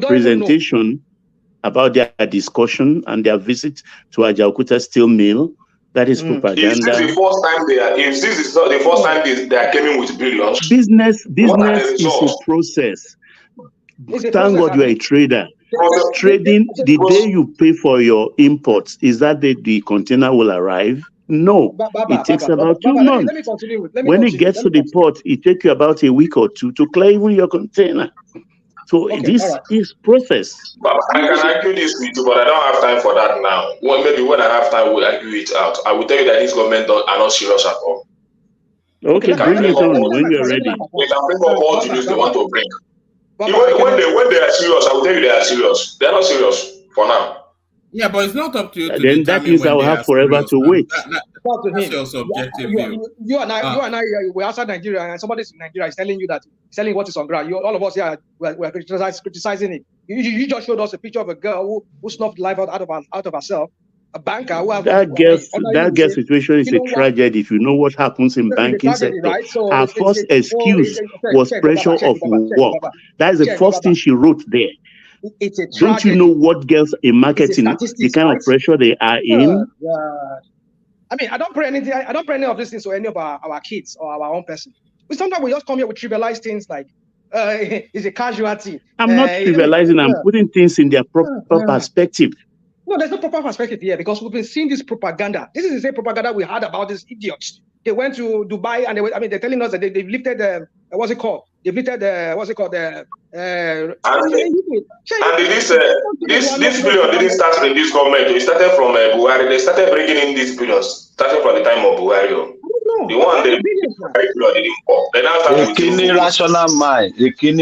presentation about their discussion and their visit to Ajaokuta steel mill, that is propaganda. If this is the first time if this is not the first time they are coming with billions, business is a process. Thank God you're a trader. Trading, the day you pay for your imports, is that the container will arrive? No, it takes about 2 months. When it gets to the port, it takes you about a week or two to clear even your container. So this is process. But I can argue this with you, but I don't have time for that now. Maybe when I have time, we'll argue it out. I will tell you that this government are not serious at all. Okay, bring it on when you're ready. We can bring up all the news they want to bring. When they are serious, I will tell you they are serious. They are not serious for now. Yeah, but it's not up to you to then that means I will have forever to wait. That's your subjective view. You and I, we're outside Nigeria, and somebody in Nigeria is telling you that, telling what is on ground. All of us here, we're criticizing it. You just showed us a picture of a girl who snuffed life out of herself. A banker who that girl situation is a tragedy. If you know what happens in banking sector, right? So her first excuse was pressure of work. That is the first thing she wrote there. It's a tragedy. Don't you know what girls in marketing, the kind of pressure they are in? I mean, I don't pray anything. I don't pray any of these things to any of our kids or our own person. But sometimes we just come here with trivialized things like it's a casualty. I'm not trivializing. I'm putting things in their proper perspective. No, there's no proper perspective here because we've been seeing this propaganda. This is the same propaganda we heard about these idiots. They went to Dubai and they're telling us that they've lifted what's it called? They've lifted what's it called? And this billion didn't start in this government. It started from Buhari. They started bringing in these billions starting from the time of Buhari. The one they didn't pop. Then after a kidney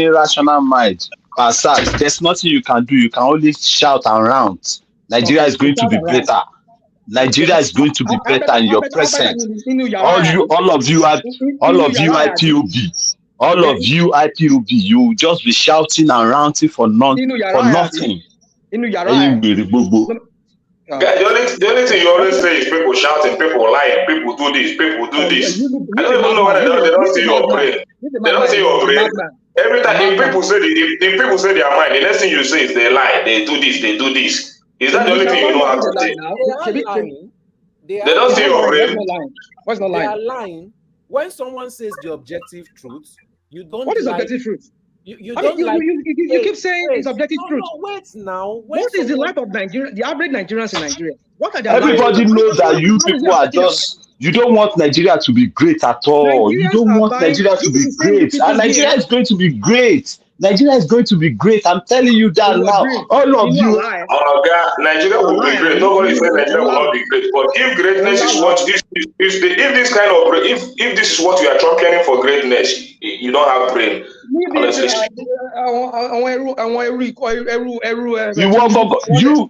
rational mind. Aside, there's nothing you can do. You can only shout and rant. Nigeria is going to be better. Nigeria is going to be better in your presence. All of you IPOB, you just be shouting and ranting for nothing. The only thing you always say is people shouting, people lying, people do this, people do this. I don't even know whether they don't see your brain. They don't see your brain. Every time if people say their mind, the next thing you say is they lie, they do this, they do this. Is that the only thing you know how to say? They don't see your brain. What's not lying? They are lying. When someone says the objective truth, you don't. What is objective truth? You keep saying it's objective truth. Wait now. What is the life of Nigeria? The average Nigerians in Nigeria. What are everybody knows that you people are just. You don't want Nigeria to be great at all. You don't want Nigeria to be great. And Nigeria is going to be great. Nigeria is going to be great. I'm telling you that now. All of you. Oh God, Nigeria will be great. Nobody said Nigeria will not be great. But if greatness is what this is, if this is what you are championing for greatness, you don't have brain. Honestly.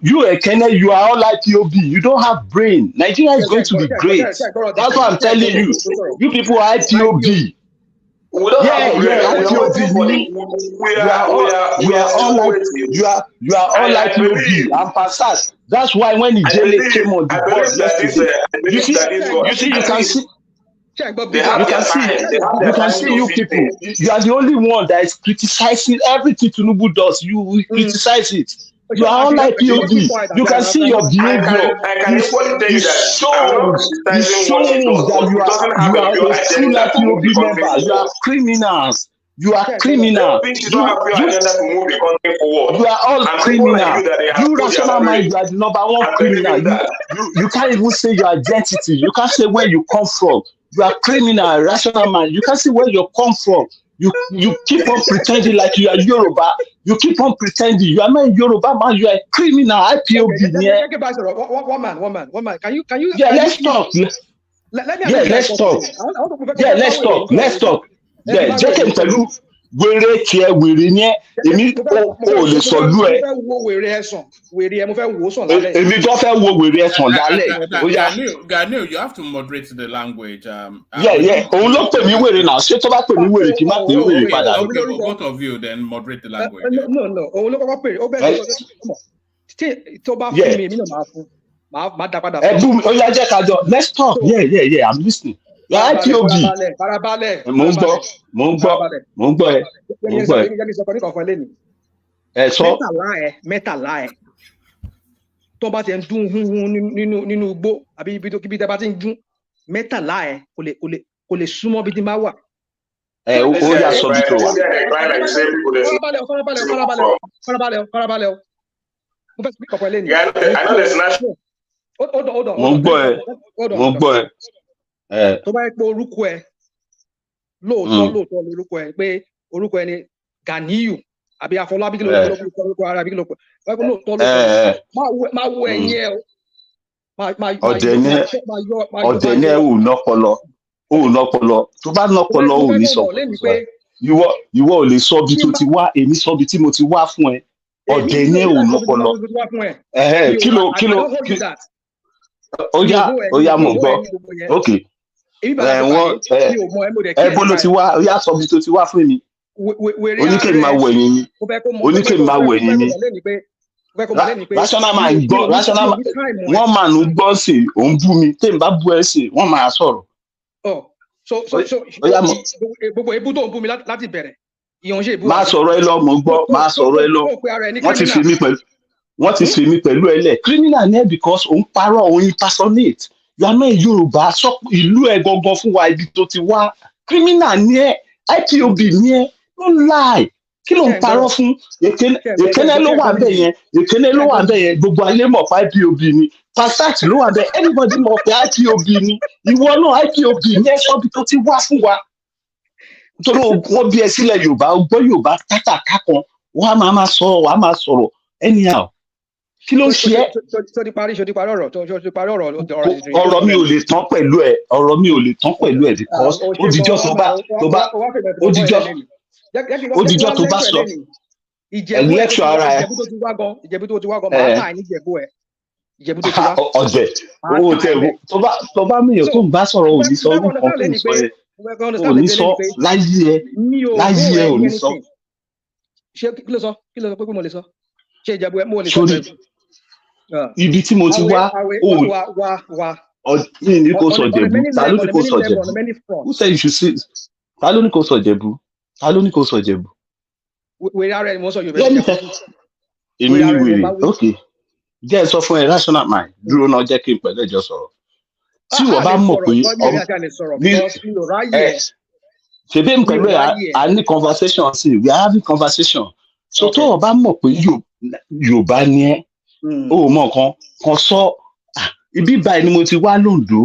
You Kenneth, you are all IPOB. You don't have brain. Nigeria is going to be great. That's what I'm telling you. You people are IPOB. You are all like IPOB and Passat. That's why when the JLA came on the board yesterday, you can see you people. You are the only one that is criticizing everything Tinubu does. You criticize it. You are all like IPOB. You can see your behavior. It shows that you are a true IPOB member. You are criminals. You are criminal. You are all criminal. You rational mind, you are the number one criminal. You can't even say your identity. You can't say where you come from. You are criminal, rational mind. You can't see where you come from. You keep on pretending like you are Yoruba. You keep on pretending you are not Yoruba man. You are a criminal. IPOB. One man. Can you? Yeah, let's talk. Let's talk. Let's talk. Yeah, Jacob Pelu. Wèrè tiẹ̀ wèrè yẹn èmi ò lè sọ lú ẹ. Èmi tó fẹ́ wo wèrè ẹ̀sán lálẹ́. Ganil, you have to moderate the language. Òun ló pè mí wèrè náà. Ṣé tó bá pè mí wèrè kí n má pè mí wèrè padà? Okay, both of you then moderate the language. No. Òun ló kọ́kọ́ pè. Tó bá fún mi, èmi náà máa fún. Let's talk. Yeah. I'm listening. IPOB. Mẹ́tàlá ẹ̀. Tó bá ti ń dún nínú igbó àbí ibi tẹ́ bá ti ń dún mẹ́tàlá ẹ̀ kò lè súnmọ́ bí tí máa wà. Ó yà sọ bí tó wà. Farabalẹ̀. Mo fẹ́ speak up lẹ́nu. I know there's national. Hold on. Mo ń gbọ́ ẹ. Tó bá yẹ pé orúkọ ẹ lóòótọ́ lórúkọ ẹ pé orúkọ ẹ ni Ganiyu àbí Afọlábí kí lórúkọ ara bí kí lórúkọ ẹ pé lóòótọ́ máa wo ẹ̀yìn ẹ o. Ọ̀dẹ̀ ní ẹ ò nọ́pọlọ. Tó bá nọ́pọlọ ò ní sọ. Ìwọ ò lè sọ bí tó ti wá, èmi sọ bí tí mo ti wá fún ẹ. Ọ̀dẹ̀ ní ẹ ò nọ́pọlọ. Kí ló ó yá mo gbọ́. Okay. Bó ló ti wá, ó yá sọ bí tó ti wá fún mi. Oníkèmí máa wọ ẹ̀yìn ni. Rational man wọ́n máa ń gbọ́ sí òun bú mi tèmi bá bú ẹ sí wọ́n máa sọ̀rọ̀. Gbogbo ebú tó ń bú mi láti bẹ̀rẹ̀ ìyànṣẹ́ ìbú. Máa sọ̀rọ̀ ẹ lọ mò ń gbọ́ máa sọ̀rọ̀ ẹ lọ wọ́n ti fi mí pẹ̀lú ẹ lẹ̀. Criminal ni ẹ because òun parọ́ òun impersonate yàmẹ́ Yorùbá sọ ìlú ẹ gangan fún wa ibi tó ti wá. Criminal ni ẹ IPOB ni ẹ no lie. Kí ló ń parọ́ fún? Èkéné ló wà bẹ́ẹ̀ yẹn gbogbo ayé mọ̀ pé IPOB ni. Passat ló wà bẹ́ẹ̀ anybody mọ̀ pé IPOB ni. Ìwọ náà IPOB ní ẹ sọ́bi tó ti wá fún wa. Nítorí wọ́n bí ẹ sílẹ̀ Yorùbá gbọ́ Yorùbá kátàkà kan wọ́n á máa sọ̀rọ̀ anyhow. Kí ló ń ṣe ẹ́? Ṣó ti parí ọ̀rọ̀. Ọ̀rọ̀ mi ò lè tán pẹ̀lú ẹ̀ because ó dijọ́ tó bá sọ election ara ẹ. Ìjẹ̀bú tó ti wá gan máa tà ní Ìjẹ̀bú tó ti wá. Ọ̀dẹ̀ owó tẹ̀ tó bá mìíràn tó ń bá sọ̀rọ̀ ò ní sọ orúkọ tó ń sọ ẹ ò ní sọ láyé ẹ ò ní sọ. Ṣé kí ló sọ pé mo lè sọ? Ṣé Ìjẹ̀bú ẹ mo lè sọ? Ibi tí mo ti wá ní kò sọ Ìjẹ̀bú ta ló ní kò sọ Ìjẹ̀bú who said you should say ta ló ní kò sọ Ìjẹ̀bú wèrè ara ẹ mo sọ Yorùbá. Èmi ní wèrè ok jẹ́ ẹ sọ fún ẹ rational mind dúró náà jẹ́ kí n pẹ̀lú ẹjọ́ sọ̀rọ̀ tí wọ́n bá mọ̀ pé ṣèbí n pẹ̀lú ẹ̀ à ní conversation sí we are having conversation so tó wọ́n bá mọ̀ pé Yorùbá ni ẹ́ ó mọ̀ kan sọ ibi báyìí ni mo ti wá lóńdó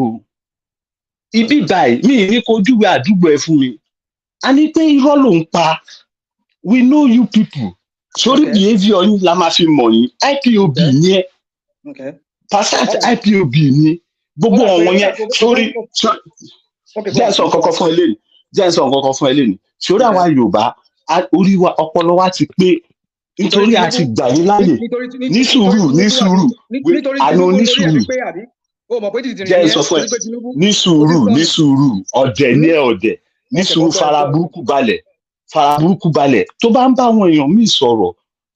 ibi báyìí mi ní kó júwe àdúgbò ẹ fún mi a ní pé irọ́ ló ń pa we know you people sórí behaviour yín la máa fi mọ̀ yín IPOB ni ẹ Passat IPOB ni gbogbo ọ̀wọ́n yẹn sórí jẹ́ ẹ̀sán kankan fún ẹ lẹ́nu sórí àwa Yorùbá orí wa ọpọlọ wa ti pé nítorí a ti gbà yín láàyè ní sùúrù àná ní sùúrù jẹ́ ẹ̀sán fún ẹ ní sùúrù ọ̀dẹ̀ ní ẹ ọ̀dẹ̀ ní sùúrù fara burúkú balẹ̀ tó bá ń bá àwọn èèyàn míì sọ̀rọ̀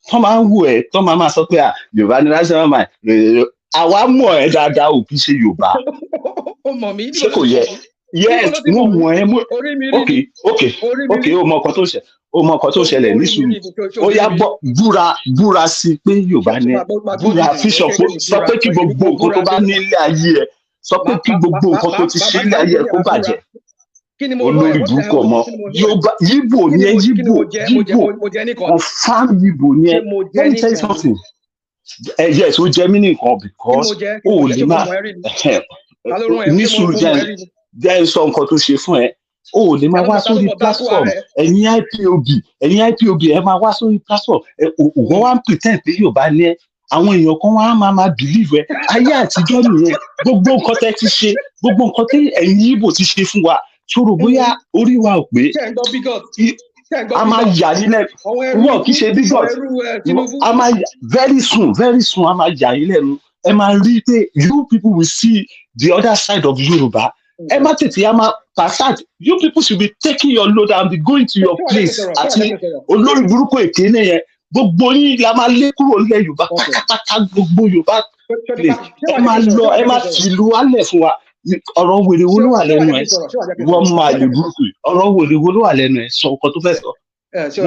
tó máa ń wò ẹ́ tó máa sọ pé Yorùbá ni national mind àwa mọ̀ ẹ́ dáadáa ò kì í ṣe Yorùbá ṣé kò yẹ yes mo mọ̀ ẹ́ ok ó mọ ọkọ tó ṣẹlẹ̀ ní sùúrù ó yá búra sí pé Yorùbá ni búra fíṣọ sọ pé kí gbogbo nǹkan tó bá ní ilé ayé ẹ sọ pé kí gbogbo nǹkan tó ti ṣe ilé ayé ẹ kó bàjẹ́ olórí burúkú ọmọ Yíbò ni ẹ Yíbò confam Yíbò ni ẹ let me tell you something yes ó jẹ mí nìkan because ó lè má ní sùúrù jẹ́ sọ nǹkan tó ṣe fún ẹ ó lè máa wá sórí platform ẹ̀yin IPOB ẹ máa wá sórí platform wọ́n wá ń pretend pé Yorùbá ní ẹ àwọn èèyàn kan wá máa believe ẹ ayé àtijọ́ nìyẹn gbogbo nǹkan tẹ́ ti ṣe gbogbo nǹkan tí ẹ̀yin Yíbò ti ṣe fún wa ṣòro bóyá orí wa ò pé a máa yà nílẹ̀ wọ́n kì í ṣe bigot a máa very soon a máa yà nílẹ̀ nu ẹ máa rí pé you people will see the other side of Yorùbá ẹ má tètè a máa Passat you people should be taking your load and be going to your place àti olórí burúkú èké nìyẹn gbogbo yín la máa lé kúrò nílẹ̀ Yorùbá pátápátá gbogbo Yorùbá please. Emma lọ, Emma filu alẹ fún wa. Ọ̀rọ̀ wèrè wo ló wà lẹ́nu ẹ̀? Wọ́n máa lè burúkú. Ọ̀rọ̀ wèrè wo ló wà lẹ́nu ẹ̀? Sọ nǹkan tó fẹ́ sọ.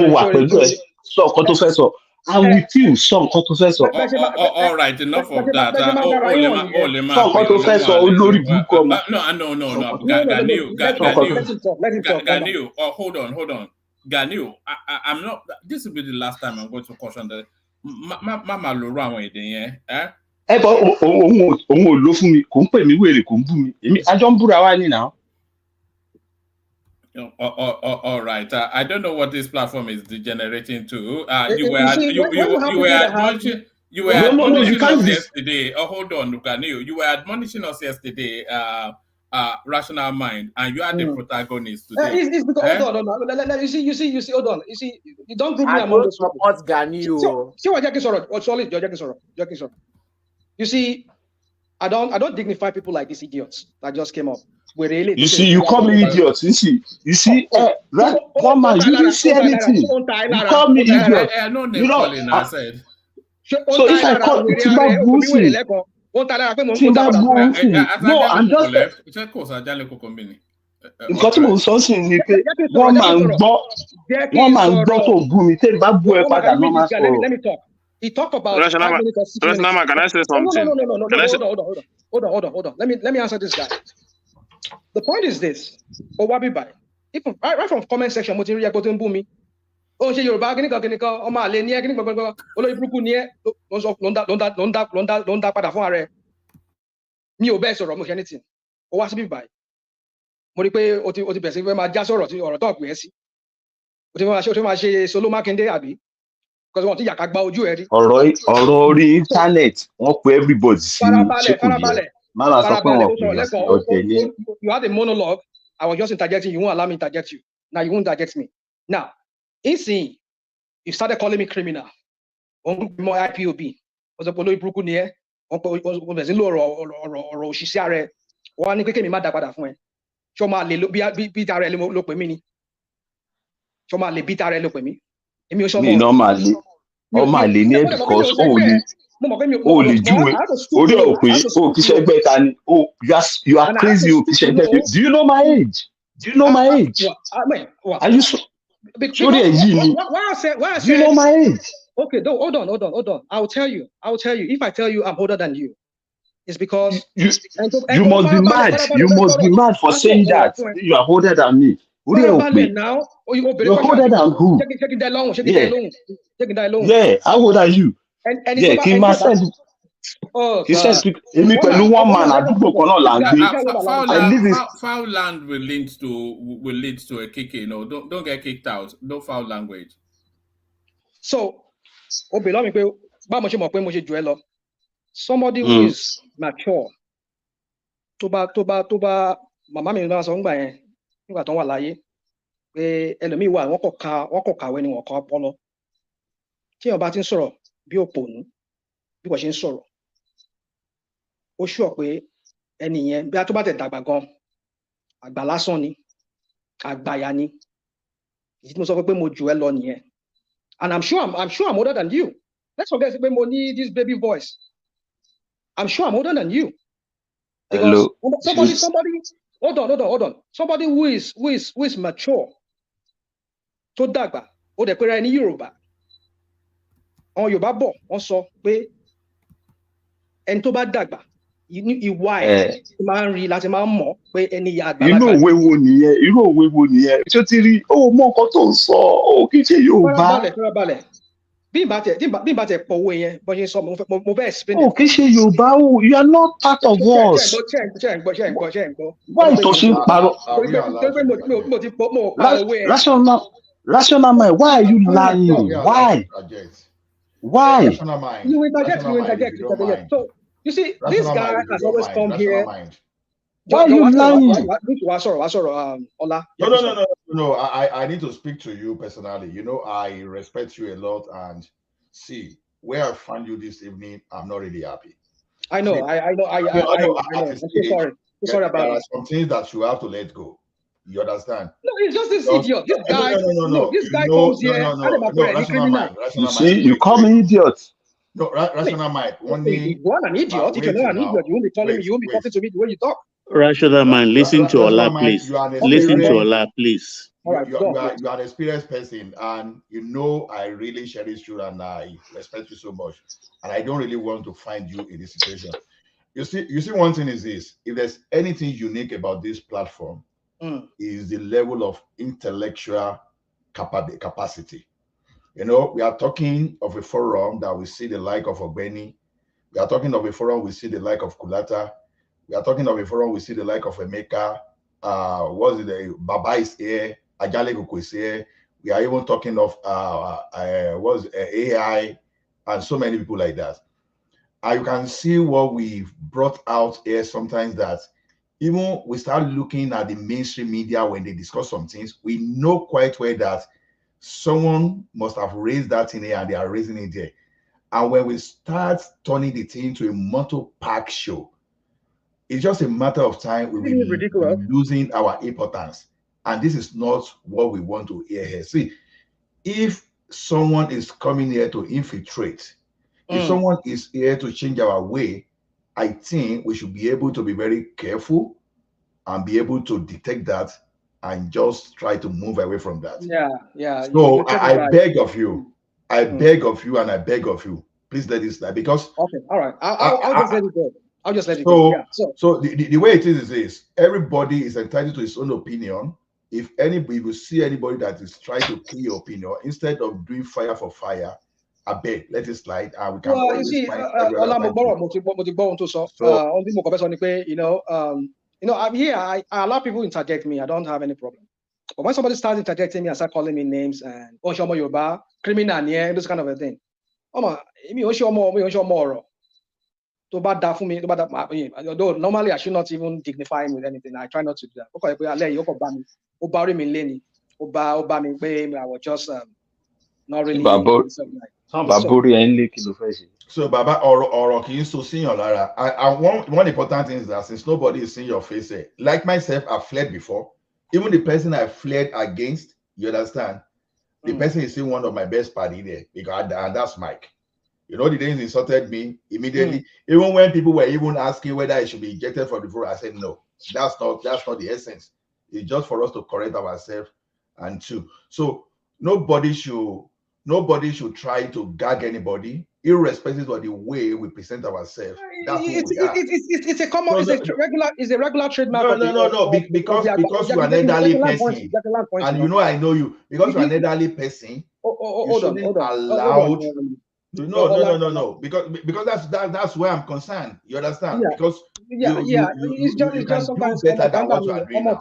Mo wà pẹ̀lú ẹ̀. Sọ nǹkan tó fẹ́ sọ. I'm with you. Sọ nǹkan tó fẹ́ sọ. All right, enough of that. Sọ nǹkan tó fẹ́ sọ olórí burúkú ọmọ. No. Ganil. Hold on. Ganil, I'm not. This will be the last time I'm going to caution that. Mama loro àwọn èdè yẹn. Ẹ bọ òun ò lò fún mi, kò ń pè mí wèrè, kò ń bú mi. Èmi àjọ ń búra wá ní now. All right. I don't know what this platform is degenerating to. You were admonishing us yesterday. Oh, hold on, Ganil. You were admonishing us yesterday. Rational mind, and you are the protagonist today. It's because hold on. You see. Hold on. You see, you don't group me among those support Ganil. See what Jackie Sorrow. Oh, sorry, Jackie Sorrow. You see, I don't dignify people like these idiots that just came up. You see, you call me idiot. You see, one man, you didn't say anything. You call me idiot. You know, I said. So if I call Timba Busi, no, I'm just. Nǹkan tí mò ń sọ sí ni pé wọ́n máa ń gbọ́ tó bú mi tẹ́ bá bú ẹ padà lọ́ máa sọ̀rọ̀. Let me talk. He talked about. Rational, can I say something? Hold on. Let me answer this guy. The point is this. Owabibai. Even right from comment section, mo ti rí ẹgbẹ́ tó ń bú mi. Ó ń ṣe Yorùbá kíníkan ọmọ àlè ní ẹ kíníkan gbọgbọ olóyè burúkú ní ẹ ló ń dá padà fún ààrẹ. Mi ò bẹ́ẹ̀ sọ̀rọ̀ mo ṣe anything. Ó wá sí bíbáyìí. Mo rí pé o ti bẹ̀rẹ̀ sí fẹ́ máa já sọ̀rọ̀ tí ọ̀rọ̀ tó pè é sí. O ti máa ṣe Solo Makinde àbí? Because wọ́n ti yàká gba ojú ẹ rí. Ọ̀rọ̀ orí internet wọ́n pe everybody sí ṣé kò yẹ. Mama sọ pé wọn kò yẹ sí ọ̀tẹ̀ ní. You had a monologue. I was just interjecting. You won't allow me to interject you. Now you won't interject me. Now, insane. You started calling me criminal. More IPOB. Was a polo bruku near. Was a or she share. One quick me mad about that. Show my little beat our look with me. Show my beat our look with me. Me normally. Oh my linear because only. Oh, the Jew. Oh, you are crazy. Do you know my age? Do you know my age? Are you so? Sorry, why do you know my age? Okay, hold on. I'll tell you. If I tell you I'm older than you, it's because you must be mad. You must be mad for saying that you are older than me. You're older than who? Taking that long. Yeah, how old are you? And yeah, he said. He says, one man foul land will lead to a kick. You know, don't get kicked out. No foul language. So, somebody who is mature. Toba, mama mi na so ngba yen nígbà ton wà láyé pé ẹlòmíì wà wọ́n kò kàwé ni wọ́n kò ọpọlọ. Tí ó bá tin sọ̀rọ̀ bí òpònú bí kò ṣe ń sọ̀rọ̀ ó sure pé ẹni yẹn bí a tó bá tẹ̀ dàgbà gan àgbà lásán ni àgbàyà ni ìdí tí mo sọ pé mo jù ẹ́ lọ nìyẹn and I'm sure I'm older than you. Let's forget pé mo ní this baby voice. I'm sure I'm older than you. Because somebody hold on. Somebody who is mature tó dàgbà ó dẹ̀ pé ra ẹni Yorùbá. Àwọn Yorùbá bọ̀ wọ́n sọ pé ẹni tó bá dàgbà ìwà ẹ̀ máa ń rí láti máa ń mọ̀ pé ẹni àgbàlagbà. Irú òwe wo nìyẹn? Tí ó ti rí ó mọ nǹkan tó ń sọ ó kì í ṣe Yorùbá. Fẹ́rẹ́balẹ̀. Bí n bá tẹ̀ pọ̀ owó yẹn bọ́ ṣe sọ mo fẹ́ explain. Ó kì í ṣe Yorùbá o, you are not part of us. Ṣé ń gbọ́. Why tó ṣe ń parọ́? Mo ti pa owó yẹn. Rational mind, why are you lying? Why? You interject. So you see, this guy has always come here. Why are you lying? Ola. No. I need to speak to you personally. You know, I respect you a lot, and see where I found you this evening. I'm not really happy. I know. I'm so sorry about that. Some things that you have to let go. You understand? No, it's just this idiot. This guy. No. This guy comes here. You see, you call me idiot. No, rational mind. Only you are an idiot. If you're not an idiot, you won't be telling me. You won't be talking to me the way you talk. Rational mind, listen to Ola, please. Listen to Ola, please. You are an experienced person, and you know I really cherish you and I respect you so much. And I don't really want to find you in this situation. You see, one thing is this: if there's anything unique about this platform, is the level of intellectual capacity. You know, we are talking of a forum that we see the like of Ogbeni. We are talking of a forum we see the like of Kulata. We are talking of a forum we see the like of Emeka. Baba is here. Ajale Koko is here. We are even talking of AI and so many people like that. And you can see what we've brought out here sometimes, that even we start looking at the mainstream media when they discuss some things, we know quite well that someone must have raised that thing here and they are raising it there. And when we start turning the thing into a motor park show, it's just a matter of time we will be losing our importance. And this is not what we want to hear here. See, if someone is coming here to infiltrate, if someone is here to change our way, I think we should be able to be very careful and be able to detect that and just try to move away from that. Yeah. So I beg of you, I beg of you, and I beg of you, please let this slide, because okay, all right, I'll just let it go. I'll just let it go. Yeah. So the way it is this: everybody is entitled to his own opinion. If anybody will see anybody that is trying to kill your opinion, instead of doing fire for fire, I beg, let it slide, and we can always find I'm here. I allow people to interject me. I don't have any problem. But when somebody starts interjecting me and start calling me names and Oshomo Yoba, criminal, yeah, this kind of a thing. Though normally I should not even dignify him with anything. I try not to do that. I was just not really. So Baba or can you still see your Lara? I one important thing is that since nobody is seeing your face, like myself, I've fled before. Even the person I fled against, you understand, the person is still one of my best party there, because and that's Mike. You know, the days he insulted me immediately. Even when people were even asking whether I should be ejected from the floor, I said no. That's not the essence. It's just for us to correct ourselves and to. So nobody should try to gag anybody, irrespective of the way we present ourselves. That's it's a common, it's a regular trademark. No. Because you are an elderly person, and you know I know you. Because you are an elderly person, you shouldn't allow. No. Because that's where I'm concerned. You understand? Yeah. Because it's just sometimes do better than what you are doing now.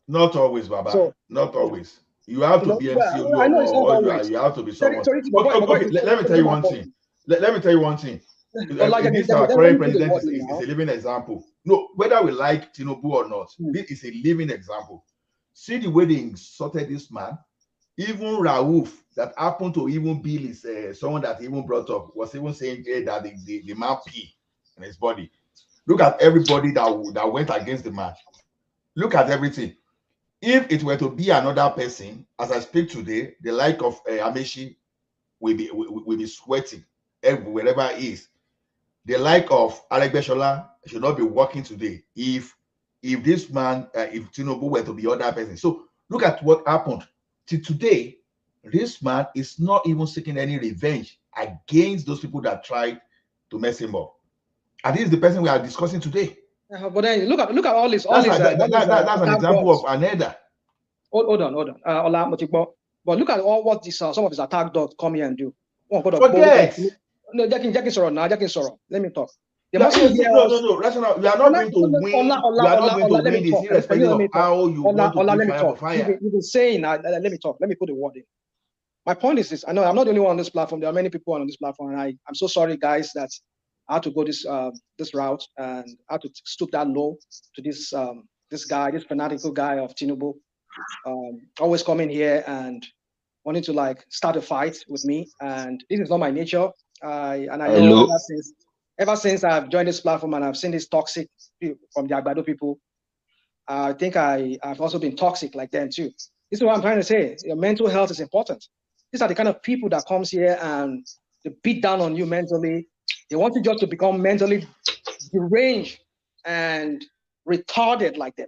Not always, Baba. So, not always. You have to be MCU or you have to be someone. Okay, let me tell you one thing. Let me tell you one thing. This our current president is a living example. No, whether we like Tinubu or not, this is a living example. See the way they insulted this man. Even Rauf, that happened to even Bill, is someone that even brought up, was even saying that the man pee in his body. Look at everybody that went against the man. Look at everything. If it were to be another person, as I speak today, the like of Amechi will be sweating wherever he is. The like of Aregbesola should not be working today if this man, if Tinubu were to be other person. So look at what happened. Till today, this man is not even seeking any revenge against those people that tried to mess him up. And this is the person we are discussing today. But then look at all this. That's an example of an elder. Hold on. But look at all what this some of his attack dogs come here and do. Forget. No, Jackie Sorrow. Let me talk. No, Rational. You are not going to win. You are not going to win this irrespective of how you want to do fire for fire. You've been saying, let me talk. Let me put the word in. My point is this. I know I'm not the only one on this platform. There are many people on this platform, and I'm so sorry, guys, that I had to go this route and I had to stoop that low to this guy, this fanatical guy of Tinubu, always coming here and wanting to like start a fight with me, and this is not my nature. I know ever since I've joined this platform and I've seen this toxic from the Agbado people, I think I've also been toxic like them too. This is what I'm trying to say. Your mental health is important. These are the kind of people that comes here and they beat down on you mentally. They want you just to become mentally deranged and retarded like them.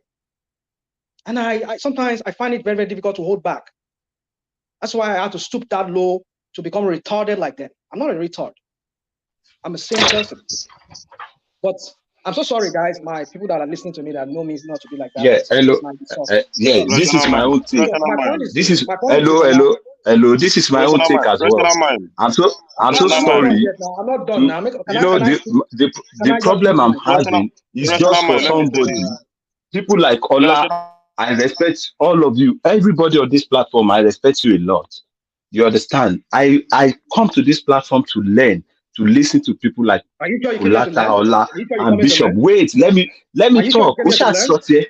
And I sometimes I find it very, very difficult to hold back. That's why I had to stoop that low to become retarded like that. I'm not a retard. I'm a sane person. But I'm so sorry, guys. My people that are listening to me that know me is not to be like that. Yeah, hello. Yeah, this is my own take. This is hello. This is my own take as well. I'm so sorry. I'm not done now. You know the problem I'm having is just for somebody. People like Ola, I respect all of you. Everybody on this platform, I respect you a lot. You understand? I come to this platform to learn, to listen to people like Olata, Ola, and Bishop. Wait, let me talk. Osha sort here.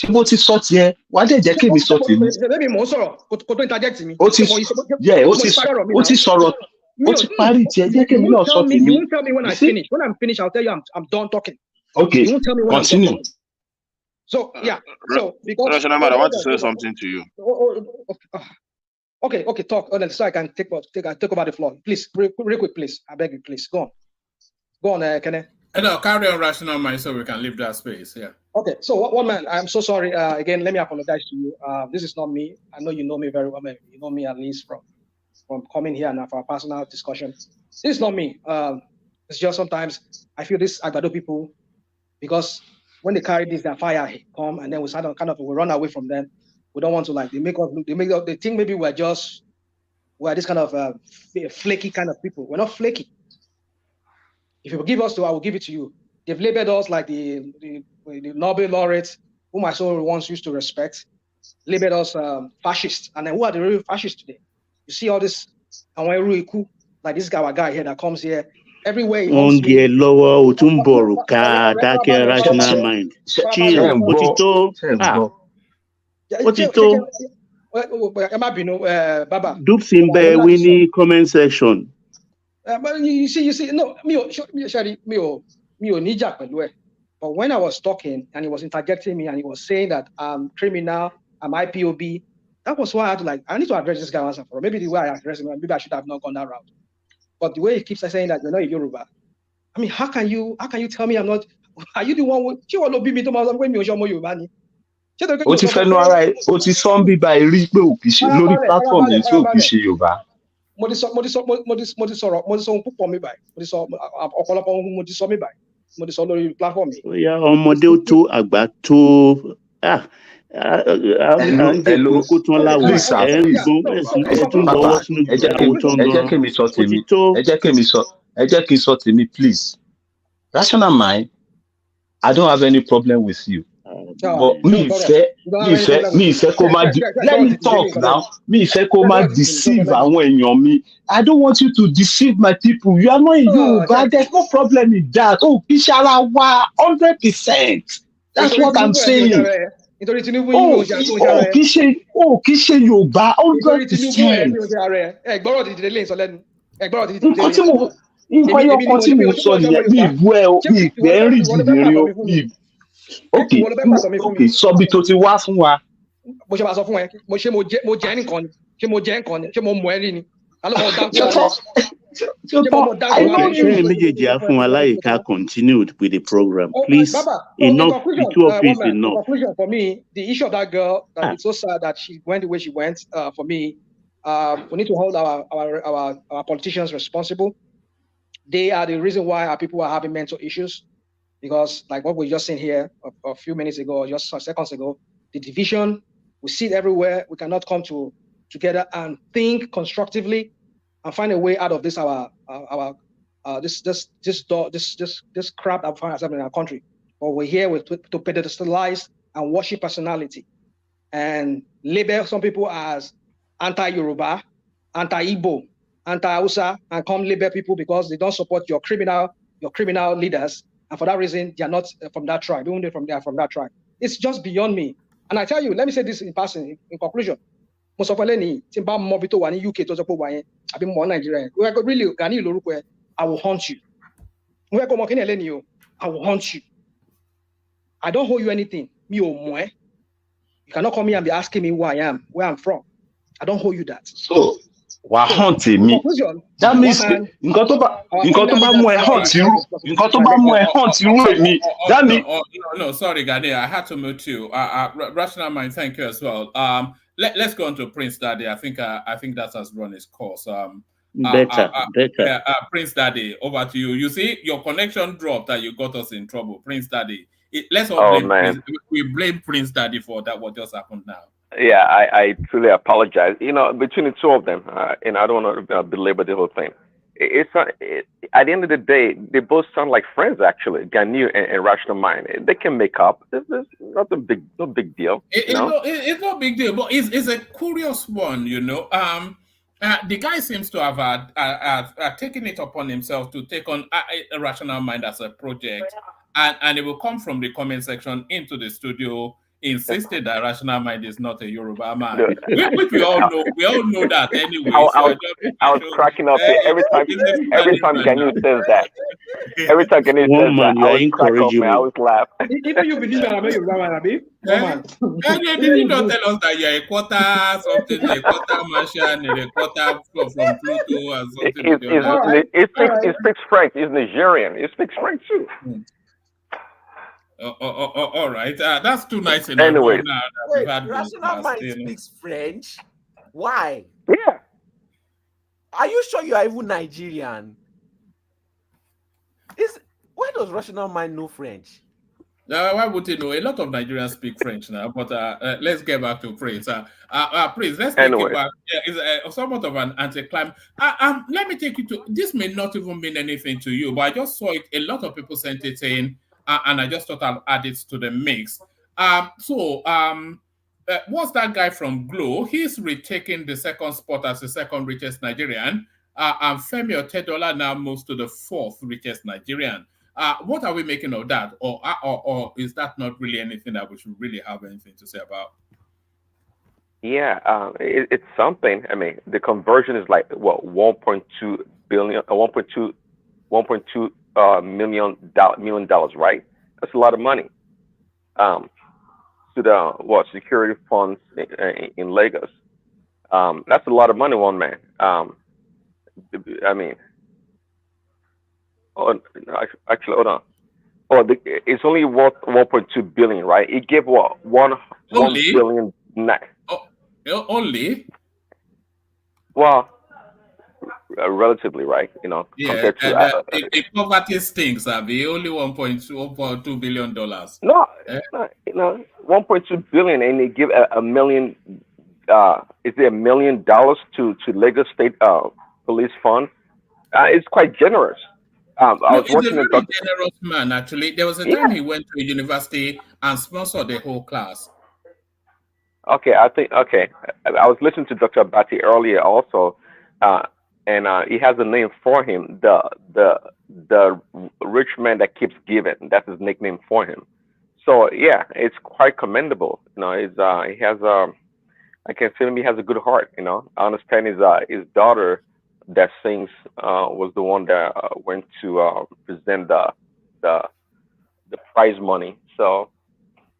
Chiboti sort here. Why did you give me sort here? Oti sorrow. Oti party here. You won't tell me when I finish. When I'm finished, I'll tell you I'm done talking. Okay, you won't tell me when continue. I'm done. So yeah. So because I want to say something to you. Okay, talk. So I can take over the floor. Please, real quick, please. I beg you, please. Go on, Kenneth. No, carry on rational mind so we can leave that space. Yeah. Okay, so one man, I'm so sorry. Again, let me apologize to you. This is not me. I know you know me very well. You know me at least from coming here and for a personal discussion. This is not me. It's just sometimes I feel this Agbado people, because when they carry this, their fire come, and then we run away from them. We don't want to they think maybe we're this kind of flaky kind of people. We're not flaky. If you give us to, I will give it to you. They've labeled us like the Nobel laureates, whom I so once used to respect, labeled us fascists. And then who are the real fascists today? You see all this, like this guy here that comes here. Everywhere he comes here. Lower Utumboruka, that rational mind. Chill, Otito. Dupes in Winnie comment section. But you see, no, but when I was talking and he was interjecting me and he was saying that I'm criminal, I'm IPOB, that was why I need to address this guy once and for all. Maybe the way I address him, maybe I should have not gone that route. But the way he keeps saying that you're not a Yoruba, I mean, how can you tell me I'm not? Are you the one who you want to be me to when you're Yoruba? Oti fẹnu ara ẹ, o ti sọ ń bí báyìí rí pé ò kì í ṣe lórí platform yìí tí ò kì í ṣe Yorùbá. Mo ti sọ ohun púpọ̀ mi báyìí, mo ti sọ ọ̀pọ̀lọpọ̀ ohun mo ti sọ mi báyìí, mo ti sọ lórí platform yìí. Ó yá ọmọdé tó àgbà tó ẹ jẹ́ kí n sọ tèmi, please. Rational mind, I don't have any problem with you. But me fẹ́ kó má let me talk now. Me fẹ́ kó má deceive àwọn èèyàn mi. I don't want you to deceive my people. You are not in Yoruba. There's no problem in that. Oh, Bishara wa 100%. That's what I'm saying. Oh, kì í ṣe Yorùbá 100%. Nǹkan yọkan tí mo sọ nìyẹn bí ìbú ẹ o bí ìpẹ́ ń rí jìnnìrín o bí. Okay, sọ bí tó ti wá fún wa. Mo ṣe máa sọ fún ẹ, mo jẹ́ nìkan ni, ṣé mo jẹ́ nǹkan ni, ṣé mo mọ̀ ẹ́ rí ni? Continued with the program. Please, enough. The two of you is enough. Conclusion for me, the issue of that girl, it's so sad that she went the way she went. For me, we need to hold our politicians responsible. They are the reason why our people are having mental issues. Because like what we just seen here a few minutes ago, just some seconds ago, the division, we see it everywhere. We cannot come together and think constructively and find a way out of this this crap that we find ourselves in our country. But we're here to pedestalize and worship personality and label some people as anti-Yoruba, anti-Igbo, anti-Hausa, and come label people because they don't support your criminal leaders. And for that reason, they are not from that tribe. Even if they are from that tribe. It's just beyond me. And I tell you, let me say this in passing, in conclusion. Most of Nigeria, really, I will haunt you. I will haunt you. I don't owe you anything. You cannot come here and be asking me who I am, where I'm from. I don't hold you that. So, wà hunt me. That means nǹkan tó bá mú ẹ hunt irú èmi. That means. No, sorry, Gade, I had to mute you. Rational Mind, thank you as well. Let's go on to Prince Daddy. I think that has run its course. Better. Prince Daddy, over to you. You see, your connection dropped and you got us in trouble. Prince Daddy. Let's all blame we blame Prince Daddy for that. What just happened now? Yeah, I truly apologize. Between the two of them, and I don't want to belabor the whole thing. At the end of the day, they both sound like friends. Actually, Ghanaian and Rational Mind, they can make up. It's not no big deal. It's not a big deal, but it's a curious one. The guy seems to have taken it upon himself to take on a Rational Mind as a project, and it will come from the comment section into the studio, insisted that Rational Mind is not a Yoruba man, which we all know. We all know that anyway. I was cracking up here every time Ghanaian says that. Every time Ghanaian says that, I always crack up, man. I always laugh. Even you believe that I'm a Yoruba man, Abi? Did you not tell us that you're a quarter something, a quarter Martian, and a quarter from Pluto, or something? He speaks French. He's Nigerian. He speaks French too. All right. That's too nice enough. Anyway, Rational Mind speaks French. Why? Yeah. Are you sure you are even Nigerian? Why does Rational Mind know French? Why would you know? A lot of Nigerians speak French now, but let's get back to Prince. Prince, let's take it back. It's somewhat of an anti-climb. Let me take you to, this may not even mean anything to you, but I just saw it. A lot of people sent it in, and I just thought I'll add it to the mix. What's that guy from Glow? He's retaking the second spot as the second richest Nigerian. And Femi Otedola now moves to the fourth richest Nigerian. What are we making of that? Or is that not really anything that we should really have anything to say about? Yeah, it's something. I mean, the conversion is like, what, 1.2 billion, 1.2 million dollars, right? That's a lot of money. To the security funds in Lagos. That's a lot of money, one man. I mean, actually, hold on. It's only worth 1.2 billion, right? It gave what, 1 billion net. Only? Well, relatively, right? Yeah, compared to poverty stinks, Abby. Only $1.2 billion. No, 1.2 billion, and they give a million. Is there $1 million to Lagos State Police Fund? It's quite generous. I was working a very generous man, actually. There was a time he went to a university and sponsored the whole class. Okay, I was listening to Dr. Abati earlier also, and he has a name for him, the rich man that keeps giving. That's his nickname for him. So yeah, it's quite commendable. He has I can feel him. He has a good heart. I understand his daughter that sings was the one that went to present the prize money. So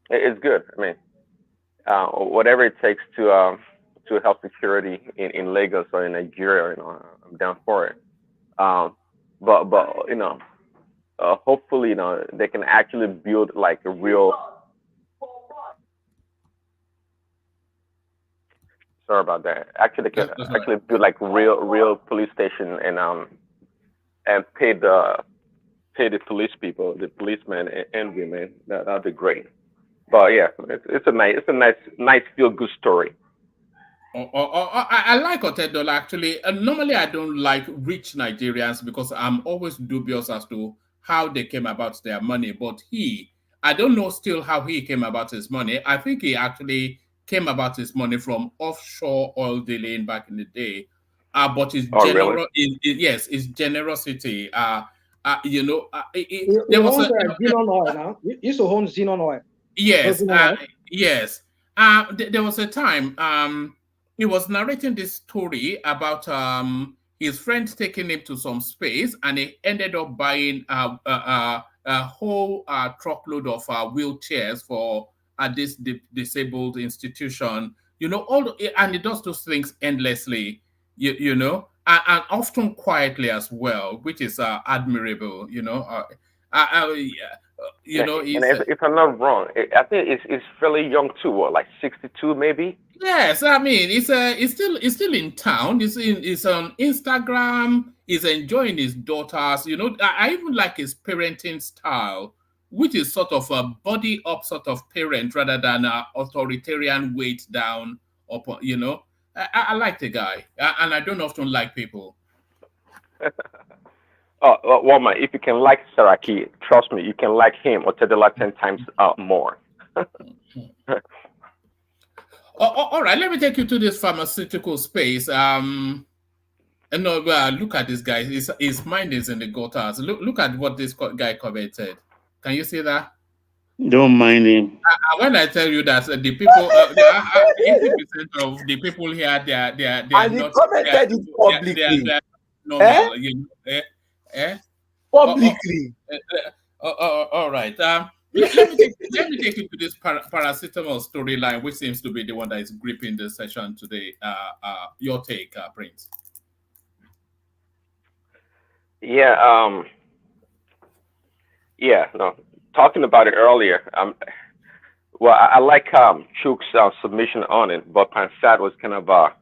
it's good. I mean, whatever it takes to help security in Lagos or in Nigeria, I'm down for it. But hopefully, they can actually build like a real. Sorry about that. Actually, they can actually build like real police station and pay the police people, the policemen and women. That'd be great. But yeah, it's a nice feel good story. I like Otedola actually. Normally, I don't like rich Nigerians because I'm always dubious as to how they came about their money. But I don't know still how he came about his money. I think he actually came about his money from offshore oil dealing back in the day. But his his generosity. There was Xenon oil now. You used to own Xenon oil. Yes, yes. There was a time he was narrating this story about his friend taking him to some space, and he ended up buying a whole truckload of wheelchairs for at this disabled institution, you know, and it does those things endlessly, you know, and often quietly as well, which is admirable, you know. You know, if I'm not wrong, I think it's fairly young too, what, like 62 maybe? Yes, I mean it's still in town. It's on Instagram. He's enjoying his daughters. You know, I even like his parenting style, which is sort of a body up sort of parent rather than a authoritarian weight down. Up, you know, I like the guy, and I don't often like people. Woman, if you can like Saraki, trust me, you can like him or Tedela 10 times more. All right, let me take you to this pharmaceutical space. And look at this guy. His mind is in the gutters. Look at what this guy commented. Can you see that? Don't mind him. When I tell you that the people, 80% of the people here, they are and not. He commented it publicly. They are normal, you know, publicly. All right. Let me take you to this paracetamol storyline, which seems to be the one that is gripping the session today. Your take, Prince. Yeah. No. Talking about it earlier. Well, I like Chuk's submission on it, but Pansat was kind of I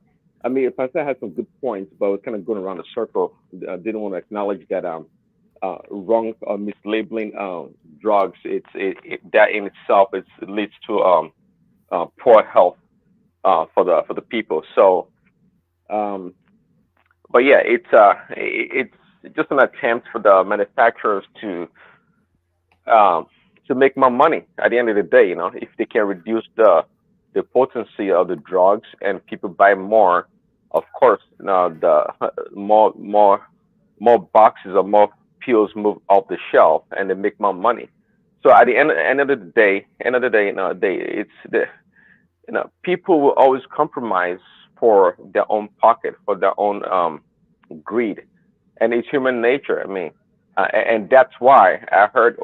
mean, Pansat had some good points, but was kind of going around the circle. Didn't want to acknowledge that wrong mislabeling drugs. That in itself it leads to poor health for the people. So, but yeah, it's just an attempt for the manufacturers to make more money at the end of the day. You know, if they can reduce the potency of the drugs and people buy more, of course, you know, the more boxes or more pills move off the shelf and they make more money. So at the end of the day, it's people will always compromise for their own pocket, for their own greed, and it's human nature. I mean, and that's why I heard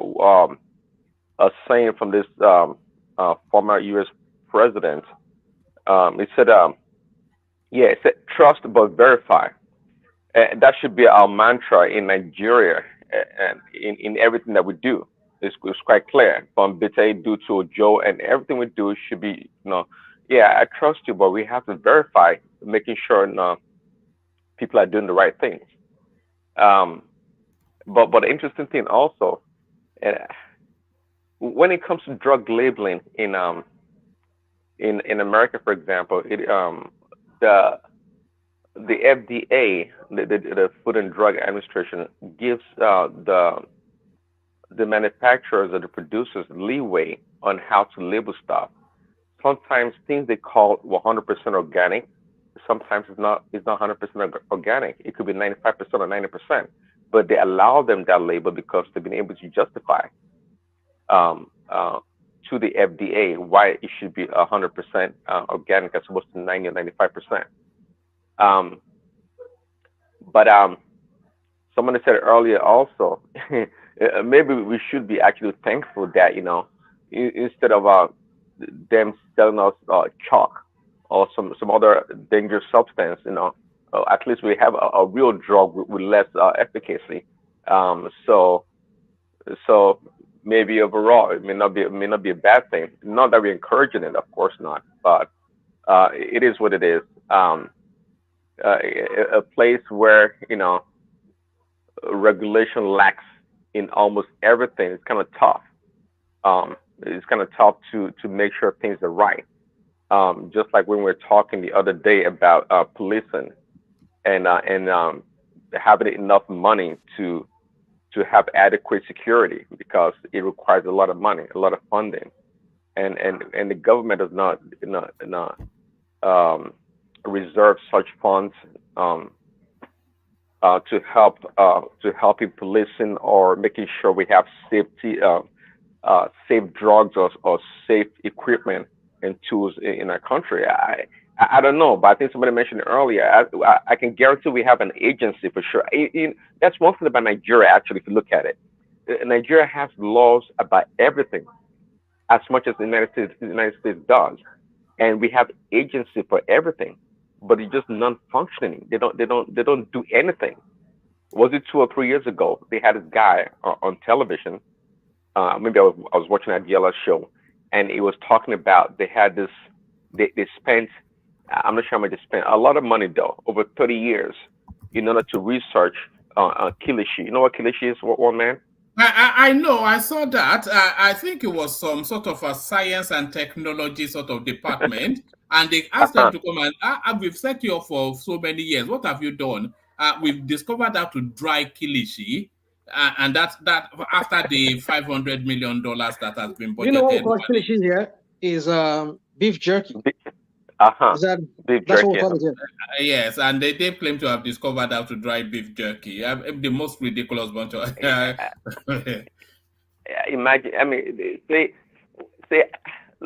a saying from this former U.S. president. He said, it said trust but verify. And that should be our mantra in Nigeria and in everything that we do. It's quite clear. From Bete, do to Joe, and everything we do should be, I trust you, but we have to verify, making sure people are doing the right things. But the interesting thing also, when it comes to drug labeling in America, for example, the FDA, the Food and Drug Administration, gives the manufacturers or the producers leeway on how to label stuff. Sometimes things they call 100% organic, sometimes it's not 100% organic. It could be 95% or 90%, but they allow them that label because they've been able to justify to the FDA why it should be 100% organic as opposed to 90 or 95%. But someone said earlier also, maybe we should be actually thankful that, instead of them selling us chalk or some other dangerous substance, at least we have a real drug with less efficacy. So maybe overall it may not be a bad thing. Not that we're encouraging it, of course not, but it is what it is. A place where regulation lacks in almost everything. It's kind of tough. It's kind of tough to make sure things are right. Just like when we were talking the other day about policing and having enough money to have adequate security, because it requires a lot of money, a lot of funding, and the government does not reserve such funds to help in policing or making sure we have safety, safe drugs or safe equipment and tools in our country. I don't know, but I think somebody mentioned earlier. I can guarantee we have an agency for sure. That's one thing about Nigeria. Actually, if you look at it, Nigeria has laws about everything. as much as the United States does, and we have agency for everything, but it's just non-functioning. They don't do anything. Was it 2 or 3 years ago? They had this guy on television. Maybe I was watching a DLS show, and he was talking about they had this. They spent, I'm not sure how much they spent, a lot of money though, over 30 years, in order to research Kilishi. You know what Kilishi is, one man? I know, I saw that. I think it was some sort of a science and technology sort of department, and they asked them to come and, we've set you up for so many years. What have you done? We've discovered how to dry Kilishi, and that after the $500 million that has been budgeted. You know what Kilishi here is beef jerky. Is that beef that's jerky? what we call it here. Yes, and they claim to have discovered how to dry beef jerky. The most ridiculous bunch of. Imagine, I mean,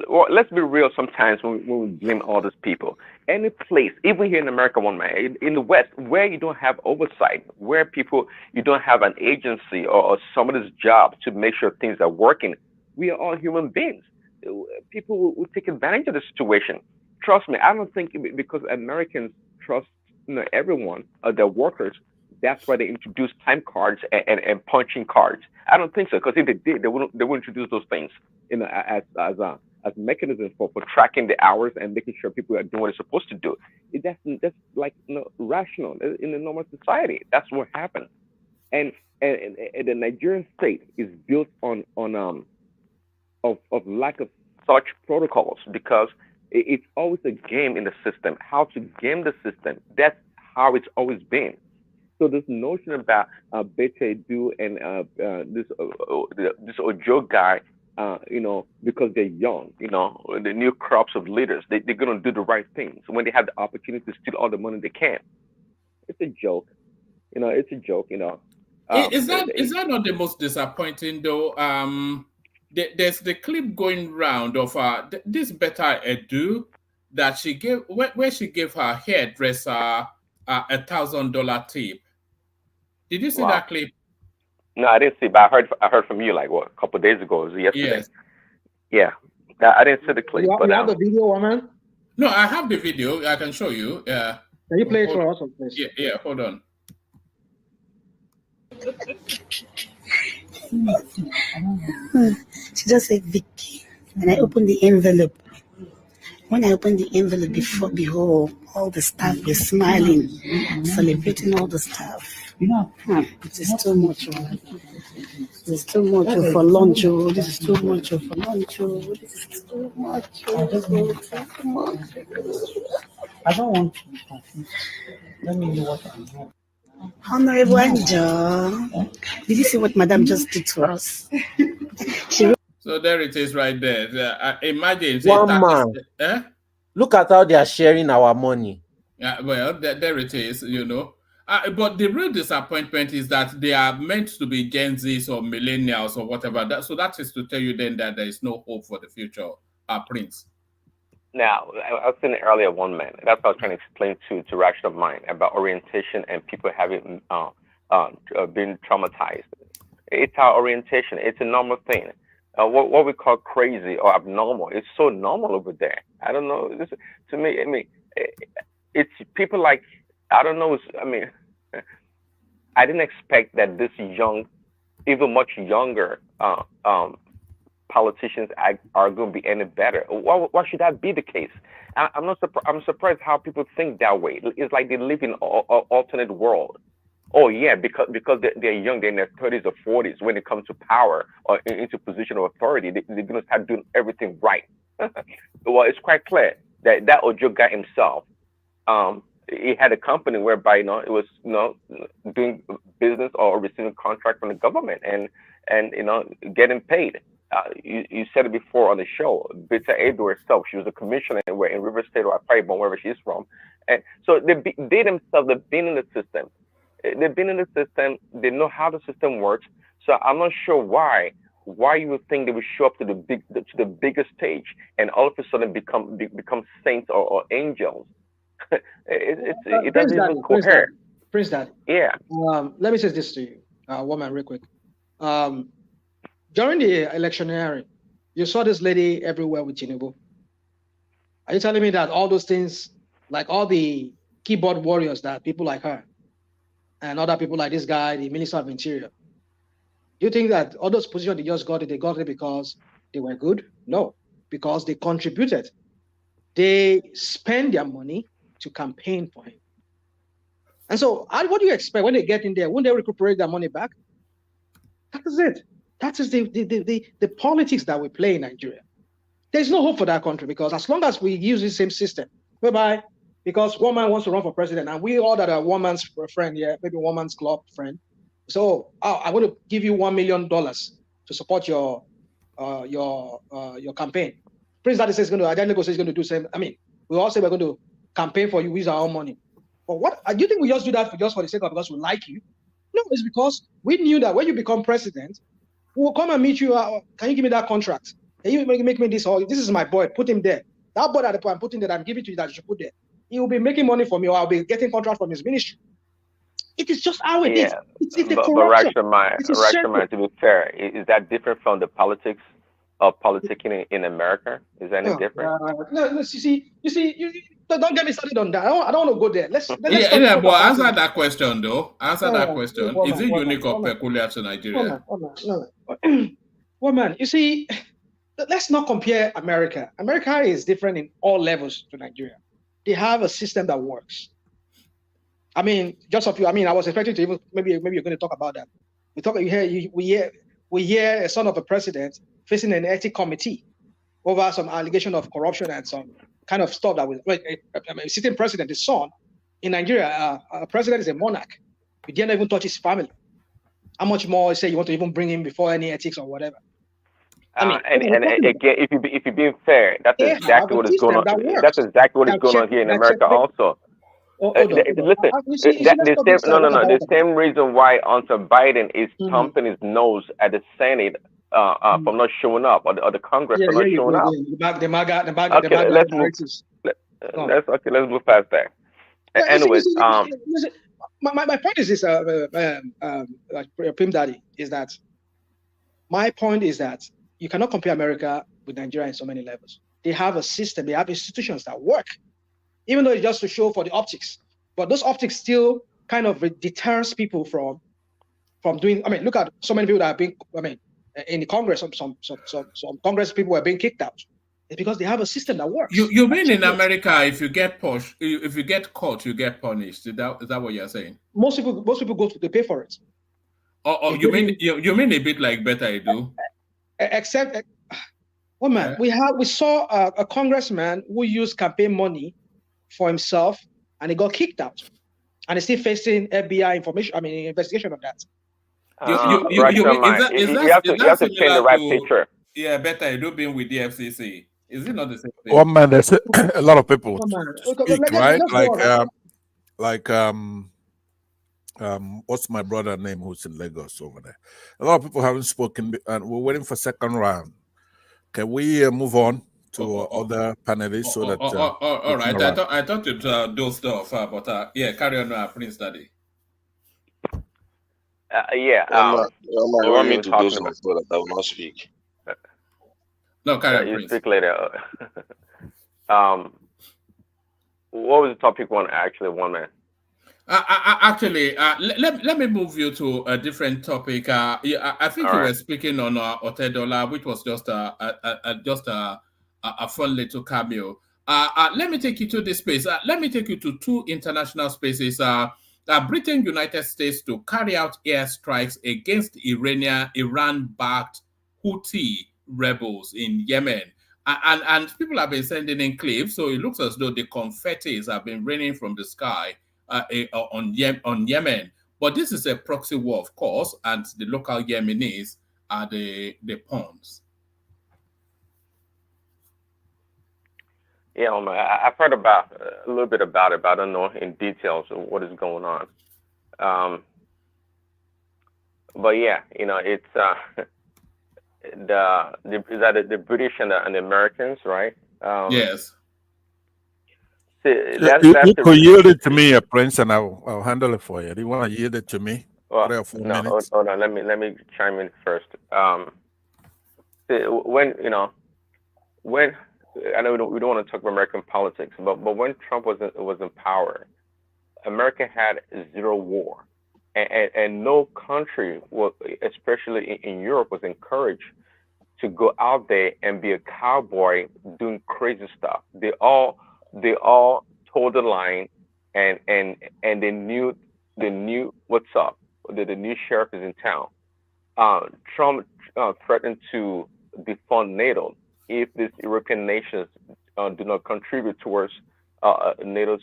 well, let's be real. Sometimes when we blame all these people, any place, even here in America, one man in the West, where you don't have oversight, where you don't have an agency or somebody's job to make sure things are working, we are all human beings. People will take advantage of the situation. Trust me, I don't think because Americans trust everyone, their workers, that's why they introduced time cards and punching cards. I don't think so, because if they did, they wouldn't introduce those things, as mechanisms for tracking the hours and making sure people are doing what they're supposed to do. That's like rational in a normal society. That's what happens. And the Nigerian state is built on lack of such protocols, because it's always a game in the system. How to game the system, that's how it's always been. So this notion about Bete Du and this Ojo guy, because they're young, the new crops of leaders, they're going to do the right things when they have the opportunity to steal all the money they can. It's a joke. It's a joke, Is that not the most disappointing though? There's the clip going round of this Bete Edu that she gave, where she gave her hairdresser $1,000 tip. Did you see that clip? No, I didn't see, but I heard from you like a couple of days ago. It was yesterday. Yes. Yeah, I didn't see the clip. You have the video, man? No, I have the video. I can show you. Can you play it for us, please? Yeah. Hold on. She just said Vicky, and I opened the envelope. When I opened the envelope, behold, all the staff were smiling, celebrating all the staff. It is too much. This is too much for lunch. This is too much for lunch. This is too much. I don't want to be confused. Let me know what I'm doing. Honorable Angel, did you see what Madam just did to us? So there it is right there. Imagine. One man. Look at how they are sharing our money. Yeah, well, there it is, But the real disappointment is that they are meant to be Gen Zs or millennials or whatever. So that is to tell you then that there is no hope for the future, Prince. Now, I was saying earlier, one man. That's what I was trying to explain to Rational Mind about orientation and people having been traumatized. It's our orientation. It's a normal thing. What we call crazy or abnormal, it's so normal over there. I don't know. To me, I mean, it's people like, I don't know. I didn't expect that this young, even much younger politicians are going to be any better. Why should that be the case? I'm surprised how people think that way. It's like they live in an alternate world. Oh yeah, because they're young, they're in their 30s or 40s. When it comes to power or into position of authority, they're going to start doing everything right. Well, it's quite clear that Ojo guy himself, he had a company whereby it was doing business or receiving contract from the government and getting paid. You said it before on the show. Bete Edu herself, she was a commissioner in River State or Akwa, wherever she's from, and so they themselves, they've been in the system. They've been in the system. They know how the system works. So I'm not sure why you would think they would show up to the biggest stage and all of a sudden become saints or angels. It doesn't even cohere. Prince Dad. Yeah. Let me say this to you, woman, real quick. During the electioneering, You saw this lady everywhere with Tinubu. Are you telling me that all those things, like all the keyboard warriors, that people like her and other people like this guy, the Minister of Interior, do you think that all those positions they just got it, they got it because they were good? No, because they contributed. They spend their money to campaign for him. And so what do you expect when they get in there? Won't they recuperate their money back? That is it. That is the politics that we play in Nigeria. There's no hope for that country, because as long as we use the same system, whereby because one man wants to run for president and we all that are one man's friend here, maybe one man's club friend. So I want to give you $1 million to support your campaign. Prince Daddy says he's going to, Identical says he's going to do the same. I mean, we all say we're going to campaign for you, use our own money. But what do you think we just do that for the sake of because we like you? No, it's because we knew that when you become president, we will come and meet you. Can you give me that contract? Can you make me this? Or this is my boy. Put him there. That boy that I'm putting there, I'm giving to you that you should put there. He will be making money for me, or I'll be getting contract from his ministry. It is just how it is. It's the corruption. But to be fair, is that different from the politics of politicking in America? Is that any different? No, you see, don't get me started on that. I don't want to go there. Let's but answer that question though. Answer that question. Is it unique or peculiar to Nigeria? Well, man, you see, let's not compare America. America is different in all levels to Nigeria. They have a system that works. I mean, I was expecting to even maybe you're going to talk about that. We hear a son of a president facing an ethics committee over some allegation of corruption and some kind of stuff that was a sitting president, his son in Nigeria. A president is a monarch. You didn't even touch his family. How much more say you want to even bring him before any ethics or whatever? I mean, and again, if you're being fair, that's exactly what is going on. That's exactly what is going on here in America also. Listen, the same reason why Hunter Biden is thumping his nose at the Senate from not showing up, or the Congress for not showing up. Let's move past that. Anyways, my point is this, Pim Daddy, is that my point is that you cannot compare America with Nigeria in so many levels. They have a system, they have institutions that work, even though it's just to show for the optics. But those optics still kind of deters people from doing. I mean, look at so many people that are being. I mean, in the Congress, some Congress people were being kicked out. It's because they have a system that works. You mean in America, if you get caught, you get punished? Is that what you're saying? Most people go to pay for it. Oh, you mean a bit like better I do? Except, oh man, we saw a congressman who used campaign money for himself, and he got kicked out, and he's still facing FBI investigation of that. You have to paint the right picture. Yeah, better I do being with the FCC. Is it not the same thing? Well, man, there's a lot of people speak, right? What's my brother name who's in Lagos over there? A lot of people haven't spoken, and we're waiting for second round. Can we move on to other panelists so that? All right. I thought it dozed off, but carry on, Prince Daddy. You want me to doze off so that I will not speak? No, carry on, you Prince. speak later. What was the topic one? Actually, one man. Let me move you to a different topic. I think you were speaking on Otedola, which was just a fun little cameo. Let me take you to this space. Let me take you to two international spaces. Britain, United States to carry out airstrikes against Iran-backed Houthi rebels in Yemen. And people have been sending in clips, so it looks as though the confettis have been raining from the sky on Yemen. But this is a proxy war, of course, and the local Yemenis are the pawns. Yeah, I've heard a little bit about it, but I don't know in details what is going on. But yeah, it's the British and the Americans, right? Yes. You could yield it to me, Prince, and I'll handle it for you. Do you want to yield it to me? Well, 3 or 4 minutes. Hold on. Let me chime in first. when when I know we don't want to talk about American politics, but when Trump was in power, America had zero war, and no country, especially in Europe, was encouraged to go out there and be a cowboy doing crazy stuff. They all told the line, and they knew what's up. The new sheriff is in town. Trump threatened to defund NATO if these European nations do not contribute towards NATO's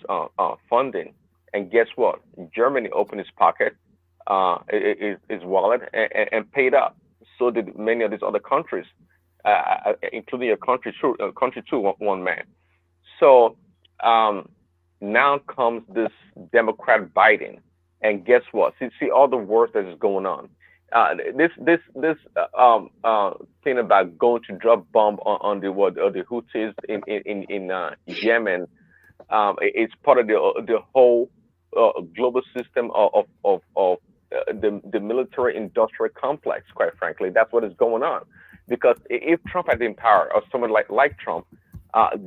funding. And guess what? Germany opened its pocket, its wallet, and paid up. So did many of these other countries, including your country too, one man. So now comes this Democrat Biden, and guess what? See all the work that is going on. This thing about going to drop bomb on the Houthis in Yemen, it's part of the whole global system of the military industrial complex. Quite frankly, that's what is going on. Because if Trump had been in power, or someone like Trump,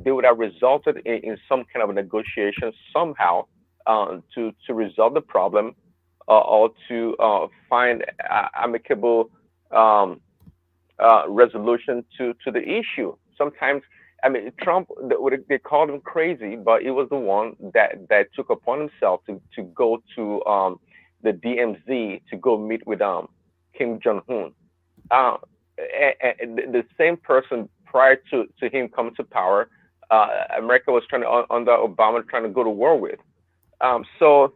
they would have resulted in some kind of a negotiation somehow to resolve the problem. Or to find amicable resolution to the issue. Sometimes, I mean, Trump, they called him crazy, but he was the one that took upon himself to go to the DMZ to go meet with Kim Jong-un. The same person prior to him coming to power, America was under Obama, trying to go to war with. So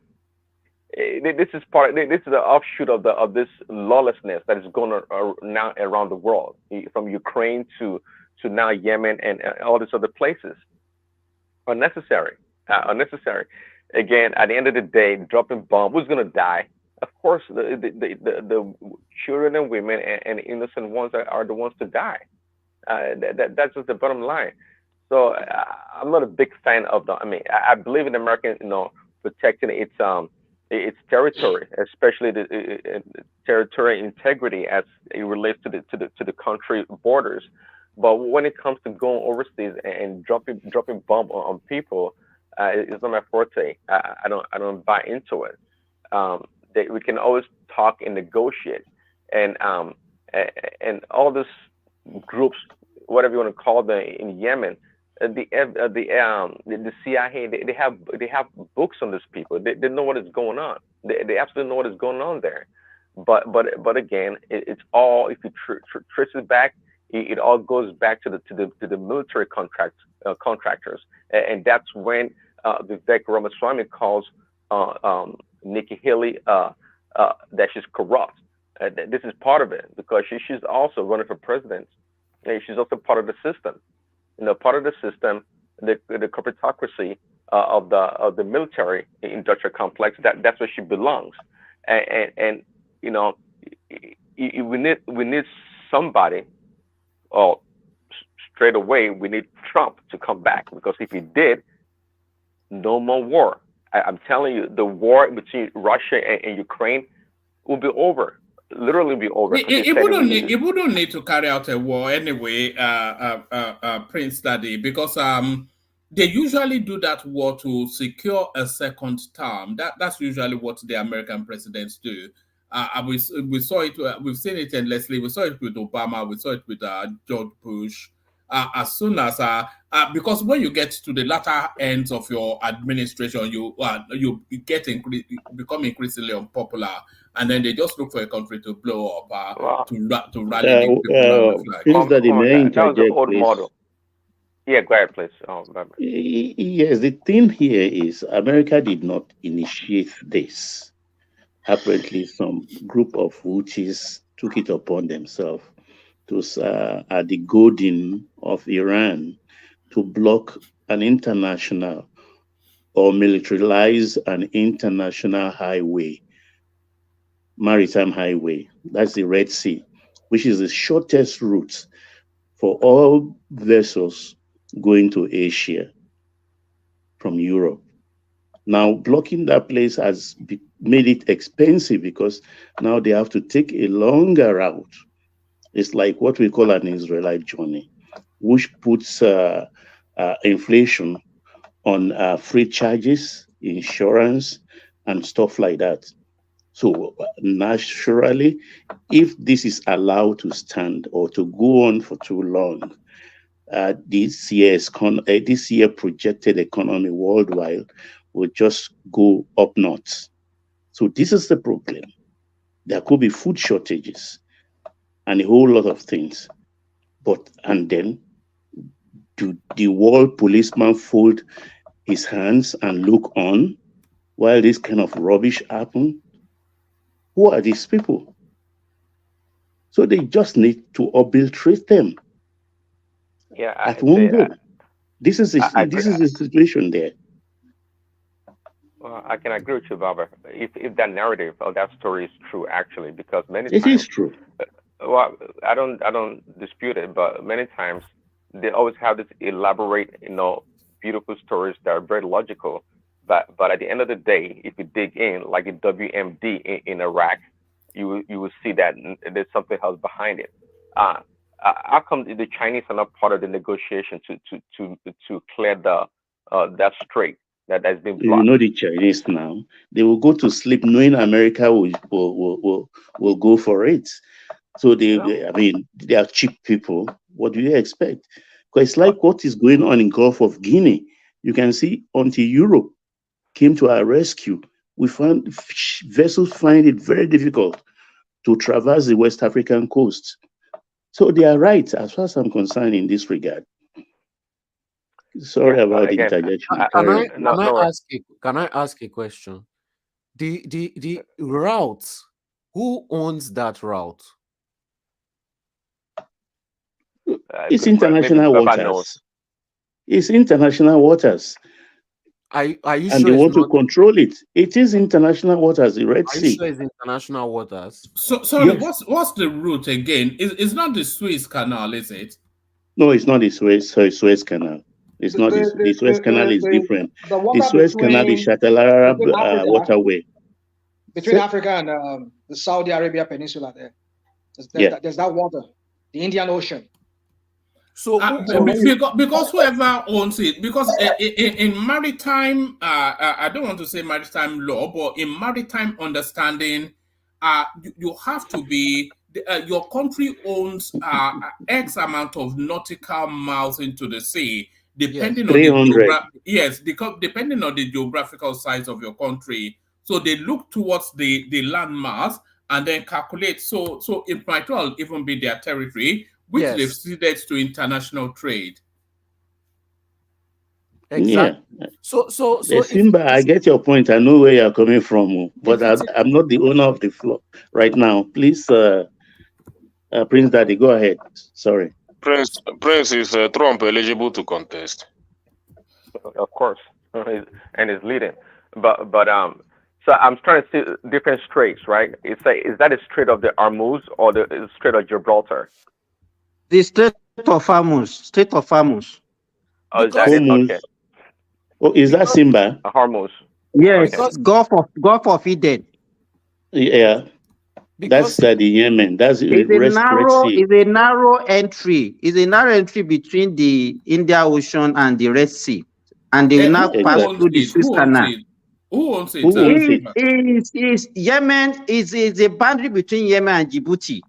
this is the offshoot of this lawlessness that is going on now around the world, from Ukraine to now Yemen and all these other places. Unnecessary. Again, at the end of the day, dropping bomb, who's going to die? Of course, the children and women and innocent ones are the ones to die. That's just the bottom line. So I'm not a big fan of the. I mean, I believe in America, protecting its territory, especially the territorial integrity as it relates to the country borders. But when it comes to going overseas and dropping bomb on people, it's not my forte. I don't buy into it. We can always talk and negotiate, and all these groups, whatever you want to call them, in Yemen. The CIA, they have books on these people. They know what is going on. They absolutely know what is going on there. But again, it's all, if you trace it back, it all goes back to the military contractors, and that's when Vivek Ramaswamy calls Nikki Haley that she's corrupt. This is part of it, because she's also running for president, and she's also part of the system. Part of the system, the corporatocracy of the military industrial complex. That's where she belongs, and we need somebody. Or straight away, we need Trump to come back, because if he did, no more war. I'm telling you, the war between Russia and Ukraine will be over. Literally be over. It wouldn't need to carry out a war anyway, Prince Daddy, because they usually do that war to secure a second term. That's usually what the American presidents do. We saw it. We've seen it endlessly. We saw it with Obama. We saw it with George Bush. As soon as because when you get to the latter ends of your administration, you become increasingly unpopular, and then they just look for a country to blow up to rally the people. That was the old model. Yeah, go ahead, please. Yes, the thing here is America did not initiate this. Apparently, some group of Houthis took it upon themselves to at the goading of Iran to block an international or militarize an international highway, maritime highway. That's the Red Sea, which is the shortest route for all vessels going to Asia from Europe. Now, blocking that place has made it expensive, because now they have to take a longer route It's like what we call an Israelite journey, which puts inflation on freight charges, insurance, and stuff like that. So naturally, if this is allowed to stand or to go on for too long, this year projected economy worldwide will just go up north. So this is the problem. There could be food shortages and a whole lot of things. And then do the world policeman fold his hands and look on while this kind of rubbish happen? Who are these people? So they just need to arbitrate them. Yeah, at one go. This is the situation there. Well, I can agree with you, Baba. If that narrative or that story is true, actually, because many times it is true. Well, I don't dispute it, but many times they always have this elaborate, beautiful stories that are very logical. But at the end of the day, if you dig in, like the WMD in Iraq, you will see that there's something else behind it. How come the Chinese are not part of the negotiation to clear that strait that has been blocked? The Chinese now, they will go to sleep knowing America will go for it. So they are cheap people. What do you expect? Because it's like what is going on in Gulf of Guinea. You can see until Europe came to our rescue, we found vessels find it very difficult to traverse the West African coast. So they are right, as far as I'm concerned, in this regard. Sorry about the interjection. Can I ask a question? The route, who owns that route? It's international waters. It's international waters. Are you and sure they want to control it? It is international waters, the Red Sea. Are you sure it's international waters? So sorry, yes. What's the route again? It's not the Suez Canal, is it? No, it's not the Suez Canal. It's not the Suez Canal is different. The Suez Canal is Shuttle Arab waterway. Between Africa and the Saudi Arabia Peninsula, there's that water, the Indian Ocean. So because whoever owns it, because in maritime, I don't want to say maritime law, but in maritime understanding, you have to be your country owns X amount of nautical miles into the sea, depending on depending on the geographical size of your country. So they look towards the landmass and then calculate. So it might well even be their territory, which they've ceded to international trade. Exactly. Yeah. So Simba, I get your point. I know where you're coming from, but I'm not the owner of the floor right now. Please, Prince Daddy, go ahead. Sorry. Prince, is Trump eligible to contest? Of course, and is leading. But so I'm trying to see different straits, right? Is that a Strait of the Hormuz or the Strait of Gibraltar? The Strait of Hormuz. Oh, is that it? Okay. Oh, is that Simba? Hormuz. Yes, okay. Gulf of Eden. Yeah. That's the Yemen. That's it's a narrow entry. It's a narrow entry between the Indian Ocean and the Red Sea. And they will now pass through the Suez Canal. Who owns it? Is Yemen is a boundary between Yemen and Djibouti.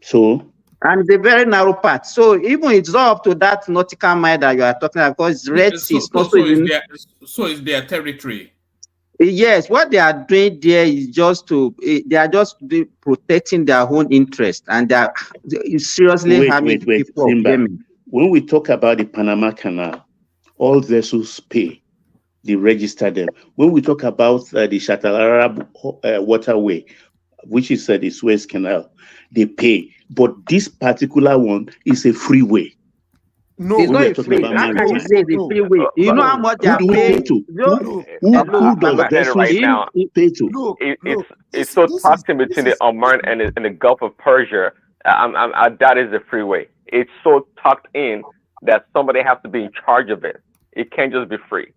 So? And it's a very narrow part. So even it's not up to that nautical mile that you are talking about, because Red Sea is also is their territory. Yes, what they are doing there is just protecting their own interest, and they are seriously harming people of Yemen. When we talk about the Panama Canal, all vessels pay. They register them. When we talk about the Shuttle Arab waterway, which is the Suez Canal, they pay. But this particular one is a freeway. No, it's not a freeway. How can you say it's a freeway? You know how much they are paying to? Who does vessels right now pay to? It's so tucked in between the Oman and the Gulf of Persia. That is the freeway. It's so tucked in that somebody has to be in charge of it. It can't just be free.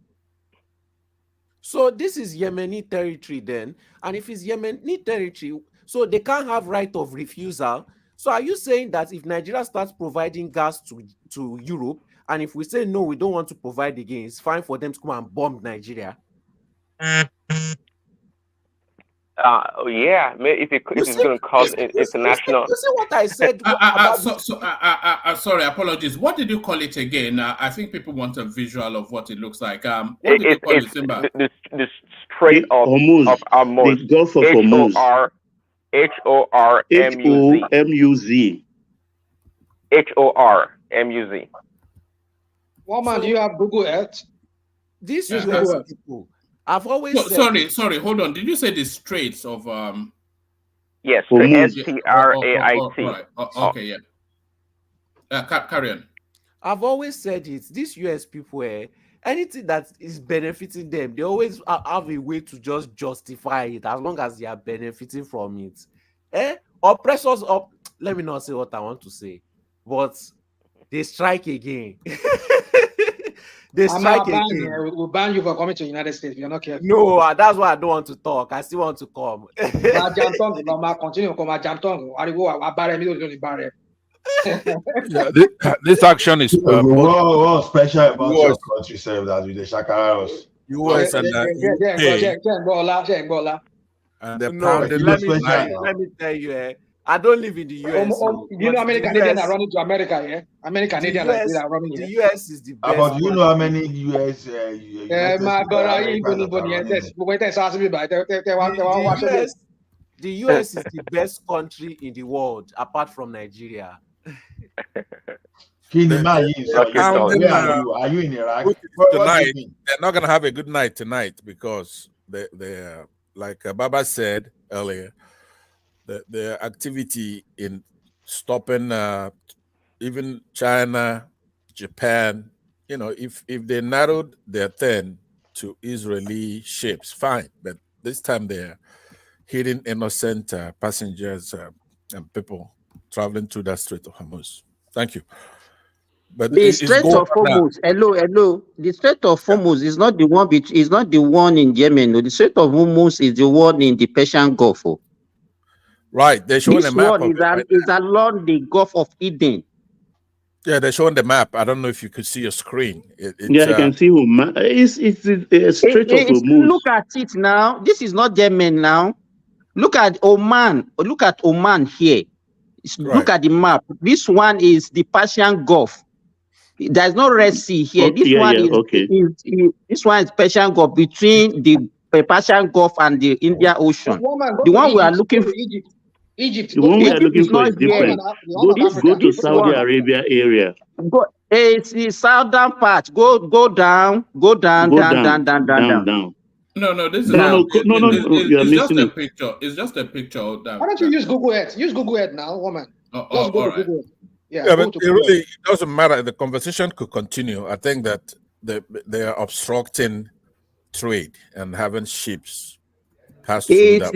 So this is Yemeni territory then, and if it's Yemeni territory, so they can't have right of refusal. So are you saying that if Nigeria starts providing gas to Europe, and if we say no, we don't want to provide again, it's fine for them to come and bomb Nigeria? Yeah, if it's going to cause international. You see what I said about sorry, apologies. What did you call it again? I think people want a visual of what it looks like. What did you call it, Simba? The Strait of Hormuz. The Gulf of Hormuz. H-O-R-M-U-Z. H-O-R-M-U-Z. Woman, do you have Google Earth? These US people, I've always said... Sorry, hold on. Did you say the Straits of... Yes, S-T-R-A-I-T. Right. Okay, yeah. Carry on. I've always said it. These US people, anything that is benefiting them, they always have a way to just justify it as long as they are benefiting from it. Oppressors up. Let me not say what I want to say, but they strike again. They strike again. We'll ban you for coming to the United States if you're not careful. No, that's why I don't want to talk. I still want to come. This action is what's special about your country, sir, that with the Shakaros. US and let me tell you, I don't live in the US. You know how many Canadians are running to America, yeah? How many Canadians are running here? The US is the best. But you know how many US the US is the best country in the world apart from Nigeria. Are you in Iraq? Tonight, they're not gonna have a good night tonight because they like Baba said earlier, the activity in stopping even China, Japan, if they narrowed their thing to Israeli ships, fine. But this time they're hitting innocent passengers and people traveling through that Strait of Hormuz. Thank you. But the Strait of Hormuz, hello. The Strait of Hormuz is not the one is not the one in Yemen. No, the Strait of Hormuz is the one in the Persian Gulf. Right, they're showing the map. This one is along the Gulf of Eden. Yeah, they're showing the map. I don't know if you could see your screen. You can see it's a Strait of Hormuz. Look at it now. This is not Yemen now. Look at Oman. Look at Oman here. Look at the map. This one is the Persian Gulf. There's no Red Sea here. This one is Persian Gulf, between the Persian Gulf and the Indian Ocean. The one we are looking for. Egypt. The one we are looking for is different. Go to Saudi Arabia area. It's the southern part. Go down. No, this is no. You are missing a picture. It's just a picture of that. Why don't you use Google Earth? Use Google Earth now, woman. All right. Yeah, but it doesn't matter. The conversation could continue. I think that they are obstructing trade and having ships pass through that.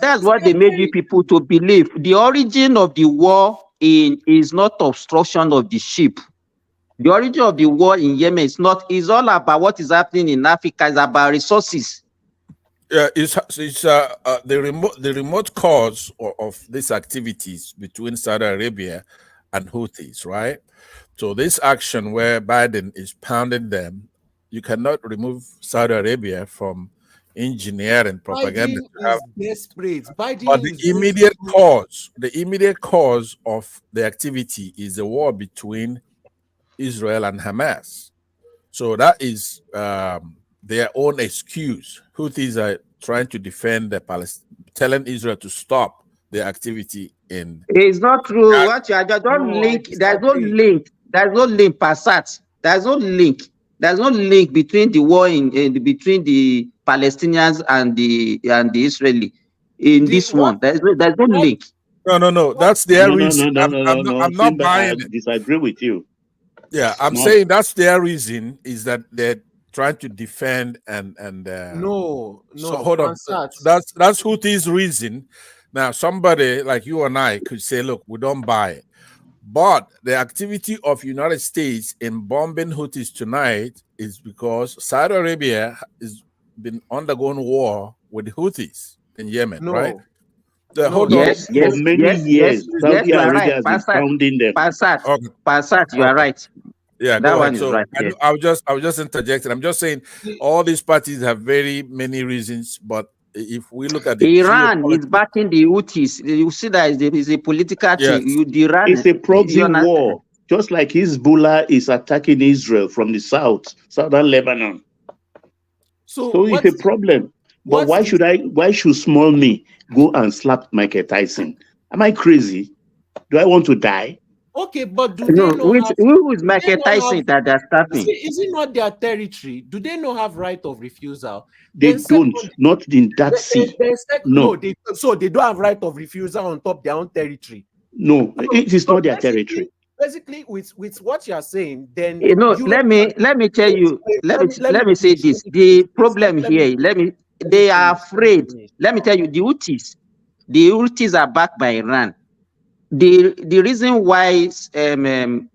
That's what they made you people to believe. The origin of the war is not obstruction of the ship. The origin of the war in Yemen is all about what is happening in Africa. It's about resources. Yeah, it's the remote cause of these activities between Saudi Arabia and Houthis, right? So this action where Biden is pounding them, you cannot remove Saudi Arabia from engineering propaganda. Biden is desperate. But the immediate cause of the activity is the war between Israel and Hamas. So that is their own excuse. Houthis are trying to defend the Palestine, telling Israel to stop their activity in. It's not true. What you don't link. There's no link. There's no link. Passat. There's no link. There's no link between the war between the Palestinians and the Israeli in this one. There's no link. No. That's their reason. I'm not buying it. I disagree with you. Yeah, I'm saying that's their reason, is that they're trying to defend and no. So hold on. That's Houthis' reason. Now somebody like you and I could say, look, we don't buy it. But the activity of United States in bombing Houthis tonight is because Saudi Arabia has been undergoing war with Houthis in Yemen, right? Hold yes, on. for many years, Saudi you are Arabia right. has been pounding them. Passat, you are right. Yeah, that go one ahead. is So right. Yeah. I was just interjecting. I'm just saying all these parties have very many reasons, but if we look at the Iran is backing the Houthis. You see that is a political thing. It's a proxy war, just like Hezbollah is attacking Israel from the southern Lebanon. So it's a problem. But why should small me go and slap Michael Tyson? Am I crazy? Do I want to die? Okay, but do they not who is Michael Tyson that they're stopping? Is it not their territory? Do they not have right of refusal? They don't, not in that sea. No. So they don't have right of refusal on top their own territory. No, it is not their territory. Basically, with what you are saying, then let me tell you. Let me say this. The problem here. They are afraid. Let me tell you, the Houthis are backed by Iran. The reason why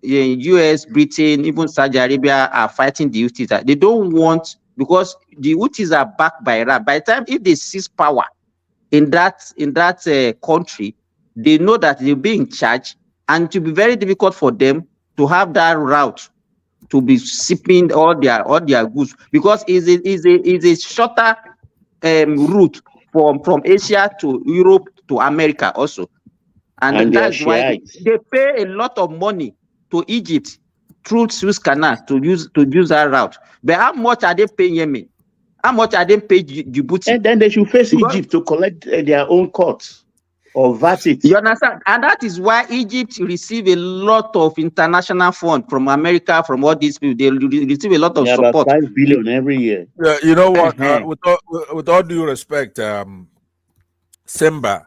US, Britain, even Saudi Arabia are fighting the Houthis, they don't want, because the Houthis are backed by Iran. By the time if they seize power in that country, they know that they'll be in charge, and it will be very difficult for them to have that route to be shipping all their goods, because it's a shorter route from Asia to Europe to America also. And that's why they pay a lot of money to Egypt through Suez Canal to use that route. But how much are they paying Yemen? How much are they paying Djibouti? And then they should face Egypt to collect their own costs or VAT it. You understand? And that is why Egypt receive a lot of international funds from America, from all these people. They receive a lot of support. About $5 billion every year. Yeah, you know what? With all due respect, Simba,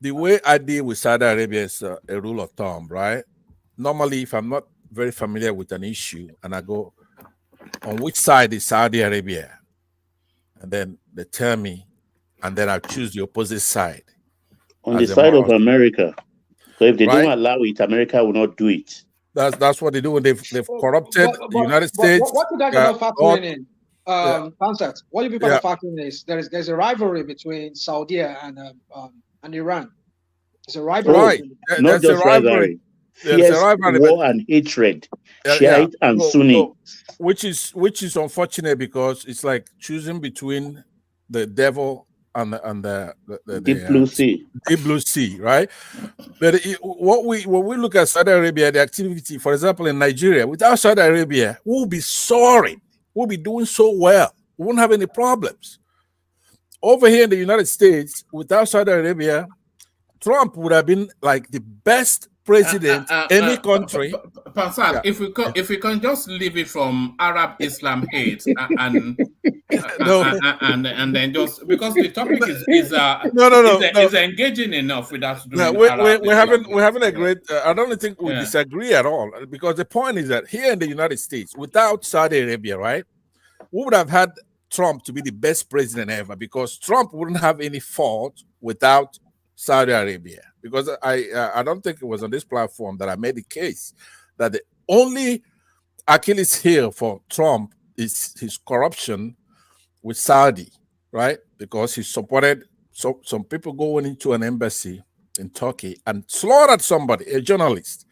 the way I deal with Saudi Arabia is a rule of thumb, right? Normally, if I'm not very familiar with an issue and I go, on which side is Saudi Arabia? And then they tell me, and then I choose the opposite side. On the side of America. So if they don't allow it, America will not do it. That's what they do. They've corrupted the United States. What you guys are not factoring in, concept. What you people are factoring is there's a rivalry between Saudi and Iran. It's a rivalry. Right. Not just rivalry. Fierce war and hatred. Shiite and Sunni. Which is unfortunate, because it's like choosing between the devil and the Deep Blue Sea. Deep Blue Sea, right? But when we look at Saudi Arabia, the activity, for example, in Nigeria, without Saudi Arabia, we'll be soaring. We'll be doing so well. We won't have any problems. Over here in the United States, without Saudi Arabia, Trump would have been like the best president any country. Passat, if we can just leave it from Arab Islam hate and then just because the topic is engaging enough with us. We're having a great. I don't think we disagree at all, because the point is that here in the United States, without Saudi Arabia, right, we would have had Trump to be the best president ever, because Trump wouldn't have any fault without Saudi Arabia. Because I don't think it was on this platform that I made the case that the only Achilles heel for Trump is his corruption with Saudi, right? Because he supported some people going into an embassy in Turkey and slaughtered somebody, a journalist.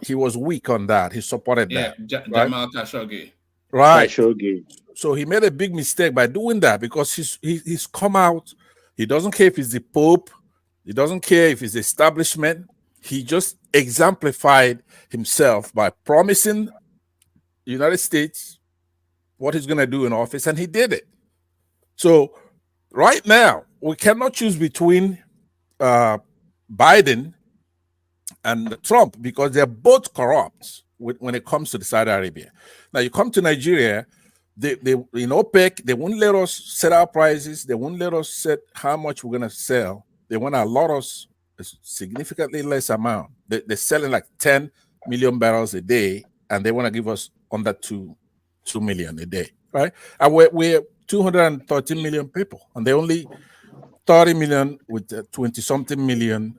He was weak on that. He supported that. Jamal Khashoggi. Right. Khashoggi. So he made a big mistake by doing that, because he's come out. He doesn't care if it's the Pope. He doesn't care if it's the establishment. He just exemplified himself by promising the United States what he's going to do in office, and he did it. So right now, we cannot choose between Biden and Trump, because they're both corrupt when it comes to the Saudi Arabia. Now, you come to Nigeria, they in OPEC, they won't let us set our prices. They won't let us set how much we're going to sell. They want to allot us a significantly less amount. They're selling like 10 million barrels a day, and they want to give us under 2 million a day, right? And we're 213 million people, and they only 30 million with 20-something million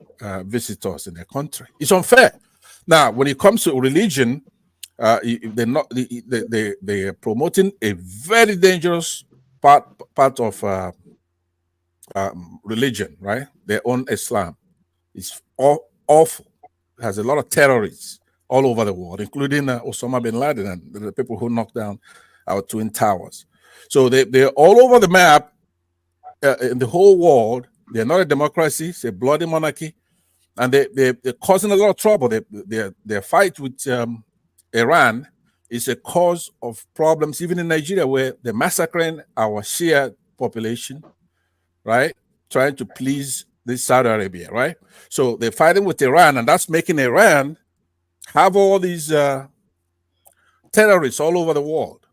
visitors in their country. It's unfair. Now, when it comes to religion, they're promoting a very dangerous part of religion, right? Their own Islam. It's awful. It has a lot of terrorists all over the world, including Osama bin Laden and the people who knocked down our Twin Towers. So they're all over the map in the whole world. They're not a democracy. It's a bloody monarchy. And they're causing a lot of trouble. Their fight with Iran is a cause of problems, even in Nigeria, where they're massacring our Shia population, right? Trying to please this Saudi Arabia, right? So they're fighting with Iran, and that's making Iran have all these terrorists all over the world.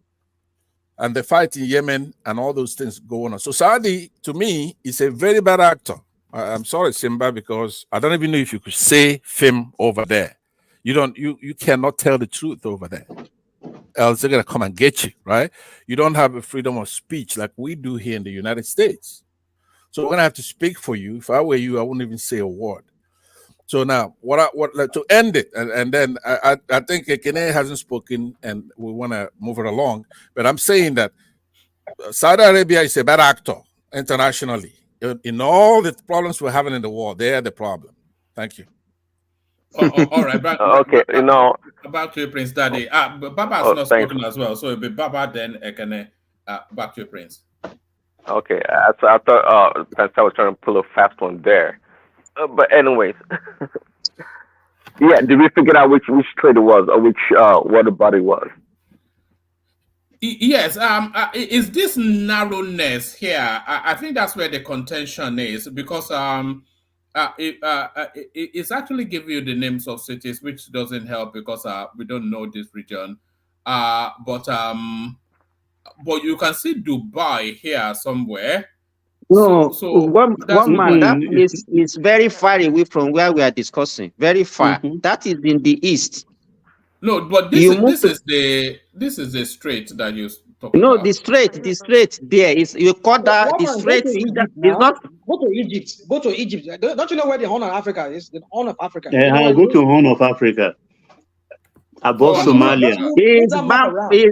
And the fight in Yemen and all those things going on. So Saudi, to me, is a very bad actor. I'm sorry, Simba, because I don't even know if you could say film over there. You cannot tell the truth over there. Else they're gonna come and get you, right? You don't have a freedom of speech like we do here in the United States. So we're gonna have to speak for you. If I were you, I wouldn't even say a word. So now, to end it, and then I think Kenneth hasn't spoken, and we want to move it along. But I'm saying that Saudi Arabia is a bad actor internationally. In all the problems we're having in the world, they are the problem. Thank you. All right. Okay, back to you, Prince Daddy. Baba has not spoken as well, so it'll be Baba, then Ekene. Back to you, Prince. Okay, so I thought I was trying to pull a fast one there. But anyways, yeah, did we figure out which trade it was, or which water body was? Yes, is this narrowness here? I think that's where the contention is, because it's actually giving you the names of cities, which doesn't help because we don't know this region. But you can see Dubai here somewhere. No, one man, that place is very far away from where we are discussing. Very far. That is in the east. No, but this is the strait that you talking about. No, the strait there is, you call that the strait. Go to Egypt. Go to Egypt. Don't you know where the Horn of Africa is? The Horn of Africa. Go to Horn of Africa. Above Somalia.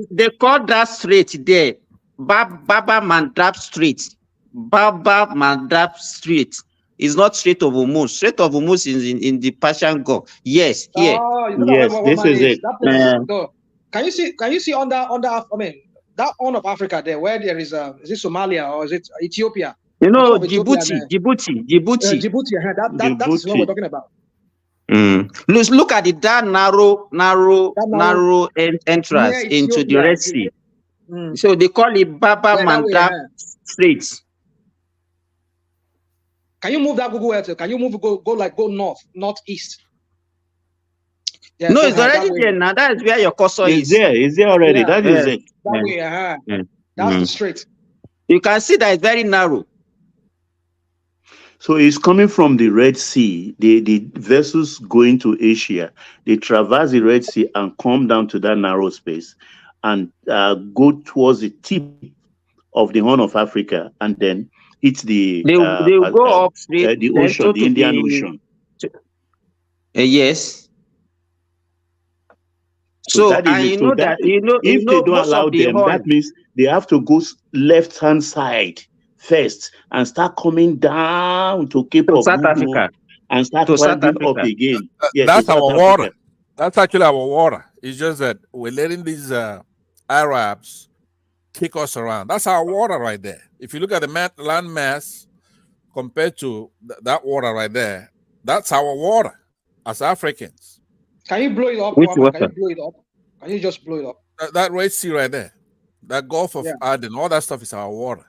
They call that strait there Baba Mandab Strait. Baba Mandab Strait is not Strait of Hormuz. Strait of Hormuz is in the Persian Gulf. Yes, here. Yes, this is it. Can you see under I mean that Horn of Africa there where there is it Somalia or is it Ethiopia? You know, Djibouti. That is what we're talking about. Look at that narrow entrance into the Red Sea. So they call it Baba Mandab Strait. Can you move that Google Earth? Can you go northeast? Yeah, no, it's already there now. That is where your cursor is. It's there already. Yeah, that is it. That way, that's the strait. You can see that it's very narrow. So it's coming from the Red Sea. The vessels going to Asia, they traverse the Red Sea and come down to that narrow space and go towards the tip of the Horn of Africa and then hit the they will go up the ocean, the Indian Ocean. Yes. So that is you know if they don't allow them, that means they have to go left-hand side first and start coming down to Cape of South Africa and start climbing up again. Yes, that's our water. That's actually our water. It's just that we're letting these Arabs kick us around. That's our water right there. If you look at the land mass compared to that water right there, that's our water as Africans. Can you blow it up? Which water? Can you blow it up? Can you just blow it up? That Red Sea right there, that Gulf of Aden, all that stuff is our water.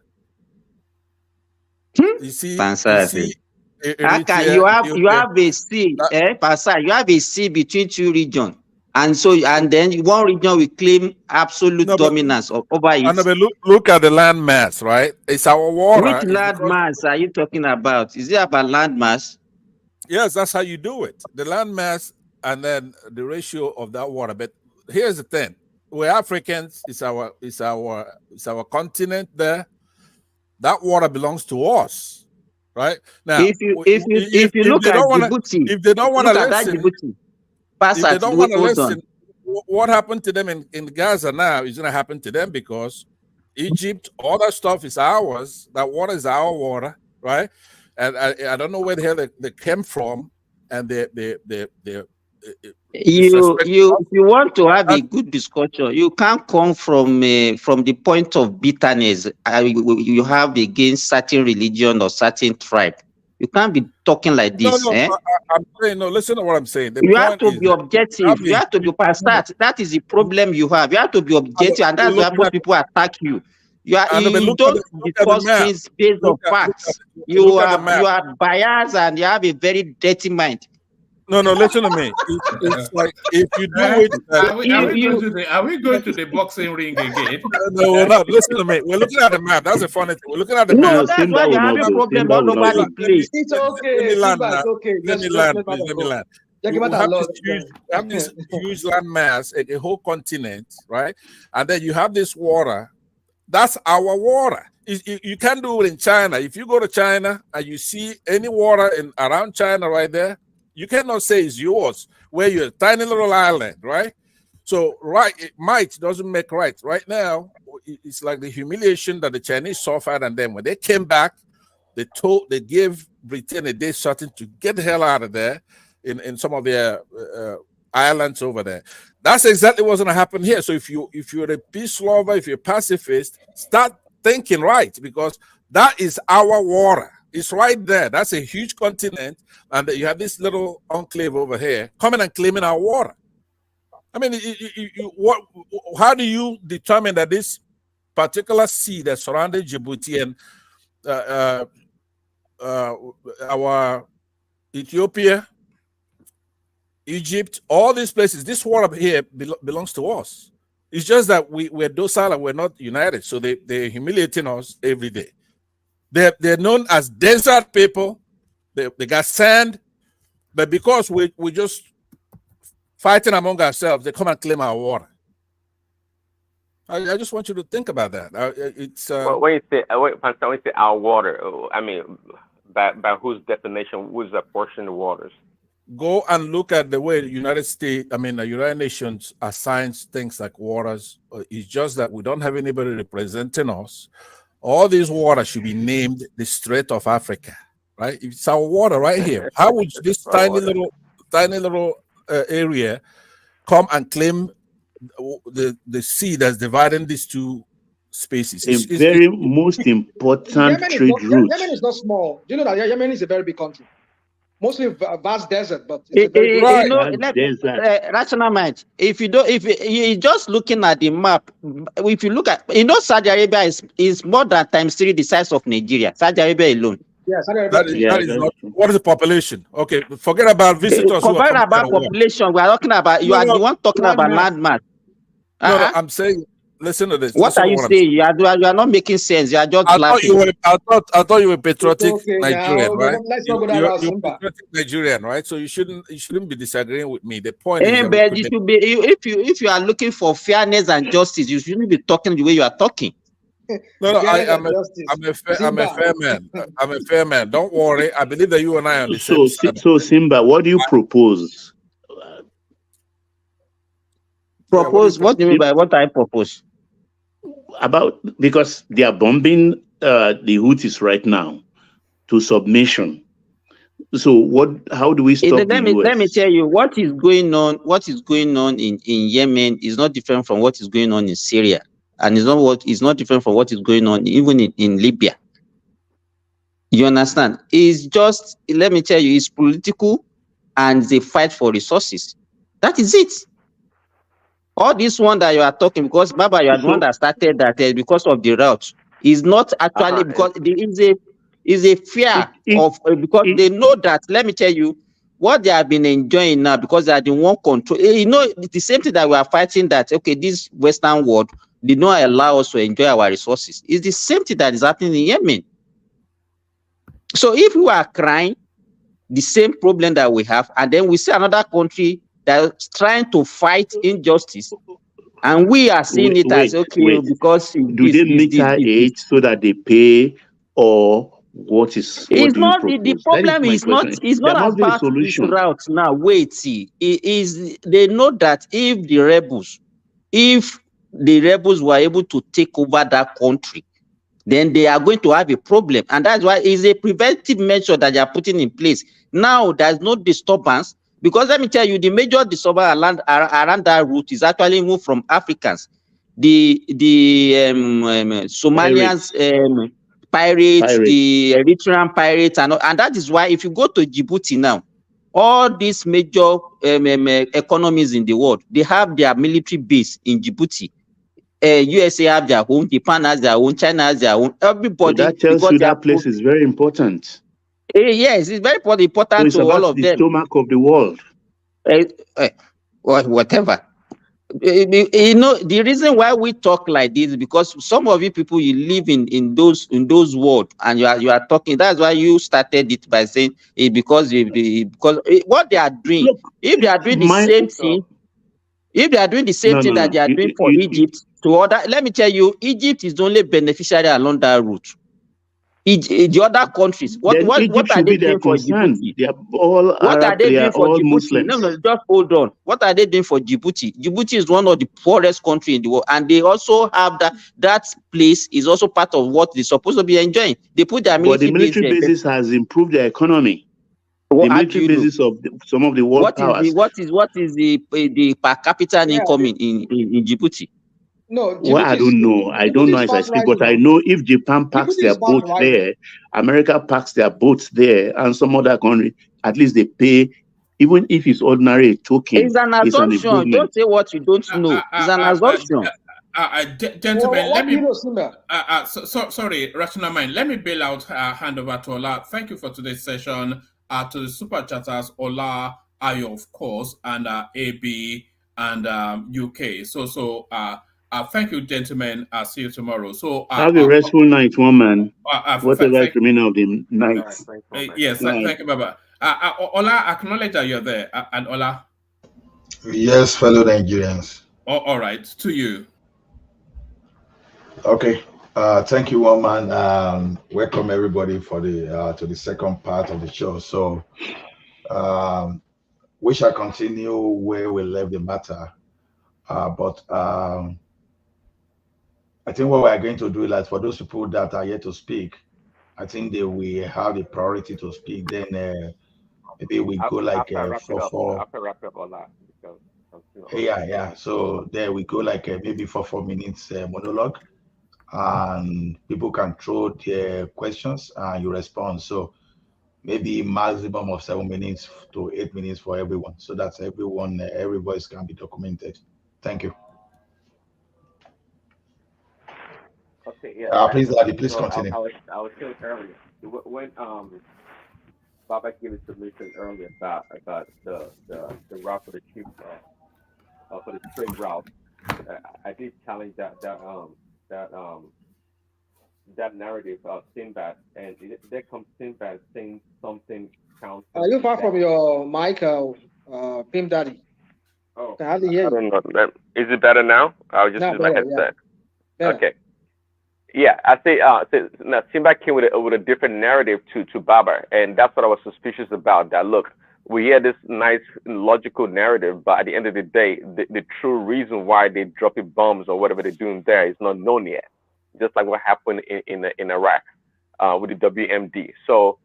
You see, you have a sea, you have a sea between two regions, and then one region will claim absolute dominance over it. Look at the land mass, right? It's our water. Which land mass are you talking about? Is it about land mass? Yes, that's how you do it. The land mass and then the ratio of that water. But here's the thing: we're Africans. It's our continent there. That water belongs to us, right? Now, if you look at Djibouti, if they don't want to listen, what happened to them in Gaza now is going to happen to them because Egypt, all that stuff is ours. That water is our water, right? And I don't know where the hell they came from, and if you want to have a good discussion, you can't come from the point of bitterness you have against certain religion or certain tribe. You can't be talking like this. No, I'm saying, no, listen to what I'm saying. You have to be objective. You have to be past that. That is the problem you have. You have to be objective, and that's why most people attack you. You don't discuss things based on facts. You are biased, and you have a very dirty mind. No, listen to me. It's like if you do it. Are we going to the boxing ring again? No, we're not. Listen to me. We're looking at the map. That's a funny thing. We're looking at the map. No, that's why you have a problem all over the place. It's okay. Let me land now. Okay. Let me land. We have this huge land mass, a whole continent, right? And then you have this water. That's our water. You can't do it in China. If you go to China and you see any water around China right there, you cannot say it's yours, where you're a tiny little island, right? So, might doesn't make right. Right now, it's like the humiliation that the Chinese suffered, and then when they came back, they gave Britain a day certain to get the hell out of there in some of their islands over there. That's exactly what's going to happen here. So if you're a peace lover, if you're a pacifist, start thinking right, because that is our water. It's right there. That's a huge continent, and you have this little enclave over here coming and claiming our water. I mean, how do you determine that this particular sea that surrounded Djibouti and our Ethiopia, Egypt, all these places, this water here belongs to us? It's just that we're docile and we're not united, so they're humiliating us every day. They're known as desert people. They got sand, but because we're just fighting among ourselves, they come and claim our water. I just want you to think about that. When you say our water, I mean, by whose definition, who's apportioning the waters? Go and look at the way the United Nations assigns things like waters. It's just that we don't have anybody representing us. All these waters should be named the Strait of Africa, right? It's our water right here. How would this tiny little area come and claim the sea that's dividing these two spaces? It's very most important trade route. Yemen is not small. Do you know that Yemen is a very big country? Mostly vast desert, but it's a very rational mind. If you're just looking at the map, if you look at, Saudi Arabia is more than ×3 the size of Nigeria. Saudi Arabia alone. Yeah, Saudi Arabia. That is not, what is the population? Okay, forget about visitors. Forget about population. We are talking about you are the one talking about landmass. No, I'm saying. Listen to this. What are you saying? You are not making sense. You are just laughing. I thought you were patriotic Nigerian, right? Let's not go that you're patriotic Nigerian, right? So you shouldn't be disagreeing with me. The point is, but you should be, if you are looking for fairness and justice, you shouldn't be talking the way you are talking. No, I'm a fair man. I'm a fair man. Don't worry. I believe that you and I are the same. So Simba, what do you propose? Propose? What do you mean by what I propose? Because they are bombing the Houthis right now to submission. So how do we stop let me tell you what is going on. What is going on in Yemen is not different from what is going on in Syria, and it's not different from what is going on even in Libya. You understand? It's just, let me tell you, it's political, and they fight for resources. That is it. All this one that you are talking, because Baba, you are the one that started that because of the route, is not actually because there is a fear of, because they know that, let me tell you, what they have been enjoying now, because they are the one control. The same thing that we are fighting, that, okay, this Western world did not allow us to enjoy our resources. It's the same thing that is happening in Yemen. So if we are crying, the same problem that we have, and then we see another country that's trying to fight injustice, and we are seeing it as okay because do they meter it so that they pay, or what is? It's not the problem. Is not. It's not about this route now. Wait, see, they know that if the rebels were able to take over that country, then they are going to have a problem. And that's why it's a preventive measure that they are putting in place. Now, there's no disturbance, because let me tell you, the major disturbance around that route is actually moved from Africans. The Somalians, pirates, the Eritrean pirates, and that is why if you go to Djibouti now, all these major economies in the world, they have their military base in Djibouti. USA have their own, Japan has their own, China has their own. Everybody, so that tells you that place is very important. Yes, it's very important so to all of the them. Stomach of the world. Whatever. You know, the reason why we talk like this is because some of you people, you live in those world, and you are talking. That's why you started it by saying because what they are doing. Look, if they are doing the same thing, if they are doing the same thing that they are doing for Egypt to other, let me tell you, Egypt is the only beneficiary along that route. The other countries, what are they doing for Djibouti? They are all what Arab, are they doing for all Djibouti? Muslims. No, just hold on. What are they doing for Djibouti? Djibouti is one of the poorest countries in the world, and they also have that place is also part of what they're supposed to be enjoying. They put their military, but the military bases has improved their economy. The military bases of some of the world powers. What is the per capita income in Djibouti? No, well, I don't know. I don't know as I speak, but I know if Japan parks their boats there, America parks their boats there, and some other country, at least they pay, even if it's ordinary token. It's an assumption. Don't say what you don't know. It's an assumption. Gentlemen, let me. Sorry, Rational Mind. Let me bail out. Hand over to Ola. Thank you for today's session. To the super chatters, Ola, Ayo, of course, and AB and UK. Thank you, gentlemen. I'll see you tomorrow. So have a restful night, woman. Whatever is remaining of the night. Yes, thank you, Baba. Ola, acknowledge that you're there. And Ola. Yes, fellow Nigerians. All right, to you. Okay. Thank you, woman. Welcome everybody for the to the second part of the show. So we shall continue where we left the matter. But I think what we're going to do is like for those people that are yet to speak, I think they will have the priority to speak. Then maybe we go like for yeah. So there we go like maybe for 4 minutes monologue, and people can throw their questions and you respond. So maybe maximum of 7 minutes to 8 minutes for everyone, so that everyone, every voice can be documented. Thank you. Okay, yeah. Please, Daddy, please continue. I was saying earlier when Baba gave a submission earlier about the route for the cheap for the straight route. I did challenge that narrative of Sinbad, and there comes Sinbad saying something counter. Are you far from your mic, Pim Daddy? Oh, I don't know. Is it better now? I'll just use my headset. Yeah. Okay. Yeah, I say now Simba came with a different narrative to Baba, and that's what I was suspicious about. That look, we hear this nice logical narrative, but at the end of the day, the true reason why they dropping bombs or whatever they're doing there is not known yet. Just like what happened in Iraq with the WMD. So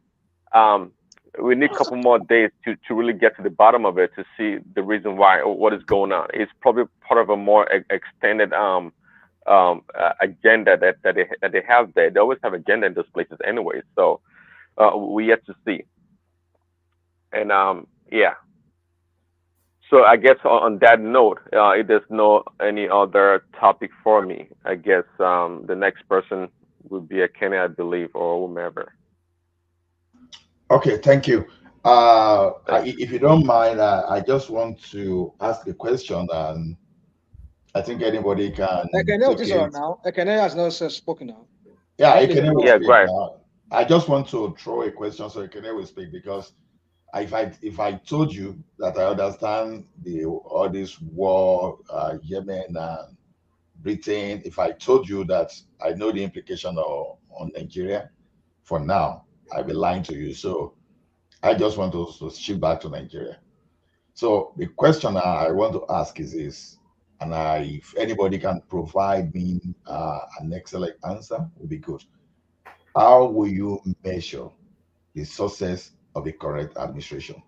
we need a couple more days to really get to the bottom of it to see the reason why or what is going on. It's probably part of a more extended agenda that they have there. They always have agenda in those places anyway. So we yet to see. And yeah. So I guess on that note, if there's no any other topic for me, I guess the next person would be a Kenny, I believe, or whomever. Okay, thank you. If you don't mind, I just want to ask a question, and I think anybody can. Ekene has not spoken now. Yeah, Ekene will speak now. I just want to throw a question so Ekene will speak, because if I told you that I understand all this war, Yemen and Britain, if I told you that I know the implication on Nigeria, for now, I'll be lying to you. So I just want to shift back to Nigeria. So the question I want to ask is this: And if anybody can provide me an excellent answer, would be good. How will you measure the success of the correct administration?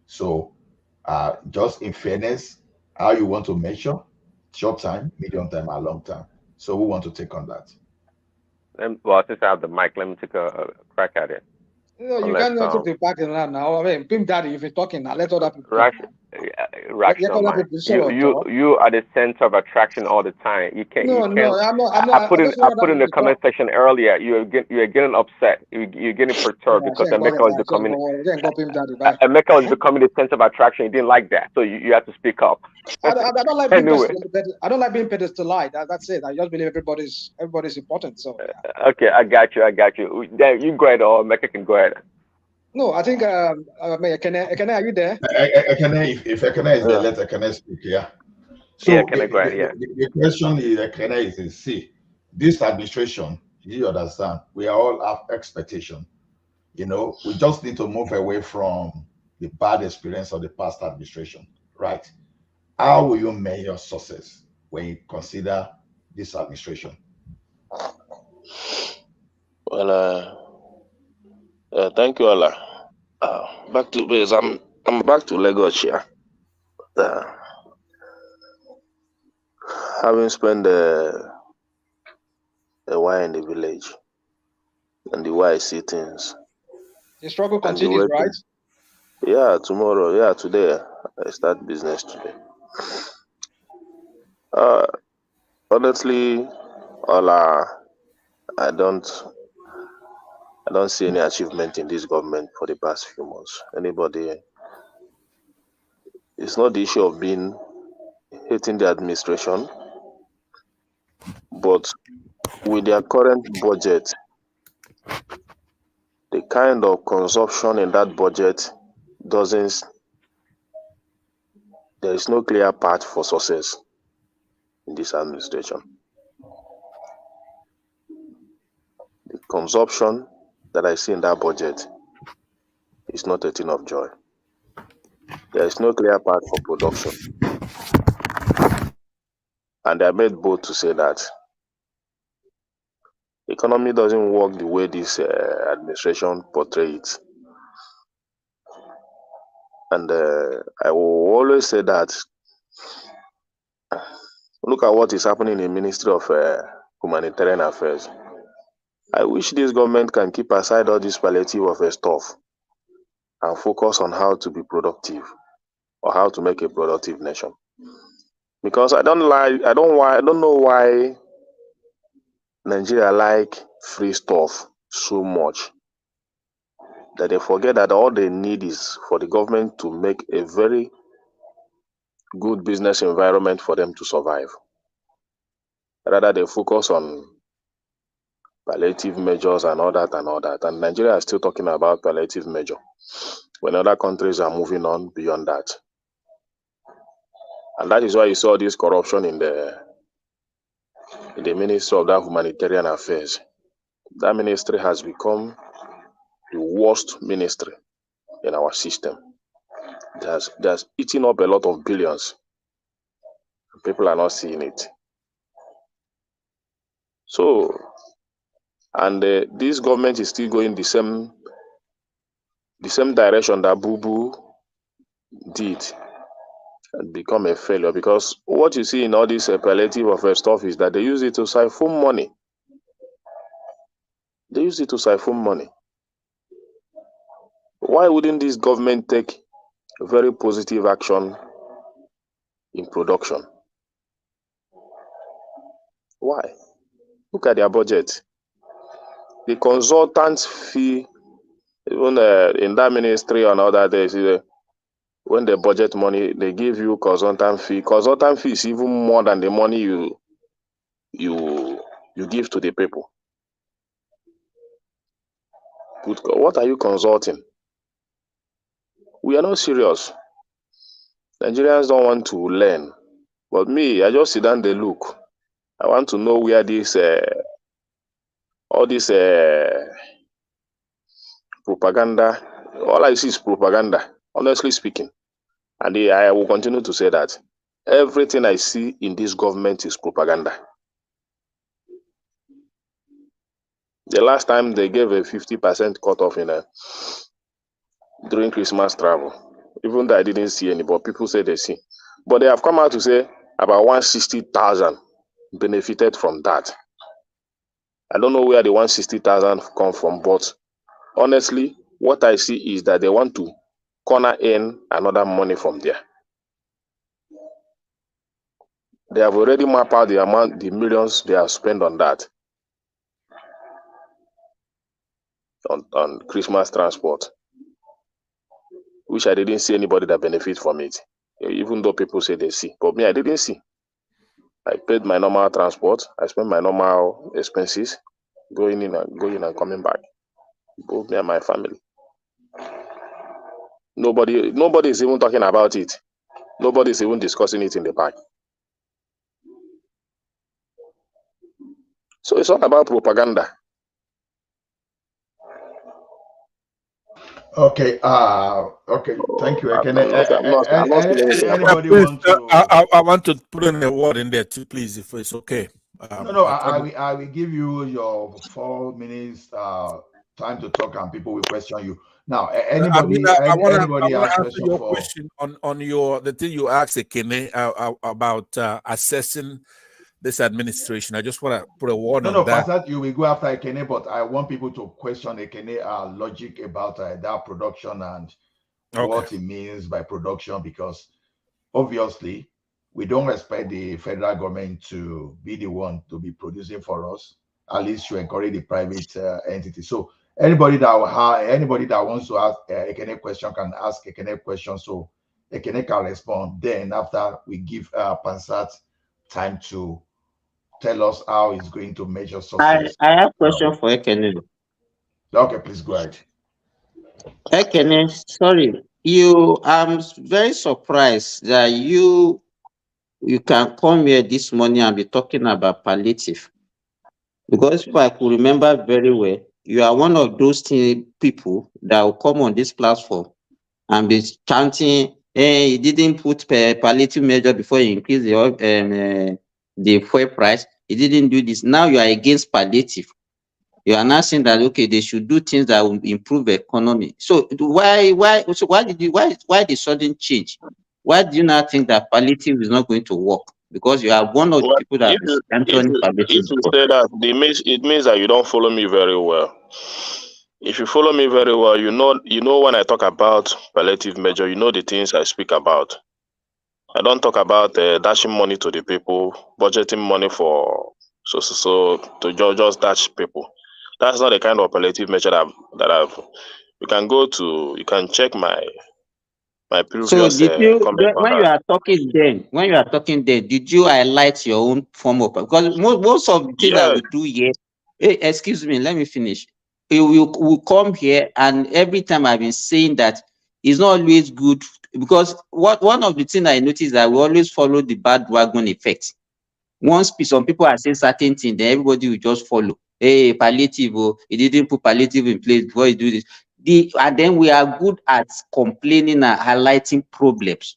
So, just in fairness, how you want to measure short time, medium time, and long time. So, who want to take on that? Well, since I have the mic, let me take a crack at it. No, you can't take the back in that now. I mean, Pim Daddy, if you're talking now, let other people talk. You are the center of attraction all the time. You can't. No, I'm not. I put in the comment section earlier. You're getting upset. You're getting perturbed because Emeka was becoming the center of attraction. You didn't like that, so you have to speak up. I don't like being I don't like being pedestalized. That's it. I just believe everybody's important. So okay, I got you. You go ahead, or Emeka can go ahead. No, I think Ekene, are you there? If Ekene is there, let Ekene speak. Yeah. So yeah, Ekene, go ahead. Yeah. The question is, Ekene is, see, this administration, you understand, we all have expectation. You know, we just need to move away from the bad experience of the past administration, right? How will you measure success when you consider this administration? Well, thank you, Allah. Back to base. I'm back to Lagos here. Having spent a while in the village and the way I see things. The struggle continues, right? Yeah, tomorrow. Yeah, today I start business today. Honestly, Allah, I don't see any achievement in this government for the past few months. Anybody? It's not the issue of hating the administration, but with their current budget, the kind of consumption in that budget there is no clear path for success in this administration. The consumption that I see in that budget is not a thing of joy. There is no clear path for production. And I made bold to say that the economy doesn't work the way this administration portrays it. And I will always say that, look at what is happening in the Ministry of Humanitarian Affairs. I wish this government can keep aside all this palliative of stuff and focus on how to be productive or how to make a productive nation. Because I don't know why Nigeria like free stuff so much that they forget that all they need is for the government to make a very good business environment for them to survive. Rather, they focus on palliative measures and all that. And Nigeria is still talking about palliative measure when other countries are moving on beyond that. And that is why you saw this corruption in the Ministry of that Humanitarian Affairs. That ministry has become the worst ministry in our system. It has eaten up a lot of billions. People are not seeing it. So, and this government is still going the same direction that Boo did and become a failure, because what you see in all this palliative of stuff is that they use it to siphon money. They use it to siphon money. Why wouldn't this government take very positive action in production? Why? Look at their budget. The consultants fee, even in that ministry and all that, when they budget money, they give you consultant fee. Consultant fee is even more than the money you give to the people. But what are you consulting? We are not serious. Nigerians don't want to learn. But me, I just sit down and look. I want to know where this all this propaganda, all I see is propaganda, honestly speaking. And I will continue to say that. Everything I see in this government is propaganda. The last time they gave a 50% cutoff in during Christmas travel, even though I didn't see any, but people say they see. But they have come out to say about 160,000 benefited from that. I don't know where the 160,000 come from, but honestly, what I see is that they want to corner in another money from there. They have already mapped out the amount, the millions they have spent on that, on Christmas transport, which I didn't see anybody that benefit from it, even though people say they see. But me, I didn't see. I paid my normal transport. I spent my normal expenses, going in and coming back. Both me and my family. Nobody is even talking about it. Nobody is even discussing it in the park. So it's all about propaganda. Okay. Okay. Thank you. Anybody want to? I want to put in a word in there too, please, if it's okay. No. I will give you your 4 minutes time to talk, and people will question you. Now, anybody has question your for question on the thing you asked, Ekene, about assessing this administration. I just want to put a word on that. Pastor, you will go after Ekene, but I want people to question Ekene logic about that production and what it means by production, because obviously we don't expect the federal government to be the one to be producing for us, at least to encourage the private entity. So anybody that wants to ask Ekene question can ask Ekene question, so Ekene can respond. Then after we give Pansat time to tell us how it's going to measure success. I have a question for Ekene. Okay, please go ahead. Ekene, sorry, I'm very surprised that you can come here this morning and be talking about palliative, because if I could remember very well, you are one of those people that will come on this platform and be chanting, "Hey, he didn't put palliative measure before he increased the fuel price. He didn't do this." Now you are against palliative. You are now saying that okay, they should do things that will improve the economy. So why the sudden change? Why do you not think that palliative is not going to work? Because you are one of the people that is entering palliative. If you say that, it means that you don't follow me very well. If you follow me very well, you know when I talk about palliative measure, you know the things I speak about. I don't talk about dashing money to the people, budgeting money for so to just dash people. That's not the kind of palliative measure that I've. You can check my previous so did you, comment on when you are talking then, did you highlight your own form of, because most of the things that we do here, excuse me, let me finish. We will come here, and every time I've been saying that it's not always good, because one of the things I noticed that we always follow the bandwagon effect. Once some people are saying certain things, then everybody will just follow. Hey, palliative, he didn't put palliative in place before he do this. And then we are good at complaining and highlighting problems.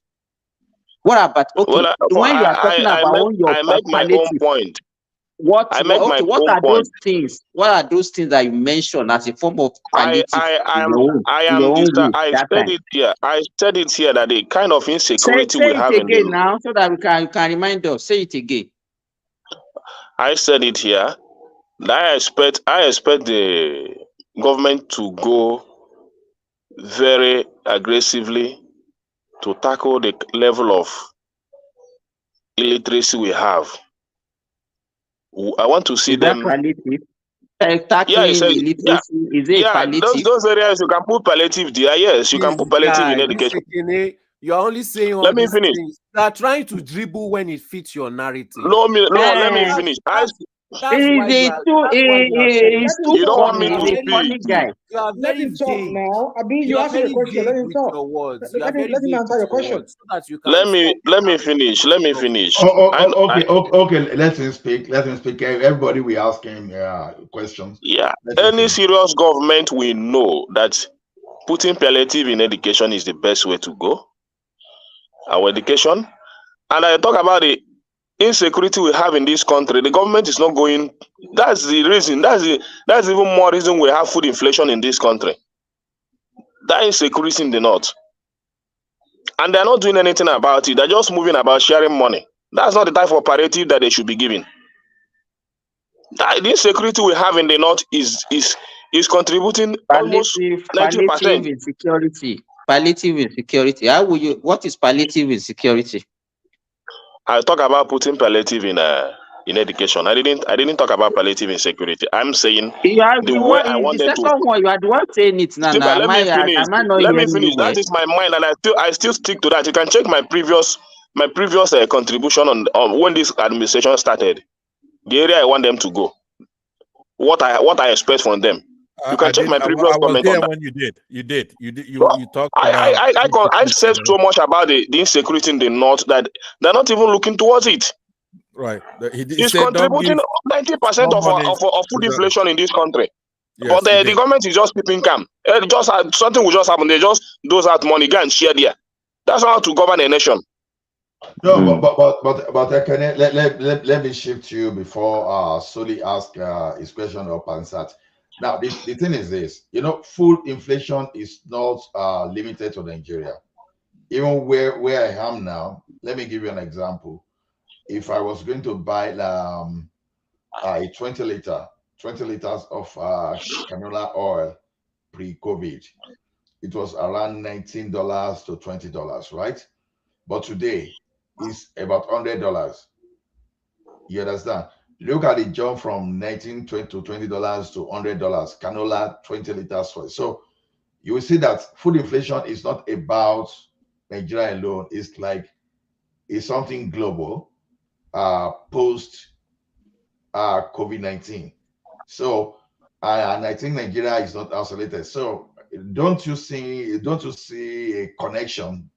What about when you are talking about your palliative? Point. What are those things? What are those things that you mentioned as a form of palliative? I said it here that the kind of insecurity we have in again now, so that we can remind us. Say it again. I said it here that I expect the government to go very aggressively to tackle the level of illiteracy we have. I want to see them. Palliative? Illiteracy, is it palliative? Those areas you can put palliative there. Yes, you can put palliative in education. You're only saying all these things. You are trying to dribble when it fits your narrative. No, let me finish. You don't want me to speak. You are very vague now. You ask a question. Let him talk. Let him answer your question. So that you can let me finish. Okay. Let him speak. Everybody will ask him questions. Yeah. Any serious government will know that putting palliative in education is the best way to go. Our education, And I talk about the insecurity we have in this country. The government is not going. That's the reason. That's even more reason we have food inflation in this country. That insecurity in the north. And they're not doing anything about it. They're just moving about sharing money. That's not the type of palliative that they should be giving. The insecurity we have in the north is contributing almost 90%. Palliative insecurity. Palliative insecurity. How will you? What is palliative insecurity? I talk about putting palliative in education. I didn't talk about palliative insecurity. I'm saying the way I want them to. One, you are the one saying it now. Let me finish. That is my mind, and I still stick to that. You can check my previous contribution on when this administration started. The area I want them to go. What I expect from them. You can check my previous comment on that. When you did. You talked about. I said so much about the insecurity in the north that they're not even looking towards it. Right. It's contributing 90% of food inflation in this country. Yes, but the government is just keeping calm. Something will just happen. They just dose out money, go and share there. That's how to govern a nation. No, but can let me shift to you before Soli ask his question of Pansat. Now, the thing is this, food inflation is not limited to Nigeria. Even where I am now, let me give you an example. If I was going to buy a 20 liters of canola oil pre-COVID, it was around $19 to $20, right? But today, it's about $100. You understand? Look at the jump from $19 to $20 to $100. Canola 20 liters for it. So you will see that food inflation is not about Nigeria alone. It's something global. Post COVID-19. So and I think Nigeria is not isolated. So don't you see a connection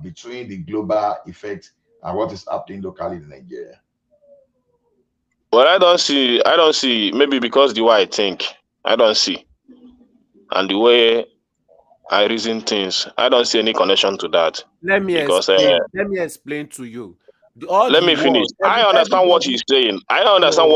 between the global effect and what is happening locally in Nigeria? Well, I don't see, maybe because the way I think, I don't see. And the way I reason things, I don't see any connection to that. Let me explain to you. Let me finish. I understand what he's saying. I understand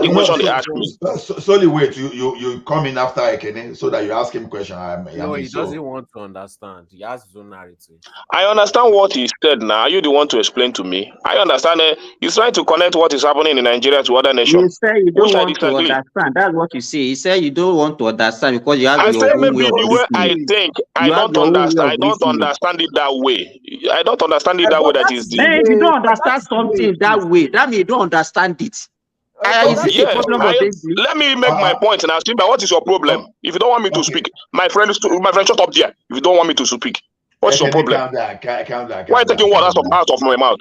the question he asked me. Solely wait, you come in after Ekene so that you ask him a question. He doesn't want to understand. He has his own narrative. I understand what he said now. Are you the one to explain to me? I understand. He's trying to connect what is happening in Nigeria to other nations. You say you don't want to understand. That's what you say. He said you don't want to understand because you have your own way of listening. I think I don't understand. I don't understand it that way. I don't understand it that way. That is the. If you don't understand something that way, that means you don't understand it. Let me make my point now. Simba, what is your problem? If you don't want me to speak, my friend, shut up there. If you don't want me to speak, what's your problem? Calm down. Why are you taking words out of my mouth?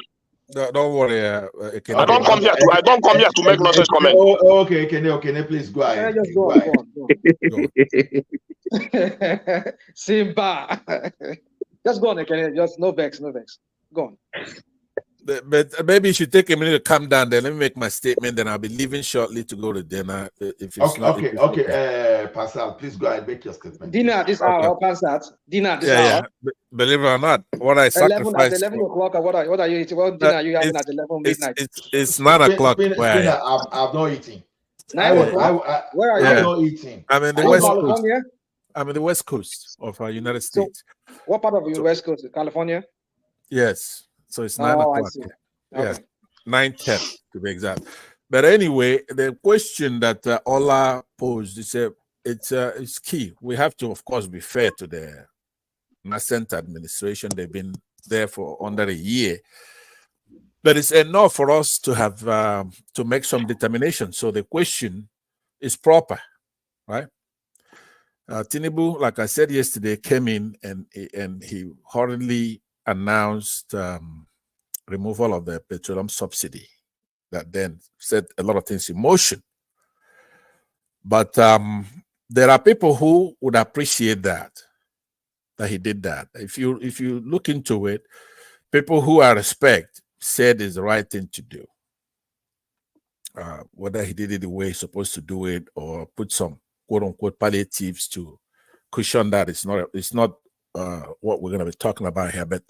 Don't worry. I don't come here to make nonsense comment. Okay, please go ahead. Just go on. Simba. Just go on, Ekene. Just no vex. Go on. But maybe you should take a minute to calm down. Then let me make my statement. Then I'll be leaving shortly to go to dinner. Pascal, please go ahead. Make your statement. Dinner this hour, Pascal. Dinner this hour. Believe it or not, what I sacrificed. 11 o'clock. What are you eating? What dinner are you having at 11 midnight? It's 9 o'clock. I've not eaten. 9 o'clock. Where are you? I'm not eating. I'm in the West Coast. I'm in the West Coast of United States. So, what part of the West Coast? California? Yes. So it's 9 o'clock. Yeah, 9:10 to be exact. But anyway, the question that Ola posed, it's key. We have to, of course, be fair to the nascent administration. They've been there for under a year. But it's enough for us to have to make some determination. So the question is proper, right? Tinubu, like I said yesterday, came in and he hurriedly announced removal of the petroleum subsidy that then set a lot of things in motion. But there are people who would appreciate that he did that. If you look into it, people who I respect said it's the right thing to do. Whether he did it the way he's supposed to do it or put some quote-unquote palliatives to cushion that, it's not what we're going to be talking about here. But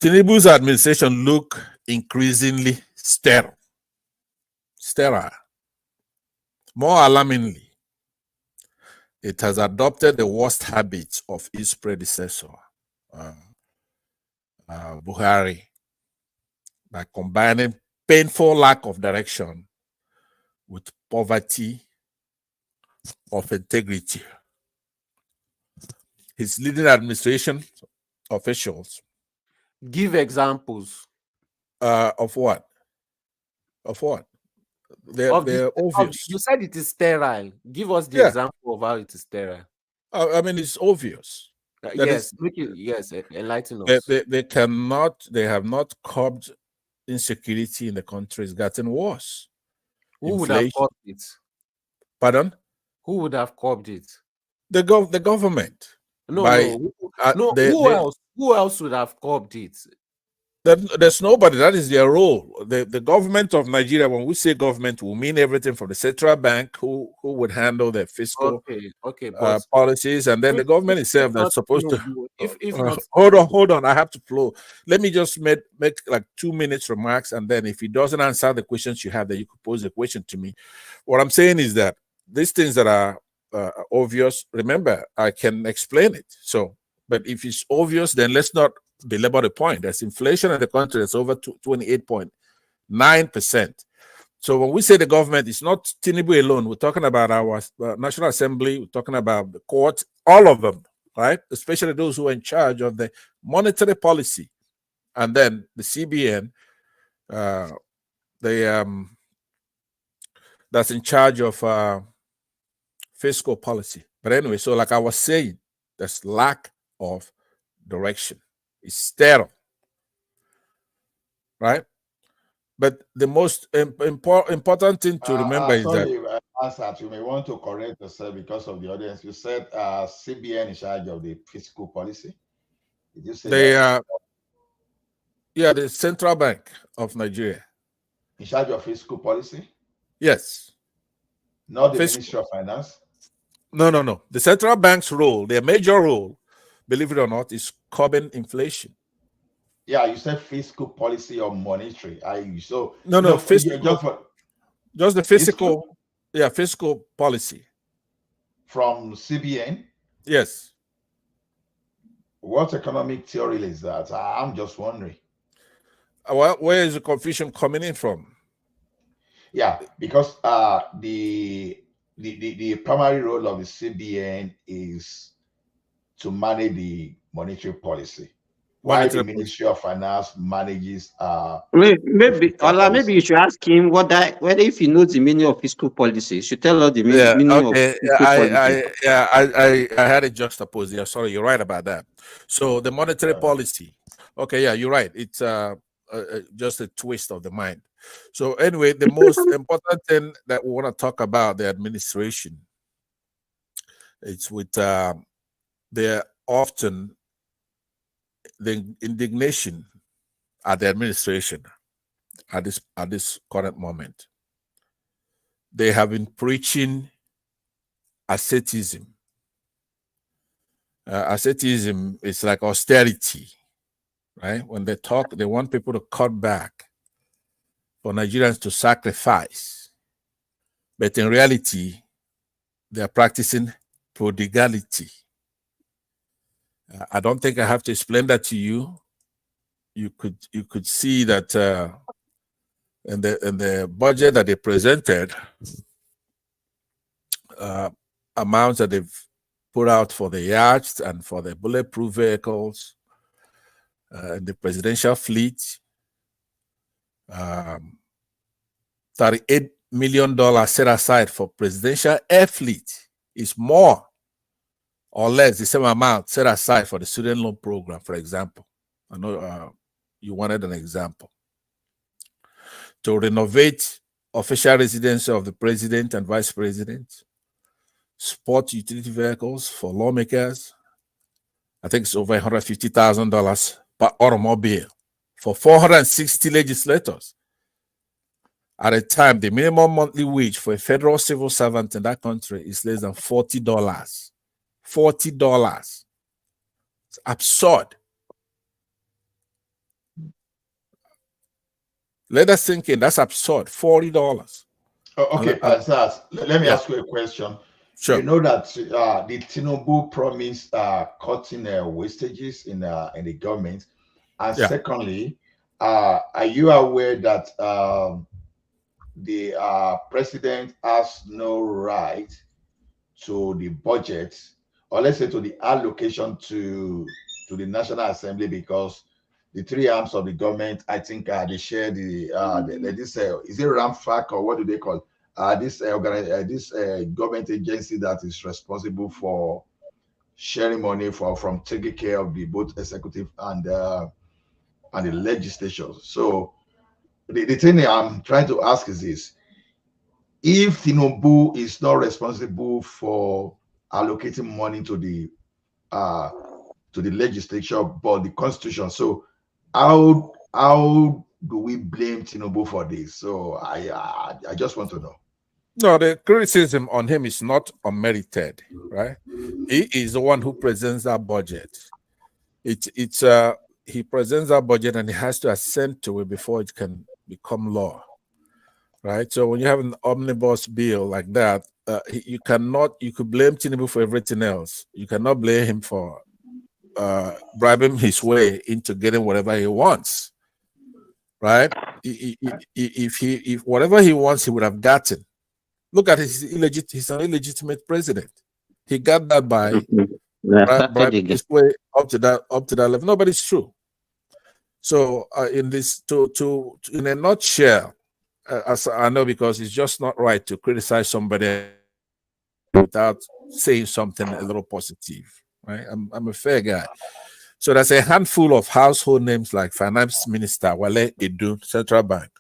Tinubu's administration look increasingly sterile. More alarmingly, it has adopted the worst habits of its predecessor, Buhari, by combining painful lack of direction with poverty of integrity. His leading administration officials. Give examples. Of what? Of what? They're obvious. You said it is sterile. Give us the example of how it is sterile. I mean, it's obvious. Yes, enlighten us. They have not curbed insecurity in the country. It's gotten worse. Who would have curbed it? Pardon? Who would have curbed it? The government. Who else? Who else would have curbed it? There's nobody. That is their role. The government of Nigeria, when we say government, will mean everything from the central bank, who would handle the fiscal policies, and then the government itself that's supposed to. Hold on. I have to flow. Let me just make like 2 minutes remarks, and then if he doesn't answer the questions you have, then you could pose a question to me. What I'm saying is that these things that are obvious, remember, I can explain it. So, but if it's obvious, then let's not belabor the point. There's inflation in the country that's over 28.9%. So when we say the government, it's not Tinubu alone. We're talking about our National Assembly. We're talking about the courts, all of them, right? Especially those who are in charge of the monetary policy, and then the CBN, that's in charge of fiscal policy. But anyway, so like I was saying, there's lack of direction. It's sterile, right? But the most important thing to remember is that you may want to correct yourself because of the audience. You said CBN in charge of the fiscal policy. Did you say that? The Central Bank of Nigeria. In charge of fiscal policy? Yes. Not the Ministry of Finance? No. The central bank's role, their major role, believe it or not, is curbing inflation. Yeah, you said fiscal policy or monetary. Fiscal. Just the fiscal. Yeah, fiscal policy. From CBN? Yes. What economic theory is that? I'm just wondering. Well, where is the confusion coming in from? Yeah, because the primary role of the CBN is to manage the monetary policy. Why the Ministry of Finance manages maybe you should ask him whether if he knows the meaning of fiscal policy. You should tell us the meaning of fiscal policy. I had it juxtaposed here. Sorry, you're right about that. So the monetary policy. Okay, yeah, you're right. It's just a twist of the mind. So anyway, the most important thing that we want to talk about the administration. It's with they're often the indignation at the administration at this current moment. They have been preaching asceticism. Asceticism is like austerity, right? When they talk, they want people to cut back, for Nigerians to sacrifice. But in reality, they are practicing prodigality. I don't think I have to explain that to you. You could see that in the budget that they presented, amounts that they've put out for the yachts and for the bulletproof vehicles, and the presidential fleet, $38 million set aside for presidential air fleet is more or less the same amount set aside for the student loan program, for example. I know you wanted an example. To renovate official residence of the president and vice president, sport utility vehicles for lawmakers. I think it's over $150,000 per automobile for 460 legislators. At a time, the minimum monthly wage for a federal civil servant in that country is less than $40. $40. It's absurd. Let us sink in. That's absurd. $40. Okay, Sars, let me ask you a question. Sure. You know that the Tinubu promised cutting wastages in the government, and secondly, are you aware that the president has no right to the budget, or let's say to the allocation to the National Assembly, because the three arms of the government, I think they share the this is it RAMFAC or what do they call this government agency that is responsible for sharing money from taking care of the both executive and the legislature. So the thing I'm trying to ask is this: if Tinubu is not responsible for allocating money to the legislature but the constitution, so how do we blame Tinubu for this? So I just want to know. No, the criticism on him is not unmerited, right? He is the one who presents that budget. He presents that budget and he has to assent to it before it can become law, right? So when you have an omnibus bill like that, you could blame Tinubu for everything else. You cannot blame him for bribing his way into getting whatever he wants, right? If whatever he wants, he would have gotten. Look at he's an illegitimate president. He got that by bribing his way up to that level. No, but it's true. So in this, in a nutshell, as I know, because it's just not right to criticize somebody without saying something a little positive, right? I'm a fair guy. So there's a handful of household names like Finance Minister Wale Edun, Central Bank,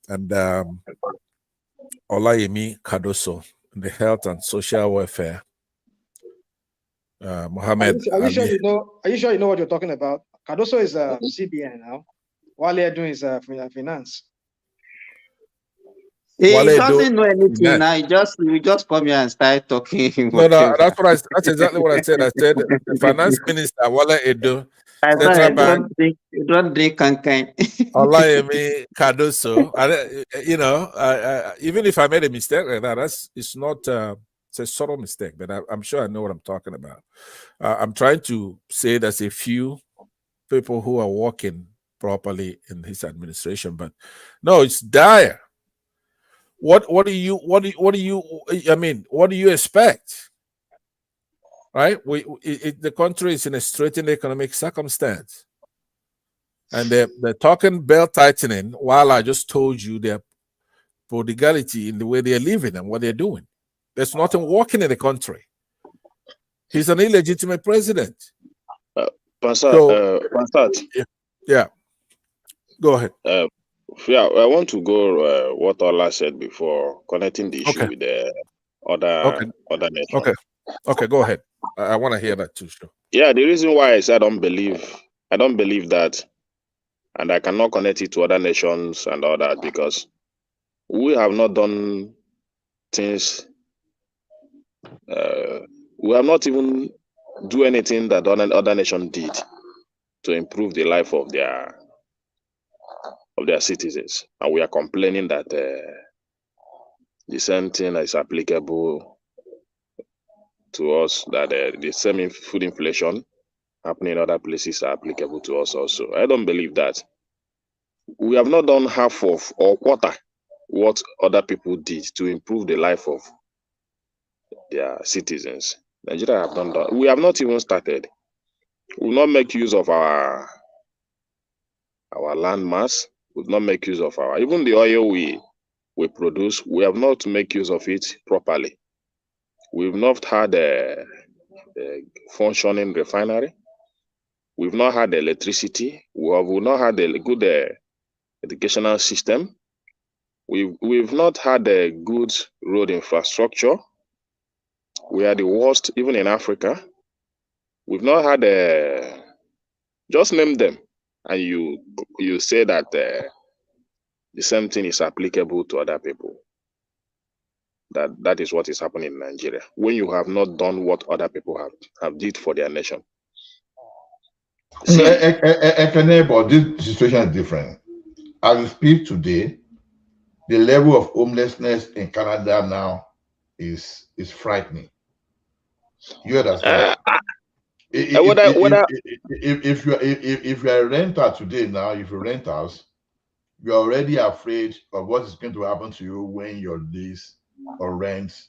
and Olayemi Kadoso, the Health and Social Welfare. Mohammed. Are you sure you know? Are you sure you know what you're talking about? Kadoso is CBN now. Wale Edun is finance. He doesn't know anything now. We just come here and start talking. No, that's exactly what I said. I said the Finance Minister Wale Edun. Central Bank. Don't drink cancan. Olayemi Kadoso. Even if I made a mistake like that, it's not. It's a subtle mistake, but I'm sure I know what I'm talking about. I'm trying to say there's a few people who are working properly in his administration, but no, it's dire. What do you expect? Right? The country is in a straitened economic circumstance, and they're talking belt tightening while I just told you their prodigality in the way they're living and what they're doing. There's nothing working in the country. He's an illegitimate president. Yeah. Go ahead. I want to go what Ola said before, connecting the issue with the other nation. Okay, go ahead. I want to hear that too. Sure. Yeah, the reason why I said I don't believe that, and I cannot connect it to other nations and all that, because we have not done things. We have not even do anything that other nation did to improve the life of their citizens, and we are complaining that the same thing is applicable to us, that the same food inflation happening in other places are applicable to us also. I don't believe that. We have not done half of or quarter what other people did to improve the life of their citizens. Nigeria have done that. We have not even started. We will not make use of our land mass. We will not make use of even the oil we produce. We have not make use of it properly. We've not had a functioning refinery. We've not had electricity. We've not had a good educational system. We've not had a good road infrastructure. We are the worst, even in Africa. We've not had just name them, and you say that the same thing is applicable to other people. That is what is happening in Nigeria, when you have not done what other people have did for their nation. But this situation is different. As we speak today, the level of homelessness in Canada now is frightening. You understand? If you're a renter today now, if you rent house, you're already afraid of what is going to happen to you when your lease or rent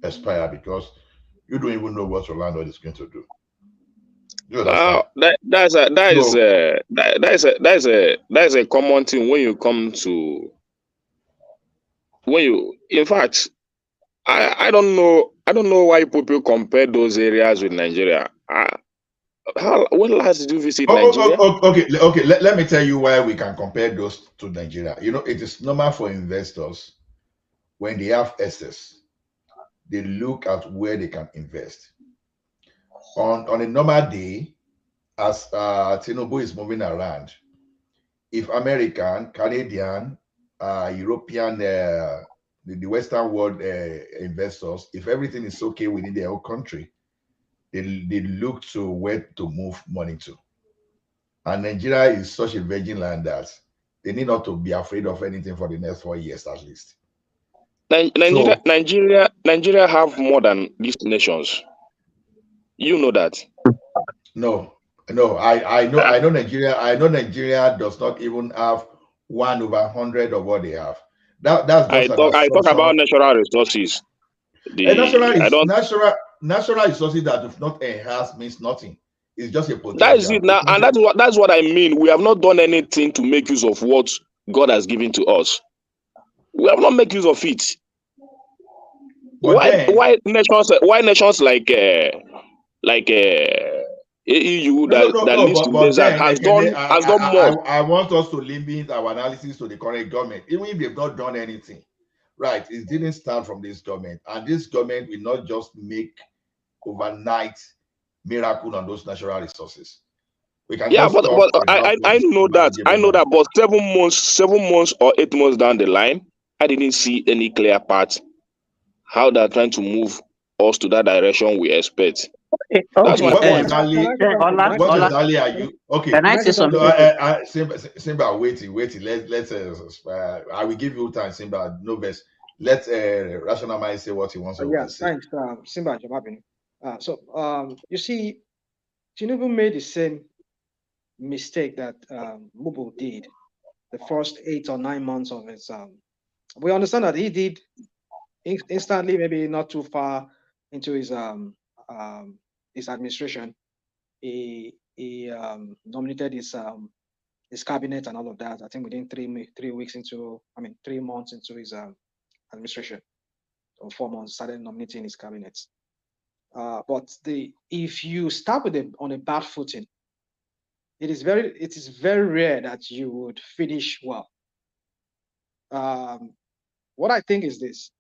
expire, because you don't even know what your landlord is going to do. You understand? That is a common thing when you come to in fact, I don't know why people compare those areas with Nigeria. When last did you visit Nigeria? Okay. Let me tell you why we can compare those to Nigeria. You know, it is normal for investors when they have excess, they look at where they can invest. On a normal day, as Tinubu is moving around, if American, Canadian, European, the Western world investors, if everything is okay within their own country, they look to where to move money to. And Nigeria is such a virgin land that they need not to be afraid of anything for the next 4 years at least. Nigeria have more than these nations. You know that. No, I know Nigeria. I know Nigeria does not even have 1/100 of what they have. That's just I talk about natural resources. Natural resources that if not enhanced means nothing. It's just a potential. That is it now, and that's what I mean. We have not done anything to make use of what God has given to us. We have not made use of it. Why nations like EU that lives in desert has done more. I want us to limit our analysis to the current government, even if they've not done anything. Right, it didn't start from this government, and this government will not just make overnight miracle on those natural resources. We can but I know that. But 7 months or 8 months down the line, I didn't see any clear path how they're trying to move us to that direction we expect. That's my point. What exactly are you? Okay. Can I say something? Simba, waiting. Let's I will give you time, Simba. No best. Let Rational Mind say what he wants to say. Thanks, Simba. You see, Tinubu made the same mistake that Mubu did the first 8 or 9 months of his. We understand that he did instantly, maybe not too far into his administration. He nominated his cabinet and all of that. I think within 3 weeks into, 3 months into his administration, or 4 months, started nominating his cabinet. But if you start on a bad footing, it is very rare that you would finish well. What I think is this: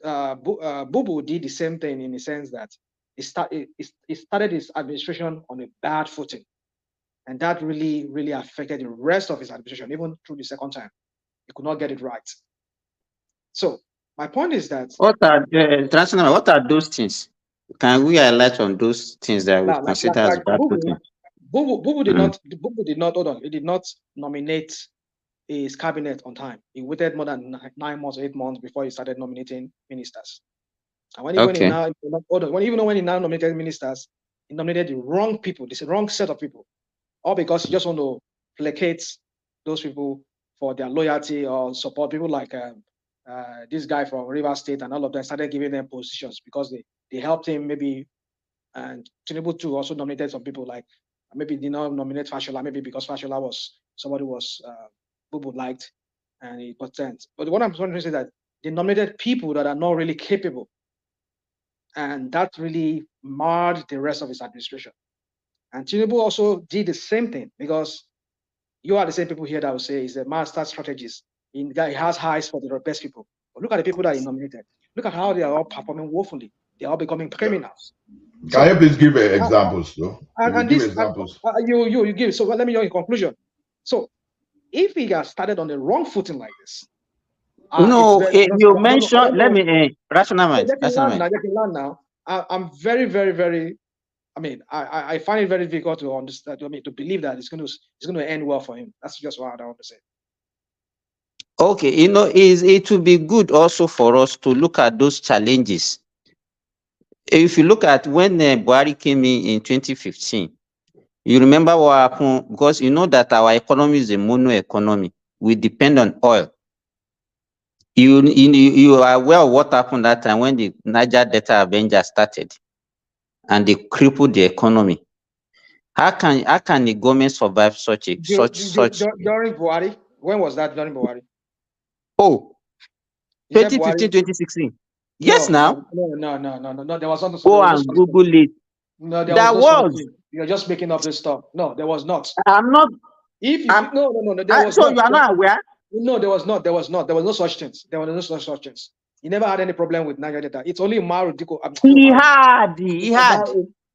Bubu did the same thing in the sense that he started his administration on a bad footing, and that really affected the rest of his administration. Even through the second time, he could not get it right. So my point is that what are those things? Can we highlight on those things that we consider as bad footing? Bubu did not hold on. He did not nominate his cabinet on time. He waited more than 9 months, 8 months before he started nominating ministers. And when he now nominated ministers, he nominated the wrong people, the wrong set of people, all because he just want to placate those people for their loyalty or support. People like this guy from Rivers State and all of them started giving them positions because they helped him maybe. And Tinubu too also nominated some people, like maybe did not nominate Fashola, maybe because Fashola was somebody Bubu liked and he percent. But what I'm trying to say is that they nominated people that are not really capable, and that really marred the rest of his administration. And Tinubu also did the same thing, because you are the same people here that will say he's a master strategist. He has eyes for the best people. But look at the people that he nominated. Look at how they are all performing woefully. They are all becoming criminals. Can you please give examples, though? Give examples. You give. So let me know in conclusion. So if he has started on the wrong footing like this, you mentioned. Let me Rational Mind. Now, I'm very, very, very. I find it very difficult to understand. To believe that it's going to end well for him. That's just what I want to say. Okay, it will be good also for us to look at those challenges. If you look at when Buhari came in 2015, you remember what happened, because you know that our economy is a mono economy. We depend on oil. You are aware of what happened that time when the Niger Delta Avenger started and they crippled the economy. How can the government survive such? During Buhari? When was that during Buhari? Oh, 2015, 2016. Yes, No, now. No. There was not. Go and Google it. No, there That was no was. You're just making up this stuff. No, there was not. I'm not. No. There was so not. You are not aware? No, there was not. There was no such things. There was no such things. He never had any problem with Niger Delta. It's only Umaru Diko. He had.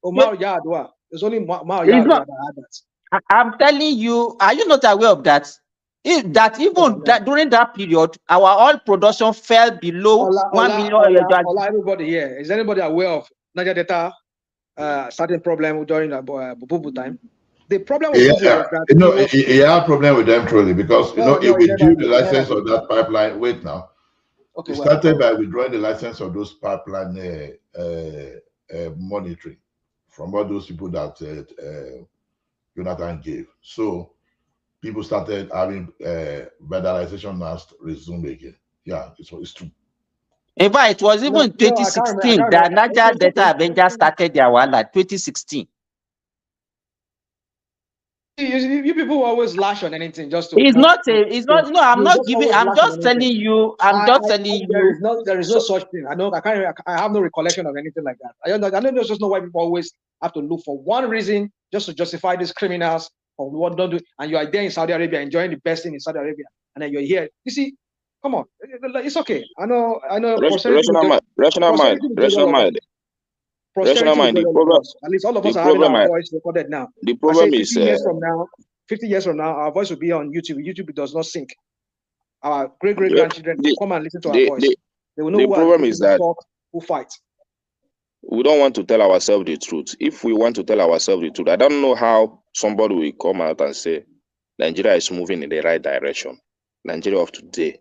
Umaru Yadwa. It's only Umaru Yadwa that had that. I'm telling you, are you not aware of that? During that period, our oil production fell below 1 million. Everybody here, is anybody aware of Niger Delta starting problem during the Bubu time? The problem with Bubu was that he had a problem with them truly because he withdrew the license of that pipeline. Wait now. Okay, it started by withdrawing the license of those pipeline monitoring from all those people that Jonathan gave. So people started having vandalization now resume again. Yeah, it's true. In fact, it was even 2016 that Niger Delta Avenger started their war, like 2016. You people always lash on anything just to. I'm not giving. I'm just telling you. There is no such thing. I have no recollection of anything like that. I don't just know why people always have to look for one reason just to justify these criminals or what don't do. And you are there in Saudi Arabia enjoying the best thing in Saudi Arabia, and then you're here. You see, come on, it's okay. I know. Rational mind. At least all of us are having our voice recorded now. The problem is 50 years from now, our voice will be on YouTube. YouTube does not sync. Our great grandchildren will come and listen to our voice. They will know the problem is that who fight. We don't want to tell ourselves the truth. If we want to tell ourselves the truth, I don't know how somebody will come out and say Nigeria is moving in the right direction. Nigeria of today,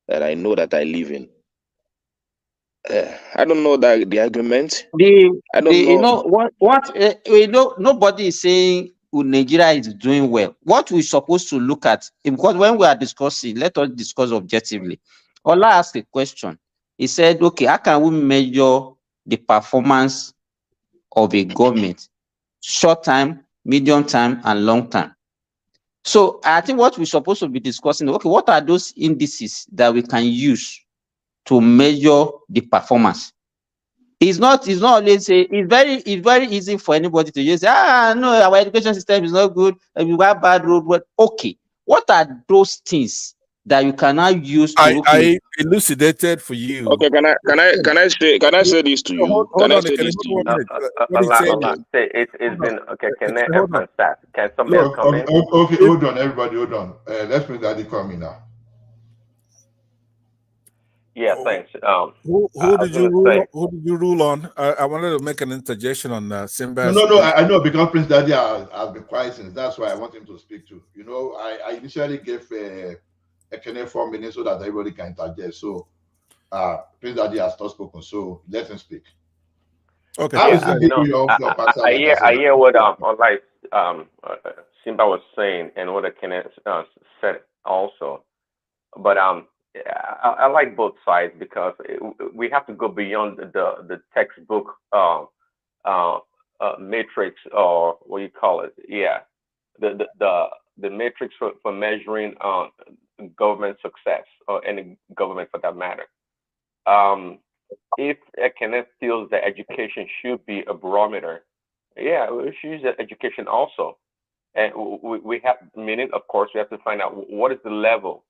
that I know that I live in. I don't know that the argument. Nobody is saying Nigeria is doing well. What we're supposed to look at, because when we are discussing, let us discuss objectively. Ola asked a question. He said, okay, how can we measure the performance of a government, short time, medium time, and long time? So I think what we're supposed to be discussing, okay, what are those indices that we can use to measure the performance? It's not always it's very easy for anybody to just say, no, our education system is not good, we have bad road. But okay, what are those things that you can now use to I elucidated for you? Okay, can I say this to you? Can I say this to you? It's been okay. Can somebody else come in? Okay, hold on, everybody, hold on. Let's bring Daddy come in now. Yeah, thanks. Who did you rule on? I wanted to make an interjection on Simba's. No, I know, because Prince Daddy has been quiet since. That's why I want him to speak to. I initially gave a Kenneth 4 minutes so that everybody can interject. So Prince Daddy has not spoken, so let him speak. Okay. I hear what Simba was saying and what Kenneth said also, but I like both sides because we have to go beyond the textbook matrix, or what you call it. Yeah, the matrix for measuring government success, or any government for that matter. If Kenneth feels that education should be a barometer, yeah, we should use education also. And we have, meaning, of course, we have to find out what is the level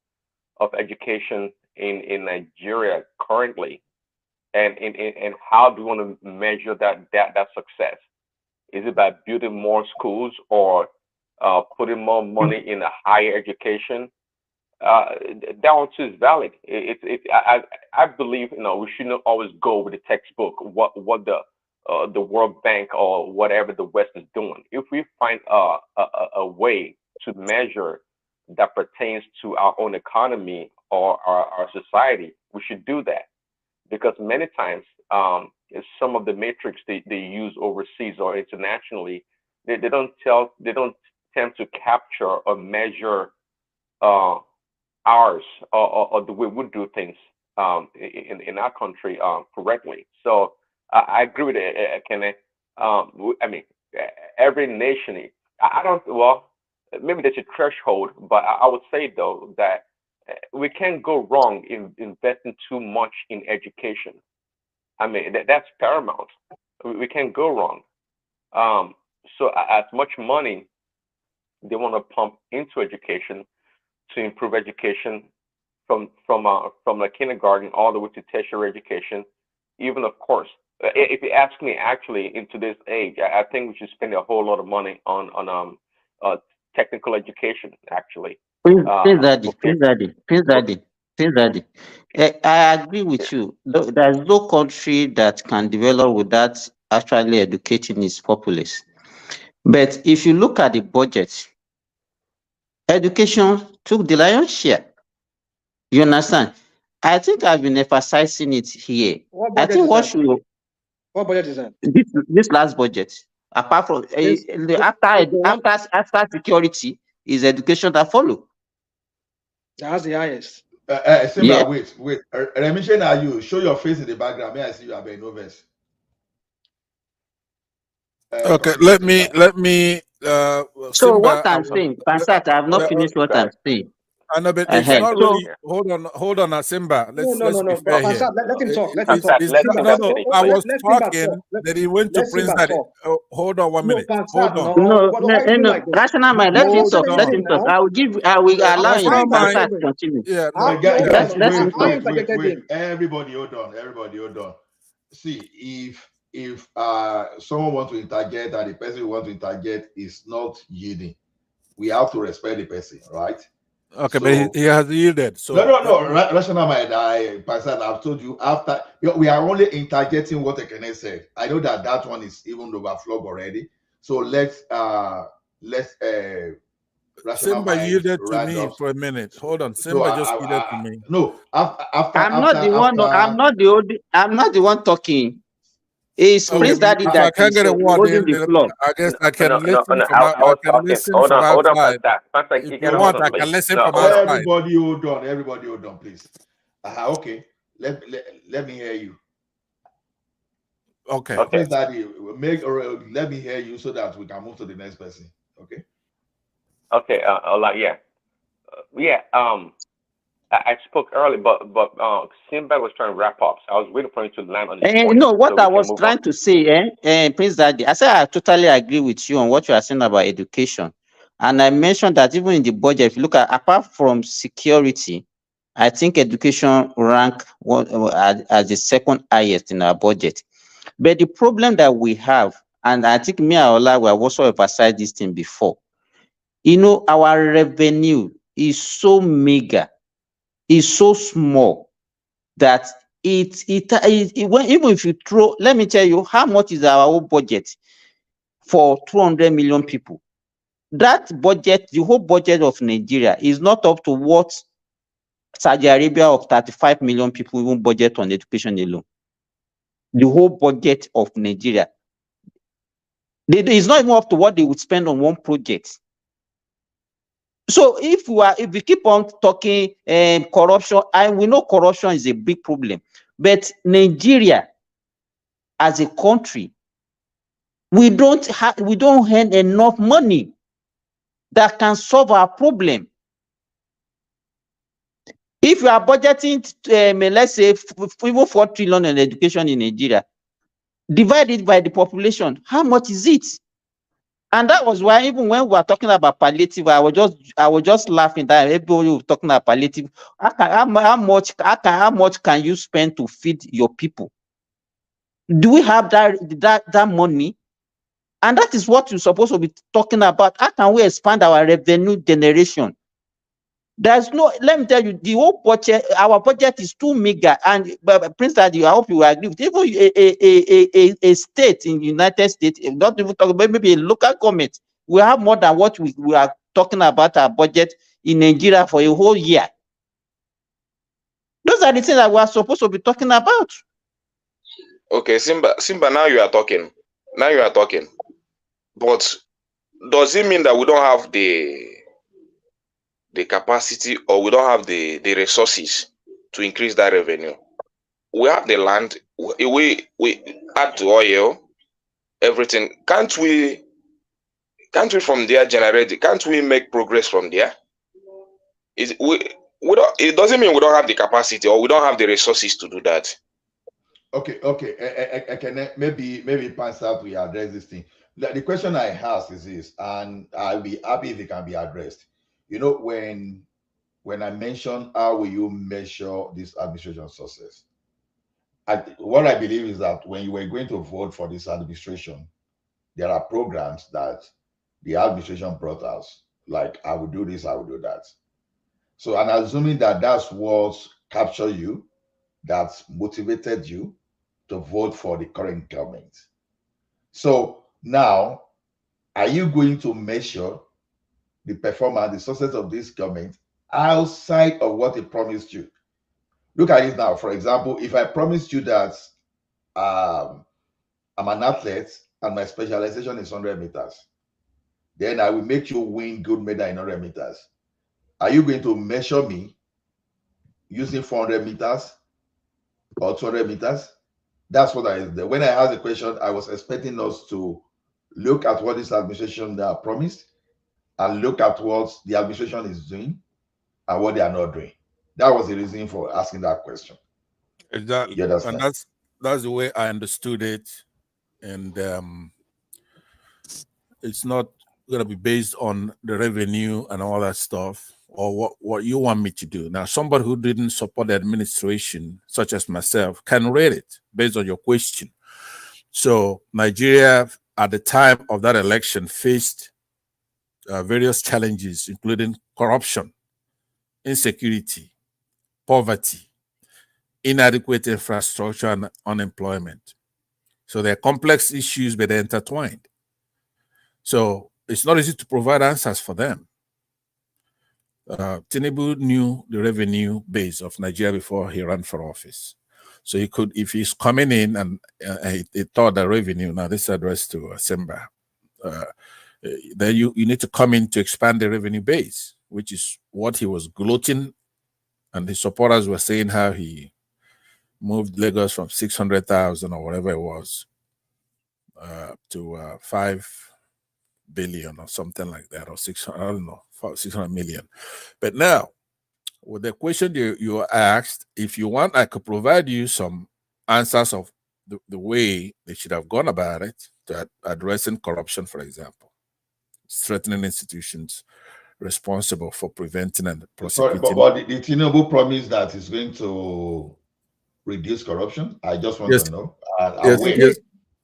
of education in Nigeria currently, and how do we want to measure that success? Is it by building more schools or putting more money in a higher education? That one too is valid. I believe we shouldn't always go with the textbook, what the World Bank or whatever the West is doing. If we find a way to measure that pertains to our own economy or our society, we should do that. Because many times, some of the metrics they use overseas or internationally, they don't tend to capture or measure ours or the way we do things in our country correctly. So I agree with Kenneth. I mean, every nation, I don't, well, maybe there's a threshold, but I would say though that we can't go wrong in investing too much in education. I mean, that's paramount. We can't go wrong. So as much money they want to pump into education to improve education from the kindergarten all the way to tertiary education, even of course, if you ask me, actually, in today's age, I think we should spend a whole lot of money on technical education, actually. Prince Daddy. I agree with you. There's no country that can develop without actually educating its populace. But if you look at the budget, education took the lion's share. You understand? I think I've been emphasizing it here. What I budget think is what that? should What budget is that? this last budget, apart from after security, is education that follow. That's the highest. Simba, Yeah. wait. Remission, are you? Show your face in the background. May I see you? I've been nervous. Okay, let me. So Simba, what I'm saying, Pansat, I have not finished what I'm saying. I know, but it's not really. Hold on, Simba. Let's be fair here. Let him talk. Let him No, talk. I was talking that he went to Prince Daddy. Hold on 1 minute. Hold on. No. Rational mind. Let him talk. Let him talk. I will allow him. Pansat to continue. Yeah. Wait. Everybody, hold on. See, if someone wants to interject and the person who wants to interject is not yielding, we have to respect the person, right? Okay, so, but he has yielded. So no. Rational mind. I've told you after we are only interjecting what Kenneth said. I know that one is even overflowed already. So let's Simba yielded to me for a minute. Hold on, Simba just yielded to me. No, I'm not the one talking. It's Prince Daddy that I can't get a word in. I guess I can listen from outside. If you want, I can listen from outside. Everybody hold on, please. Okay. Let me hear you. Okay. Prince Daddy, let me hear you so that we can move to the next person. Okay. Okay. I spoke early, but Simba was trying to wrap up. So I was waiting for him to land on his point. No, what I was trying to say, Prince Daddy, I said I totally agree with you on what you are saying about education. And I mentioned that even in the budget, if you look at, apart from security, I think education rank as the second highest in our budget. But the problem that we have, and I think me and Ola we have also emphasized this thing before, our revenue is so meager, is so small that even if you throw, let me tell you how much is our whole budget for 200 million people. That budget, the whole budget of Nigeria, is not up to what Saudi Arabia of 35 million people even budget on education alone. The whole budget of Nigeria, it's not even up to what they would spend on one project. So if we keep on talking corruption, and we know corruption is a big problem, but Nigeria as a country, we don't earn enough money that can solve our problem. If you are budgeting, let's say, even 4 trillion in education in Nigeria, divided by the population, how much is it? And that was why even when we were talking about palliative, I was just laughing that everybody was talking about palliative. How much can you spend to feed your people? Do we have that money? And that is what you're supposed to be talking about. How can we expand our revenue generation? There's no, let me tell you, the whole budget, our budget is too meager. And Prince Daddy, I hope you agree with even a state in the United States, not even talking about maybe a local government, we have more than what we are talking about our budget in Nigeria for a whole year. Those are the things that we are supposed to be talking about. Okay, Simba, now you are talking. Now you are talking. But does it mean that we don't have the capacity, or we don't have the resources to increase that revenue? We have the land, we add to oil, everything. Can't we from there generate? Can't we make progress from there? It doesn't mean we don't have the capacity or we don't have the resources to do that. Okay. Maybe pass out, we address this thing. The question I ask is this, and I'll be happy if it can be addressed. You know, when I mentioned how will you measure this administration success, what I believe is that when you were going to vote for this administration, there are programs that the administration brought us, like I will do this, I will do that. So I'm assuming that that's what captured you, that's motivated you to vote for the current government. So now, are you going to measure the performance, the success of this government outside of what it promised you? Look at it now. For example, if I promised you that I'm an athlete and my specialization is 100 meters, then I will make you win gold medal in 100 meters. Are you going to measure me using 400 meters or 200 meters? That's what when I asked the question, I was expecting us to look at what this administration promised and look at what the administration is doing and what they are not doing. That was the reason for asking that question. Exactly. You understand? And that's the way I understood it. And it's not going to be based on the revenue and all that stuff, or what you want me to do. Now, somebody who didn't support the administration, such as myself, can read it based on your question. So Nigeria, at the time of that election, faced various challenges, including corruption, insecurity, poverty, inadequate infrastructure, and unemployment. So they're complex issues, but they're intertwined. So it's not easy to provide answers for them. Tinubu knew the revenue base of Nigeria before he ran for office. So he could, if he's coming in and he thought the revenue, now this is addressed to Simba, then you need to come in to expand the revenue base, which is what he was gloating, and his supporters were saying how he moved Lagos from 600,000 or whatever it was to 5 billion or something like that, or 600, I don't know, 600 million. But now, with the question you asked, if you want, I could provide you some answers of the way they should have gone about it, to addressing corruption, for example, strengthening institutions responsible for preventing and prosecuting. But the Tinubu promised that he's going to reduce corruption. I just want to know.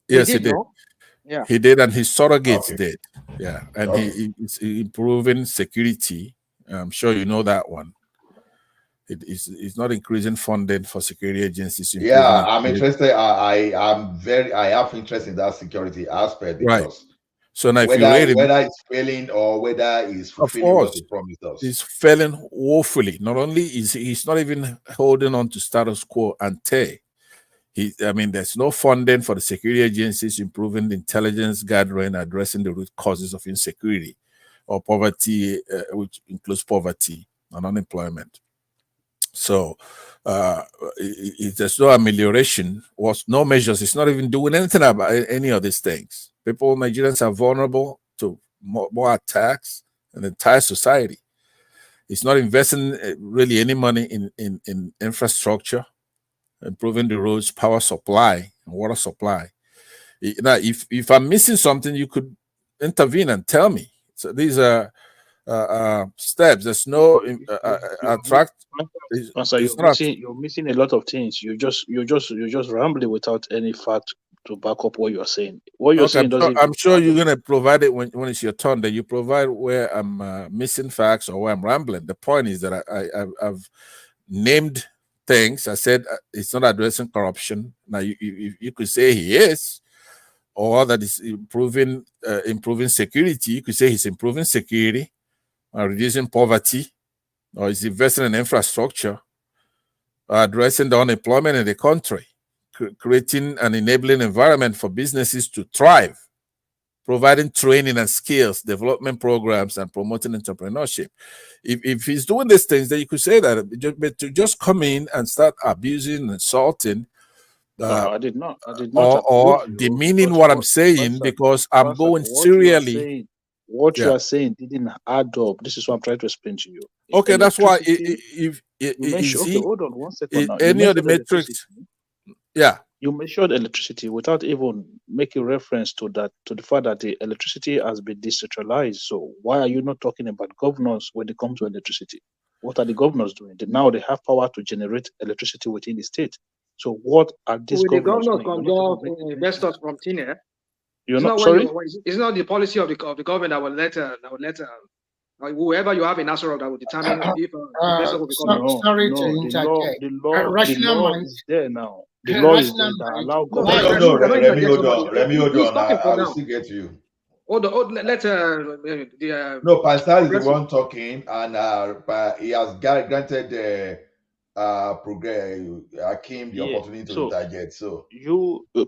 Yes, he did. Yeah. He did, and his surrogates did. Yeah, and he's improving security. I'm sure you know that one. It's not increasing funding for security agencies. Yeah, I'm interested. I have interest in that security aspect, because right. So now, if whether, you read him, whether it's failing or whether it's fulfilling what he promised us, he's failing woefully. Not only is he's not even holding on to status quo ante. There's no funding for the security agencies improving the intelligence gathering, addressing the root causes of insecurity or poverty, which includes poverty and unemployment. So there's no amelioration, no measures. It's not even doing anything about any of these things. Nigerians are vulnerable to more attacks in the entire society. It's not investing really any money in infrastructure, improving the roads, power supply, and water supply. Now, if I'm missing something, you could intervene and tell me. So these are steps. There's no attract. You're missing a lot of things. You're just rambling without any fact to back up what you're saying. What you're saying doesn't. I'm sure you're gonna provide it when it's your turn. That you provide where I'm missing facts or where I'm rambling. The point is that I've named things. I said it's not addressing corruption. Now you could say he is, or that is improving security. You could say he's improving security. reducing poverty, or is investing in infrastructure, addressing the unemployment in the country, creating an enabling environment for businesses to thrive, providing training and skills development programs, and promoting entrepreneurship. If he's doing these things, then you could say that. But to just come in and start abusing, insulting, no, I did not. Or demeaning what I'm saying, because I'm going serially. What you are saying didn't add up. This is what I'm trying to explain to you. Okay, that's why Hold on 1 second. Any of the metrics, you measured electricity without even making reference to that, to the fact that the electricity has been decentralized. So why are you not talking about governors when it comes to electricity? What are the governors doing? Now they have power to generate electricity within the state. So what are these governors doing? Investors from thin air. You're not sorry. It's not the policy of the government that will let whoever you have in Nasser that will determine if investors will become. Sorry to interject. The law is there now. The law is there that allow government. Let me hold on. I will still get to you. No, Pastor is the one talking, and he has granted Hakim the opportunity to interject. So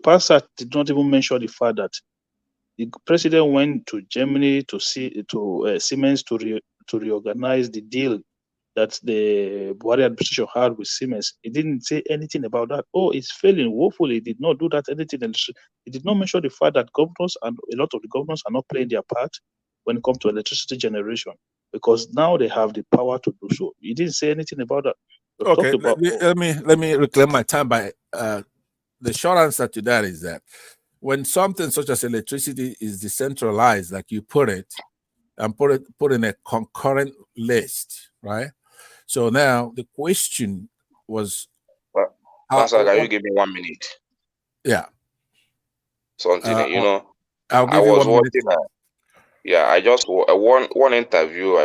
Pastor did not even mention the fact that the president went to Germany to see Siemens to reorganize the deal that the Buhari administration had with Siemens. He didn't say anything about that. Oh, it's failing woefully. He did not do that anything. He did not mention the fact that governors and a lot of the governors are not playing their part when it comes to electricity generation, because now they have the power to do so. He didn't say anything about that. Okay, let me reclaim my time by the short answer to that is that when something such as electricity is decentralized, like you put it, and put in a concurrent list, right? So now the question was, Pastor, can you give me 1 minute? Yeah. Something, I'll give you 1 minute. I just one interview I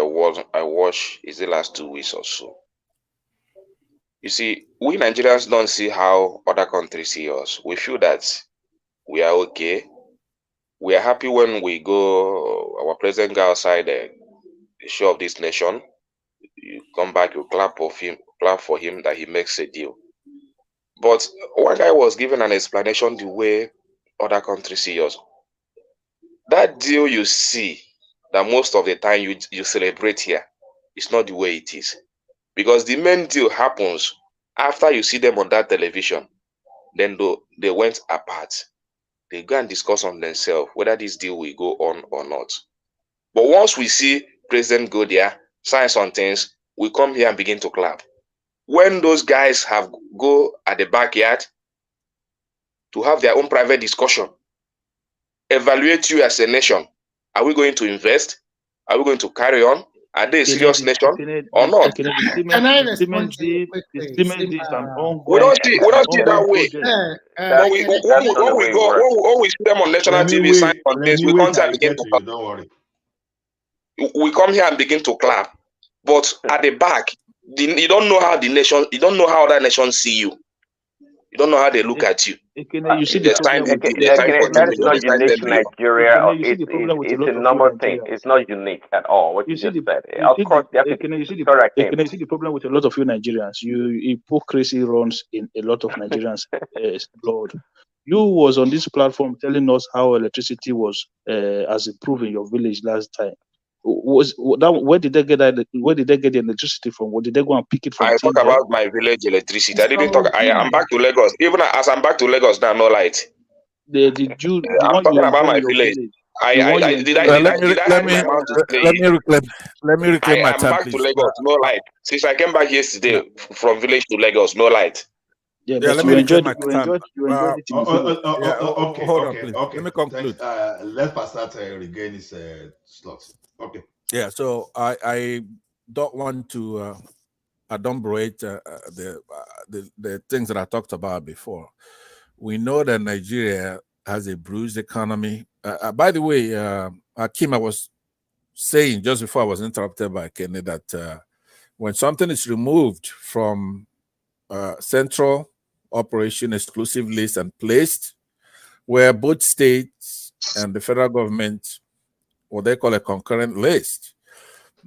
watched is the last 2 weeks or so. You see, we Nigerians don't see how other countries see us. We feel that we are okay. We are happy when we go, our president go outside the show of this nation. You come back, you clap for him that he makes a deal. But one guy was given an explanation the way other countries see us. That deal you see, that most of the time you celebrate here, it's not the way it is. Because the main deal happens after you see them on that television. Then they went apart. They go and discuss on themselves whether this deal will go on or not. But once we see president go there, sign some things, we come here and begin to clap. When those guys have go at the backyard to have their own private discussion, evaluate you as a nation. Are we going to invest? Are we going to carry on? Are they a serious nation or not? Can I respond to you quickly? We don't see that way. When we see them on national TV sign on things, we come here and begin to clap. Don't worry. We come here and begin to clap, but at the back, you don't know how you don't know how other nations see you. You don't know how they look at you. You see that's not unique to Nigeria. It's a normal thing. It's not unique at all. What you just said. Of course, you see the problem with a lot of you Nigerians. Hypocrisy runs in a lot of Nigerians' blood. You was on this platform telling us how electricity was has improved in your village last time. Where did they get that? Where did they get the electricity from? Where did they go and pick it from? I talk about my village electricity. I didn't talk. I'm back to Lagos. Even as I'm back to Lagos now, no light. I'm talking about my village. Let me reclaim my time, I'm back to Lagos. No light. Since I came back yesterday from village to Lagos, no light. Yeah, but let me enjoyed it. Okay. Let me conclude. Let Pastor regain his slot. Okay. Yeah, so I don't want to adumbrate the things that I talked about before. We know that Nigeria has a bruised economy. By the way, Hakim, I was saying just before I was interrupted by Kenny that when something is removed from central operation exclusive list and placed where both states and the federal government, what they call a concurrent list,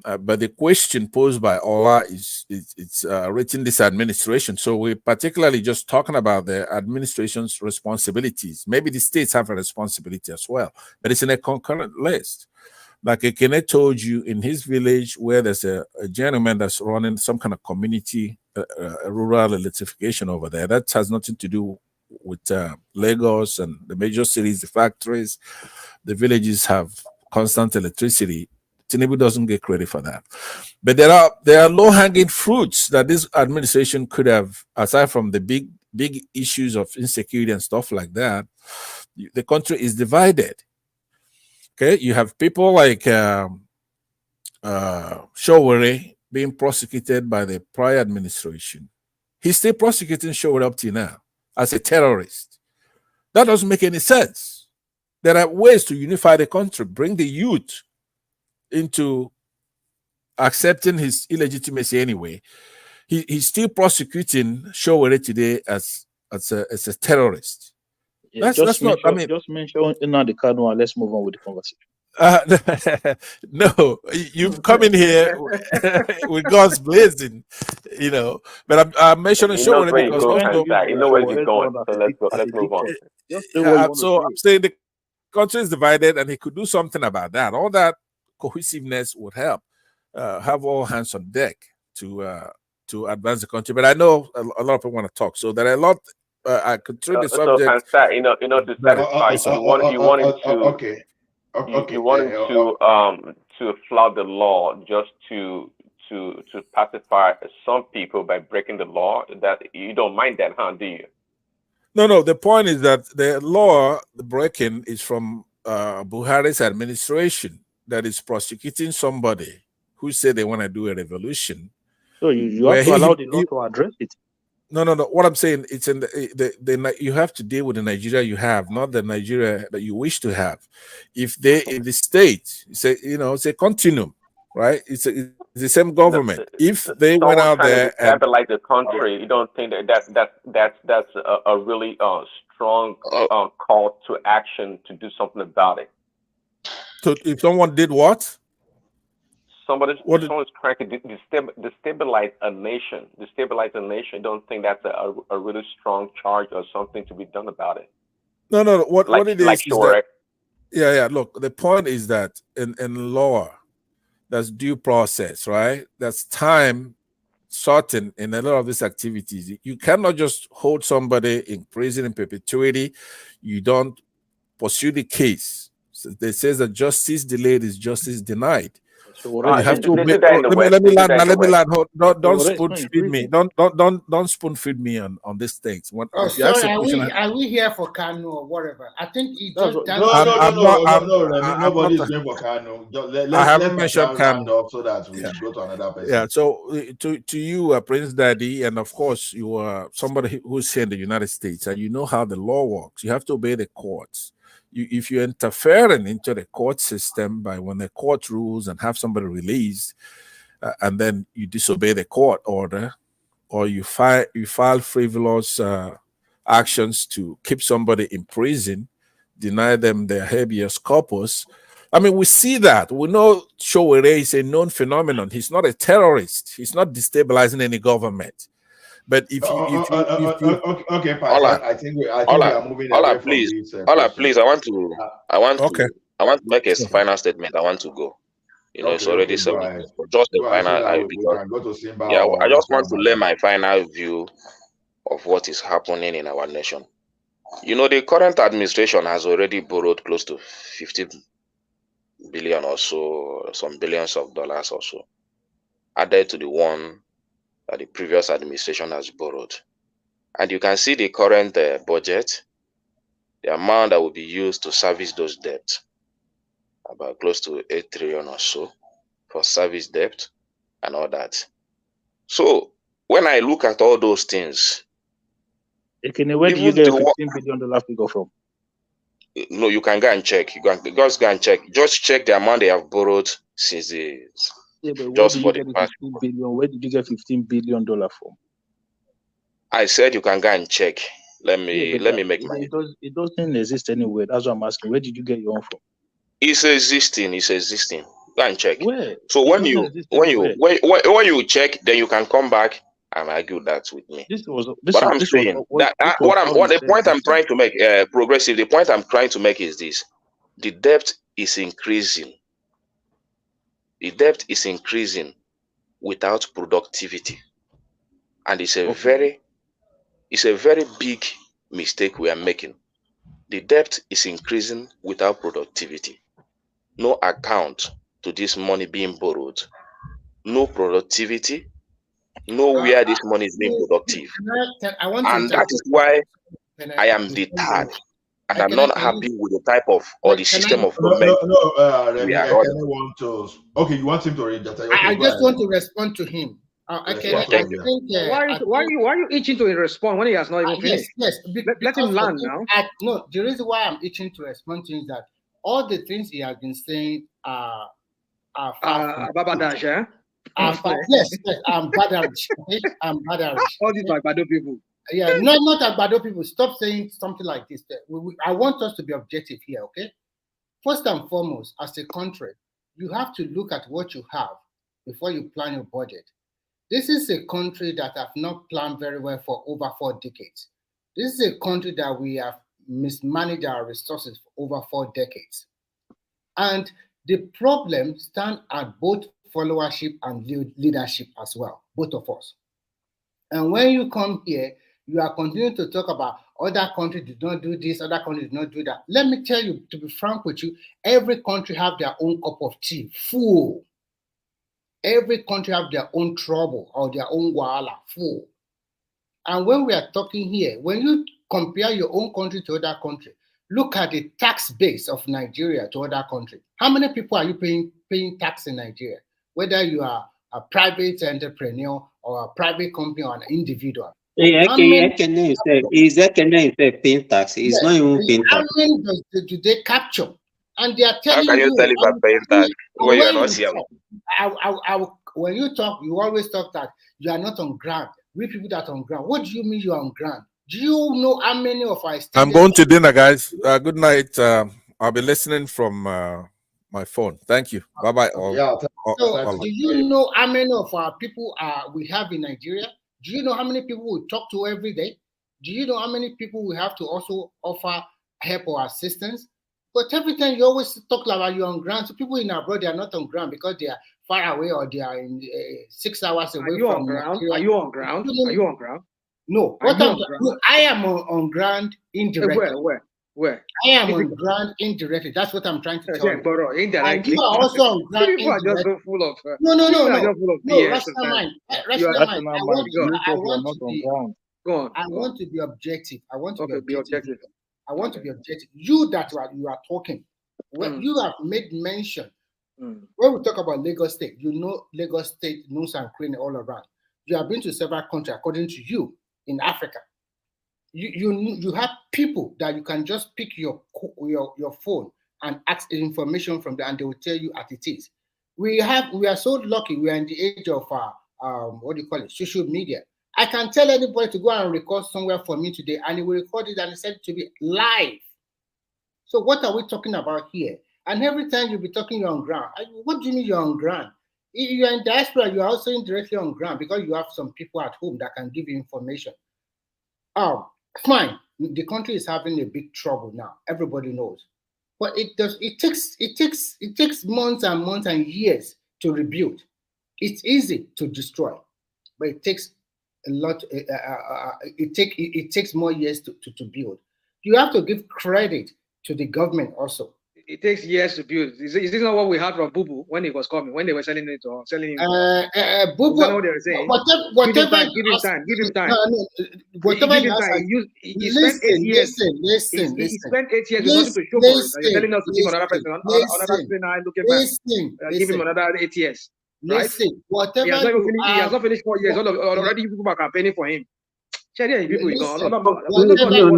But the question posed by Ola is it's reaching this administration. So we're particularly just talking about the administration's responsibilities. Maybe the states have a responsibility as well, but it's in a concurrent list. Like Kenneth told you, in his village where there's a gentleman that's running some kind of community rural electrification over there, that has nothing to do with Lagos and the major cities, the factories. The villages have constant electricity. Tinubu doesn't get credit for that. But there are low-hanging fruits that this administration could have, aside from the big issues of insecurity and stuff like that. The country is divided. Okay, you have people like Showore being prosecuted by the prior administration. He's still prosecuting Showore up to now as a terrorist. That doesn't make any sense. There are ways to unify the country, bring the youth into accepting his illegitimacy anyway. He's still prosecuting Showore today as a terrorist. Yeah, just mention Nnamdi Kanu and let's move on with the conversation. No, you've come in here with God's blazing, you know. But I'm mentioning Showore because you know where he's going. So let's move on. So I'm saying the country is divided, and he could do something about that. All that cohesiveness would help. Have all hands on deck to advance the country. But I know a lot of people want to talk, so there are a lot. I could treat the subject. So, you know, to satisfy you wanted to flout the law just to pacify some people by breaking the law. That you don't mind that, huh? Do you? No. The point is that the law, the breaking, is from Buhari's administration that is prosecuting somebody who said they want to do a revolution. So you have to allow the law to address it. No. What I'm saying, it's in the you have to deal with the Nigeria you have, not the Nigeria that you wish to have. If the state, it's a continuum, right? It's the same government. If they went out there and stabilize the country, you don't think that's a really strong call to action to do something about it? So if someone did what? Someone's trying to destabilize a nation. Don't think that's a really strong charge or something to be done about it. No. What it is that, yeah. Look, the point is that in law, there's due process, right? That's time certain in a lot of these activities. You cannot just hold somebody in prison in perpetuity. You don't pursue the case. So they say that justice delayed is justice denied. So you have to let me land. Don't spoon feed me. Don't spoon feed me on these things. Sorry, are we here for Kanu or whatever? I think he just Nobody's going for Kanu. I haven't mentioned Kanu so that we go to another person. Yeah. So to you, Prince Daddy, and of course you are somebody who's here in the United States, and you know how the law works. You have to obey the courts. If you're interfering into the court system by when the court rules and have somebody released, and then you disobey the court order, or you file frivolous actions to keep somebody in prison, deny them their habeas corpus. I mean, we see that. We know Showore is a known phenomenon. He's not a terrorist. He's not destabilizing any government. But if okay, Pastor, I think we are moving away from this. Please, I want to make a final statement. I want to go. It's already 7 minutes. Just the final. I just want to lay my final view of what is happening in our nation. The current administration has already borrowed close to 50 billion or so, some billions of dollars or so, added to the one that the previous administration has borrowed. And you can see the current budget, the amount that will be used to service those debts, about close to 8 trillion or so for service debt and all that. So when I look at all those things, where do you get $15 billion figure from? No, you can go and check. You can just go and check. Just check the amount they have borrowed since the just for the past. Where did you get $15 billion from? I said you can go and check. Let me make my. It doesn't exist anywhere. That's what I'm asking. Where did you get your own from? It's existing. Go and check. Where? So It when doesn't you exist when you anywhere. when you check, then you can come back and argue that with me. But I'm saying that what the point I'm trying to make, progressive. The point I'm trying to make is this: the debt is increasing. The debt is increasing without productivity, and it's a very big mistake we are making. The debt is increasing without productivity. No account to this money being borrowed. No productivity. Nowhere this money is being productive. And that is why I am deterred. And I'm not happy with the type of or the system of government we are running. Okay, you want him to read that? Okay, I just want to respond to him. Why are you itching to respond when he has not even finished? Yes. Let him land now. No, the reason why I'm itching to respond to him is that all the things he has been saying are Babadash, eh? Yes, I'm Badarish. Okay? I'm Badarish. All these Agbado people. Yeah, not Agbado people. Stop saying something like this. I want us to be objective here, okay? First and foremost, as a country, you have to look at what you have before you plan your budget. This is a country that have not planned very well for over 4 decades. This is a country that we have mismanaged our resources for over 4 decades. And the problem stands at both followership and leadership as well, both of us. And when you come here, you are continuing to talk about other countries did not do this, other countries did not do that. Let me tell you, to be frank with you, every country have their own cup of tea, full. Every country have their own trouble or their own wahala, full. And when we are talking here, when you compare your own country to other country, look at the tax base of Nigeria to other country. How many people are you paying tax in Nigeria? Whether you are a private entrepreneur or a private company or an individual. Is that paying tax? It's not even paying tax. How many do they capture? And they are telling you. How can you tell if I'm paying tax when you are not here? When you talk, you always talk that you are not on ground. We people that are on ground. What do you mean you are on ground? Do you know how many of our students? I'm going to dinner, guys. Good night. I'll be listening from my phone. Thank you. Bye-bye. So, do you know how many of our people we have in Nigeria? Do you know how many people we talk to every day? Do you know how many people we have to also offer help or assistance? But every time you always talk about you're on ground. So people in abroad, they are not on ground because they are far away or they are in 6 hours away from ground. Are you on ground? Are you on ground? No. I am on ground indirectly. Where? I am on ground indirectly. That's what I'm trying to tell you. Indirectly. You are also on ground indirectly. People are just so full of. No. Rastaman. I want to be objective. I want to be objective. I want to be objective. You are talking. When you have made mention, when we talk about Lagos State, you know Lagos State knows and clean all around. You have been to several countries, according to you, in Africa. You have people that you can just pick your phone and ask information from them, and they will tell you as it is. We are so lucky. We are in the age of social media. I can tell anybody to go and record somewhere for me today, and he will record it and send it to me live. So what are we talking about here? And every time you'll be talking, you're on ground. What do you mean you're on ground? If you're in diaspora, you're also indirectly on ground because you have some people at home that can give you information. Fine. The country is having a big trouble now. Everybody knows. But it takes months and months and years to rebuild. It's easy to destroy, but it takes a lot. It takes more years to build. You have to give credit to the government also. It takes years to build. Is this not what we had from Bubu when he was coming, when they were selling it or selling him? Bubu, what they were saying. Whatever. Give him time. Give him time. Whatever. Give him time. He spent 8 years. Listen. He spent 8 years with nothing to show for it. You're telling us to give another person, another trainer looking back. Give him another 8 years. Right? Listen. Whatever. He has not finished 4 years. Already people are campaigning for him. No,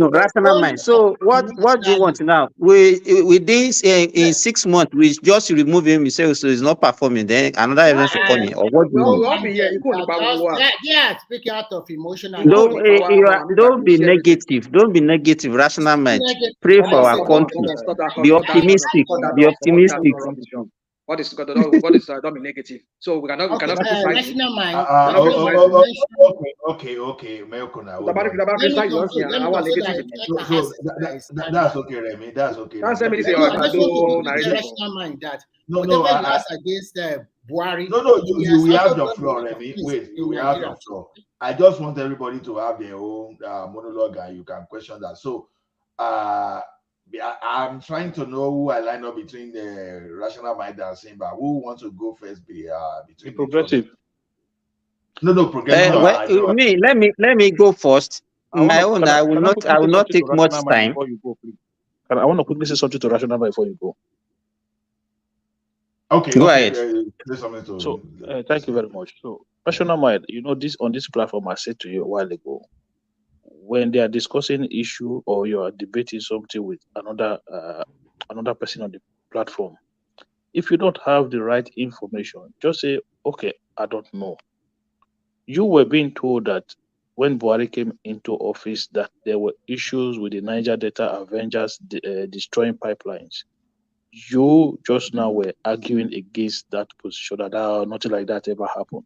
rational mind. So what do you want now? With this in 6 months, we just remove him. We say so he's not performing. Then another event will come in. Or what do you want? Yeah, speaking out of emotion. Don't be negative. Don't be negative. Rational mind. Pray for our country. Be optimistic. Be optimistic. what is not be negative. So we cannot National mind. Okay. That's okay, Remy. That's okay. That's what rational mind that whatever he has against Buhari. No, you will have your floor, Remy. Wait, you will have your floor. I just want everybody to have their own monologue and you can question that. So I'm trying to know who I line up between the rational mind and Simba. Who wants to go first? Between progressive. No, progressive. Let me go first. I will not take much time. I want to quickly say something to rational mind before you go. Okay, go ahead. So thank you very much. So rational mind, this on this platform, I said to you a while ago, when they are discussing issue or you are debating something with another person on the platform, if you don't have the right information, just say, okay, I don't know. You were being told that when Buhari came into office that there were issues with the Niger Delta Avengers destroying pipelines. You just now were arguing against that position, that nothing like that ever happened.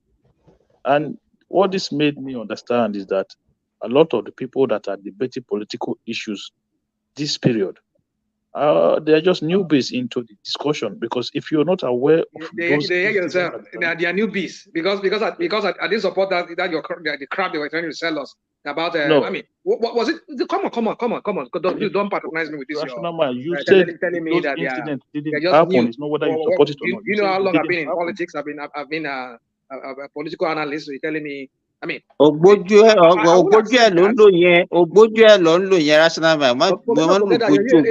And what this made me understand is that a lot of the people that are debating political issues this period, they are just newbies into the discussion, because if you're not aware of they hear yourself, they are newbies because I didn't support that the crap they were trying to sell us about. No. I mean, what was it? Come on! Don't patronize me with this. You said telling me that incident didn't just happen. new. It's not whether you support it or not. You know how long I've been in politics? I've been a political analyst. So you're telling me. I mean, Ogboju ẹ ló ń lò yẹn, Ogboju ẹ ló ń lò yẹn rational mind. Mo máa ń lò Ogboju ẹ.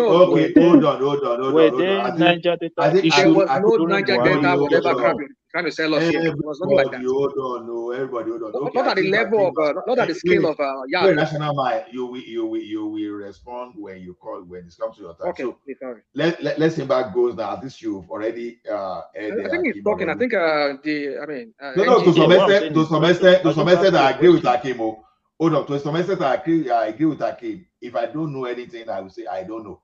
Okay. Hold on. Were there Niger Delta issues? There was no Niger Delta whatever crap trying to sell us here. It was nothing like that. Everybody hold on. Not at the level of, not at the scale of Wait, rational mind. You will respond when you call, when it comes to your time. Okay, so sorry. Let's see back goes now. This you've already I think he's talking. I think to some extent I agree with Akimo. Hold on, to some extent I agree with Akim. If I don't know anything, I will say I don't know.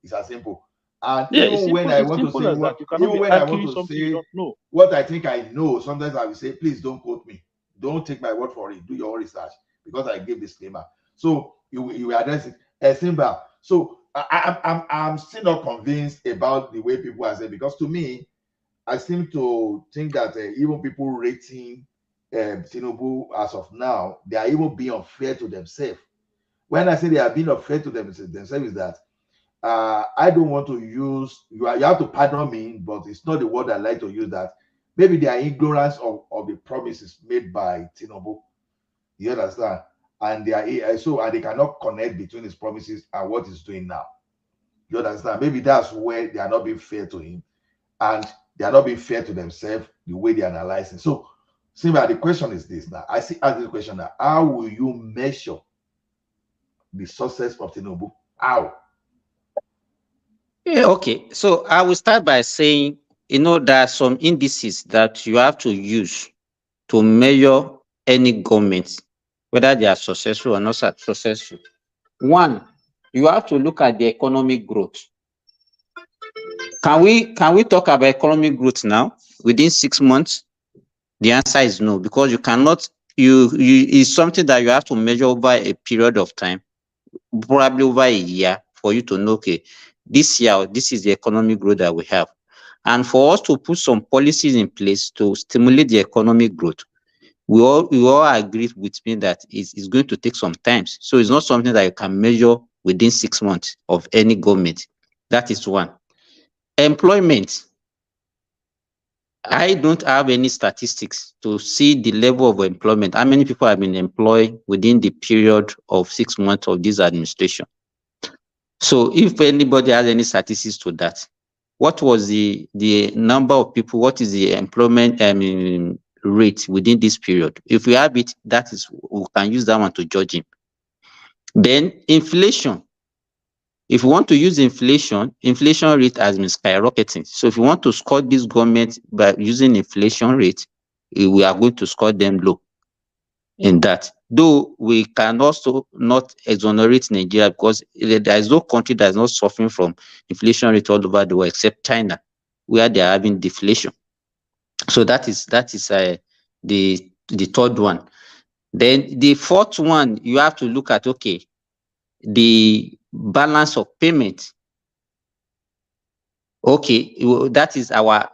It's as simple. And even when I want to say what I think I know, sometimes I will say, please don't quote me. Don't take my word for it. Do your own research, because I gave disclaimer. So you address it. Simba. So I'm still not convinced about the way people are saying, because to me, I seem to think that even people rating Tinubu as of now, they are even being unfair to themselves. When I say they are being unfair to themselves, is that I don't want to use, you have to pardon me, but it's not the word I like to use, that maybe their ignorance of the promises made by Tinubu. You understand? And they cannot connect between his promises and what he's doing now. You understand? Maybe that's where they are not being fair to him, and they are not being fair to themselves the way they are analyzing. So, Simba, the question is this now. I see ask this question now. How will you measure the success of Tinubu? How? Yeah, okay. So I will start by saying, there are some indices that you have to use to measure any government, whether they are successful or not successful. One, you have to look at the economic growth. Can we talk about economic growth now within 6 months? The answer is no, because you cannot. It's something that you have to measure over a period of time, probably over a year, for you to know, okay, this year, this is the economic growth that we have. And for us to put some policies in place to stimulate the economic growth, we all agree with me that it's going to take some time. So it's not something that you can measure within 6 months of any government. That is one. Employment. I don't have any statistics to see the level of employment. How many people have been employed within the period of 6 months of this administration? So if anybody has any statistics to that, what was the number of people, what is the employment rate within this period? If we have it, that is, we can use that one to judge him. Then inflation. If you want to use inflation rate has been skyrocketing. So if you want to score this government by using inflation rate, we are going to score them low in that. Though we can also not exonerate Nigeria because there is no country that is not suffering from inflation rate all over the world except China, where they are having deflation. So that is the third one. Then the fourth one, you have to look at, okay, the balance of payment. Okay, that is our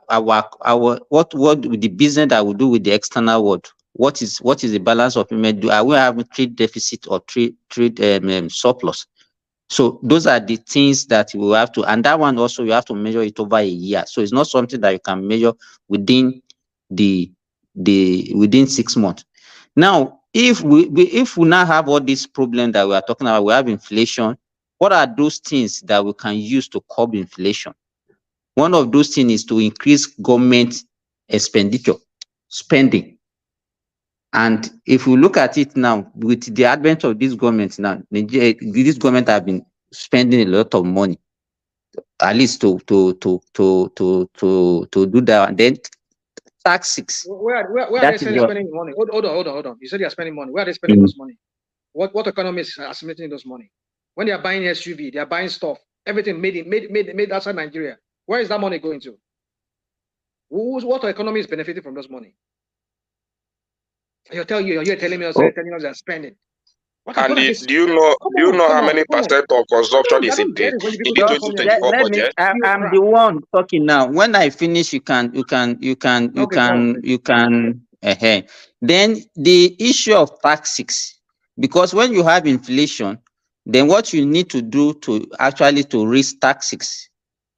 what the business that we do with the external world. What is the balance of payment? Are we having trade deficit or trade surplus? So those are the things that we have to, and that one also you have to measure it over a year. So it's not something that you can measure within within 6 months. Now, if we now have all these problems that we are talking about, we have inflation. What are those things that we can use to curb inflation? One of those things is to increase government expenditure, spending. And if we look at it now, with the advent of this government now, this government have been spending a lot of money, at least to do that. And then taxes. Where are they spending money? Hold on. You said they are spending money. Where are they spending those money? What economies are spending those money? When they are buying SUV, they are buying stuff, everything made outside Nigeria. Where is that money going to? What economy is benefiting from those money? You're telling me they're spending. And do you know how many percent of consumption is in the 2024 budget? I'm the one talking now. When I finish, you can. Then the issue of taxes, because when you have inflation, then what you need to do to raise taxes,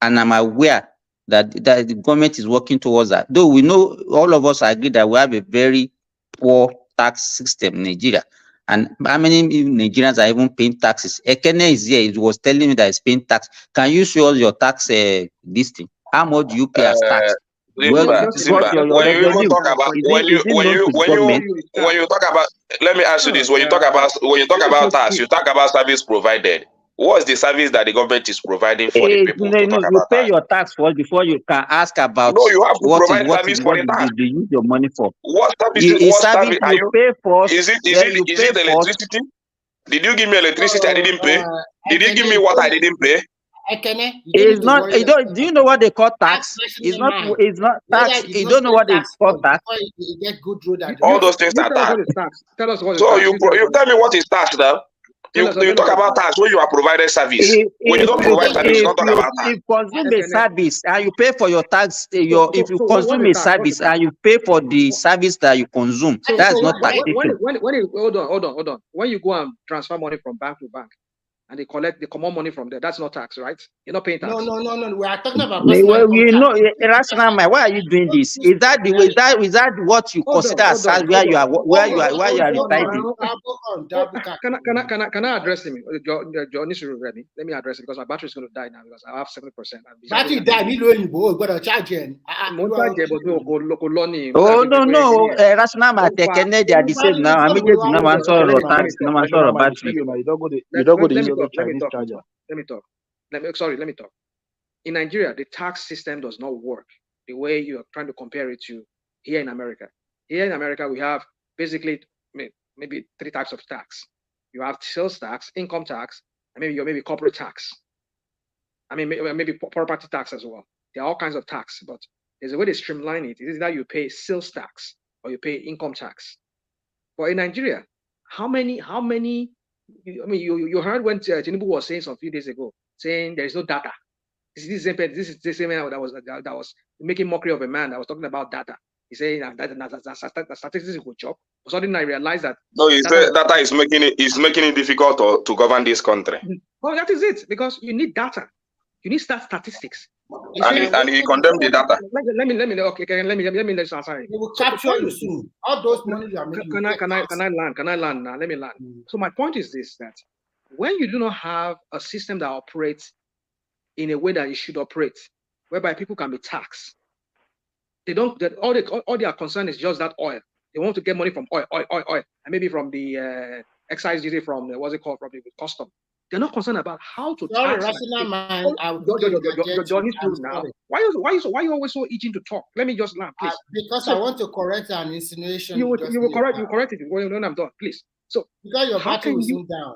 and I'm aware that the government is working towards that. Though we know, all of us agree that we have a very poor tax system in Nigeria. And how many Nigerians are even paying taxes? Ekene is here. He was telling me that he's paying tax. Can you show us your tax this thing? How much do you pay as tax? When you talk about, let me ask you this: when you talk about tax, you talk about service provided. What's the service that the government is providing for the people? You pay your tax first before you can ask about. No, you have to provide service for the tax. They use your money for. What service? You pay first. Is it electricity? Did you give me electricity? I didn't pay. Did you give me water? I didn't pay. It's not. Do you know what they call tax? It's not tax. You don't know what they call tax. All those things are tax. So you tell me what is tax now? You talk about tax when you are provided service. When you don't provide service, you don't talk about tax. If you consume a service and you pay for your tax, if you consume a service and you pay for the service that you consume, that's not taxation. Hold on. When you go and transfer money from bank to bank, and they common money from there, that's not tax, right? You're not paying tax. No. We are talking about. Why are you doing this? Is that the way? Is that what you consider as where you are residing? Can I address him? John is ready. Let me address it because my battery is going to die now because I have 70%. Battery die. You got to charge it. Oh no. Rational they are the same now. I'm just now answer tax. No answer battery. You don't go to use Chinese charger. Let me talk. In Nigeria, the tax system does not work the way you are trying to compare it to here in America. Here in America, we have basically maybe 3 types of tax. You have sales tax, income tax, and maybe corporate tax. Maybe property tax as well. There are all kinds of tax, but there's a way to streamline it. It is that you pay sales tax or you pay income tax. But in Nigeria, how many? You heard when Tinubu was saying some few days ago, saying there is no data. This is the same man that was making mockery of a man that was talking about data. He saying that statistics is a good job. Suddenly I realized that. No, he said data is making it difficult to govern this country. Oh, that is it, because you need data. You need statistics. And he condemned the data. Let me answer. They will capture you soon. All those money you are making. Can I land now? Let me land. So my point is this: that when you do not have a system that operates in a way that it should operate, whereby people can be taxed, all they are concerned is just that oil. They want to get money from oil, and maybe from the excise duty from the custom. They're not concerned about how to tax. Why you always so itching to talk? Let me just land, please. Because I want to correct an insinuation. You will correct it when I'm done, please. So because your battery will soon down.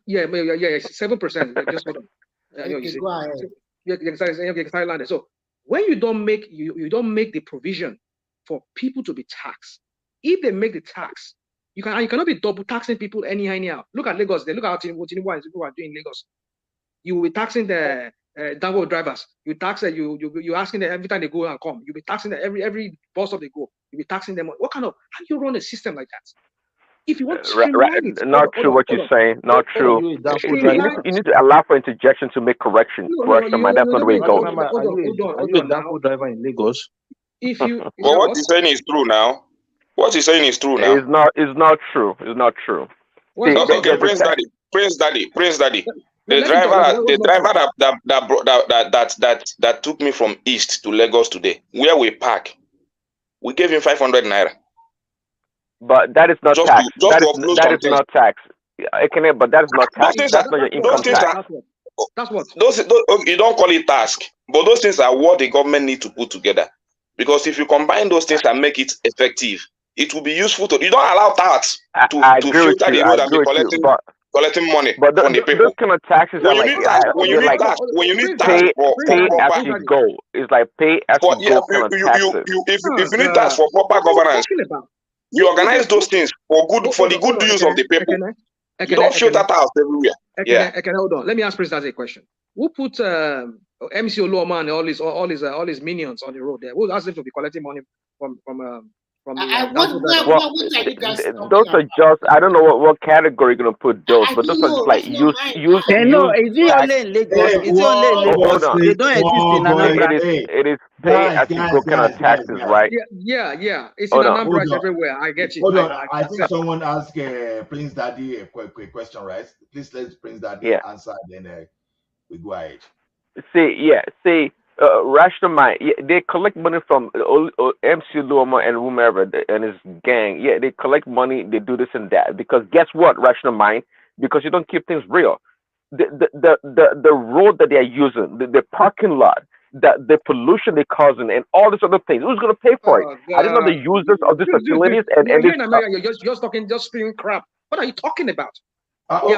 Yeah, 7%. Just hold on. Okay, go ahead. So when you don't make the provision for people to be taxed, if they make the tax, you cannot be double taxing people anyhow. Look at Lagos. Look at what Tinubu and people are doing in Lagos. You will be taxing the downward drivers. You tax you asking them every time they go and come. You'll be taxing them every bus stop they go. You'll be taxing them. What kind of how do you run a system like that? If you want to streamline it, not true what you're saying. Not true. You need to allow for interjection to make correction. Correction, man. That's not the way it goes. Are you a downward driver in Lagos? If you, well, what he's saying is true now. What he's saying is true now. It's not true. It's not true. Okay, Prince Daddy. The driver that took me from east to Lagos today, where we park, we gave him 500 naira. But that is not tax. That is not tax. But that is not tax. That's not your income tax. That's what. Those you don't call it task, but those things are what the government need to put together. Because if you combine those things and make it effective, it will be useful to. You don't allow tax to filter the road and be collecting money from the people. Those kind of taxes are like when you need tax pay as you go. It's like pay as you go kind of taxes. If you need tax for proper governance, you organize those things for the good use of the people. You don't filter tax everywhere. Okay, hold on. Let me ask President a question. Who put MC Oluoma and all his minions on the road there? Who asked them to be collecting money from those are just, I don't know what category you're gonna put those, but those are just like use. No, is it only in Lagos? Is it only in Lagos? They don't exist in Anambra. It is pay as you go kind of taxes, right? Yeah. It's in Anambra everywhere. I get you. Hold on. I think someone asked Prince Daddy a quick question, right? Please let Prince Daddy answer, then we go ahead. See. Rational Mind, they collect money from MC Luoma and whomever and his gang. Yeah, they collect money, they do this and that. Because guess what, Rational Mind? Because you don't keep things real. The road that they're using, the parking lot, the pollution they're causing, and all these other things. Who's going to pay for it? I don't know the users of these facilities and this in America, you're just spewing crap. What are you talking about? Hold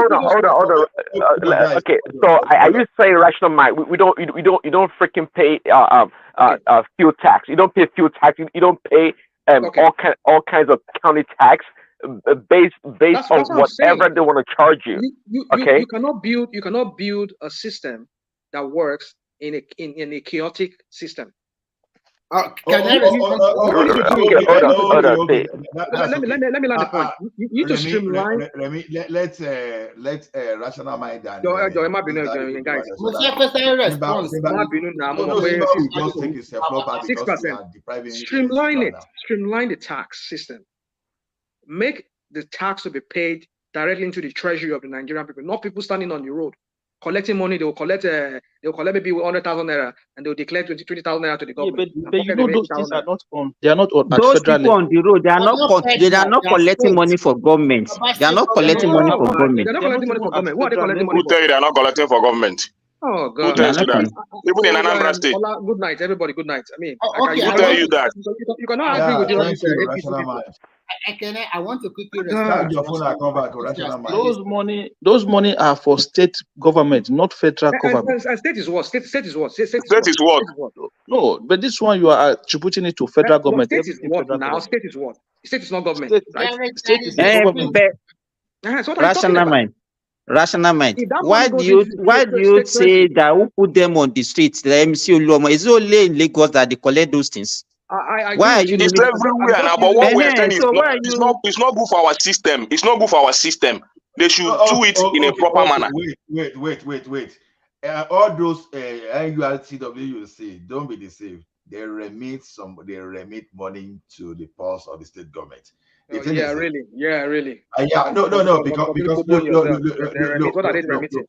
on. Okay, so are you saying Rational Mind? You don't freaking pay fuel tax. You don't pay fuel tax. You don't pay all kinds of county tax based on whatever they want to charge you. Okay, you cannot build a system that works in a chaotic system. Let me land the point. You need to streamline. Let Rational Mind guys. Streamline the tax system. Make the tax to be paid directly into the treasury of the Nigerian people, not people standing on the road collecting money. They will collect maybe 100,000 naira and they will declare 20,000 naira to the government. But you know those things are not on. They are not on. Those people on the road, they are not collecting money for government. They are not collecting money for government. They're not collecting money for government. Who are they collecting money for? Who tell you they are not collecting for government? Oh God! Who tells you that? Even in Anambra State. Good night, everybody. Good night. I mean, who tell you that? You cannot agree with I want to quickly respond. Those money are for state government, not federal government. And state is what? State is what? State is what? No, but this one you are attributing it to federal government. State is what now? State is what? State is not government, right? State is government. Rational Mind. Why do you say that who put them on the streets? The MC Oluoma, is it only in Lagos that they collect those things? Why are you? It's everywhere now. But what we're saying it's not good for our system. It's not good for our system. They should do it in a proper manner. Wait. All those NURTW don't be deceived. They remit money to the pulse of the state government. Really. No, because what are they remitting?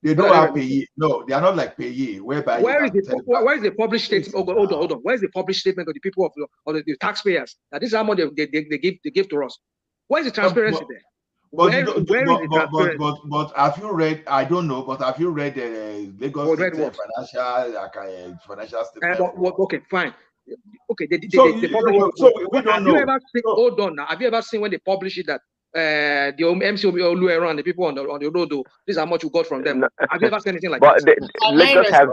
They don't have payee. No, they are not like payee. Whereby where is the published statement? Hold on. Where is the published statement of the people of the taxpayers? That this is how much they give to us. Where is the transparency there? Where is the transparency? But have you read? I don't know. But have you read Lagos financial statement? Okay, fine. Okay, they publish. So we don't know. You ever seen, hold on now. Have you ever seen when they publish it that the MC Olueran, the people on the road, this is how much you got from them? Have you ever seen anything like that? Lagos has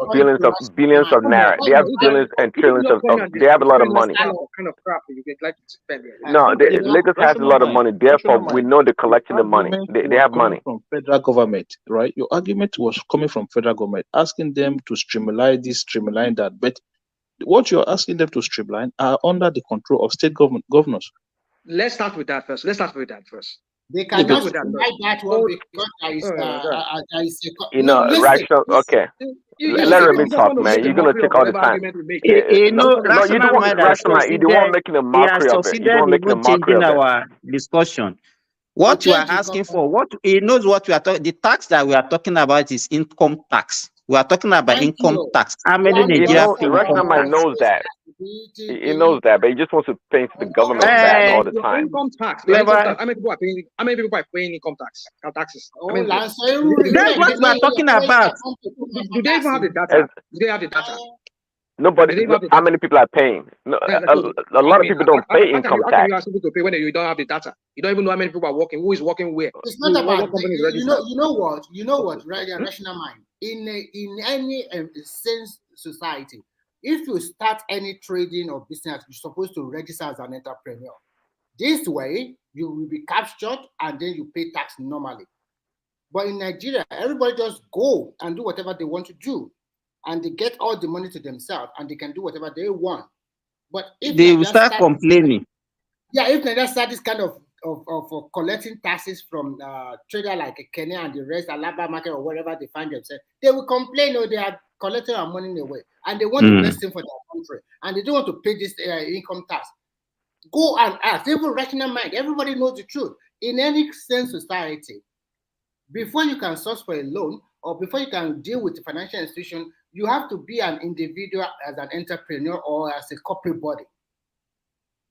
billions of naira. They have billions and trillions of. They have a lot of money. Kind of crap you can like to spend. No, Lagos has a lot of money. Therefore, we know they're collecting the money. They have money from federal government, right? Your argument was coming from federal government, asking them to streamline this, streamline that. But what you're asking them to streamline are under the control of state governors. Let's start with that first. They cannot streamline that one because there is rational. Okay. Let me talk, man. You're gonna take all the time. You don't want rational. You don't want making a mockery of it. You don't want making a mockery of it. Our discussion. What you are asking for, what he knows what we are talking. The tax that we are talking about is income tax. We are talking about income tax. How many Nigerians? Rational knows that. He knows that, but he just wants to paint the government back all the time. Income tax. How many people are paying income tax? Taxes. That's what we are talking about. Do they even have the data? Do they have the data? Nobody. How many people are paying? No, a lot of people don't pay income tax. How can you ask people to pay when you don't have the data? You don't even know how many people are working. Who is working where? It's not about. You know what? Right? Rational mind. In any sense society, if you start any trading or business, you're supposed to register as an entrepreneur. This way, you will be captured and then you pay tax normally. But in Nigeria, everybody just go and do whatever they want to do. And they get all the money to themselves and they can do whatever they want. But if they will start complaining. Yeah, if they start this kind of collecting taxes from trader like Kenya and the rest, Alaba market or wherever they find themselves, they will complain or they are collecting our money away. And they want the best thing for their country. And they don't want to pay this income tax. Go and ask. Even rational mind. Everybody knows the truth. In any sense society, before you can source for a loan or before you can deal with the financial institution, you have to be an individual as an entrepreneur or as a corporate body.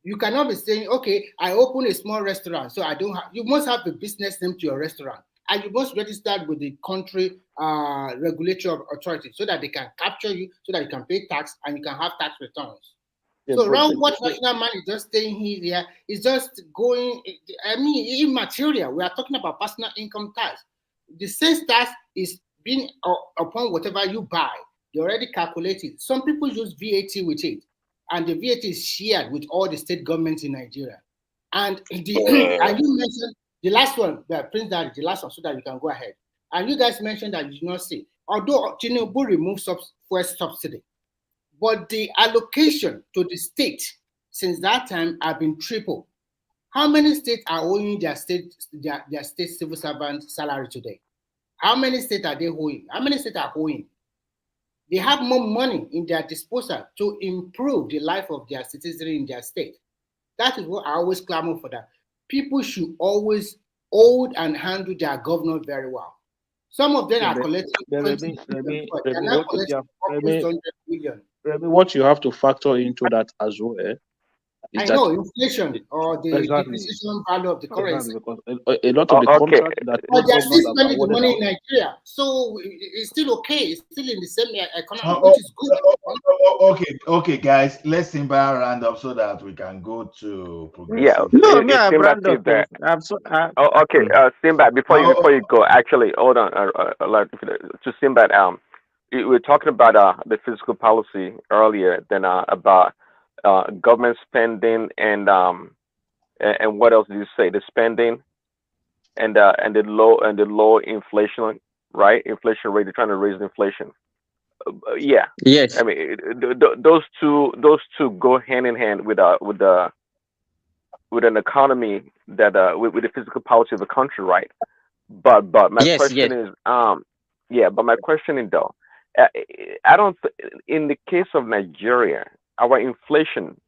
You cannot be saying, okay, I open a small restaurant, so I don't have, you must have a business name to your restaurant. And you must register with the country regulatory authority so that they can capture you, so that you can pay tax and you can have tax returns. Yeah, so around what national man is just staying here is just going, I mean, immaterial. We are talking about personal income tax. The sales tax is being upon whatever you buy. They already calculated. Some people use VAT with it, and the VAT is shared with all the state governments in Nigeria. And and you mentioned the last one, Prince Daddy, the last one, so that you can go ahead. And you guys mentioned that you did not see, although Tinubu removed fuel subsidy, but the allocation to the state since that time have been tripled. How many states are owing their state civil servant salary today? How many states are they owing? How many states are owing? They have more money in their disposal to improve the life of their citizens in their state. That is what I always clamor for, that people should always hold and handle their governor very well. Some of them are collecting what you have to factor into that as well. I know inflation or the depreciation value of the currency. Because a lot of the contracts that but they're still spending the money in Nigeria, so it's still okay. It's still in the same economy, which is good. Okay, guys, let's Simba round up so that we can go to progressive. Yeah, Simba, before you go, actually, hold on. To Simba, we were talking about the fiscal policy earlier, then about government spending and what else did you say? The spending and the low inflation, right? Inflation rate. They're trying to raise the inflation. Yeah. Yes. I mean, those two go hand in hand with an economy that with the fiscal policy of the country, right? But my question is, but my question is though, I don't. In the case of Nigeria, our inflation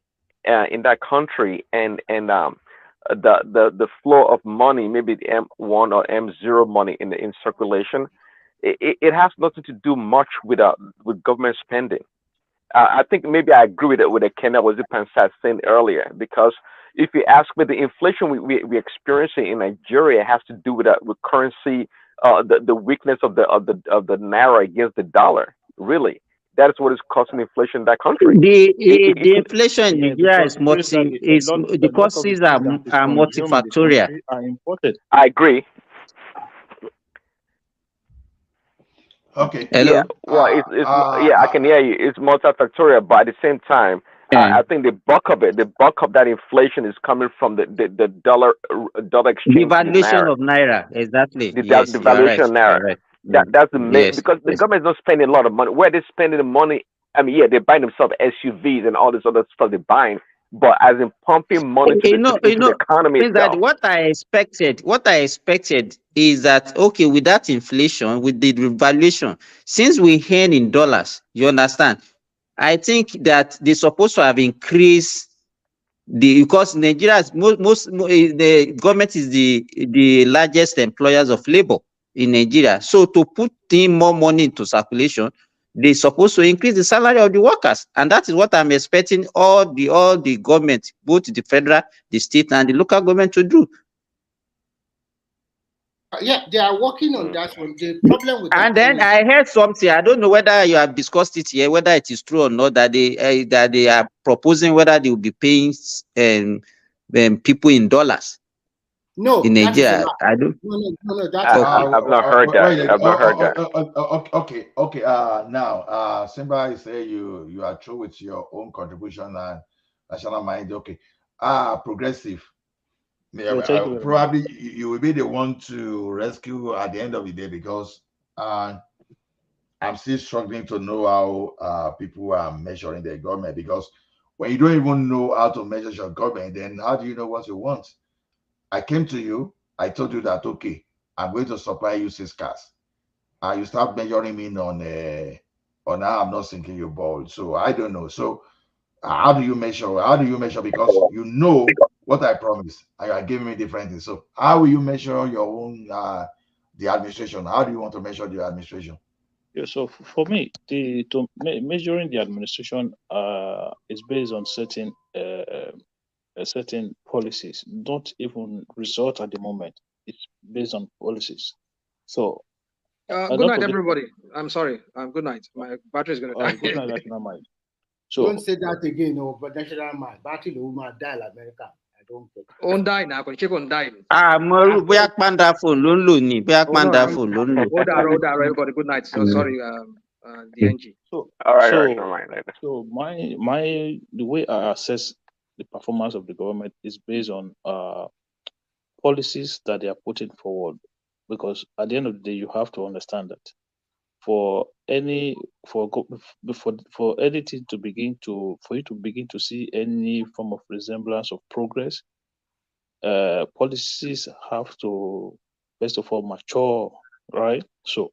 in that country and the flow of money, maybe the M1 or M0 money in circulation, it has nothing to do much with government spending. I think maybe I agree with what Kenneth Okonkwo saying earlier, because if you ask me, the inflation we're experiencing in Nigeria has to do with currency, the weakness of the naira against the dollar. Really, That's what is causing inflation in that country. The inflation in Nigeria is the causes are multifactorial. Are imported. I agree. Okay. Hello? Yeah. Well, I can hear you. It's multifactorial, but at the same time, I think the bulk of that inflation is coming from the dollar exchange. Devaluation of naira, exactly. The Yes, devaluation of naira. right. That's the main, Yes, because the government is not spending a lot of money. Where they're spending the money, I mean, yeah, they're buying themselves SUVs and all this other stuff they're buying, but as in pumping money into the economy itself. That what I expected is that, okay, with that inflation, with the revaluation, since we earn in dollars, you understand, I think that they're supposed to have increased because Nigeria's the government is the largest employers of labor in Nigeria. So to put in more money into circulation, they're supposed to increase the salary of the workers, and that is what I'm expecting all the government, both the federal, the state, and the local government to do. Yeah, they are working on that one. The problem with and then I heard something. I don't know whether you have discussed it here, whether it is true or not, that they are proposing whether they will be paying people in dollars. No, in Nigeria. I don't. No, I've not heard that. I've not heard that. Okay. Now, Simba, you say you are through with your own contribution and national mind. Okay. Progressive. Probably you will be the one to rescue at the end of the day, because I'm still struggling to know how people are measuring their government, because when you don't even know how to measure your government, then how do you know what you want? I came to you, I told you that, okay, I'm going to supply you 6 cars. You start measuring me on how I'm not sinking your ball. So I don't know. So how do you measure? Because you know what I promised, and you are giving me different things. So how will you measure your own the administration? How do you want to measure the administration? Yeah, so for me, measuring the administration is based on certain policies. Don't even resort at the moment. It's based on policies. So good night, everybody. I'm sorry. Good night. My battery is going to die. Good night, national mind. So don't say that again. No, but national mind. Battery will die like America. I don't get. On die now. Check on die. Mo bóyá panda phone ló ń lò ní. Bóyá panda phone ló ń lò. Hold on, everybody. Good night. So sorry, the NG. So all right. So the way I assess the performance of the government is based on policies that they are putting forward, because at the end of the day, you have to understand that for anything for you to begin to see any form of resemblance of progress, policies have to first of all mature, right? So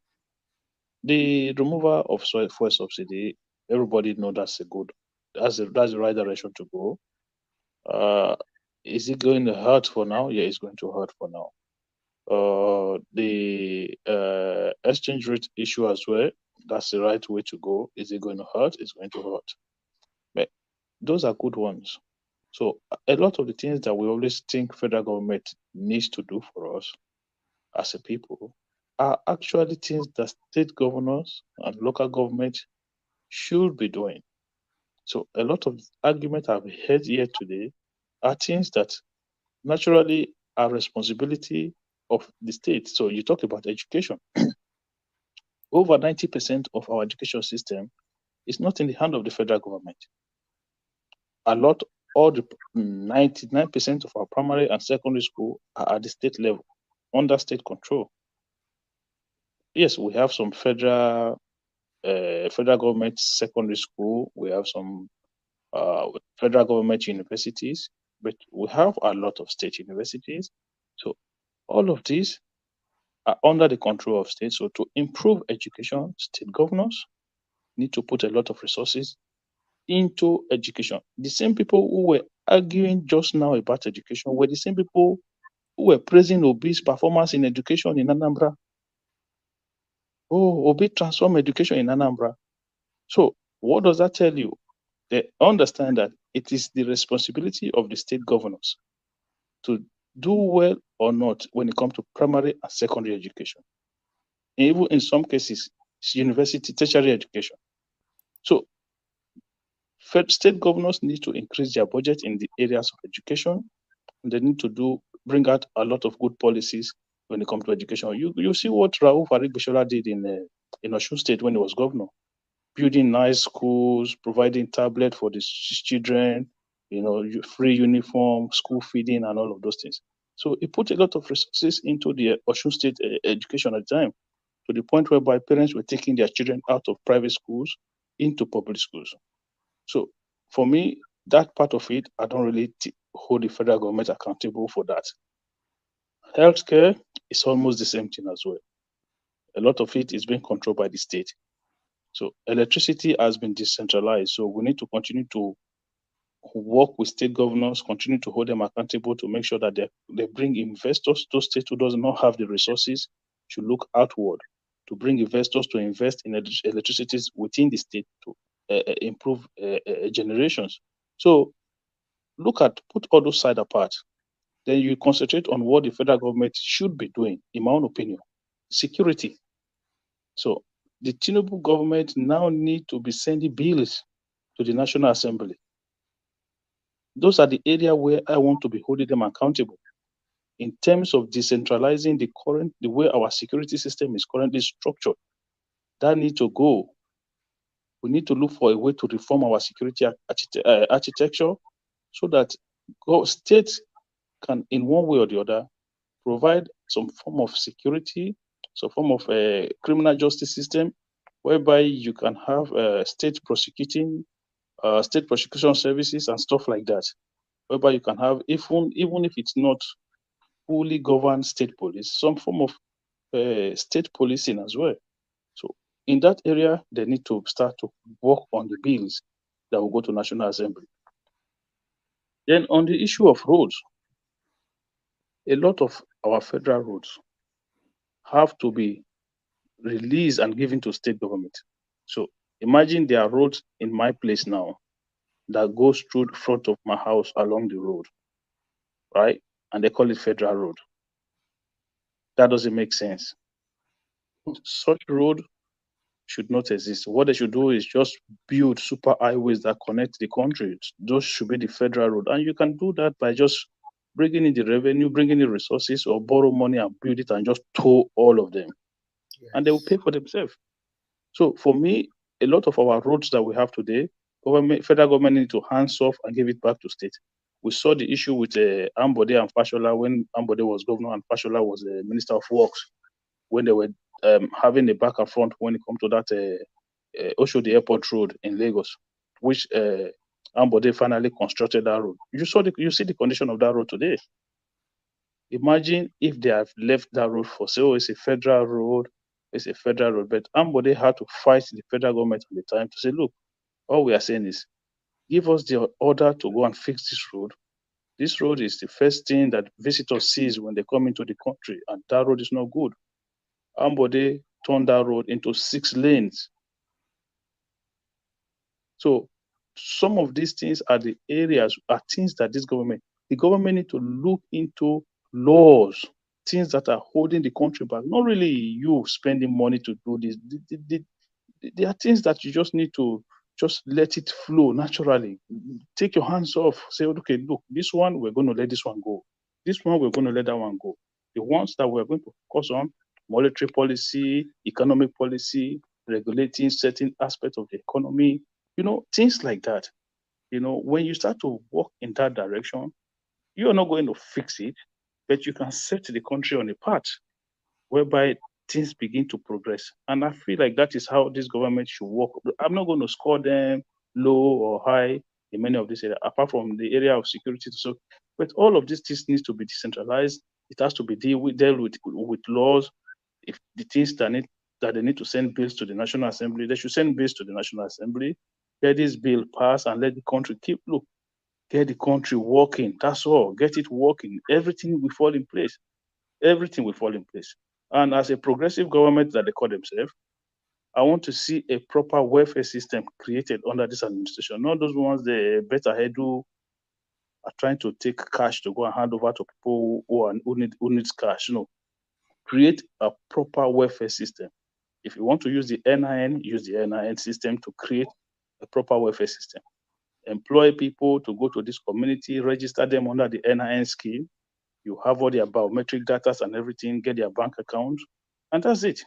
the removal of fuel subsidy, everybody know that's the right direction to go. Is it going to hurt for now? Yeah, it's going to hurt for now. The exchange rate issue as well, that's the right way to go. Is it going to hurt? It's going to hurt. But those are good ones. So a lot of the things that we always think federal government needs to do for us as a people are actually things that state governors and local government should be doing. So a lot of arguments I've heard here today are things that naturally are responsibility of the state. So you talk about education. Over 90% of our education system is not in the hand of the federal government. All the 99% of our primary and secondary school are at the state level, under state control. Yes, we have some federal government secondary school. We have some federal government universities, but we have a lot of state universities. So all of these are under the control of states. So to improve education, state governors need to put a lot of resources into education. The same people who were arguing just now about education were the same people who were praising Obi's performance in education in Anambra. Oh, Obi transformed education in Anambra. So what does that tell you? They understand that it is the responsibility of the state governors to do well or not when it comes to primary and secondary education. Even in some cases, university, tertiary education. So state governors need to increase their budget in the areas of education. And they need to bring out a lot of good policies when it comes to education. You see what Rauf Arigbeshola did in Osun State when he was governor, building nice schools, providing tablet for the children, free uniform, school feeding, and all of those things. So he put a lot of resources into the Osun State education at the time, to the point whereby parents were taking their children out of private schools into public schools. So for me, that part of it, I don't really hold the federal government accountable for that. Healthcare is almost the same thing as well. A lot of it is being controlled by the state. So electricity has been decentralized. So we need to continue to work with state governors, continue to hold them accountable to make sure that they bring investors. Those states who does not have the resources should look outward to bring investors to invest in electricity within the state to improve generations. So put all those side apart. Then you concentrate on what the federal government should be doing, in my own opinion. Security. So the Tinubu government now need to be sending bills to the National Assembly. Those are the areas where I want to be holding them accountable. In terms of decentralizing the way our security system is currently structured, that need to go. We need to look for a way to reform our security architecture so that states can, in one way or the other, provide some form of security, some form of a criminal justice system, whereby you can have state prosecution services and stuff like that, whereby you can have, even if it's not fully governed state police, some form of state policing as well. So in that area, they need to start to work on the bills that will go to National Assembly. Then on the issue of roads, a lot of our federal roads have to be released and given to state government. So imagine there are roads in my place now that goes through the front of my house along the road, right? And they call it federal road. That doesn't make sense. Such road should not exist. What they should do is just build super highways that connect the country. Those should be the federal road. And you can do that by just bringing in the revenue, bringing in resources, or borrow money and build it and just tow all of them. Yes. And they will pay for themselves. So for me, a lot of our roads that we have today, federal government need to hands off and give it back to state. We saw the issue with Ambode and Fashola when Ambode was governor and Fashola was the Minister of Works, when they were having a back and front when it comes to that Oshodi Airport Road in Lagos, which Ambode finally constructed that road. You see the condition of that road today. Imagine if they have left that road for, say, it's a federal road, but Ambode had to fight the federal government at the time to say, look, all we are saying is, give us the order to go and fix this road. This road is the first thing that visitors sees when they come into the country, and that road is not good. Ambode turned that road into 6 lanes. So some of these things are the things that the government need to look into laws, things that are holding the country back. Not really you spending money to do this. There are things that you just need to just let it flow naturally. Take your hands off. Say, okay, look, this one, we're going to let this one go. This one, we're going to let that one go. The ones that we're going to focus on, monetary policy, economic policy, regulating certain aspects of the economy, things like that. When you start to walk in that direction, you're not going to fix it, but you can set the country on a path whereby things begin to progress. And I feel like that is how this government should work. I'm not going to score them low or high in many of these areas, apart from the area of security. So, but all of these things needs to be decentralized. It has to be dealt with laws. If the things that they need to send bills to the National Assembly, they should send bills to the National Assembly. Get this bill passed and let the country get the country working. That's all. Get it working. Everything will fall in place. Everything will fall in place. And as a progressive government that they call themselves, I want to see a proper welfare system created under this administration. Not those ones the better head who are trying to take cash to go and hand over to people who needs cash. Create a proper welfare system. If you want to use the NIN, use the NIN system to create a proper welfare system. Employ people to go to this community, register them under the NIN scheme. You have all their biometric data and everything, get their bank account, and that's it.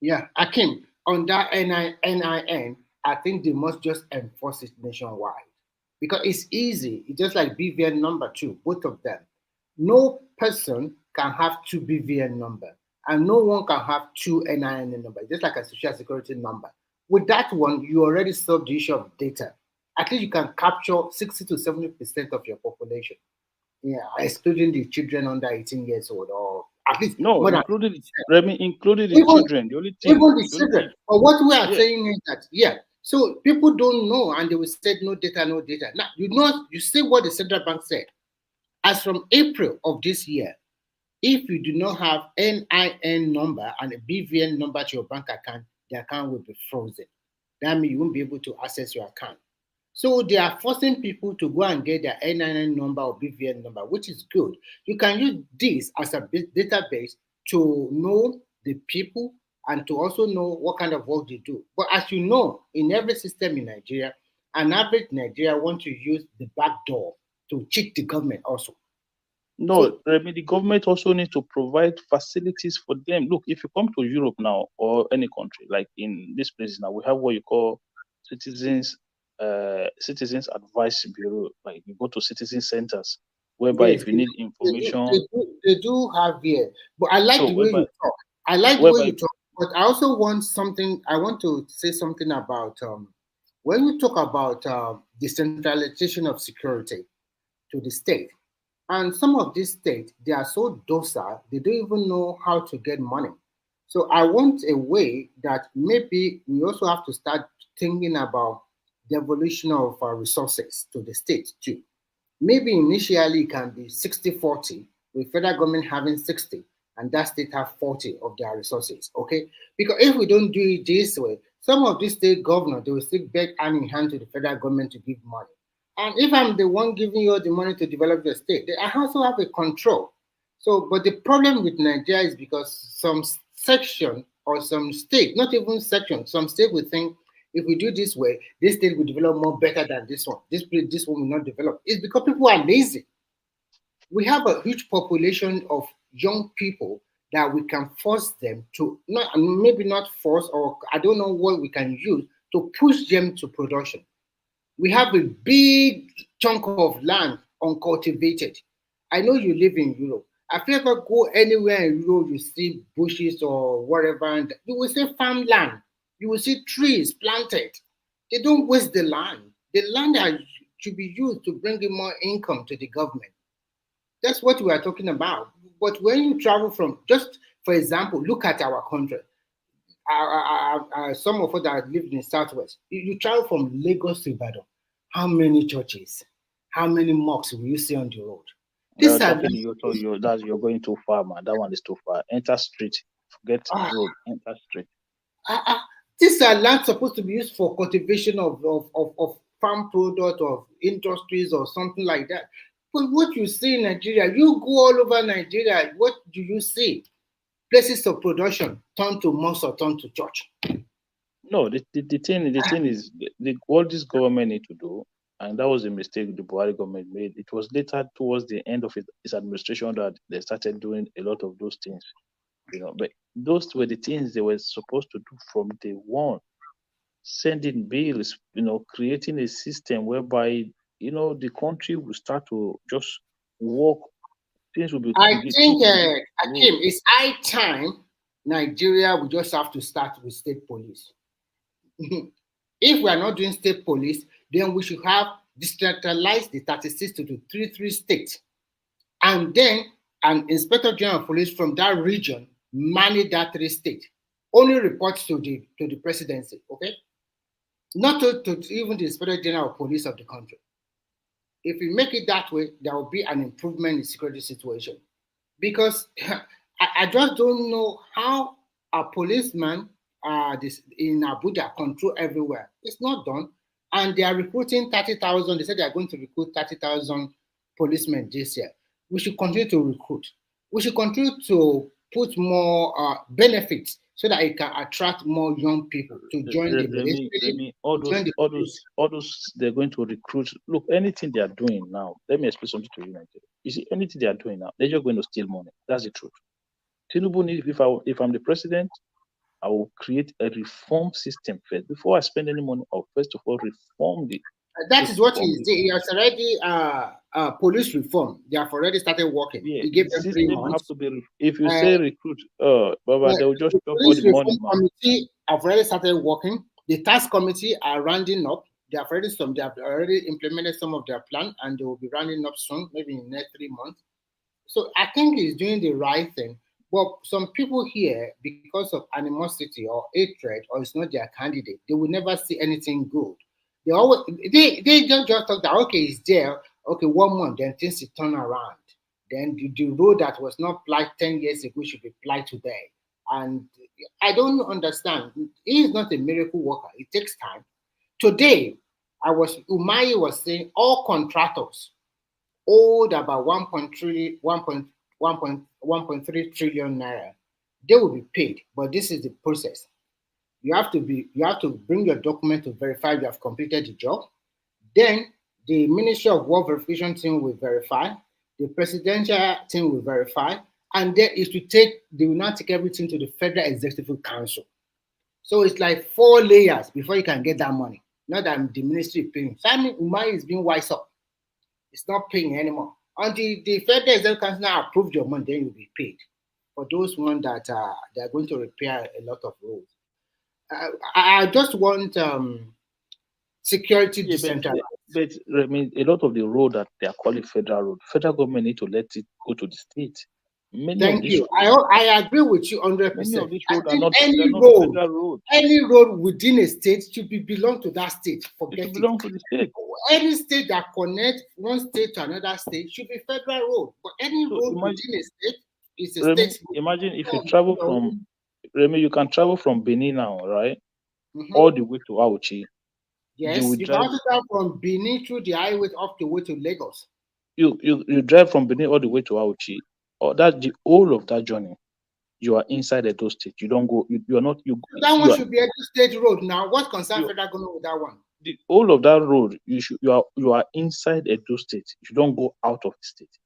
Yeah, Akim, on that NIN, I think they must just enforce it nationwide because it's easy. It's just like BVN number 2, both of them. No person can have 2 BVN number, and no one can have 2 NIN number, just like a social security number. With that one, you already solved the issue of data. At least you can capture 60 to 70% of your population. Yeah, excluding the children under 18 years old, or at least no, including the children. The only thing, even the children. But what we are saying is that so people don't know, and they will say no data, no data. Now you see what the central bank said. As from April of this year, if you do not have NIN number and a BVN number to your bank account, the account will be frozen. That means you won't be able to access your account. So they are forcing people to go and get their NIN number or BVN number, which is good. You can use this as a database to know the people and to also know what kind of work they do. But as you know, in every system in Nigeria, an average Nigerian wants to use the back door to cheat the government also. No, the government also needs to provide facilities for them. Look, if you come to Europe now or any country, like in this place now, we have what you call citizens advice bureau. Like you go to citizen centers, whereby if you need information, they do have here. But I like the way you talk. I like the way you talk. But I also want something. I want to say something about when you talk about decentralization of security to the state. And some of these states, they are so docile, they don't even know how to get money. So I want a way that maybe we also have to start thinking about the evolution of our resources to the state too. Maybe initially it can be 60-40, with federal government having 60 and that state have 40 of their resources, okay? Because if we don't do it this way, some of these state governors, they will still beg hand in hand to the federal government to give money. And if I'm the one giving you the money to develop the state, I also have a control. So, but the problem with Nigeria is because some section or some state, not even section, some state will think if we do this way, this state will develop more better than this one. This one will not develop. It's because people are lazy. We have a huge population of young people that we can force them to, maybe not force, or I don't know what we can use to push them to production. We have a big chunk of land uncultivated. I know you live in Europe. If you ever go anywhere in Europe, you see bushes or whatever, and you will see farmland. You will see trees planted. They don't waste the land. The land should be used to bring in more income to the government. That's what we are talking about. But when you travel from, just for example, look at our country. Some of us that live in the Southwest, you travel from Lagos to Ibadan. How many churches, how many mosques will you see on the road? You're going too far, man. That one is too far. Enter street. Forget road. Enter street. These are lands supposed to be used for cultivation of farm product, of industries or something like that. But what you see in Nigeria, you go all over Nigeria, what do you see? Places of production turn to mosque or turn to church. No, the thing is, what this government need to do, and that was a mistake the Buhari government made. It was later towards the end of its administration that they started doing a lot of those things. But those were the things they were supposed to do from day one. Sending bills, creating a system whereby, the country will start to just work. Things will be. I think, Akim, it's high time Nigeria will just have to start with state police. If we are not doing state police, then we should have decentralized the 36 to the 33 states. And then an inspector general of police from that region manage that 3 states. Only reports to the presidency, okay? Not to even the inspector general of police of the country. If we make it that way, there will be an improvement in security situation. Because I just don't know how a policeman in Abuja control everywhere. It's not done. And they are recruiting 30,000. They said they are going to recruit 30,000 policemen this year. We should continue to recruit. We should continue to put more benefits so that it can attract more young people to join the military. All those they're going to recruit. Look, anything they are doing now, let me explain something to you, Nigeria. You see, anything they are doing now, they're just going to steal money. That's the truth. Tinubu, if I'm the president, I will create a reform system first. Before I spend any money, I'll first of all reform the. That is what he has already police reform. They have already started working. Yeah, he gave them 3 months. Have to be, if you say recruit, Baba, they will just chop all the money. Committee have already started working. The task committee are rounding up. They have already implemented some of their plan, and they will be rounding up soon, maybe in the next 3 months. So I think he's doing the right thing. But some people here, because of animosity or hatred, or it's not their candidate, they will never see anything good. They just talk that, okay, it's there, okay, 1 month, then things will turn around. Then the road that was not applied 10 years ago should be applied today. And I don't understand. He is not a miracle worker. It takes time. Today, Umahi was saying all contractors owed about 1.3 trillion naira. They will be paid, but this is the process. You have to bring your document to verify you have completed the job. Then the Ministry of Work Verification team will verify, the presidential team will verify, and then they will not take everything to the Federal Executive Council. So it's like 4 layers before you can get that money. Not that the ministry is paying. So I mean, Umahi is being wise up. It's not paying anymore. Until the Federal Executive Council now approve your money, then you'll be paid. For those ones that they are going to repair a lot of roads. I just want security decentralized. But I mean, a lot of the road that they are calling federal road, federal government need to let it go to the state. Thank you. I agree with you 100%. Any road within a state should belong to that state. Forget it. Belong to the state. Any state that connects one state to another state should be federal road. But any road within a state is a state. Imagine if you travel from Remy, you can travel from Benin now, right? All the way to Auchi. Yes, you can also travel from Benin through the highway up the way to Lagos. You drive from Benin all the way to Auchi. Or that the whole of that journey, you are inside Edo State. You don't go. You are not. That one should be Edo State road. Now, what concern federal government with that one? The whole of that road, you are inside Edo State. You don't go out of the state.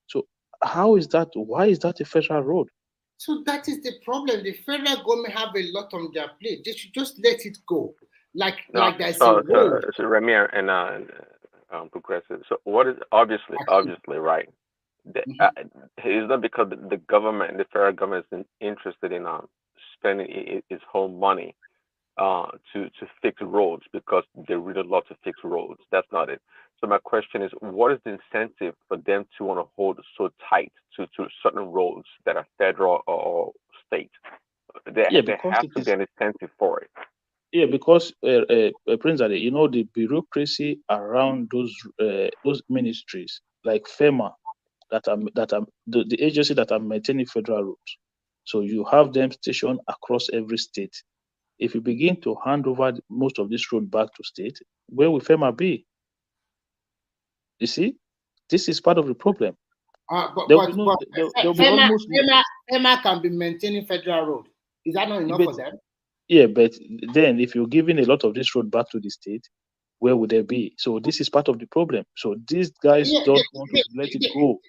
So how is that? Why is that a federal road? So that is the problem. The federal government have a lot on their plate. They should just let it go. Like there's a road. So Remy and Progressive. So what is obviously right. It's not because the government, the federal government, is interested in spending its whole money to fix roads because they really love to fix roads. That's not it. So my question is, what is the incentive for them to want to hold so tight to certain roads that are federal or state? There has to be an incentive for it. Yeah, because Prince Ali, you know, the bureaucracy around those ministries like FEMA, that are the agency that are maintaining federal roads. So you have them stationed across every state. If you begin to hand over most of this road back to state, where will FEMA be? You see, this is part of the problem. FEMA can be maintaining federal road. Is that not enough for them? Yeah, but then if you're giving a lot of this road back to the state, where would they be? So this is part of the problem. So these guys don't want to let it go.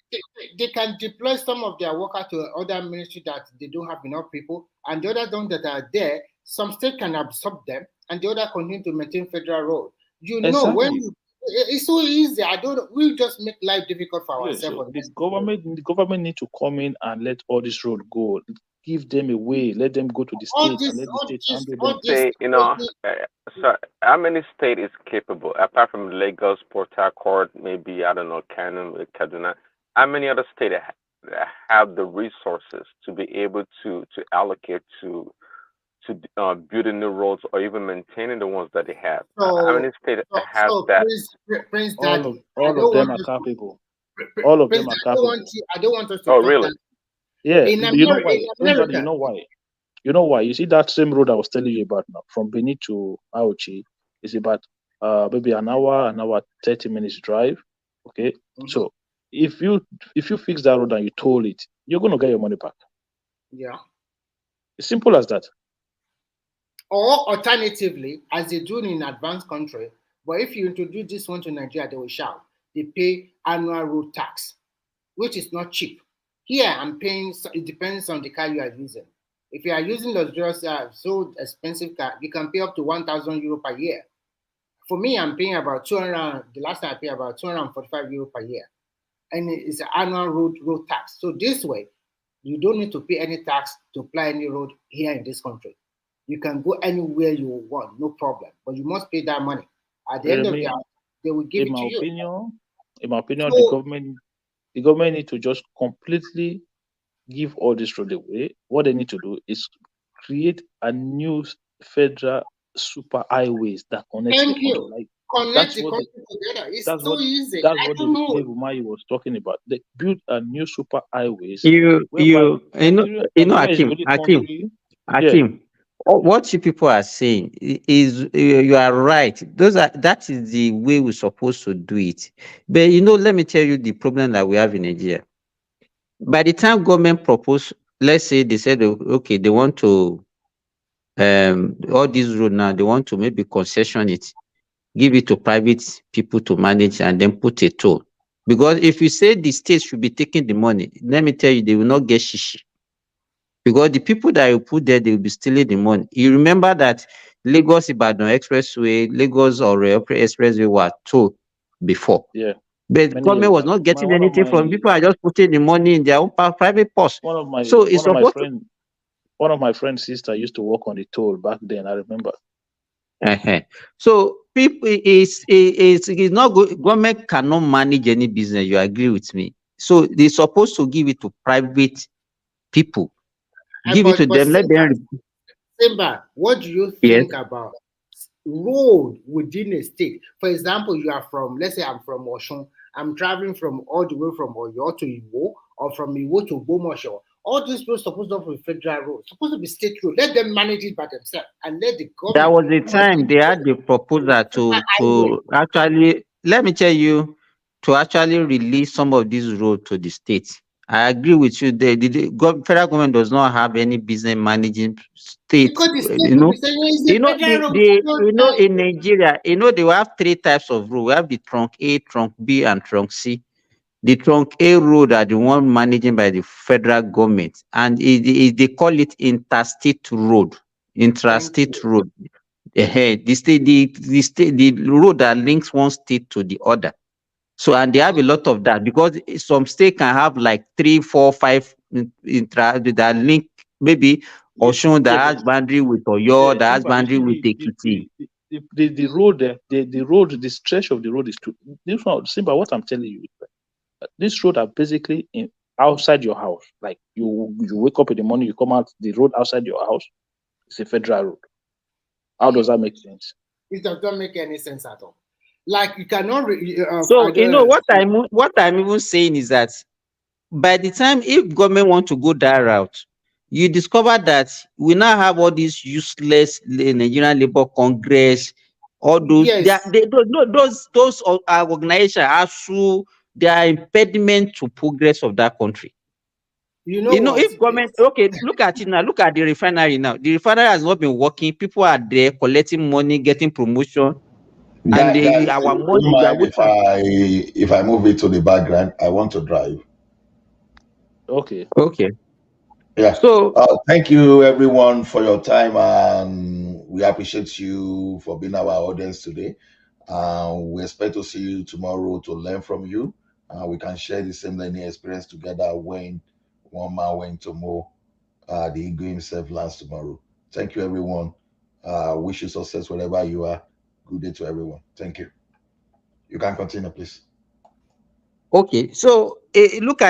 They can deploy some of their workers to other ministry that they don't have enough people, and the other ones that are there, some state can absorb them, and the other continue to maintain federal road. You know, when it's so easy. We just make life difficult for ourselves. So the government need to come in and let all this road go. Give them a way, let them go to the state and let the state handle them. You know, so how many states is capable, apart from Lagos, Port Harcourt, maybe, I don't know, Kaduna, how many other states have the resources to be able to allocate to building new roads or even maintaining the ones that they have? How many states have that? Prince all of them are capable. All of them are capable. I don't want us to. Oh, really? Yeah, you know why? You know why? You see that same road I was telling you about now, from Benin to Auchi, is about maybe an hour 30 minutes drive. Okay, so if you fix that road and you toll it, you're gonna get your money back. Yeah, it's simple as that. Or alternatively, as they do in advanced country, but if you introduce this one to Nigeria, they will shout. They pay annual road tax, which is not cheap. Here, I'm paying, it depends on the car you are using. If you are using luxurious, so expensive car, you can pay up to 1,000 euro per year. For me, I'm paying about 200, the last time I paid about 245 euro per year. And it's an annual road tax. So this way, you don't need to pay any tax to apply any road here in this country. You can go anywhere you want, no problem. But you must pay that money. At the end of the day, they will give it to you. In my opinion, the government need to just completely give all this road away. What they need to do is create a new federal super highways that connect Thank the you. country. Like, connect the country together. It's so easy. That's I what don't know. Umai was talking about. They built a new super highways. Hakim, what you people are saying is you are right. That is the way we're supposed to do it. But let me tell you the problem that we have in Nigeria. By the time government propose, let's say they said okay, they want to all these roads now, they want to maybe concession it, give it to private people to manage, and then put a toll. Because if you say the state should be taking the money, let me tell you, they will not get shishi. Because the people that you put there, they will be stealing the money. You remember that Lagos Ibadan Expressway, Lagos or Expressway were toll before. Yeah. But the government was not getting anything from people, are just putting the money in their own private purse. One of my friend's sister used to work on the toll back then, I remember. So people is not good. Government cannot manage any business. You agree with me? So they're supposed to give it to private people. Give it to them. Let them. Simba, what do you think about road within a state? For example, you are from, let's say I'm from Oshun. I'm traveling from all the way from Oyo to Iwo, or from Iwo to Bomosho. All these roads supposed to be federal roads, supposed to be state road. Let them manage it by themselves and let the government. There was a time they had the proposal to actually, let me tell you, to actually release some of these roads to the states. I agree with you. The federal government does not have any business managing states. Because the state in Nigeria, they will have 3 types of road. We have the trunk A, trunk B, and trunk C. The trunk A road are the one managing by the federal government, and they call it interstate road. Intrastate road. The road that links one state to the other. So, and they have a lot of that, because some state can have like 3, 4, 5 that link, maybe Oshun that has boundary with Oyo, that has boundary with Ekiti. The road, the stretch of the road is too. Simba, what I'm telling you, this road are basically outside your house. Like you wake up in the morning, you come out the road outside your house. It's a federal road. How does that make sense? It does not make any sense at all. Like you cannot. What I'm even saying is that by the time, if government want to go that route, you discover that we now have all these useless Nigerian Labour Congress, all those. Those organizations are they are impediment to progress of that country. If government, okay, look at it now. Look at the refinery now. The refinery has not been working. People are there collecting money, getting promotion. And our money. If I move it to the background, I want to drive. Okay. Yeah. So thank you everyone for your time, and we appreciate you for being our audience today. We expect to see you tomorrow to learn from you. We can share the same learning experience together when one man went to mow the ego himself lands tomorrow. Thank you everyone. Wish you success wherever you are. Good day to everyone. Thank you. You can continue, please. Okay, so look at